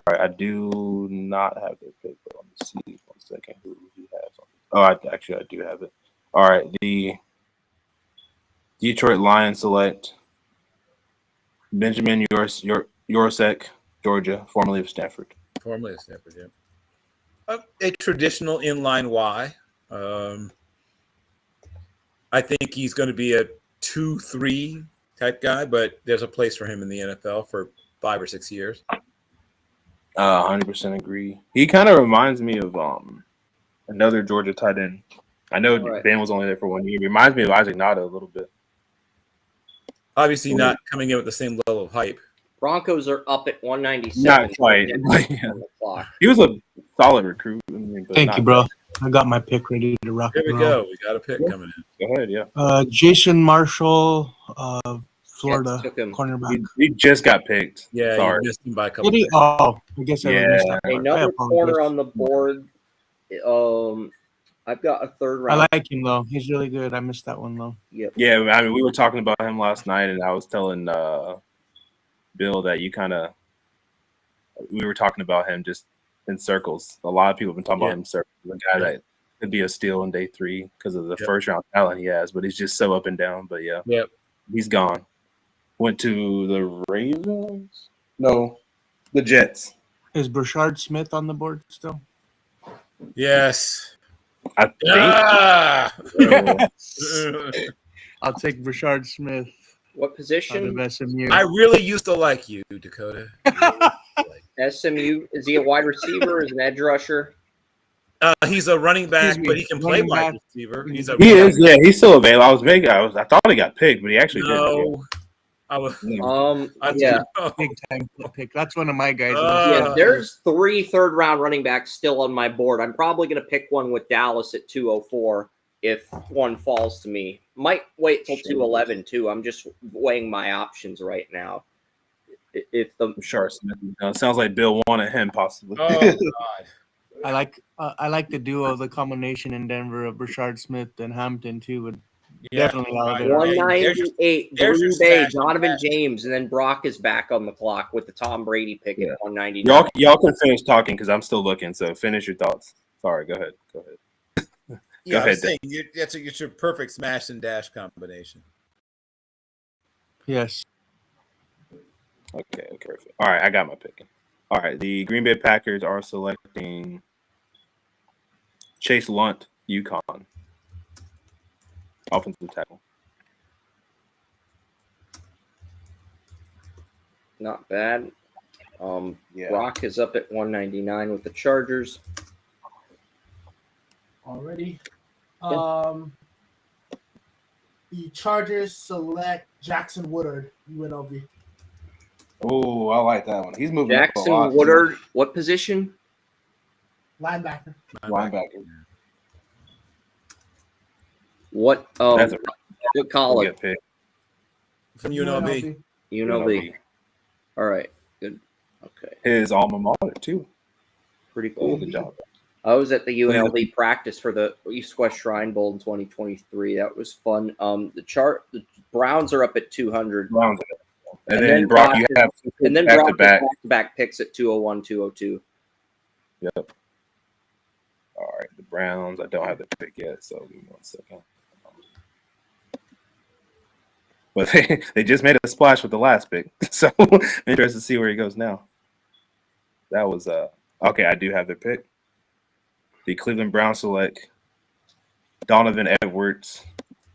right, I do not have their pick, but let me see 1 second who he has. I do have it. All right, the Detroit Lions select Benjamin Yorosek, Georgia, formerly of Stanford. Formerly of Stanford, yeah. A traditional inline Y. I think he's going to be a 2-3 type guy, but there's a place for him in the NFL for 5 or 6 years. 100% agree. He kind of reminds me of another Georgia tight end. I know Ben was only there for 1 year. He reminds me of Isaac Nada a little bit. Obviously, not coming in with the same level of hype. Broncos are up at 197. Not quite. He was a solid recruit. Thank you, bro. I got my pick ready to rock. Here we go. We got a pick coming in. Go ahead, yeah. Jason Marshall, Florida cornerback. He just got picked. Yeah, sorry. you missed him by a couple. I guess I missed that. Another corner on the board. I've got a third round. I like him though. He's really good. I missed that one though. Yep. Yeah, I mean, we were talking about him last night, and I was telling Bill that we were talking about him just in circles. A lot of people have been talking about him in circles. The guy that could be a steal in day 3 because of the first round talent he has, but he's just so up and down. But he's gone. Went to the Ravens? No, the Jets. Is Brashard Smith on the board still? Yes. I think. I'll take Brashard Smith. What position? Out of SMU. I really used to like you, Dakota. SMU, is he a wide receiver? Is an edge rusher? He's a running back, but he can play wide receiver. He is, yeah. He's still available. I thought he got picked, but he actually didn't. Big time pick. That's one of my guys. There's 3 third-round running backs still on my board. I'm probably going to pick one with Dallas at 204 if one falls to me. Might wait till 211 too. I'm just weighing my options right now. If the Smith, sounds like Bill wanted him possibly. Oh God. I like the duo, the combination in Denver of Brashard Smith and Hampton too. Would definitely elevate. 198 Green Bay, Donovan James, and then Brock is back on the clock with the Tom Brady pick at 199. Y'all can finish talking because I'm still looking. So finish your thoughts. Sorry, go ahead. Go ahead. It's your perfect smash and dash combination. Yes. Okay. All right, I got my picking. All right, the Green Bay Packers are selecting Chase Lunt, UConn, offensive tackle. Not bad. Yeah. Brock is up at 199 with the Chargers. Already. The Chargers select Jackson Woodard, UNLV. Oh, I like that one. He's moving up a Jackson lot. Woodard, what position? Linebacker. Linebacker. What That's a what college? good pick. From UNLV. UNLV. All right, good. Okay, His alma mater too. pretty cool. Good job. I was at the UNLV practice for the East West Shrine Bowl in 2023. That was fun. The Browns are up at 200. Browns. And then Brock, you have and then back Brock to back. back picks at 201, 202. Yep. All right, the Browns. I don't have the pick yet, so give me 1 second. But they just made a splash with the last pick, so interested to see where he goes now. That was okay. I do have the pick. The Cleveland Browns select Donovan Edwards,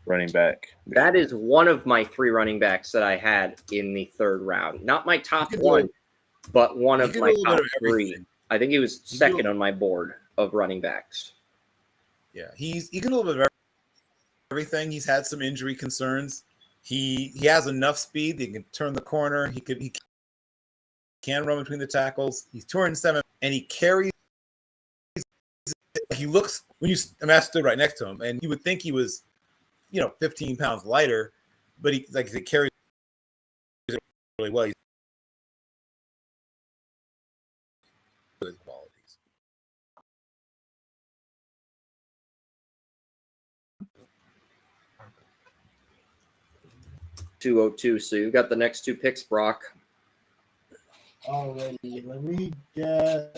running back. That is one of my 3 running backs that I had in the 3rd round. Not my top one, but one of my top 3. I think he was second on my board of running backs. Yeah, he can do a little bit of everything. He's had some injury concerns. He has enough speed that he can turn the corner. He can run between the tackles. He's 207, and he carries. He looks when I stood right next to him, and you would think he was, 15 pounds lighter, but he carries really well. He's good qualities. .202. So you got the next 2 picks, Brock. Already. Let me get.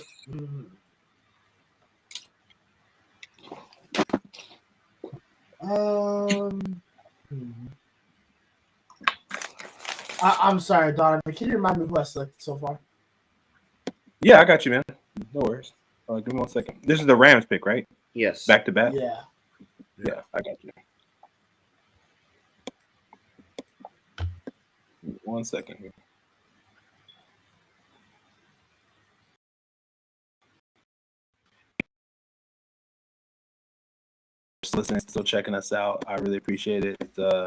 I'm sorry, Donovan. Can you remind me who I selected so far? Yeah, I got you, man. No worries. Give me 1 second. This is the Rams pick, right? Yes. Back to back. Yeah. Yeah, I got you. 1 second here. Just listening, still checking us out. I really appreciate it.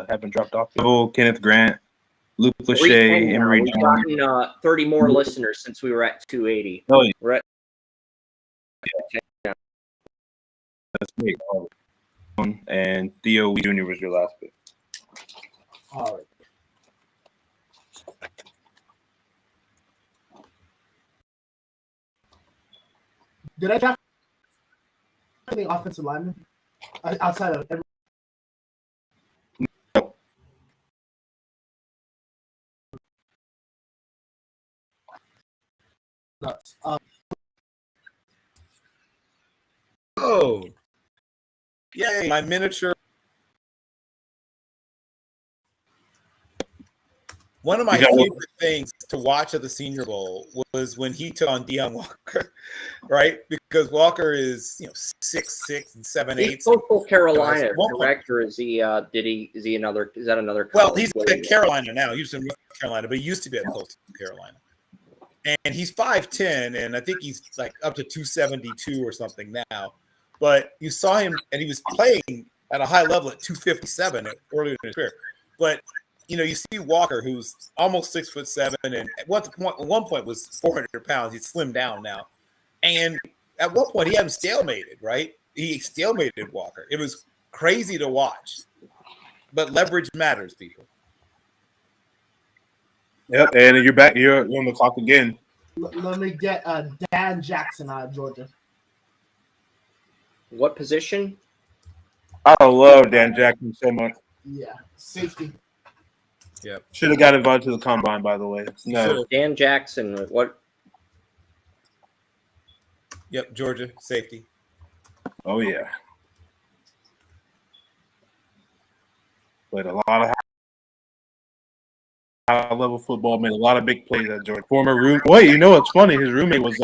Haven't dropped off. Kenneth Grant, Luke Lachey, Emery We've Jones. gotten 30 more listeners since we were at 280. Oh, yeah. We're at That's great. And Theo Jr. was your last pick. All right. Did I draft any offensive lineman outside of every? Nuts. Oh, yay! My miniature. One of my favorite things to watch at the Senior Bowl was when he took on Deion Walker, right? Because Walker is 6'6" and 7'8". He's Coastal Carolina, correct? Or is he? Is he another? Is that another? Well, he's at Carolina now. He's in North Carolina, but he used to be at Coastal Carolina. And he's 5'10", and I think he's like up to 272 or something now. But you saw him, and he was playing at a high level at 257 earlier in his career. But you see Walker, who's almost 6'7", and at one point was 400 pounds. He's slimmed down now, and at one point he had him stalemated. Right, he stalemated Walker. It was crazy to watch, but leverage matters, people. Yep, and you're back. You're on the clock again. Let me get Dan Jackson out of Georgia. What position? I love Dan Jackson so much. Yeah, safety. Yep. Should have got invited to the combine, by the way. No. Dan Jackson. What? Yep, Georgia safety. Oh yeah. Played a lot of high-level football. Made a lot of big plays at Georgia. Former roommate. Wait, what's funny? His roommate was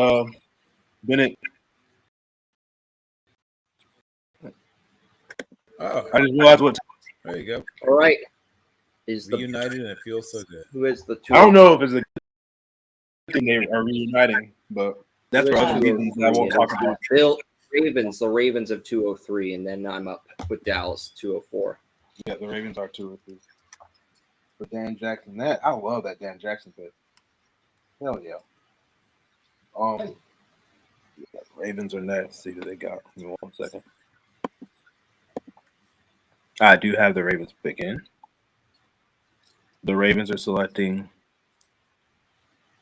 Bennett. Oh, I just realized what. there you go. All right. Is the Reunited, and it feels so good. who is the two? I don't know if it's a think they are reuniting, but that's for other reasons that I won't talk about. The Ravens have 203, and then I'm up with Dallas 204. Yeah, the Ravens are 203. But Dan Jackson, I love that Dan Jackson pick. Hell yeah. Yeah, Ravens are next. See who they got. Give me 1 second. I do have the Ravens pick in. The Ravens are selecting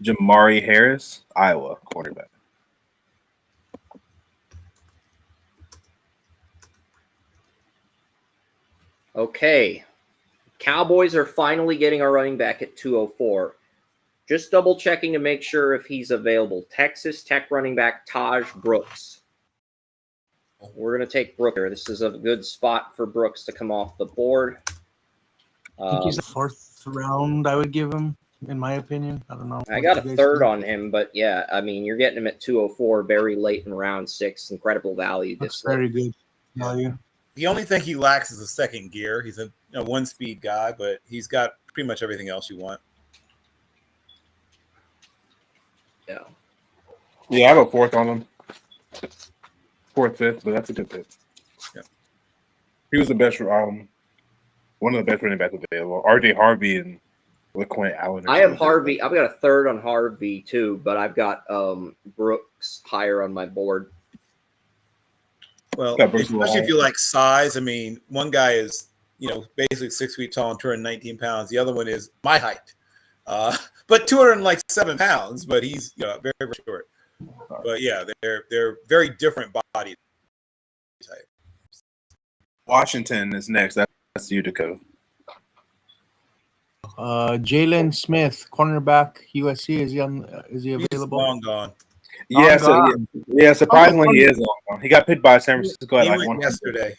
Jamari Harris, Iowa quarterback. Okay. Cowboys are finally getting our running back at 204. Just double checking to make sure if he's available. Texas Tech running back Taj Brooks. We're going to take Brooks here. This is a good spot for Brooks to come off the board. I think he's the 4th round, I would give him, in my opinion. I don't know. I got a 3rd on him, but yeah, I mean, you're getting him at 204, very late in round 6. Incredible value. That's very good value. The only thing he lacks is a second gear. He's a one-speed guy, but he's got pretty much everything else you want. Yeah. Yeah, I have a 4th on him. 4th, 5th, but that's a good pick. Yeah. He was the best, one of the best running backs available. RJ Harvey and LaQuint Allen. I have Harvey. I've got a 3rd on Harvey too, but I've got Brooks higher on my board. Well, especially if you like size. I mean, one guy is, basically 6 feet tall and 219 pounds. The other one is my height, but 207 pounds. But he's very, very short. But yeah, they're very different body type. Washington is next. That's Utica. Jalen Smith, cornerback, USC. Is he available? He's long gone. Yeah, surprisingly, he is long gone. He got picked by San Francisco at like 1 yesterday.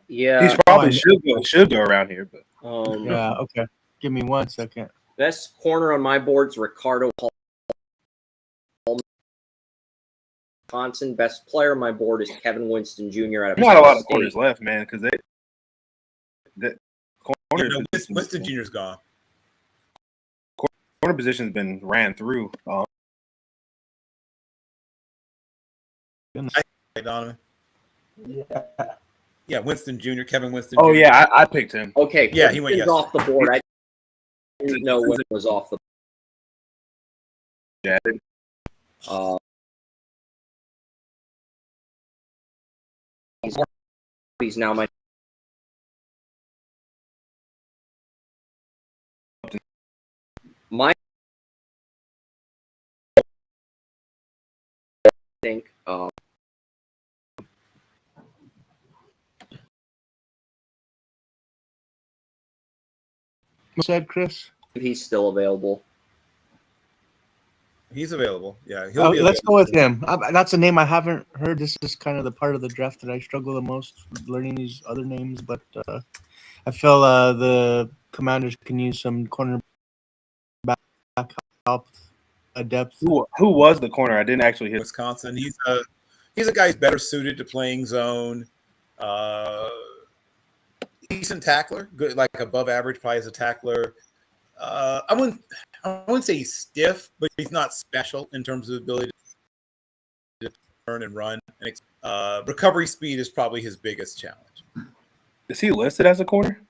Yeah. He's probably should go around here, but yeah. Okay, give me 1 second. Best corner on my board's Ricardo Hall. Wisconsin. Best player on my board is Kevin Winston Jr. out of not a lot of corners left, man, because Winston Jr.'s gone. Corner position has been ran through. Donovan. Yeah, Winston Jr., Kevin Winston. Oh, Jr. yeah, I picked him. Okay, yeah, he went off the board. I didn't know when it was off the board. Yeah. He's now my think What's that, Chris? He's still available. He's available. Yeah, let's go with him. That's a name I haven't heard. This is kind of the part of the draft that I struggle the most learning these other names, but I feel the Commanders can use some cornerback help, depth. Who was the corner? I didn't actually hit Wisconsin. He's a guy who's better suited to playing zone. Decent tackler, good, like above average, probably as a tackler. I wouldn't say he's stiff, but he's not special in terms of ability to turn and run. And recovery speed is probably his biggest challenge. Is he listed as a corner?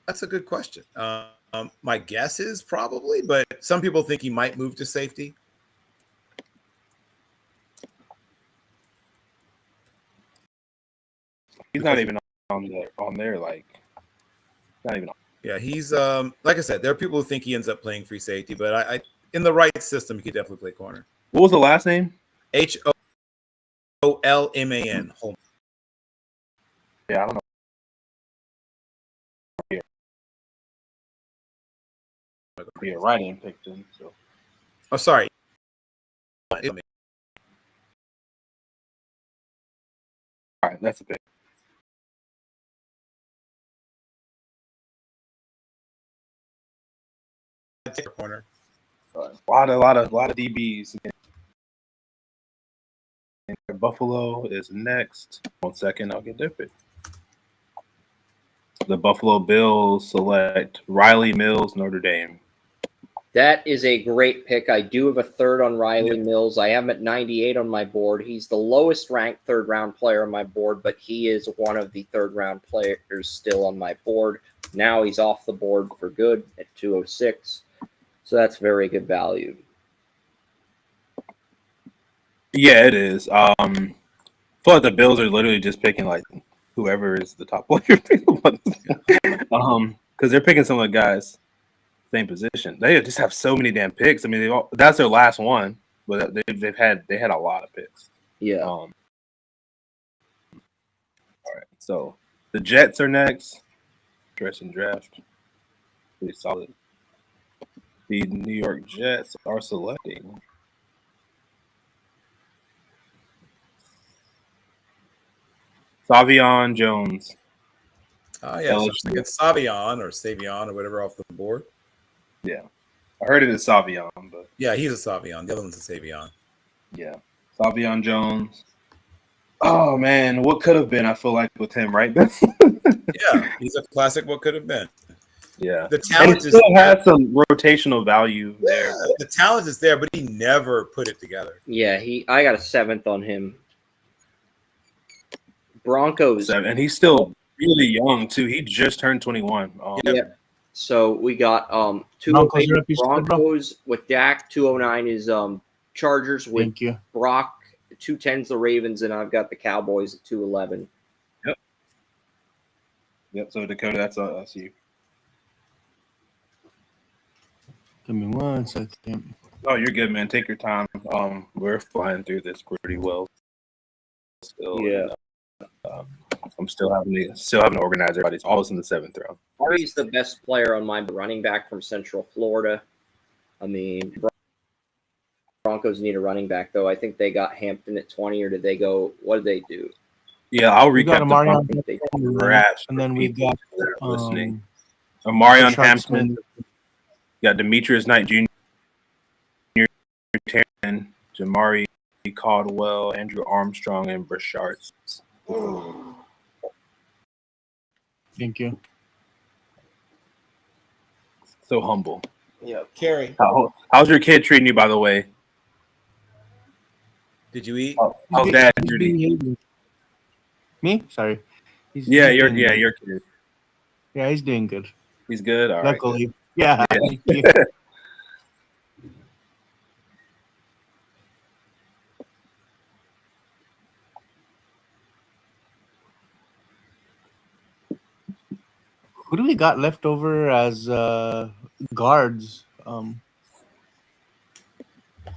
That's a good question. My guess is probably, but some people think he might move to safety. He's not even on there, like not even on. Yeah, he's like I said, there are people who think he ends up playing free safety, but I in the right system, he could definitely play corner. What was the last name? Holman. Holman. Yeah, I don't know. Yeah, right in picked him. So. Oh, sorry. All right, that's a pick. Corner. A lot of DBs. Buffalo is next. 1 second, I'll get their pick. The Buffalo Bills select Riley Mills, Notre Dame. That is a great pick. I do have a third on Riley Mills. I have him at 98 on my board. He's the lowest ranked third round player on my board, but he is one of the third round players still on my board. Now he's off the board for good at 206. So that's very good value. Yeah, it is. I feel like the Bills are literally just picking like whoever is the top player. Because they're picking some of the guys same position. They just have so many damn picks. I mean, that's their last one, but they had a lot of picks. Yeah. All right. So the Jets are next. Interesting draft. Pretty solid. The New York Jets are selecting Savion Jones. Oh yeah, so I was thinking Savion or Savion or whatever off the board. Yeah, I heard it is Savion, but yeah, he's a Savion. The other one's a Savion. Yeah, Savion Jones. Oh man, what could have been? I feel like with him, right? Yeah, he's a classic. What could have been? Yeah, the talent still has some rotational value there. The talent is there, but he never put it together. Yeah, I got a 7th on him. Broncos, and he's still really young too. He just turned 21. Yeah. So we got 208 Broncos with Dak. 209 is Chargers with Brock. 210's the Ravens, and I've got the Cowboys at 211. Yep. So Dakota, that's you. Give me 1 second. Oh, you're good, man. Take your time. We're flying through this pretty well. Still, yeah. I'm still having to organize everybody. It's always in the 7th round. He's the best player on my running back from Central Florida. I mean, Broncos need a running back, though. I think they got Hampton at 20, or did they go? What did they do? Yeah, I'll recap the drafts. And then we got listening. Marion Hampton. Got Demetrius Knight Jr., Taryn, Jamari Caldwell, Andrew Armstrong, and Brashard. Thank you. So humble. Yeah, Carrie. How's your kid treating you, by the way? Did you eat? How's Dad, Judy? Me? Sorry. Your kid. Yeah, he's doing good. He's good. All Luckily. Right. Yeah. Who do we got left over as guards? Let's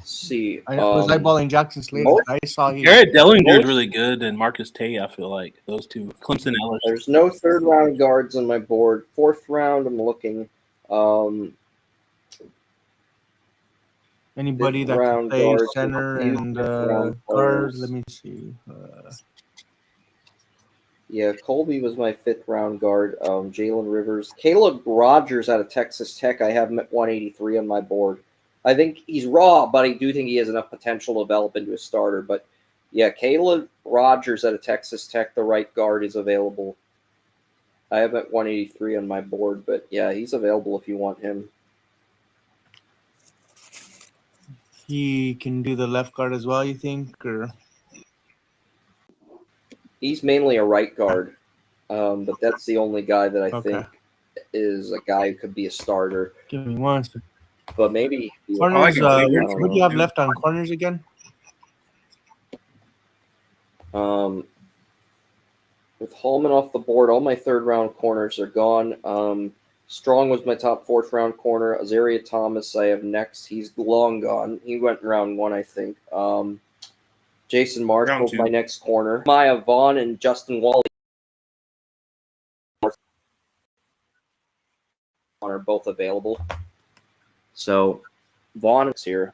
see. I was eyeballing Jackson Slater. I saw he. Garrett Dellinger is really good, and Marcus Tate. I feel like those two. Clemson Ellis. There's no 3rd round guards on my board. 4th round, I'm looking. Anybody that can play center and guard? Let me see. Yeah, Colby was my 5th round guard. Jalen Rivers. Caleb Rogers out of Texas Tech. I have him at 183 on my board. I think he's raw, but I do think he has enough potential to develop into a starter. But, yeah, Caleb Rogers out of Texas Tech, the right guard, is available. I have him at 183 on my board. But, yeah, he's available if you want him. He can do the left guard as well, you think? Or he's mainly a right guard, but that's the only guy that I think is a guy who could be a starter. Give me 1 second. But maybe corners. What do you have left on corners again? With Hallman off the board, all my 3rd round corners are gone. Strong was my top 4th round corner. Azaria Thomas I have next. He's long gone. He went round 1, I think. Jason Marshall, my next corner. Maya Vaughn and Justin Wally are both available. So Vaughn is here.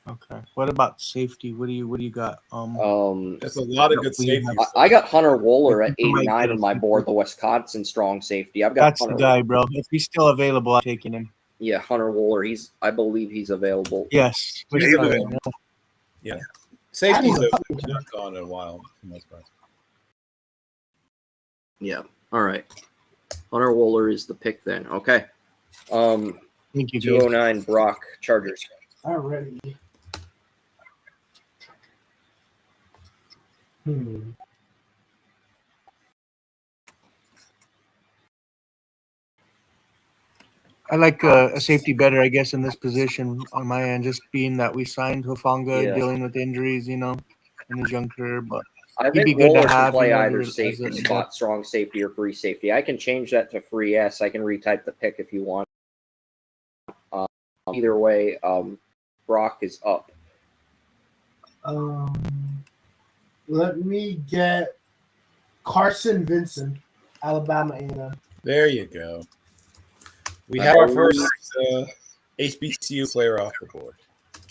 Okay. What about safety? What do you got? There's a lot of good safety. I got Hunter Wooler at 89 on my board, the Wisconsin strong safety. I've got that's Hunter the guy, bro. If he's still available, I'm taking him. Yeah, Hunter Wooler. I believe he's available. Yes. Yeah. Safety's not gone in a while. Yeah. All right. Hunter Wooler is the pick then. Okay. Thank you, guys. 209 Brock Chargers. Alrighty. I like a safety better, I guess, in this position on my end, just being that we signed Hufanga, Yeah. dealing with injuries, in his young career. But I he'd be think good to Roller can have, play as either a safety spot, strong safety or free safety. I can change that to free S. I can retype the pick if you want. Either way, Brock is up. Let me get Carson Vincent, Alabama A&M. There you go. We have our first HBCU player off the board.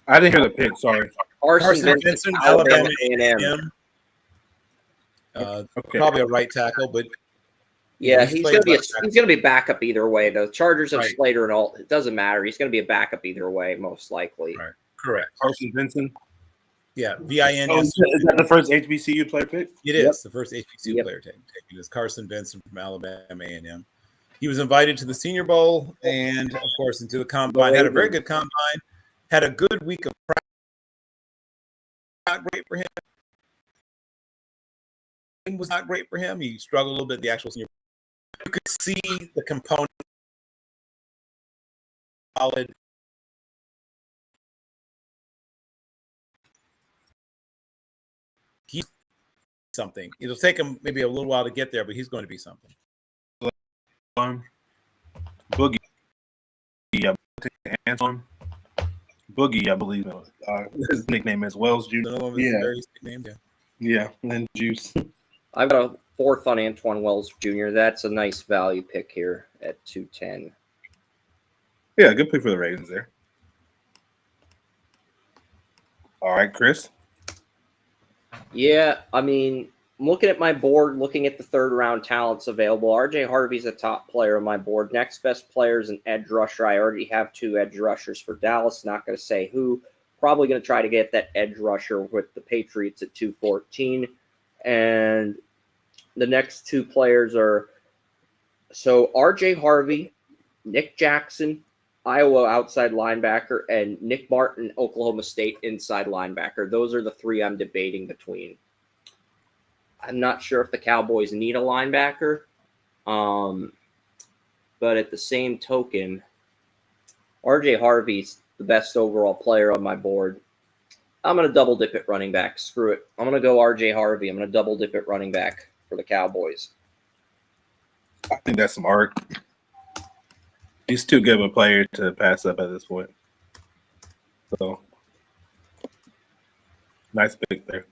I didn't hear the pick. Sorry. Carson Vincent, Alabama A&M. Okay. Probably a right tackle, but Yeah, he's he's played gonna be backup either way. The Chargers have Right. Slater and all. It doesn't matter. He's gonna be a backup either way, most likely. Right. Correct. Carson Vincent. Yeah, VIN. Oh, is that the first HBCU player pick? It is the first HBCU player taken. Is Carson Vincent from Alabama A&M. He was invited to the Senior Bowl and, of course, into the combine. Had a very good combine. Had a good week of practice. Not great for him. It was not great for him. He struggled a little bit in the actual Senior Bowl. You could see the component solid. He's something. It'll take him maybe a little while to get there, but he's going to be something. Boogie. Antoine Boogie, I believe. His nickname is Wells Juice. Another one of his various nicknames, Yeah, and then Juice. I've got a fourth on Antoine Wells Jr. That's a nice value pick here at 210. Yeah, good pick for the Ravens there. All right, Chris. Yeah, I mean, looking at my board, looking at the third round talents available, RJ Harvey's a top player on my board. Next best player is an edge rusher. I already have two edge rushers for Dallas. Not going to say who. Probably going to try to get that edge rusher with the Patriots at 214. And the next two players are RJ Harvey, Nick Jackson, Iowa outside linebacker, and Nick Martin, Oklahoma State inside linebacker. Those are the three I'm debating between. I'm not sure if the Cowboys need a linebacker, but at the same token, RJ Harvey's the best overall player on my board. I'm going to double dip at running back. Screw it. I'm going to go RJ Harvey. I'm going to double dip at running back for the Cowboys. I think that's smart. He's too good of a player to pass up at this point. So, nice pick there.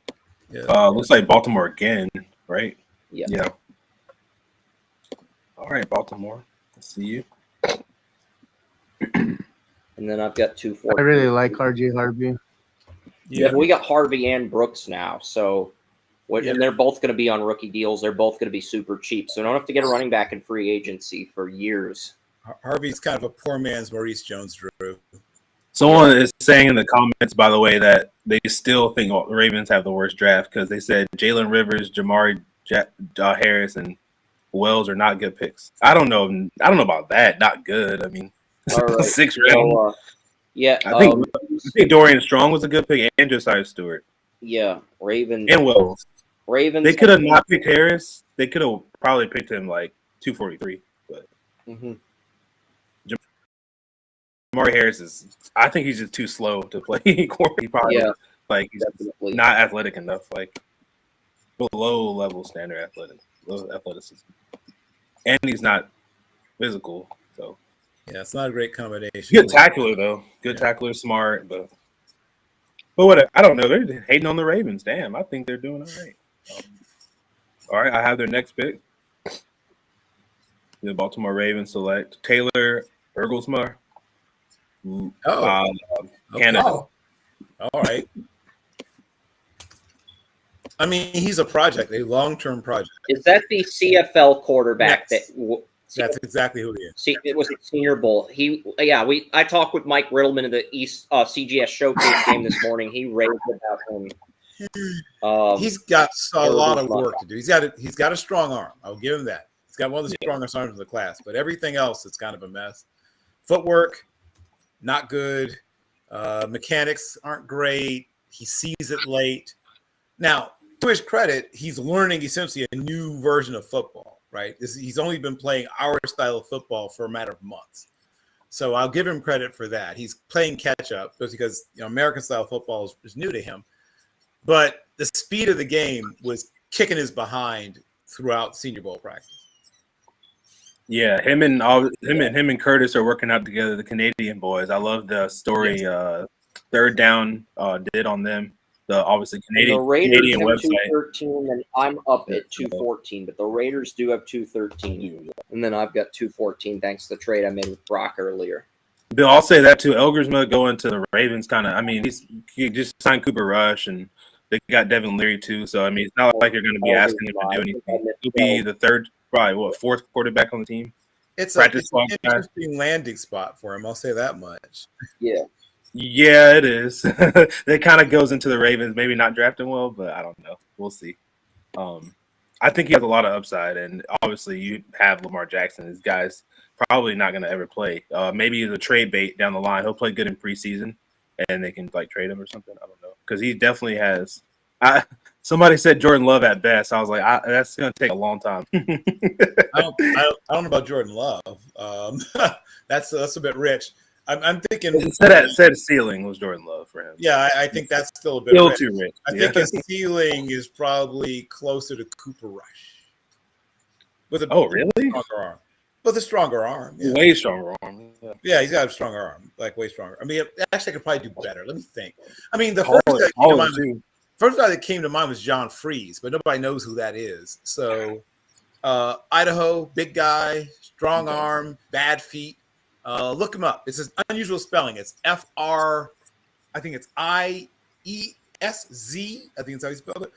Yeah. Looks like Baltimore again, right? Yeah. All right, Baltimore. Let's see you. And then I've got 214. I really like RJ Harvey. Yeah, but we got Harvey and Brooks now. So, and they're both going to be on rookie deals. They're both going to be super cheap. So, I don't have to get a running back in free agency for years. Harvey's kind of a poor man's Maurice Jones-Drew. Someone is saying in the comments, by the way, that they still think the Ravens have the worst draft because they said Jalen Rivers, Jamari Harris, and Wells are not good picks. I don't know about that. Not good. I mean, Right. 6th round. I think Dorian Strong was a good pick, and Josiah Stewart. Yeah, Ravens and Wells. Ravens. They could have not picked Harris. They could have probably picked him like 243. But Jamari Harris I think he's just too slow to play quarterback. Probably, he's definitely not athletic enough. Like below level standard athleticism, and he's not physical. So it's not a great combination. Good tackler though. Good tackler, smart, but whatever. I don't know. They're hating on the Ravens. Damn, I think they're doing all right. All right, I have their next pick. The Baltimore Ravens select Taylor Bergelsma. Canada. All right. I mean, he's a project, a long-term project. Is that the CFL quarterback Yes. That's exactly who he is. See, it was a Senior Bowl. I talked with Mike Rittleman in the East CGS Showcase game this morning. He raved about him. He's got a lot of work to do. He's got a strong arm. I'll give him that. He's got one of the strongest arms in the class, but everything else is kind of a mess. Footwork, not good. Mechanics aren't great. He sees it late. Now, to his credit, he's learning essentially a new version of football, right? He's only been playing our style of football for a matter of months. So I'll give him credit for that. He's playing catch up because American style football is new to him. But the speed of the game was kicking his behind throughout Senior Bowl practice. Yeah, him and Curtis are working out together. The Canadian boys. I love the story. Third Down did on them. The obviously And the Raiders Canadian have website. 213, and I'm up at 214. But the Raiders do have 213, and then I've got 214 thanks to the trade I made with Brock earlier. Bill, I'll say that too. Elgersma going to the Ravens kind of. I mean, he just signed Cooper Rush, and they got Devin Leary too. So I mean, it's not like you're going to be asking him to do anything. He'll be the fourth quarterback on the team. It's an interesting landing spot for him. I'll say that much. Yeah. Yeah, it is. That kind of goes into the Ravens, maybe not drafting well, but I don't know. We'll see. I think he has a lot of upside, and obviously you have Lamar Jackson. This guy's probably not going to ever play. Maybe he's a trade bait down the line. He'll play good in preseason, and they can trade him or something. I don't know, because he definitely has. Somebody said Jordan Love at best. I was like, that's going to take a long time. I don't know about Jordan Love. That's a bit rich. I'm thinking said ceiling was Jordan Love for him. Yeah, I think that's still a bit too rich. I think his ceiling is probably closer to Cooper Rush. With a really stronger arm. With a stronger arm. Yeah. Way stronger arm. Yeah, he's got a stronger arm, way stronger. I mean, actually, I could probably do better. Let me think. I mean, the first guy that came to mind was John Freeze, but nobody knows who that is. So, Idaho, big guy, strong arm, bad feet. Look him up. It's an unusual spelling. It's F-R, I think it's I-E-S-Z. I think that's how you spell it.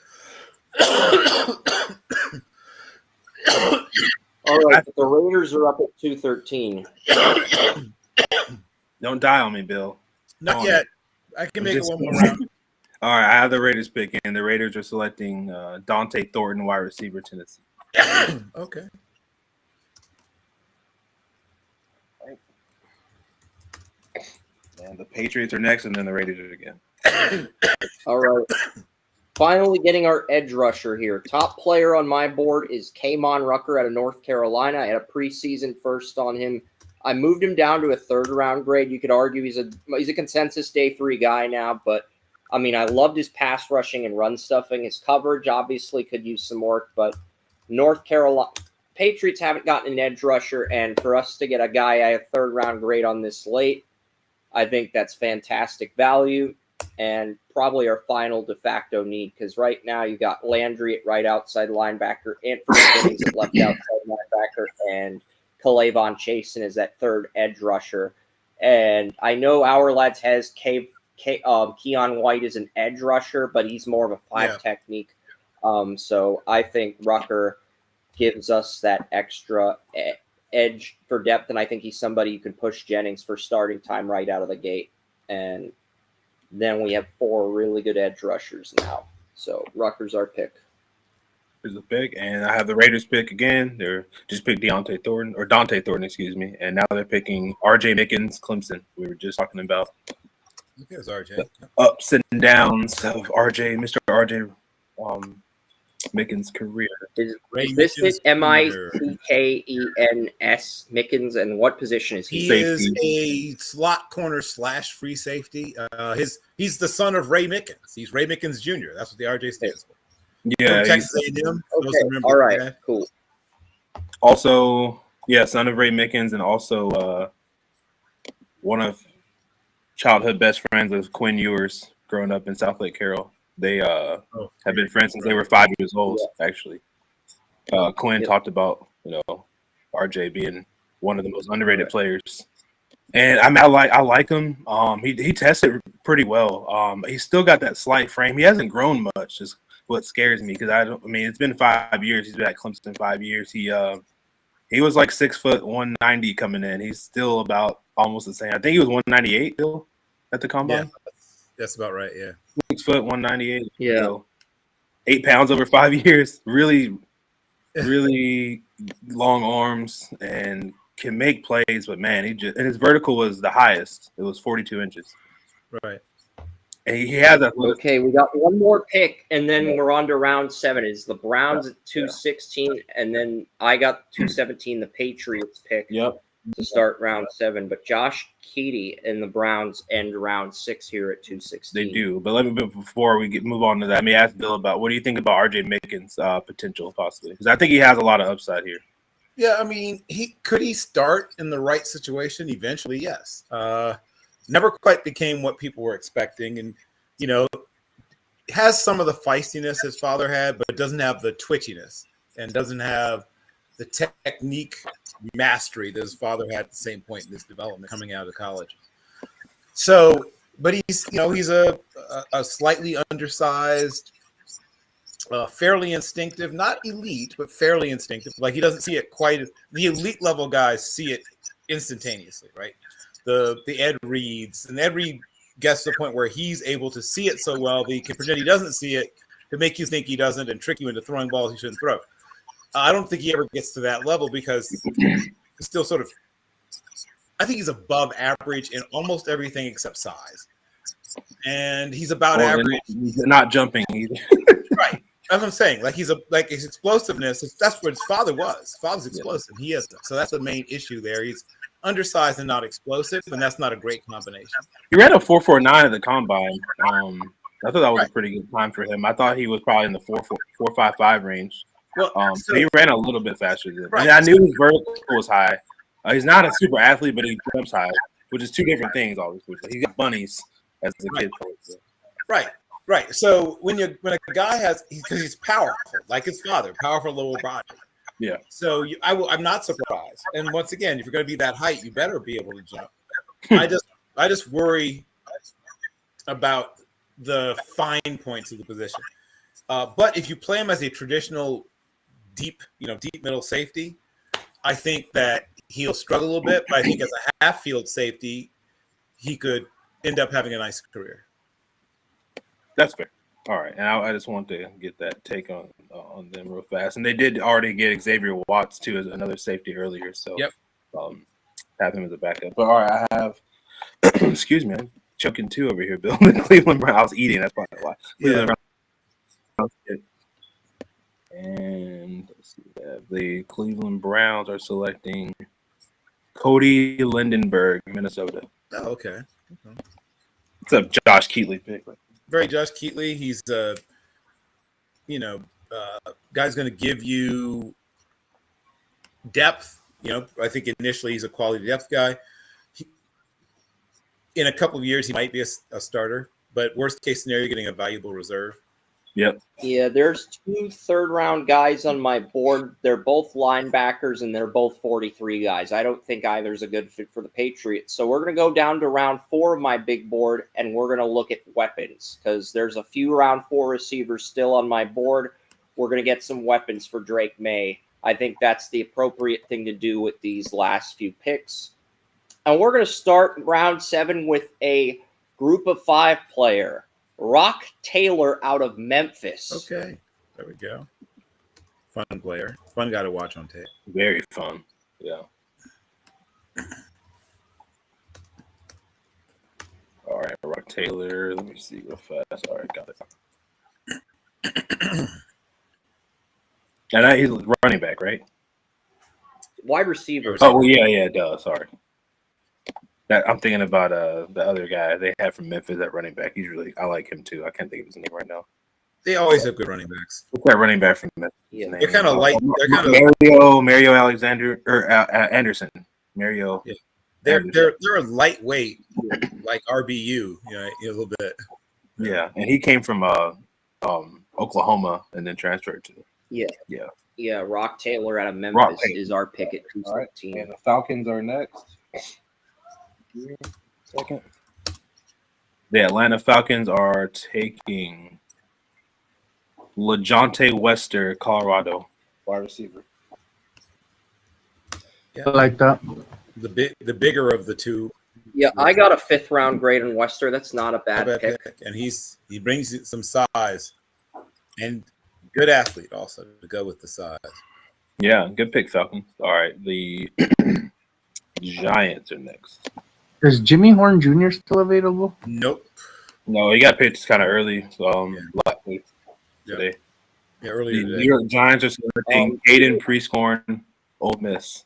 All right, the Raiders are up at 213. Don't die on me, Bill. Not yet. I can make it one more round. All right, I have the Raiders pick, and the Raiders are selecting Dante Thornton, wide receiver, Tennessee. Okay. And the Patriots are next, and then the Raiders are again. All right. Finally getting our edge rusher here. Top player on my board is Kamon Rucker out of North Carolina. I had a preseason first on him. I moved him down to a third-round grade. You could argue he's a consensus day 3 guy now, but, I mean, I loved his pass rushing and run stuffing. His coverage obviously could use some work, but North Carolina Patriots haven't gotten an edge rusher, and for us to get a guy I have third-round grade on this late, I think that's fantastic value and probably our final de facto need, because right now you got Landry at right outside linebacker, Anthony Jennings at left outside linebacker, and Kalavon Chasen is that third edge rusher. And I know our lads has Keon White as an edge rusher, but he's more of a 5 technique. So I think Rucker gives us that extra edge for depth, and I think he's somebody you can push Jennings for starting time right out of the gate. And then we have 4 really good edge rushers now. So Rucker's our pick. Here's the pick, and I have the Raiders pick again. They're just picked Dante Thornton, excuse me, and now they're picking R.J. Mickens, Clemson. We were just talking about There's RJ. the ups and downs of Mr. R.J. Mickens' career. Is this it? Mickens, Mickens, and what position is he? He is a slot corner / free safety. He's the son of Ray Mickens. He's Ray Mickens Jr. That's what the RJ stands for. Yeah. Texas A&M. Okay. All right. Cool. Also, son of Ray Mickens, and also one of childhood best friends of Quinn Ewers growing up in South Lake Carroll. They have been friends since they were 5 years old, actually. Quinn talked about, RJ being one of the most underrated players. And I like him. He tested pretty well. He's still got that slight frame. He hasn't grown much, is what scares me, because it's been 5 years. He's been at Clemson 5 years. He was like 6 foot 190 coming in. He's still about almost the same. I think he was 198 still at the combine. Yeah, that's about right. Yeah, 6 foot 198. Yeah, 8 pounds over 5 years. Really, really long arms and can make plays, but man, and his vertical was the highest. It was 42 inches. Right. And he has that. Okay, we got one more pick, and then we're on to round 7. Is the Browns at 216, and then I got 217, the Patriots pick to start round 7. But Josh Keaty and the Browns end round 6 here at 216. They do. But before we move on to that, let me ask Bill about what do you think about RJ Mickens' potential possibly? Because I think he has a lot of upside here. Yeah, I mean, could he start in the right situation eventually? Yes. Never quite became what people were expecting, and has some of the feistiness his father had, but doesn't have the twitchiness and doesn't have the technique mastery that his father had at the same point in his development coming out of college. So, but he's a slightly undersized, fairly instinctive, not elite, but fairly instinctive. Like he doesn't see it quite. The elite level guys see it instantaneously, right? The Ed Reeds, and Ed Reed gets to the point where he's able to see it so well that he can pretend he doesn't see it to make you think he doesn't and trick you into throwing balls he shouldn't throw. I don't think he ever gets to that level because he's still sort of, I think he's above average in almost everything except size. And he's about average. He's not jumping either. Right. That's what I'm saying. Like his explosiveness, that's what his father was. His father's explosive. He isn't. So that's the main issue there. He's undersized and not explosive, and that's not a great combination. He ran a 4.49 at the combine. I thought that was a pretty good time for him. I thought he was probably in the 4.55 range. Well, so he ran a little bit faster than. Right. I mean, I knew his vertical was high. He's not a super athlete, but he jumps high, which is two different things, obviously. He got bunnies as a kid. Right. So when a guy has, because he's powerful, like his father, powerful lower body. Yeah. So I'm not surprised. And once again, if you're going to be that height, you better be able to jump. I just worry about the fine points of the position. But if you play him as a traditional deep middle safety, I think that he'll struggle a little bit. But I think as a half field safety, he could end up having a nice career. That's fair. All right, and I just want to get that take on them real fast. And they did already get Xavier Watts too as another safety earlier, so have him as a backup. But all right, I have excuse me, I'm choking too over here, Bill. The Cleveland Browns. I was eating. That's probably why. Yeah. And let's see, the Cleveland Browns are selecting Cody Lindenberg, Minnesota. Oh, okay. It's a Josh Keatley pick. Very Josh Keatley. He's guy's going to give you depth. I think initially he's a quality depth guy. In a couple of years, he might be a starter, but worst case scenario, getting a valuable reserve. Yep. Yeah, there's 2 third-round guys on my board. They're both linebackers, and they're both 43 guys. I don't think either's a good fit for the Patriots. So we're going to go down to round 4 of my big board, and we're going to look at weapons because there's a few round 4 receivers still on my board. We're going to get some weapons for Drake May. I think that's the appropriate thing to do with these last few picks. And we're going to start round 7 with a group of 5 player. Rock Taylor out of Memphis. Okay, there we go. Fun player. Fun guy to watch on tape. Very fun. Yeah. All right, Rock Taylor. Let me see real fast. All right, got it. And he's running back, right? Wide receiver. Oh, well, yeah, duh. Sorry. I'm thinking about the other guy they have from Memphis at running back. I like him too. I can't think of his name right now. They always have good running backs. What's that running back from Memphis? Yeah, they're kind of light. They're kind of Mario Alexander or Anderson. Mario. Yeah. They're a lightweight, like RBU, a little bit. Yeah, and he came from Oklahoma and then transferred to. Yeah. Rock Taylor out of Memphis is our pick at 216. And the Falcons are next. Second. The Atlanta Falcons are taking LeJounte Wester, Colorado, wide receiver. Yeah, I like that. The bigger of the two. Yeah, I got a 5th round grade on Wester. That's not a bad pick. And he brings some size and good athlete also to go with the size. Yeah, good pick, Falcons. All right, the Giants are next. Is Jimmy Horn Jr. still available? Nope. No, he got picked kind of early. Last week Yeah. today. Yeah, earlier The today. New York Giants are selecting Aiden Prescorn, Ole Miss.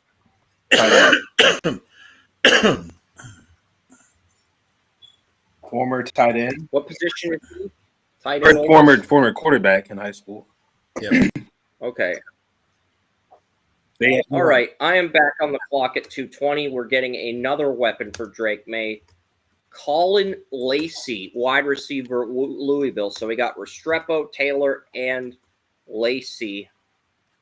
Former tight end. What position is he? Tight end. Former quarterback in high school. Yeah. Okay. They All right. I am back on the clock at 2:20. We're getting another weapon for Drake May. Colin Lacey, wide receiver, Louisville. So we got Restrepo, Taylor, and Lacey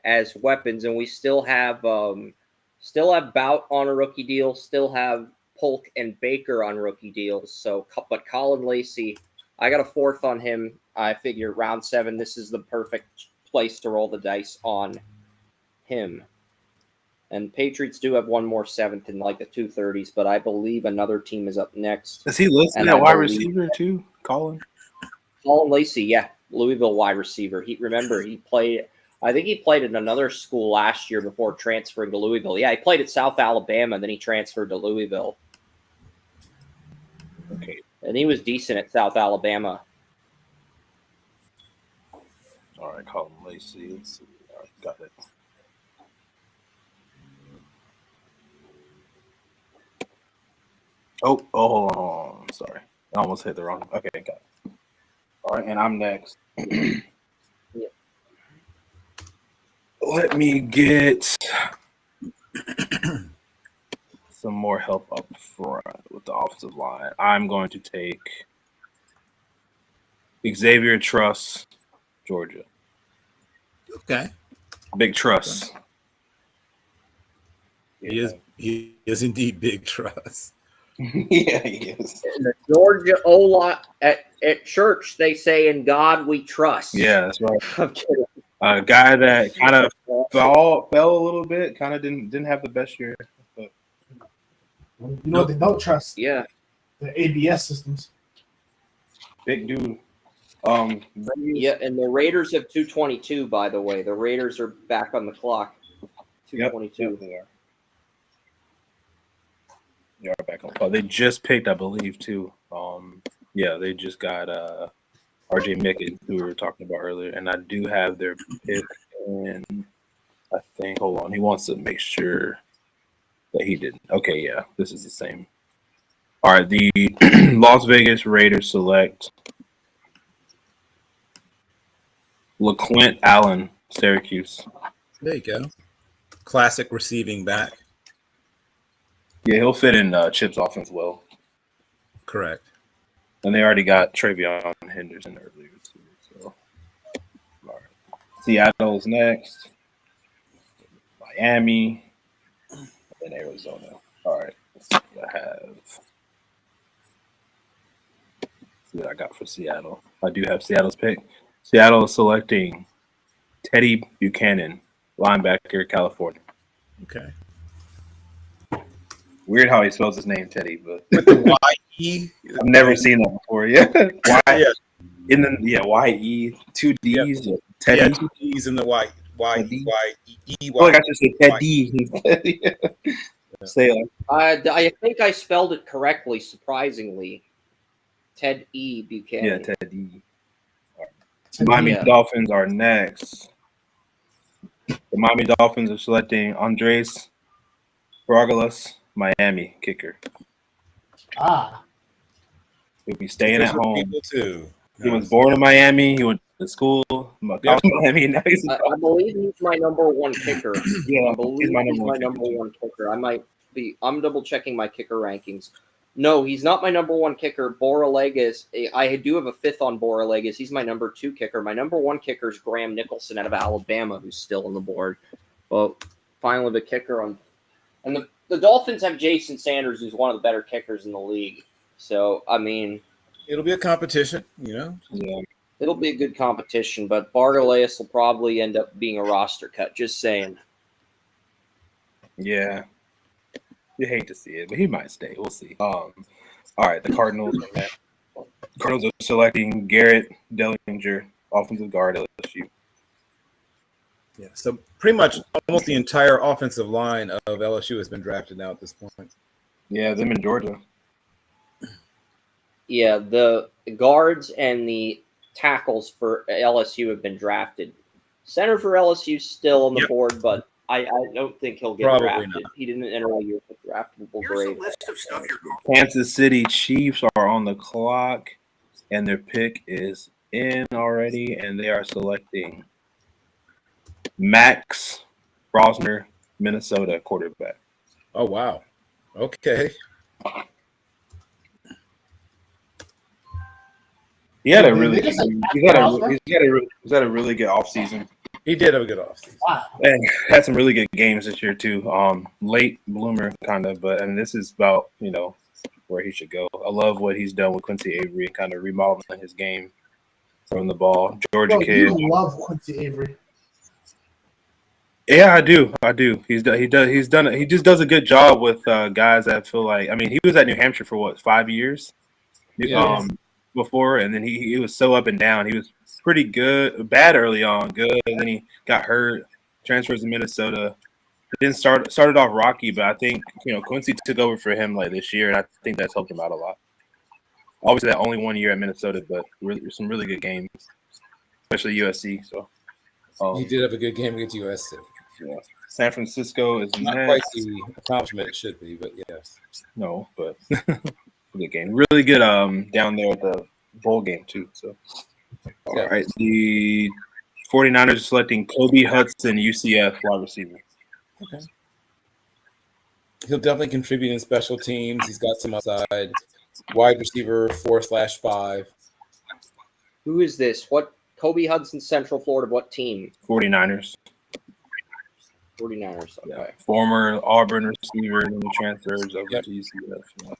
as weapons, and we still have Bout on a rookie deal, still have Polk and Baker on rookie deals. So, but Colin Lacey, I got a fourth on him. I figure round 7, this is the perfect place to roll the dice on him. And Patriots do have one more 7th in like the 230s, but I believe another team is up next. Is he listed at wide receiver too, Colin? Colin Lacey, yeah, Louisville wide receiver. He played. I think he played at another school last year before transferring to Louisville. Yeah, he played at South Alabama, then he transferred to Louisville. Okay, and he was decent at South Alabama. All right, Colin Lacey. Let's see. All right, got it. Oh, hold on. Sorry. I almost hit the wrong. Okay, got it. All right, and I'm next. Yeah. Let me get some more help up front with the offensive line. I'm going to take Xavier Truss, Georgia. Okay. Big Truss. He is indeed Big Truss. Yeah, he is. In the Georgia O-lot at church, they say, "In God we trust." Yeah, that's right. I'm kidding. A guy that kind of fell a little bit, kind of didn't have the best year. But You know what they don't trust? Yeah. The ABS systems. big dude. Yeah, and the Raiders have 222, by the way. The Raiders are back on the clock. 222. Yep, they are. They are back on. Oh, they just picked, I believe, too. Yeah, they just got RJ Mickens, who we were talking about earlier, and I do have their pick. And I think, hold on, he wants to make sure that he didn't. Okay, yeah, this is the same. All right, the Las Vegas Raiders select LaQuint Allen, Syracuse. There you go. Classic receiving back. Yeah, he'll fit in Chip's offense well. Correct. And they already got Travion Henderson earlier, too. So, all right. Seattle's next. Miami. And then Arizona. All right. Let's see what I have. Let's see what I got for Seattle. I do have Seattle's pick. Seattle is selecting Teddy Buchanan, linebacker, California. Okay. Weird how he spells his name, Teddy, but With the Y-E. I've never seen that before. Yeah. Yeah. Y-E, 2 D's. Yeah, Teddy. 2 D's in the Y. Teddy. Y-E-Y. I feel like I should say Teddy. Say it. I think I spelled it correctly, surprisingly. Ted E. Buchanan. Yeah, Teddy. Miami Dolphins are next. The Miami Dolphins are selecting Andres Bragalas, Miami kicker. He'll be staying at home. People too. He was born in Miami. He went to school in Miami. Now he's I believe he's my number one kicker. Yeah, I believe he's my number one kicker. I'm double checking my kicker rankings. No, he's not my number one kicker. Borrelegas, I do have a fifth on Borrelegas. He's my number 2 kicker. My number 1 kicker is Graham Nicholson out of Alabama, who's still on the board. Well, finally the kicker on, and the Dolphins have Jason Sanders, who's one of the better kickers in the league. So I mean, It'll be a competition, you know. Yeah. It'll be a good competition, but Bargaleas will probably end up being a roster cut. Just saying. Yeah. You hate to see it, but he might stay. We'll see. All right, the Cardinals are next. Cardinals are selecting Garrett Dellinger, offensive guard, LSU. Yeah. So pretty much almost the entire offensive line of LSU has been drafted now at this point. Yeah, them in Georgia. Yeah, the guards and the tackles for LSU have been drafted. Center for LSU still on the Yep. board, but I don't think he'll get Probably drafted. not. He didn't enter all year with draftable grade. Kansas City Chiefs are on the clock, and their pick is in already, and they are selecting Max Brosner, Minnesota quarterback. Oh wow. Okay. He had a Did really they good, just, like, he's had Brosner? a really good offseason. He did have a good offseason. Wow. And had some really good games this year too. Late bloomer kind of, but and this is about where he should go. I love what he's done with Quincy Avery and kind of remodeling his game from the ball. Georgia Bro, kid. you love Quincy Avery. Yeah, I do. He just does a good job with guys that feel like. I mean, he was at New Hampshire for what 5 years, Yeah. before, and then he was so up and down. He was pretty good, bad early on, good, and then he got hurt. Transfers to Minnesota. It didn't started off rocky, but I think Quincy took over for him like this year, and I think that's helped him out a lot. Obviously, that only 1 year at Minnesota, but some really good games, especially USC. So He did have a good game against USC. yeah. San Francisco is Not next. quite the accomplishment it should be, but yes. No, but good game. Really good down there at the bowl game too. So all Yeah. right. The 49ers are selecting Kobe Hudson, UCF wide receiver. Okay. He'll definitely contribute in special teams. He's got some upside. Wide receiver 4/5. Who is this? What Kobe Hudson, Central Florida? What team? 49ers. 49ers. Okay. Yeah. Former Auburn receiver, and then transfers over Yep. to UCF. Yeah.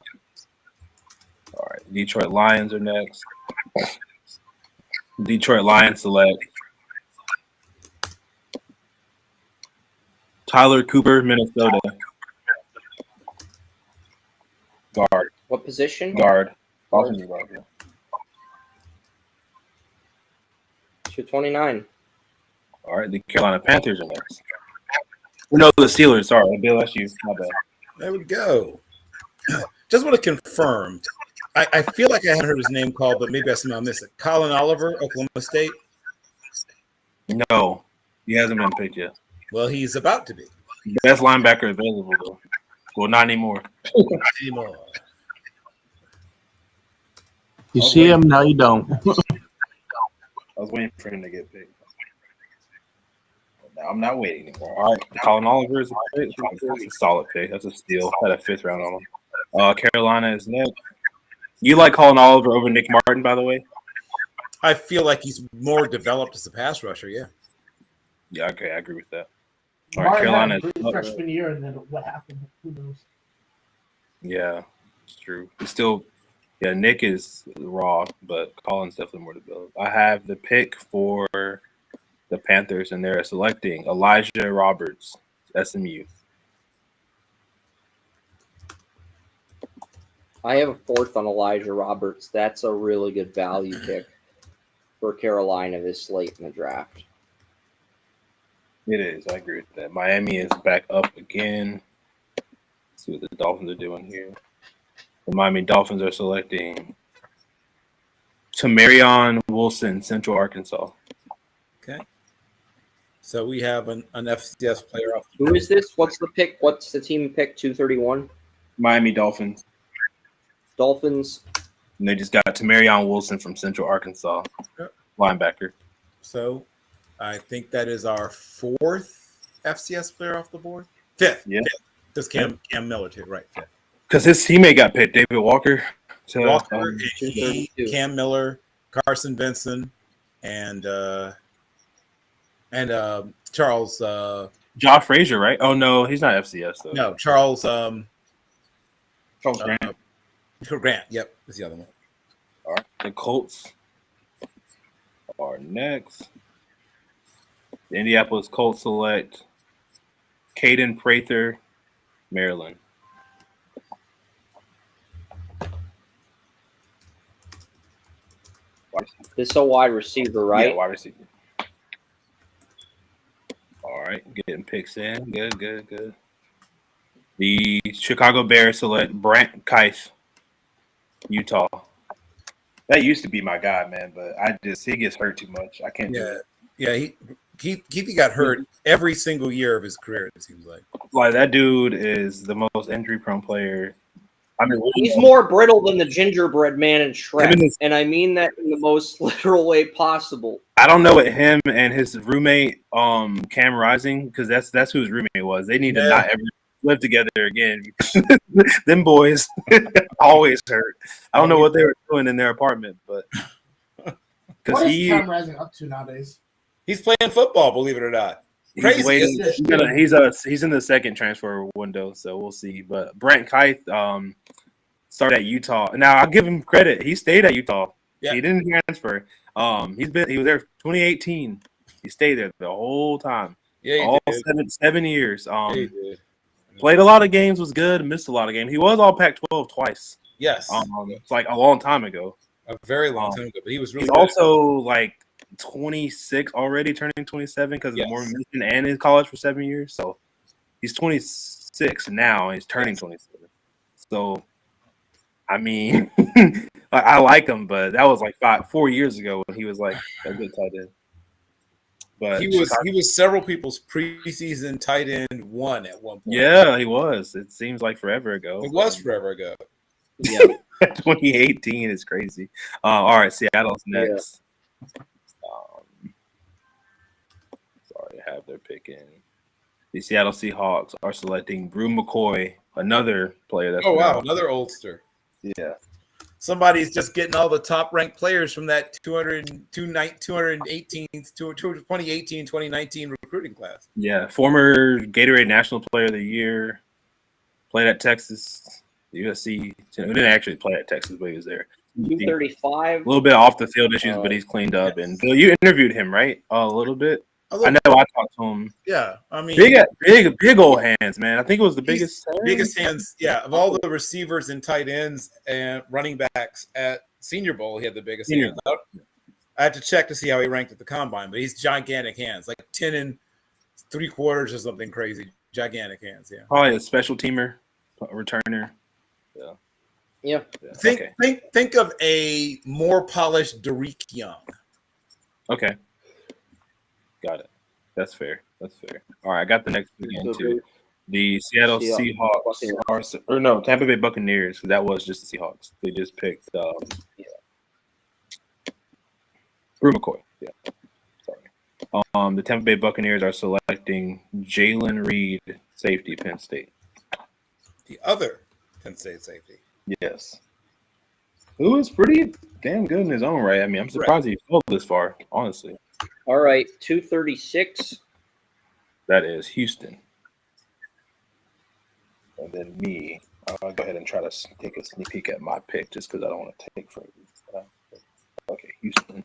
All right. Detroit Lions are next. Detroit Lions select Tyler Cooper, Minnesota. Guard. What position? Guard. Offensive guard. Yeah. 229. All right. The Carolina Panthers are next. No, the Steelers. Sorry. BLSU. My bad. There we go. Just want to confirm. I feel like I haven't heard his name called, but maybe I somehow missed it. Colin Oliver, Oklahoma State. No, he hasn't been picked yet. Well, he's about to be. Best linebacker available, though. Well, not anymore. Not anymore. You see him now, you don't. I was waiting for him to get picked. Now I'm not waiting anymore. All right, Colin Oliver is a pick. That's a solid pick. That's a steal. Had a 5th round on him. Carolina is next. You like Colin Oliver over Nick Martin, by the way? I feel like he's more developed as a pass rusher, yeah. Yeah, okay, I agree with that. All right, Martin Carolina. had a great freshman year, and then what happened? Who knows? Yeah, it's true. It's still, yeah, Nick is raw, but Colin's definitely more developed. I have the pick for the Panthers, and they're selecting Elijah Roberts, SMU. I have a 4th on Elijah Roberts. That's a really good value pick for Carolina this late in the draft. It is. I agree with that. Miami is back up again. Let's see what the Dolphins are doing here. The Miami Dolphins are selecting Tamarion Wilson, Central Arkansas. Okay. So we have an FCS player off. Who is this? What's the pick? What's the team pick? 231? Miami Dolphins. Dolphins. And they just got Tamarion Wilson from Central Arkansas, Yep. linebacker. So I think that is our 4th FCS player off the board. 5th. Yeah. Because Cam Miller too, right? 5th. Because his teammate got picked, David Walker. So, Walker, and he, 232. Cam Miller, Carson Benson, and Charles. Josh Frazier, right? Oh, no, he's not FCS, though. No, Charles. Charles Grant. Grant. Yep, is the other one. All right. The Colts are next. The Indianapolis Colts select Caden Prather, Maryland. This is a wide receiver, right? Yeah, wide receiver. Getting picks in. Good. The Chicago Bears select Brant Keith, Utah. That used to be my guy, man, but he gets hurt too much. I can't do Yeah, it. yeah. He got hurt every single year of his career. It seems like. Like that dude is the most injury-prone player. I mean, He's more brittle than the gingerbread man in Shrek, his- and I mean that in the most literal way possible. I don't know what him and his roommate, Cam Rising, because that's who his roommate was. They need to not ever live together again. Them boys always hurt. I don't know what they were doing in their apartment, but because What is Cam Rising up to nowadays? He's playing football, believe it or not. Crazy. He's in the second transfer window, so we'll see. But Brent Keith started at Utah. Now I'll give him credit. He stayed at Utah. Yeah. He didn't transfer. He was there 2018. He stayed there the whole time. Yeah, all did. 7 years. He did. Played a lot of games, was good, missed a lot of games. He was all Pac-12 twice. Yes. It's like a long time ago. A very long time ago, but he was really he's good. also like 26 already, turning 27 because of Mormon mission and in college for 7 years. So he's 26 now and he's turning 27. So I mean, I like him, but that was like 4 years ago when he was like a good tight end. But he was several people's preseason tight end one at one point. Yeah, he was. It seems like forever ago. It was forever ago. Yeah. 2018 is crazy. All right, Seattle's next. Sorry, I have their pick in. The Seattle Seahawks are selecting Brew McCoy, another player that's another oldster. Yeah. Somebody's just getting all the top-ranked players from that 2018-2019 recruiting class. Yeah, former Gatorade National Player of the Year, played at Texas, USC. He didn't actually play at Texas, but he was there. 235. A little bit off the field issues, but he's cleaned up. And Bill, you interviewed him, right? A little bit. I know. I talked to him. Yeah, I mean, big old hands, man. I think it was the biggest hands. Yeah, of all the receivers and tight ends and running backs at Senior Bowl, he had the biggest hands. I had to check to see how he ranked at the combine, but he's gigantic hands, like 10 3/4 or something crazy. Gigantic hands. Yeah, probably a special teamer, a returner. Yeah. Think of a more polished Derek Young. Okay. Got it. That's fair. All right, I got the next pick into the Seattle Seahawks. Tampa Bay Buccaneers. That was just the Seahawks. They just picked Brew McCoy. Yeah. Sorry. The Tampa Bay Buccaneers are selecting Jalen Reed, safety, Penn State. The other Penn State safety. Yes. Who is pretty damn good in his own right. I mean, I'm surprised he fell this far, honestly. All right, 236. That is Houston. And then me. I'll go ahead and try to take a sneak peek at my pick just because I don't want to take from you. Okay, Houston.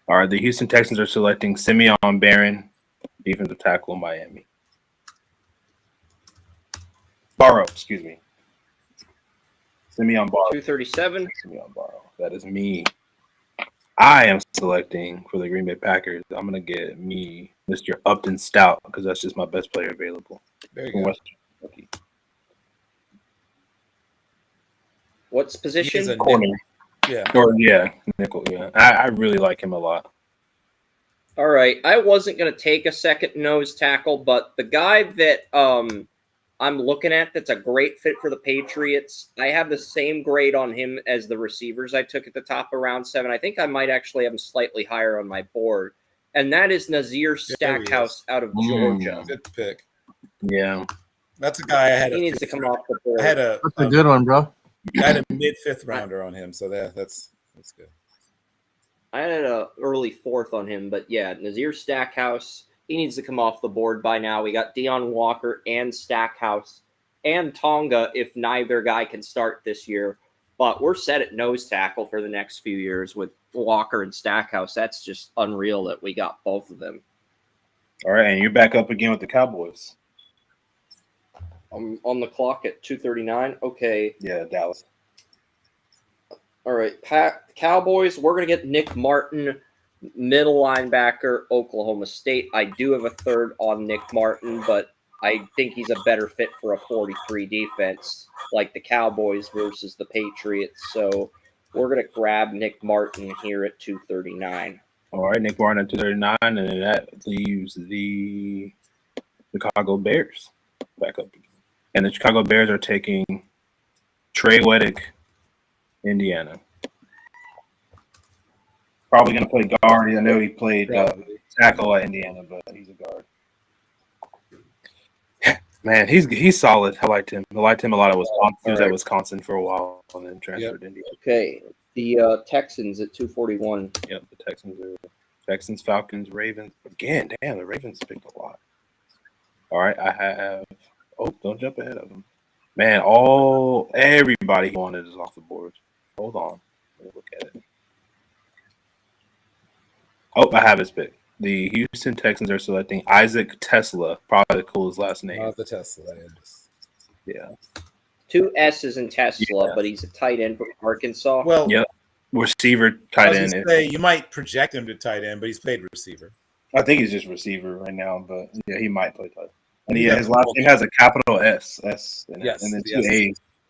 All right, the Houston Texans are selecting Simeon Barron, defensive tackle in Miami. Excuse me. Simeon Barrow. 237. Simeon Barrow. That is me. I am selecting for the Green Bay Packers. I'm going to get me Mr. Upton Stout because that's just my best player available. There you go. What's position? Corner. Yeah. Nickel. Yeah. I really like him a lot. All right. I wasn't going to take a second nose tackle, but the guy that I'm looking at that's a great fit for the Patriots, I have the same grade on him as the receivers I took at the top of round 7. I think I might actually have him slightly higher on my board, and that is Nazir Stackhouse out of Georgia. Good pick. Yeah. That's a guy I had. He needs to come off the board. That's a good one, bro. I had a mid-5th rounder on him, so that's good. I had an early 4th on him, but yeah, Nazir Stackhouse, he needs to come off the board by now. We got Deion Walker and Stackhouse and Tonga if neither guy can start this year. But we're set at nose tackle for the next few years with Walker and Stackhouse. That's just unreal that we got both of them. All right, and you're back up again with the Cowboys. I'm on the clock at 2:39. Okay. Yeah, Dallas. All right, Cowboys, we're going to get Nick Martin, Middle linebacker, Oklahoma State. I do have a third on Nick Martin, but I think he's a better fit for a 43 defense like the Cowboys versus the Patriots. So we're going to grab Nick Martin here at 239. All right, Nick Martin at 239, and that leaves the Chicago Bears back up again. And the Chicago Bears are taking Trey Weddick, Indiana. Probably going to play guard. I know he played tackle at Indiana, but he's a guard. Man, he's solid. I liked him. I liked him a lot at Wisconsin. He was at Wisconsin for a while and then transferred to Indiana. Okay, the Texans at 241. Yep, the Texans, Falcons, Ravens. Again, damn, the Ravens picked a lot. All right, I have – oh, don't jump ahead of them. Man, everybody he wanted is off the board. Hold on. Let me look at it. Oh, I have his pick. The Houston Texans are selecting Isaac Tesla. Probably the coolest last name. Not the Tesla. Yeah. 2 S's in Tesla, but he's a tight end from Arkansas. Well, Yep. Receiver, tight end. You might project him to tight end, but he's played receiver. I think he's just receiver right now, but yeah, he might play tight end. And his last name has a capital S in it, and then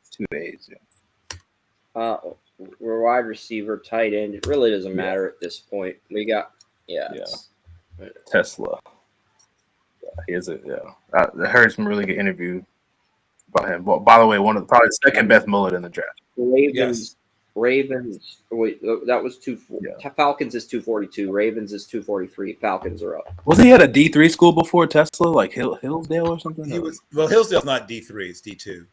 two A's. Yeah. We're wide receiver, tight end. It really doesn't matter at this point. We got Tesla. Yeah, he is I heard some really good interview about him. Well, by the way, probably the second best mullet in the draft. Ravens. Wait, that was Falcons is 242. Ravens is 243. Falcons are up. Wasn't he at a D3 school before Tesla, like Hillsdale or something? Hillsdale's not D3, it's D2.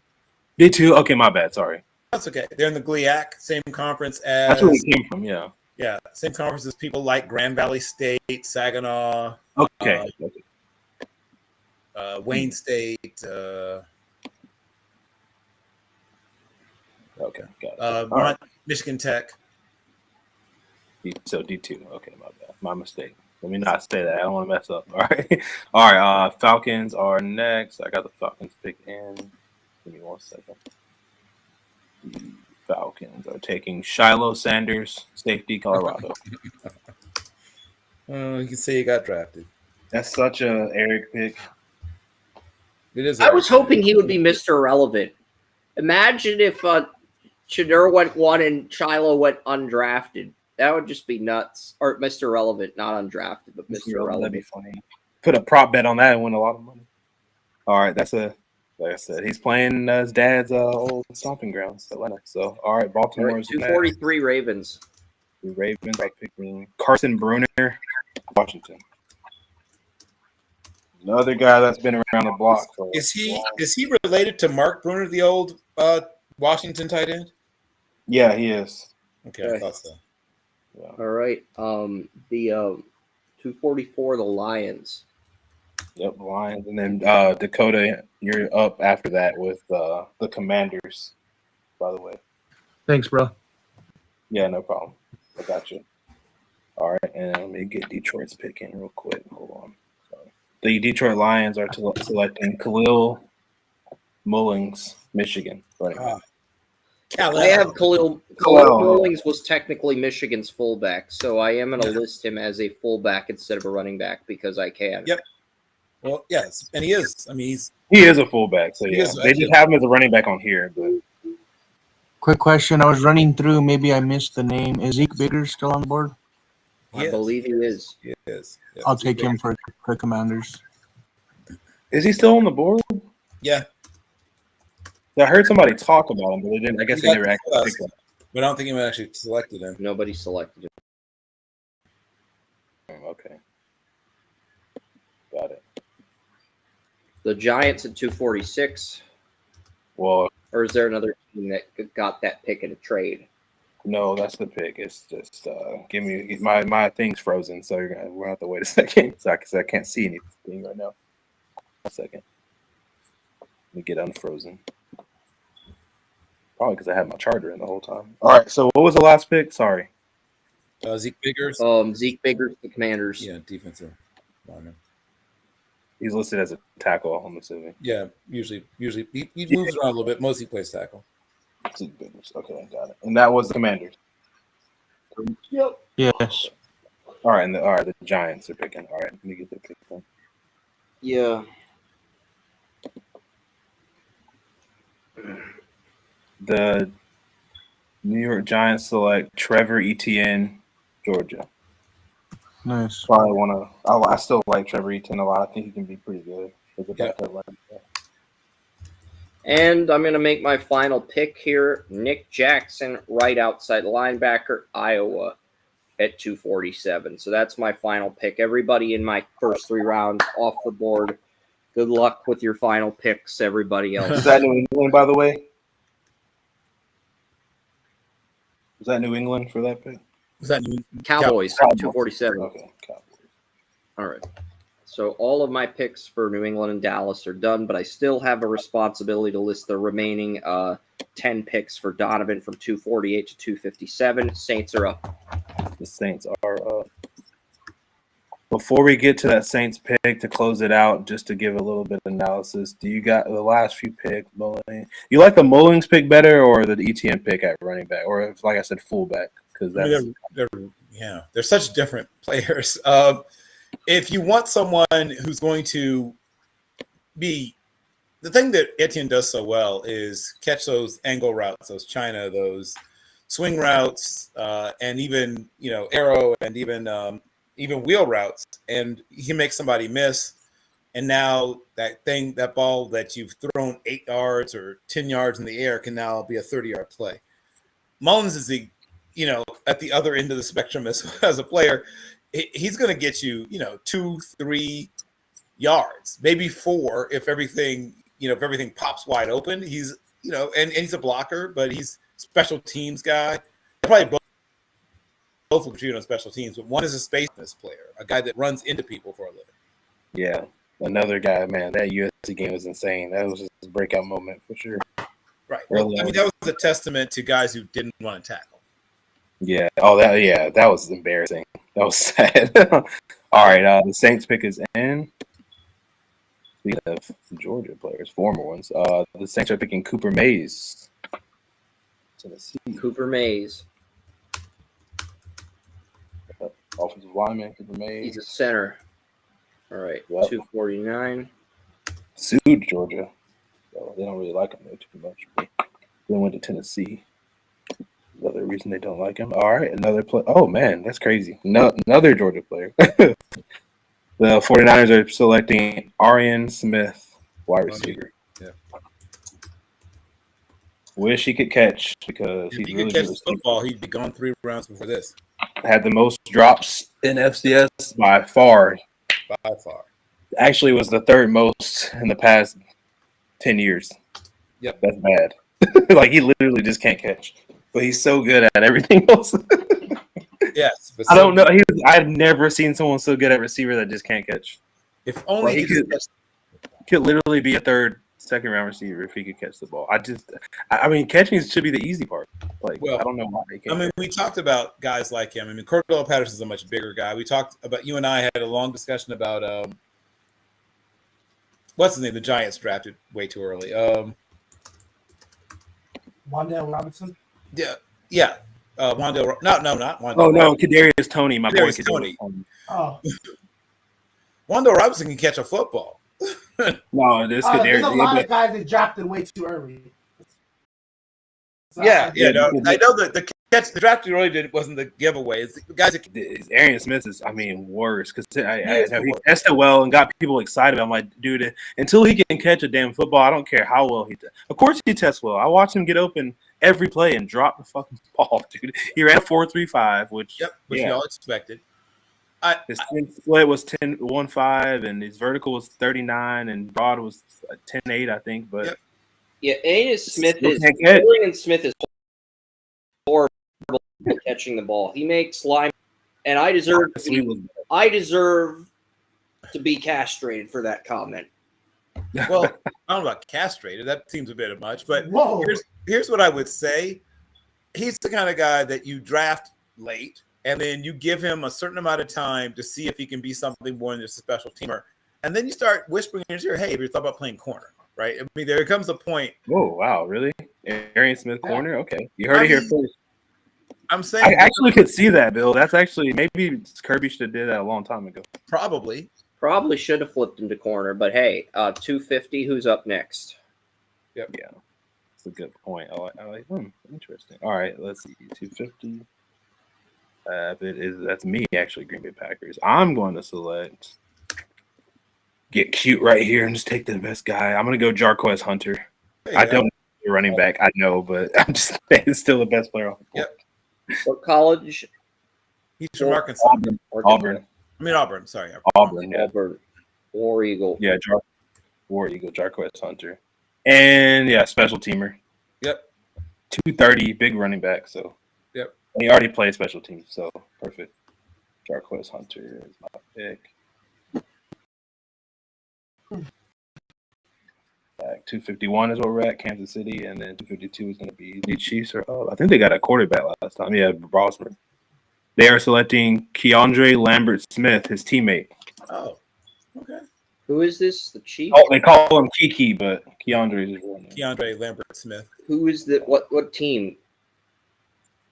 D2? Okay, my bad. Sorry. That's okay. They're in the GLIAC, same conference as. That's where he came from. Yeah. Yeah, same conference as people like Grand Valley State, Saginaw. Okay. Wayne State. Okay, got it. Michigan Tech. So D2. Okay, my bad. My mistake. Let me not say that. I don't want to mess up. All right. All right. Falcons are next. I got the Falcons pick in. Give me 1 second. The Falcons are taking Shiloh Sanders, safety, Colorado. You can say he got drafted. That's such a Eric pick. It is. I was hoping he would be Mr. Irrelevant. Imagine if Shadur went 1 and Shiloh went undrafted. That would just be nuts. Or Mr. Irrelevant, not undrafted, but Mr. Irrelevant. That'd be funny. Put a prop bet on that and win a lot of money. All right, like I said, he's playing his dad's old stomping grounds, Atlanta. So, all right, Baltimore is 243 next. Ravens. The Ravens are picking Carson Bruner, Washington. Another guy that's been around the block. Is he related to Mark Bruner, the old Washington tight end? Yeah, he is. Okay, I thought so. Yeah. All right. The 244, the Lions. Yep, Lions, and then Dakota, you're up after that with the Commanders. By the way. Thanks, bro. Yeah, no problem. I got you. All right, and let me get Detroit's pick in real quick. Hold on. Sorry. The Detroit Lions are selecting Khalil Mullings, Michigan. I have Khalil Mullings was technically Michigan's fullback, so I am going to list him as a fullback instead of a running back because I can. Yep. Well, yes, and he is. I mean, he is a fullback. So yeah, they just have him as a running back on here. But quick question: I was running through. Maybe I missed the name. Is Zeke Biggers still on board? I believe he is. He is. Yeah, I'll take him for Commanders. Is he still on the board? Yeah. I heard somebody talk about him, but they didn't. I guess they never actually picked him. But I don't think anyone actually selected him. Nobody selected him. Okay. Got it. The Giants at 246. Well, or is there another team that got that pick in a trade? No, that's the pick. It's just give me my thing's frozen, so we're gonna have to wait a second. So I can't see anything right now. A second. Let me get unfrozen. Probably because I had my charger in the whole time. All right. So what was the last pick? Sorry. Zeke Biggers. Zeke Biggers, the Commanders. Yeah, defensive lineman. He's listed as a tackle, I'm assuming. Yeah, usually he moves around a little bit. Mostly plays tackle. Zeke Biggers. Okay, got it. And that was the Commanders. Yep. Yes. All right, the Giants are picking. All right, let me get the pick then. Yeah. The New York Giants select Trevor Etienne, Georgia. Nice. Probably want to. I still like Trevor Etienne a lot. I think he can be pretty good as a backup running back. And I'm going to make my final pick here. Nick Jackson, right outside linebacker, Iowa at 247. So that's my final pick. Everybody in my first 3 rounds off the board. Good luck with your final picks, everybody else. Is that New England, by the way? Was that New England for that pick? Was that Cowboys, Cowboys. 247. Okay, Cowboys. All right. So all of my picks for New England and Dallas are done, but I still have a responsibility to list the remaining 10 picks for Donovan from 248 to 257. Saints are up. The Saints are up. Before we get to that Saints pick to close it out, just to give a little bit of analysis, do you got the last few picks, Mullins? You like the Mullins pick better or the ETN pick at running back, or if, like I said, fullback? Because they're such different players. If you want someone who's going to be the thing that Etienne does so well is catch those angle routes, those China, those swing routes, and even arrow and even wheel routes, and he makes somebody miss. And now that ball that you've thrown 8 yards or 10 yards in the air can now be a 30-yard play. Mullins is at the other end of the spectrum as a player. He's going to get you, 2-3 yards, maybe 4 if everything pops wide open. He's, and he's a blocker, but he's special teams guy. Probably both will treat on special teams, but one is a spaceless player, a guy that runs into people for a living. Yeah, another guy, man. That USC game was insane. That was just a breakout moment for sure. Right. Well, that was a testament to guys who didn't want to tackle. Yeah. Oh, that was embarrassing. That was sad. All right. The Saints pick is in. We have Georgia players, former ones. The Saints are picking Cooper Mays. Tennessee. Cooper Mays. Offensive lineman, Cooper Mays. He's a center. All right. Yep. 249. Sued Georgia. So they don't really like him there too much. Then went to Tennessee. Another reason they don't like him. All right, another play. Oh, man, that's crazy. No, another Georgia player. The 49ers are selecting Arian Smith, wide receiver. Yeah. Wish he could catch because If he's he really could catch good. the football, he'd be gone 3 rounds before this. Had the most drops in FCS by far. By far. Actually, was the 3rd most in the past 10 years. Yep. That's bad. Like, he literally just can't catch. But he's so good at everything else. Yes. But I don't know. I've never seen someone so good at receiver that just can't catch. If only he could literally be a 3rd, 2nd round receiver if he could catch the ball. I mean, catching should be the easy part. Like, well, I don't know why he can't. I mean, we talked about guys like him. I mean, Cordell Patterson's a much bigger guy. We talked about, you and I had a long discussion about what's his name? The Giants drafted way too early. Wandale Robinson. Yeah. Wandale. No, not Wandale. Oh no, Kadarius Toney, my boy. Kadarius Toney. Oh, Wandale Robinson can catch a football. No, this there's Kadarius. a lot of guys that drafted way too early. So, No, I know that the draft really wasn't the giveaway. It's the guys that Arian Smith is, worse because he tested well and got people excited. I'm like, dude, until he can catch a damn football, I don't care how well he does. Of course he tests well. I watch him get open every play and drop the fucking ball, dude. He ran a 4.35, which we all expected. His split was 10.15, and his vertical was 39, and broad was 10.8, I think. But Arian Smith is horrible at catching the ball. He makes line, and I deserve to be castrated for that comment. Well, I don't know about castrated. That seems a bit much, but Whoa. here's what I would say. He's the kind of guy that you draft late, and then you give him a certain amount of time to see if he can be something more than just a special teamer. And then you start whispering in his ear, hey, have you thought about playing corner? Right? I mean, there comes a point. Oh, wow, really? Arian Smith corner? Okay. You heard it here first. I'm saying I actually could see that, Bill. That's actually maybe Kirby should have did that a long time ago. probably. Probably should have flipped him to corner, but hey, 250. Who's up next? Yeah, that's a good point. Interesting. All right, let's see. 250. That's me actually. Green Bay Packers. I'm going to select. Get cute right here and just take the best guy. I'm going to go Jarquez Hunter. I don't know the running back. I know, but I'm just it's still the best player on the board. Yep. What college? He's from Arkansas. Auburn. I mean Auburn. Sorry. Auburn. Yeah. Auburn. War Eagle. Yeah, War Eagle, Jarquez Hunter. And yeah, special teamer. Yep. 230, big running back. So yep. And he already played special teams, so perfect. Jarquez Hunter is my pick. Back 251 is where we're at, Kansas City, and then 252 is going to be the Chiefs. I think they got a quarterback last time. Yeah, Brosman. They are selecting Keandre Lambert-Smith, his teammate. Oh, okay. Who is this? The Chiefs? Oh, they call him Kiki, but Keandre is his real name. Keandre Lambert-Smith. Who is the what team?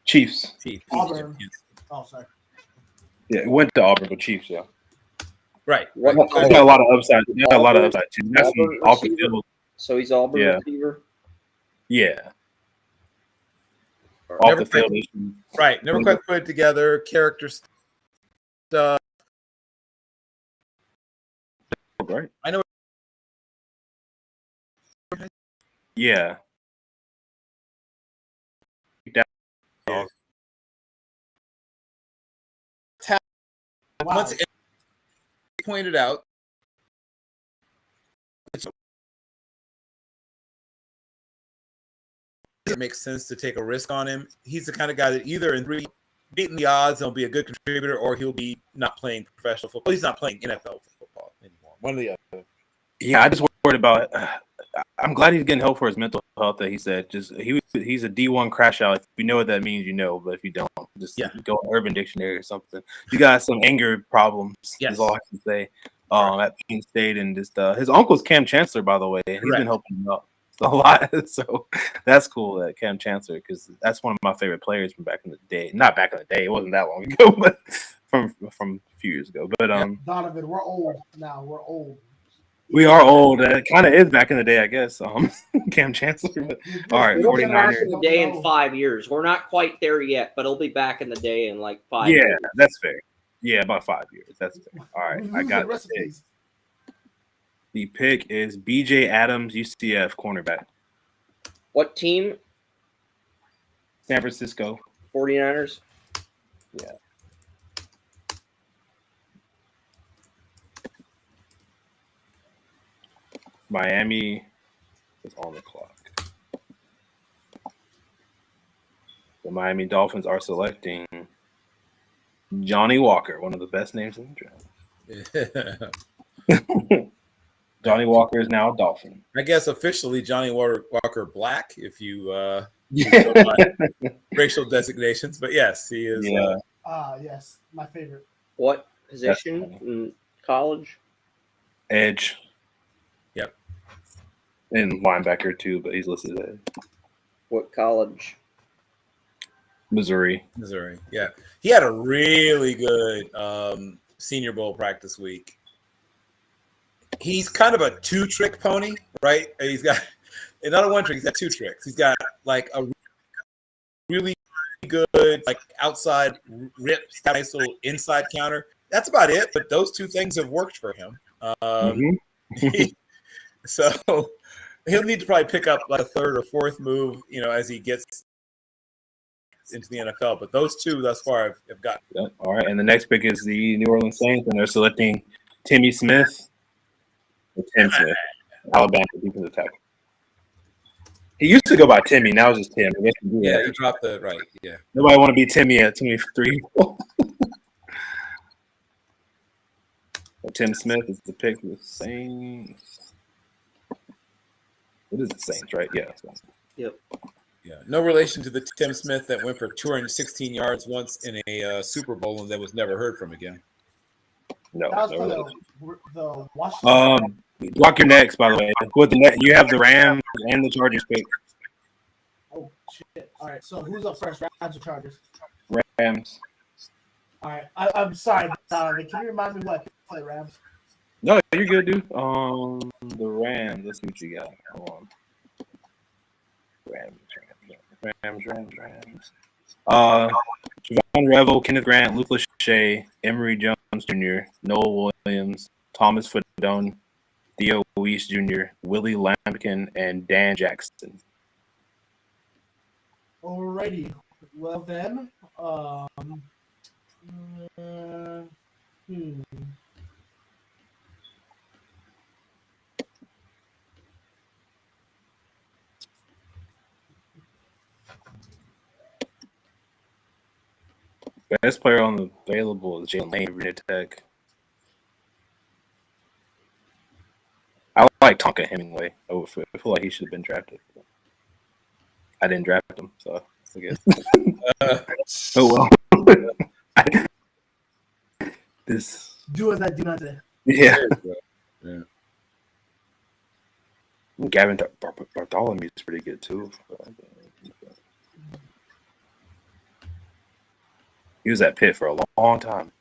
Chiefs. Auburn. Oh, sorry. Yeah, it went to Auburn, but Chiefs, yeah. Right. What, He's got a lot of upside. He's got a lot of upside too. That's Auburn off the receiver? field. So he's Auburn Yeah. receiver. Yeah. Never Off the field. Right. Never quite put it together. Character stuff. Right. I know. Yeah. Yeah. Wow. Once it pointed out, it makes sense to take a risk on him. He's the kind of guy that either in 3 beating the odds, he'll be a good contributor, or he'll be not playing professional football. He's not playing NFL football anymore. One or the other. Yeah, I just worried about. I'm glad he's getting help for his mental health. That he said, he's a D1 crash out. If you know what that means, you know. But if you don't, just go on Urban Dictionary or something. You got some anger problems. Yes. Is all I can say. At Penn State, and just his uncle's Cam Chancellor, by the way. And he's been helping him out a lot. So that's cool that Cam Chancellor, because that's one of my favorite players from back in the day. Not back in the day; it wasn't that long ago, but from a few years ago. But Donovan, we're old now. We're old. we are old. It kind of is back in the day, I guess. Cam Chancellor. But, all right, It'll be back 49ers. in the day in 5 years. We're not quite there yet, but it'll be back in the day in like 5 Yeah, years. that's fair. Yeah, about 5 years. That's fair. All right, I got the pick. The pick is B.J. Adams, UCF cornerback. What team? San Francisco. 49ers? Yeah. Miami is on the clock. The Miami Dolphins are selecting Johnny Walker, one of the best names in the draft. Johnny Walker is now a Dolphin. I guess officially Johnny Walker Black, if you go Yeah. by racial designations. But yes, he is. Yeah. Yes, my favorite. What position in college? Edge. Yep. And linebacker too, but he's listed as What college? Missouri. Yeah. He had a really good Senior Bowl practice week. He's kind of a 2-trick pony, right? He's got not a 1-trick, he's got 2 tricks. He's got like a really good like outside rip, nice little inside counter. That's about it, but those 2 things have worked for him. So he'll need to probably pick up like a 3rd or 4th move, as he gets into the NFL. But those 2 thus far have got. Yeah. All right, and the next pick is the New Orleans Saints, and they're selecting Timmy Smith. Tim Smith, Alabama defensive tackle. He used to go by Timmy. Now it's just Tim. I guess Yeah, you dropped the right. Yeah. Nobody want to be Timmy at 23. Tim Smith is the pick of the Saints. It is the Saints, right? Yeah. Yep. Yeah. No relation to the Tim Smith that went for 216 yards once in a Super Bowl and that was never heard from again. No. That was No for the Washington. Block your next, by the way. With you have the Rams and the Chargers pick. Oh shit! All right, so who's up first? Rams or Chargers? Rams. All right. I'm sorry, Donovan. Can you remind me what I play Rams? No, you're good, dude. The Rams. Let's see what you got. Hold on. Rams. Javon Revel, Kenneth Grant, Luke Lachey, Emory Jones Jr., Noah Williams, Thomas Fodone, Theo Weiss Jr., Willie Lampkin, and Dan Jackson. Alrighty. Well then, Best player on the available is Jalen Lane, Virginia Tech. I like Tonka Hemingway. I feel like he should have been drafted. I didn't draft him, so I guess. Oh well. This. do as I do not say. Yeah. Yeah. Gavin Bartholomew is pretty good too. He was at Pitt for a long time.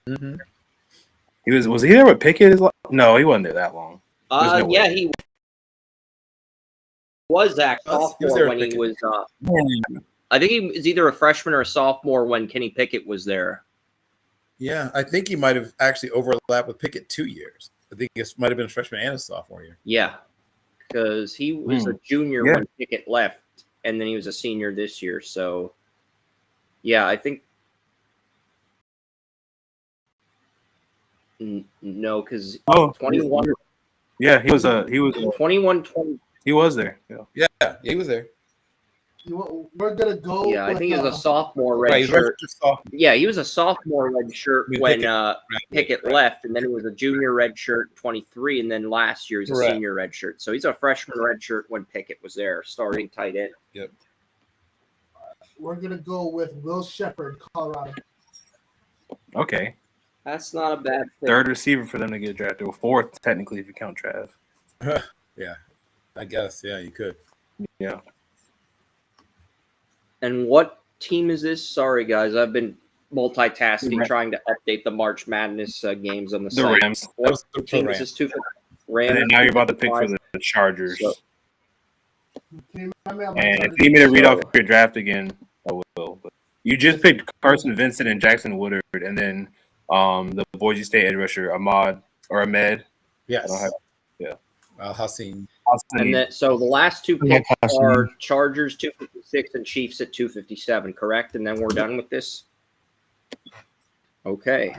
Mm-hmm. Was he there with Pickett? No, he wasn't there that long. No Yeah, way. he was actually He was sophomore there when with he was. I think he was either a freshman or a sophomore when Kenny Pickett was there. Yeah, I think he might have actually overlapped with Pickett 2 years. I think it might have been a freshman and a sophomore year. Yeah, because he was a junior when Pickett left, and then he was a senior this year. So, yeah, I think. No, because 21. Yeah, he was 21, 20. He was there. Yeah, he was there. We're gonna go. Yeah, I with, think he was a sophomore red Right, shirt. sophomore. Yeah, he was a sophomore red shirt when Pickett right. left, and then he was a junior red shirt 23, and then last year he's a Correct. senior red shirt. So he's a freshman red shirt when Pickett was there, starting tight end. Yep. We're gonna go with Will Shepard, Colorado. Okay. That's not a bad thing. Third receiver for them to get drafted. Or fourth, technically, if you count Trav. Yeah, I guess. Yeah, you could. Yeah. And what team is this? Sorry, guys. I've been multitasking, trying to update the March Madness games on the site. Rams. What The team is Rams. this? Two Rams. And then now you're about to pick for the Chargers. So- Can you remind me of my And if Chargers? you need me to read off your draft again, I will. But you just picked Carson Vincent and Jackson Woodard, and then the Boise State edge rusher Ahmed. Yes. I don't Hassan. And then, so the last two picks are Chargers 256 and Chiefs at 257, correct? And then we're done with this. Okay.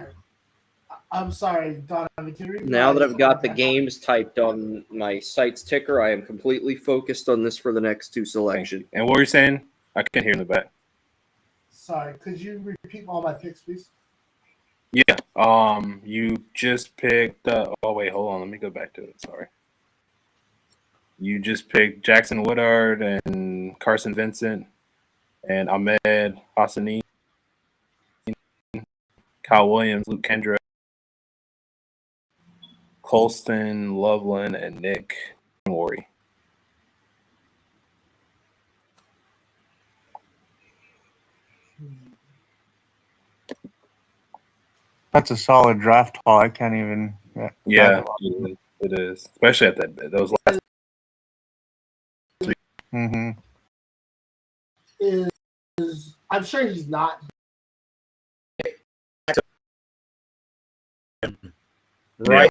I'm sorry, Donovan. Can you read Now that I've got the games typed on my site's ticker, I am completely focused on this for the next two selections. And what were you saying? I can't hear in the back. Sorry, could you repeat all my picks, please? Yeah. You just picked. Oh wait, hold on. Let me go back to it. Sorry. You just picked Jackson Woodard and Carson Vincent and Ahmed Hassani, Kyle Williams, Luke Kendra, Colston, Loveland, and Nick Worry. That's a solid draft haul. I can't even. Yeah, it is. Especially at those last. Mm-hmm. Is I'm sure he's not. Right in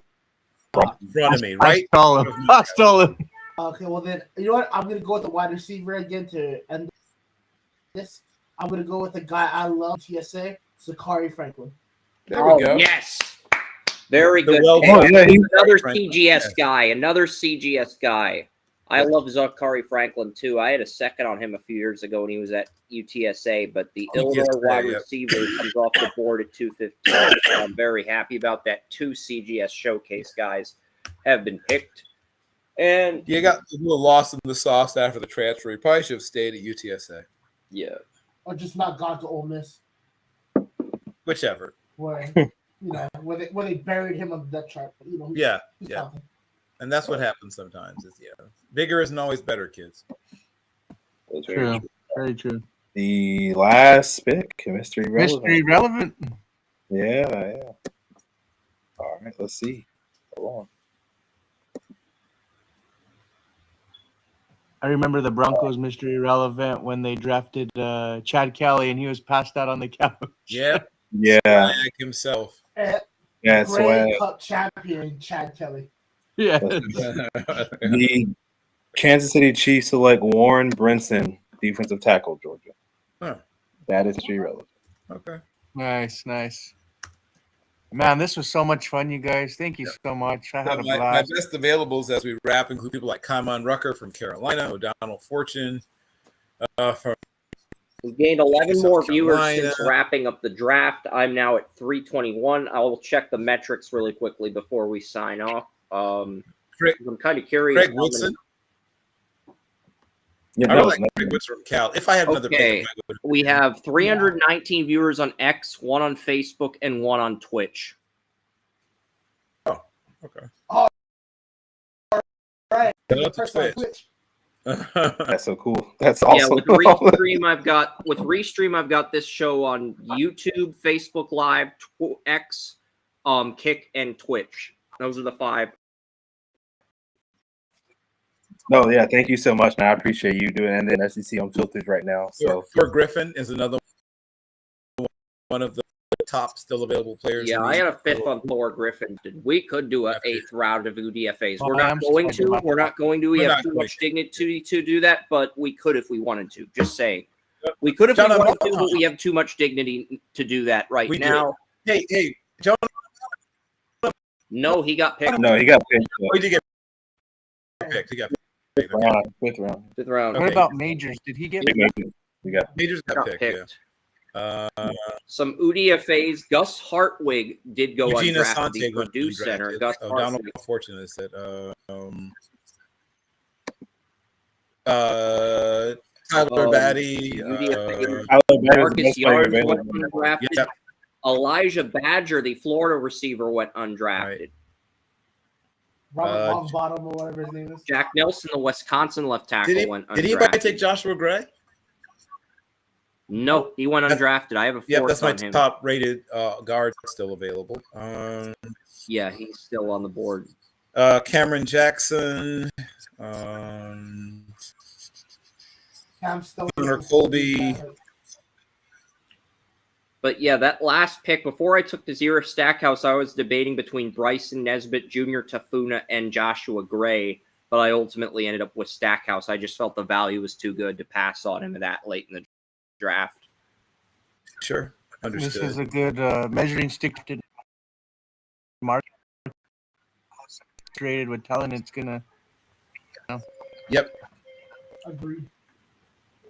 front of me, right? I stole him. Okay, well then, you know what? I'm gonna go with the wide receiver again to end this. I'm gonna go with the guy I love, TSA, Zachary Franklin. There we go. Yes. Very good. He's Another CGS guy. Another CGS guy. I love Zachary Franklin too. I had a second on him a few years ago when he was at UTSA, but the Illinois wide receiver comes off the board at 250. I'm very happy about that. Two CGS showcase guys have been picked. And You got a little lost in the sauce after the transfer. He probably should have stayed at UTSA. yeah. Or just not gone to Ole Miss, Whichever. where where they buried him on the depth chart. But, Yeah, he's yeah. something. And that's what happens sometimes. Bigger isn't always better, kids. That's True. Very true. The last pick, mystery relevant. Mystery relevant. Yeah. All right, let's see. Hold on. I remember the Broncos mystery relevant when they drafted Chad Kelly and he was passed out on the couch. Yep. Yeah. Swag himself. Yeah, Grey swag. Cup champion Chad Kelly. Yeah. The Kansas City Chiefs select Warren Brinson, defensive tackle, Georgia. Huh. That is mystery relevant. Okay. Nice. Man, this was so much fun, you guys. Thank you so much. I had a My blast. best availables as we wrap include people like Kymon Rucker from Carolina, O'Donnell Fortune from We gained 11 South more viewers Carolina. since wrapping up the draft. I'm now at 321. I will check the metrics really quickly before we sign off. I'm kind of curious. Craig Woodson. Yeah, I no, like Craig Woodson from Cal. If I had another Okay. pick, I would. We have 319 viewers on X, 1 on Facebook, and 1 on Twitch. Okay. All right. Shout out to First on Twitch. Twitch. that's so cool. That's awesome. Yeah, with Restream, I've got this show on YouTube, Facebook Live, X, Kick, and Twitch. Those are the 5. No, yeah, thank you so much, man. I appreciate you doing it. And then SEC Unfiltered right now. So Thor Griffin is another one of the top still available players. Yeah, in I the- had a 5th on Thor Griffin. We could do an 8th round of UDFAs. We're Oh, not I'm going sorry to. about We're not going to. We We're have not too going much dignity to do that, but we could if we wanted to. Just saying. We could if John, we I'm wanted not- to, but we have too much dignity to do that right We do. now. Hey, John, No, he got picked. no, he got picked. where did you get picked? He got picked. Fifth round. 5th round. Okay. What about Majors? Did he get You got Majors got Got picked. picked. Yeah. Some UDFAs. Gus Hartwig did go Eugene undrafted. Asante The went Purdue center. undrafted. Gus Donald Hartwig. Fortune is that. Tyler Batty. UDFA. Tyler Batty was the Marcus best player Yards went available. undrafted. Yeah. Elijah Badger, the Florida receiver, went undrafted. Robert Longbottom or whatever his name is. Jack Nelson, the Wisconsin left tackle, went undrafted. Did anybody take Joshua Gray? No, he went undrafted. I have a 4th Yeah, that's my on him. top rated guard still available. Yeah, he's still on the board. Cameron Jackson. Cam Stone. Connor Colby. But yeah, that last pick, before I took the Zero Stackhouse, I was debating between Bryson Nesbitt, Junior Tafuna, and Joshua Gray, but I ultimately ended up with Stackhouse. I just felt the value was too good to pass on him that late in the draft. Sure. This Understood. is a good measuring stick to mark. Created with talent, it's gonna. Yep. Agreed.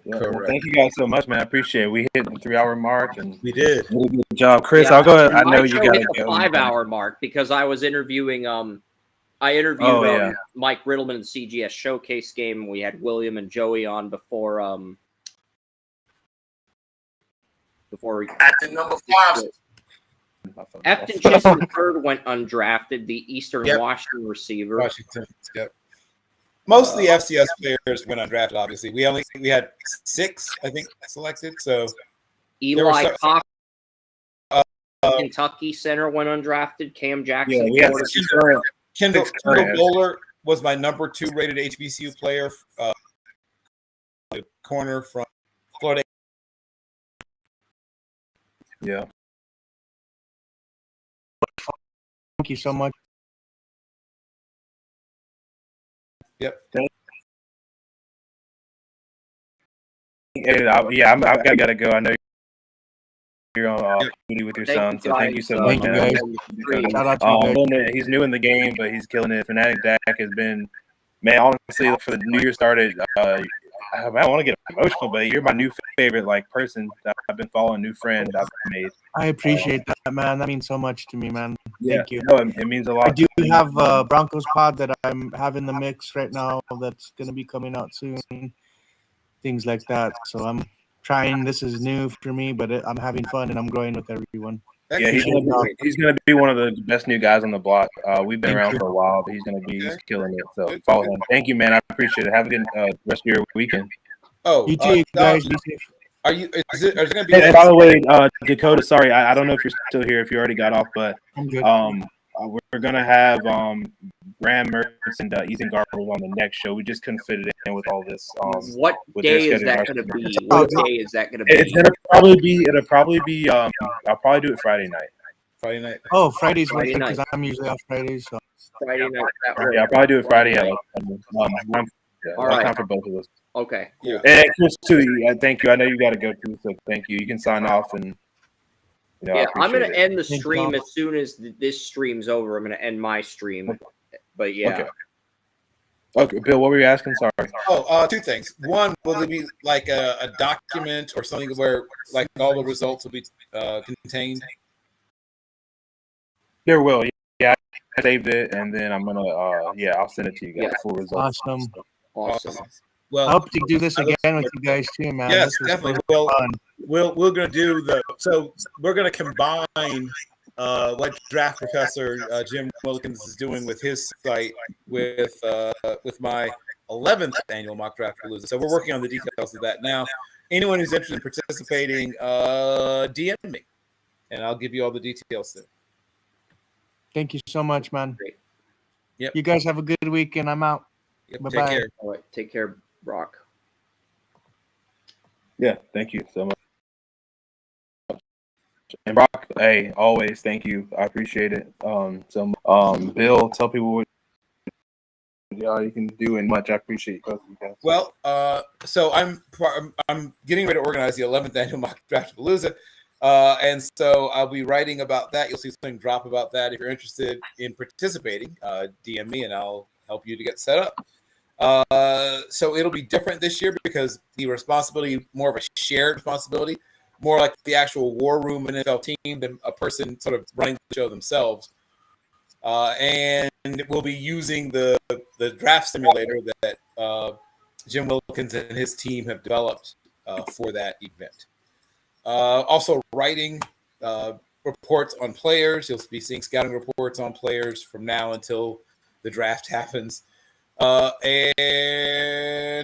Yeah, well, Correct. thank you guys so much, man. I appreciate it. We hit the 3-hour mark and We did. really good job. Chris, Yeah, I'll go ahead. I my know you show got hit to the go. 5-hour mark because I was interviewing Oh, yeah. Mike Rittleman in the CGS Showcase game. We had William and Joey on before Acting number 5. Efton Chisholm III went undrafted, the Eastern Yep. Washington receiver. Washington. Yep. Most of the FCS players went undrafted. Obviously, we had 6, I think, selected. So there were Eli some- Cox, Kentucky center, went undrafted. Cam Jackson, Yeah, we had Florida. 6 current. Kendall Six current. Bowler was my number 2 rated HBCU player. Corner from Florida. Yeah. Thank you so much. Yep. I've got to go. I know you're on duty with your Thank son, you, so thank you guys. so much, Thank you, man. guys. Shout out to you guys. He's new in the game, but he's killing it. Fanatic Dak has been, man, honestly, for the new year started, I don't want to get emotional, but you're my new favorite person that I've been following, new friend I've made. I appreciate that, man. That means so much to me, man. Thank you. No, it means a lot. I do have a Broncos pod that I'm having the mix right now that's going to be coming out soon. Things like that. So I'm trying. This is new for me, but I'm having fun and I'm growing with everyone. Yeah, he's gonna be one of the best new guys on the block. We've been around for a while, but he's killing it. So follow him. Thank you, man. I appreciate it. Have a good rest of your weekend. Oh, You too, guys. Be safe. Are you? Is there going to be? And by the way, Dakota, sorry, I don't know if you're still here, if you already got off, but I'm good. we're gonna have Graham Mertz and Ethan Garber on the next show. We just couldn't fit it in with all this. What with their day is schedule. that going to be? What day is that going to be? It'll probably be. I'll probably do it Friday night. Friday night. Oh, Friday's Friday because night. I'm usually off Fridays. So Friday night. That works. Yeah, I'll probably do it Friday. Friday Yeah, All right. time for both of us. Okay. Yeah. And Chris too. Thank you. I know you got to go too, so thank you. You can sign off and. Yeah, I'm going to end the Thank stream you. as soon as this stream's over. I'm going to end my stream. But yeah. Okay, Bill, what were you asking? Sorry. Oh, two things. One, will it be like a document or something where like all the results will be contained? There will. Yeah, I saved it, and then I'm gonna. I'll send it to you guys. Yeah. Full results. awesome. Awesome. I Well, hope to do this again with you guys too, man. yes, This was definitely. really Well, fun. we're gonna do we're gonna combine what Draft Professor Jim Wilkins is doing with his site with my 11th annual mock draft palooza. So we're working on the details of that now. Anyone who's interested in participating, DM me, and I'll give you all the details soon. Thank you so much, man. Great. Yep. You guys have a good weekend. I'm out. Yep, Bye-bye. take care. All right. Take care, Brock. Yeah, thank you so much. And Brock, hey, always thank you. I appreciate it. Bill, tell people what you can do and much. I appreciate both of you guys. Well, so I'm getting ready to organize the 11th annual mock draft palooza, and so I'll be writing about that. You'll see something drop about that. If you're interested in participating, DM me and I'll help you to get set up. So it'll be different this year because the responsibility more of a shared responsibility, more like the actual war room NFL team than a person sort of running the show themselves. And we'll be using the draft simulator that Jim Wilkins and his team have developed for that event. Also writing reports on players. You'll be seeing scouting reports on players from now until the draft happens. And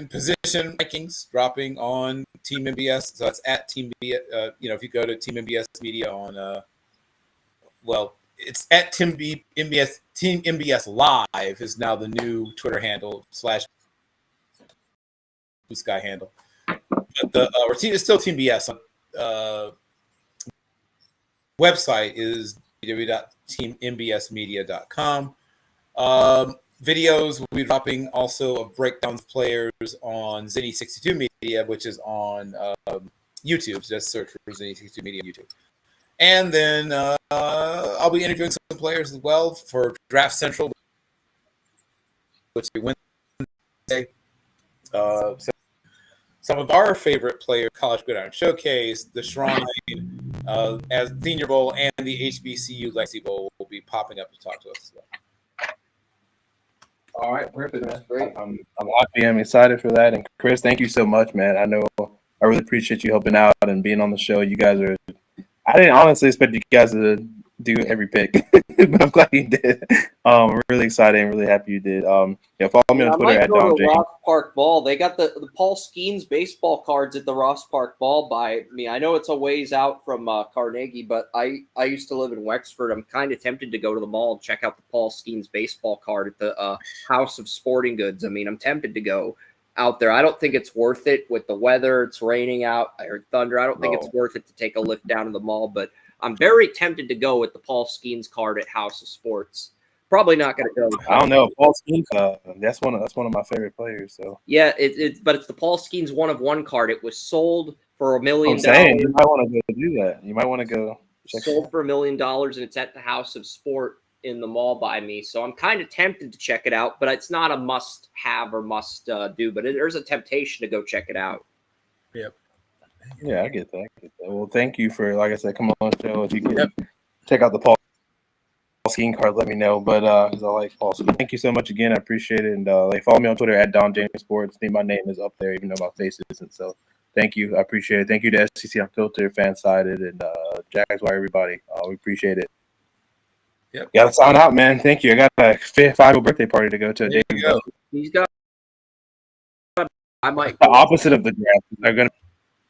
position rankings dropping on Team MBS. So that's at Team MBS. If you go to Team MBS Media on, it's at Team MBS. Team MBS Live is now the new Twitter handle / Blue Sky handle. But it's still Team BS. Website is www.teammbsmedia.com. Videos will be dropping also of breakdowns of players on Zinny62 Media, which is on YouTube. So just search for Zinny62 Media on YouTube. And then I'll be interviewing some players as well for Draft Central, which will be Wednesday. So some of our favorite players, College Gridiron Showcase, the Shrine, as Senior Bowl, and the HBCU Legacy Bowl will be popping up to talk to us as well. All right, perfect. That's great. I'm happy. I'm excited for that. And Chris, thank you so much, man. I know I really appreciate you helping out and being on the show. You guys are. I didn't honestly expect you guys to do every pick, but I'm glad you did. I'm really excited and really happy you did. Follow me on Twitter I might at go Dom to James. Ross Park Ball. They got the Paul Skeens baseball cards at the Ross Park Ball by me. I know it's a ways out from Carnegie, but I used to live in Wexford. I'm kind of tempted to go to the mall and check out the Paul Skeens baseball card at the House of Sporting Goods. I mean, I'm tempted to go out there. I don't think it's worth it with the weather. It's raining out. I heard thunder. I don't think it's worth it to take a lift down to the mall, but I'm very tempted to go with the Paul Skeens card at House of Sports. Probably not going to go. I don't know. Paul Skeens, that's one of my favorite players. So yeah, but it's the Paul Skeens 1-of-1 card. It was sold for $1 million. I'm saying you might want to go do that. You might want to go check sold for $1 million, and it's at the House of Sport in the mall by me. So I'm kind of tempted to check it out, but it's not a must-have or must-do. But there's a temptation to go check it out. Yep. Yeah, I get that. Well, thank you for, like I said, come on the show. If you can check out the Paul Skeen card, let me know. But because I like Paul, so thank you so much again. I appreciate it. And follow me on Twitter at Don James Sports. I think my name is up there, even though my face isn't. So thank you. I appreciate it. Thank you to SCC Unfiltered, Fansided, and Jaguar, everybody. We appreciate it. Yep. Got to sign out, man. Thank you. I got a 5-year birthday party to go to. He's got. I might. The opposite of the draft. They're gonna.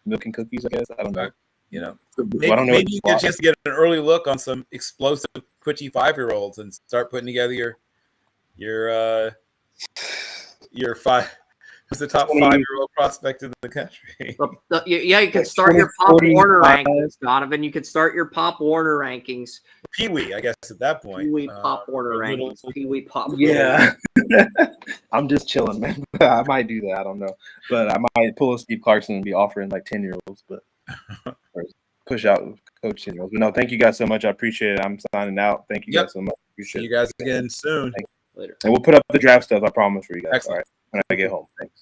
milk and cookies, I guess. I don't know. You know, I don't know. maybe you get a chance to get an early look on some explosive, twitchy 5-year-olds and start putting together your five. Who's the top 5-year-old prospect in the country? Yeah, you can start your Pop Warner rankings, Donovan. You can start your Pop Warner rankings. Pee Wee, I guess at that point. Pee Wee Pop Warner rankings. Pee Wee Pop. Yeah. I'm just chilling, man. I might do that. I don't know. But I might pull a Steve Clarkson and be offering like 10-year-olds, but or push out coach 10-year-olds. But no, thank you guys so much. I appreciate it. I'm signing out. Thank you guys so much. See you guys again soon. Later. And we'll put up the draft stuff, I promise, for you guys. Excellent. All right. When I get home. Thanks.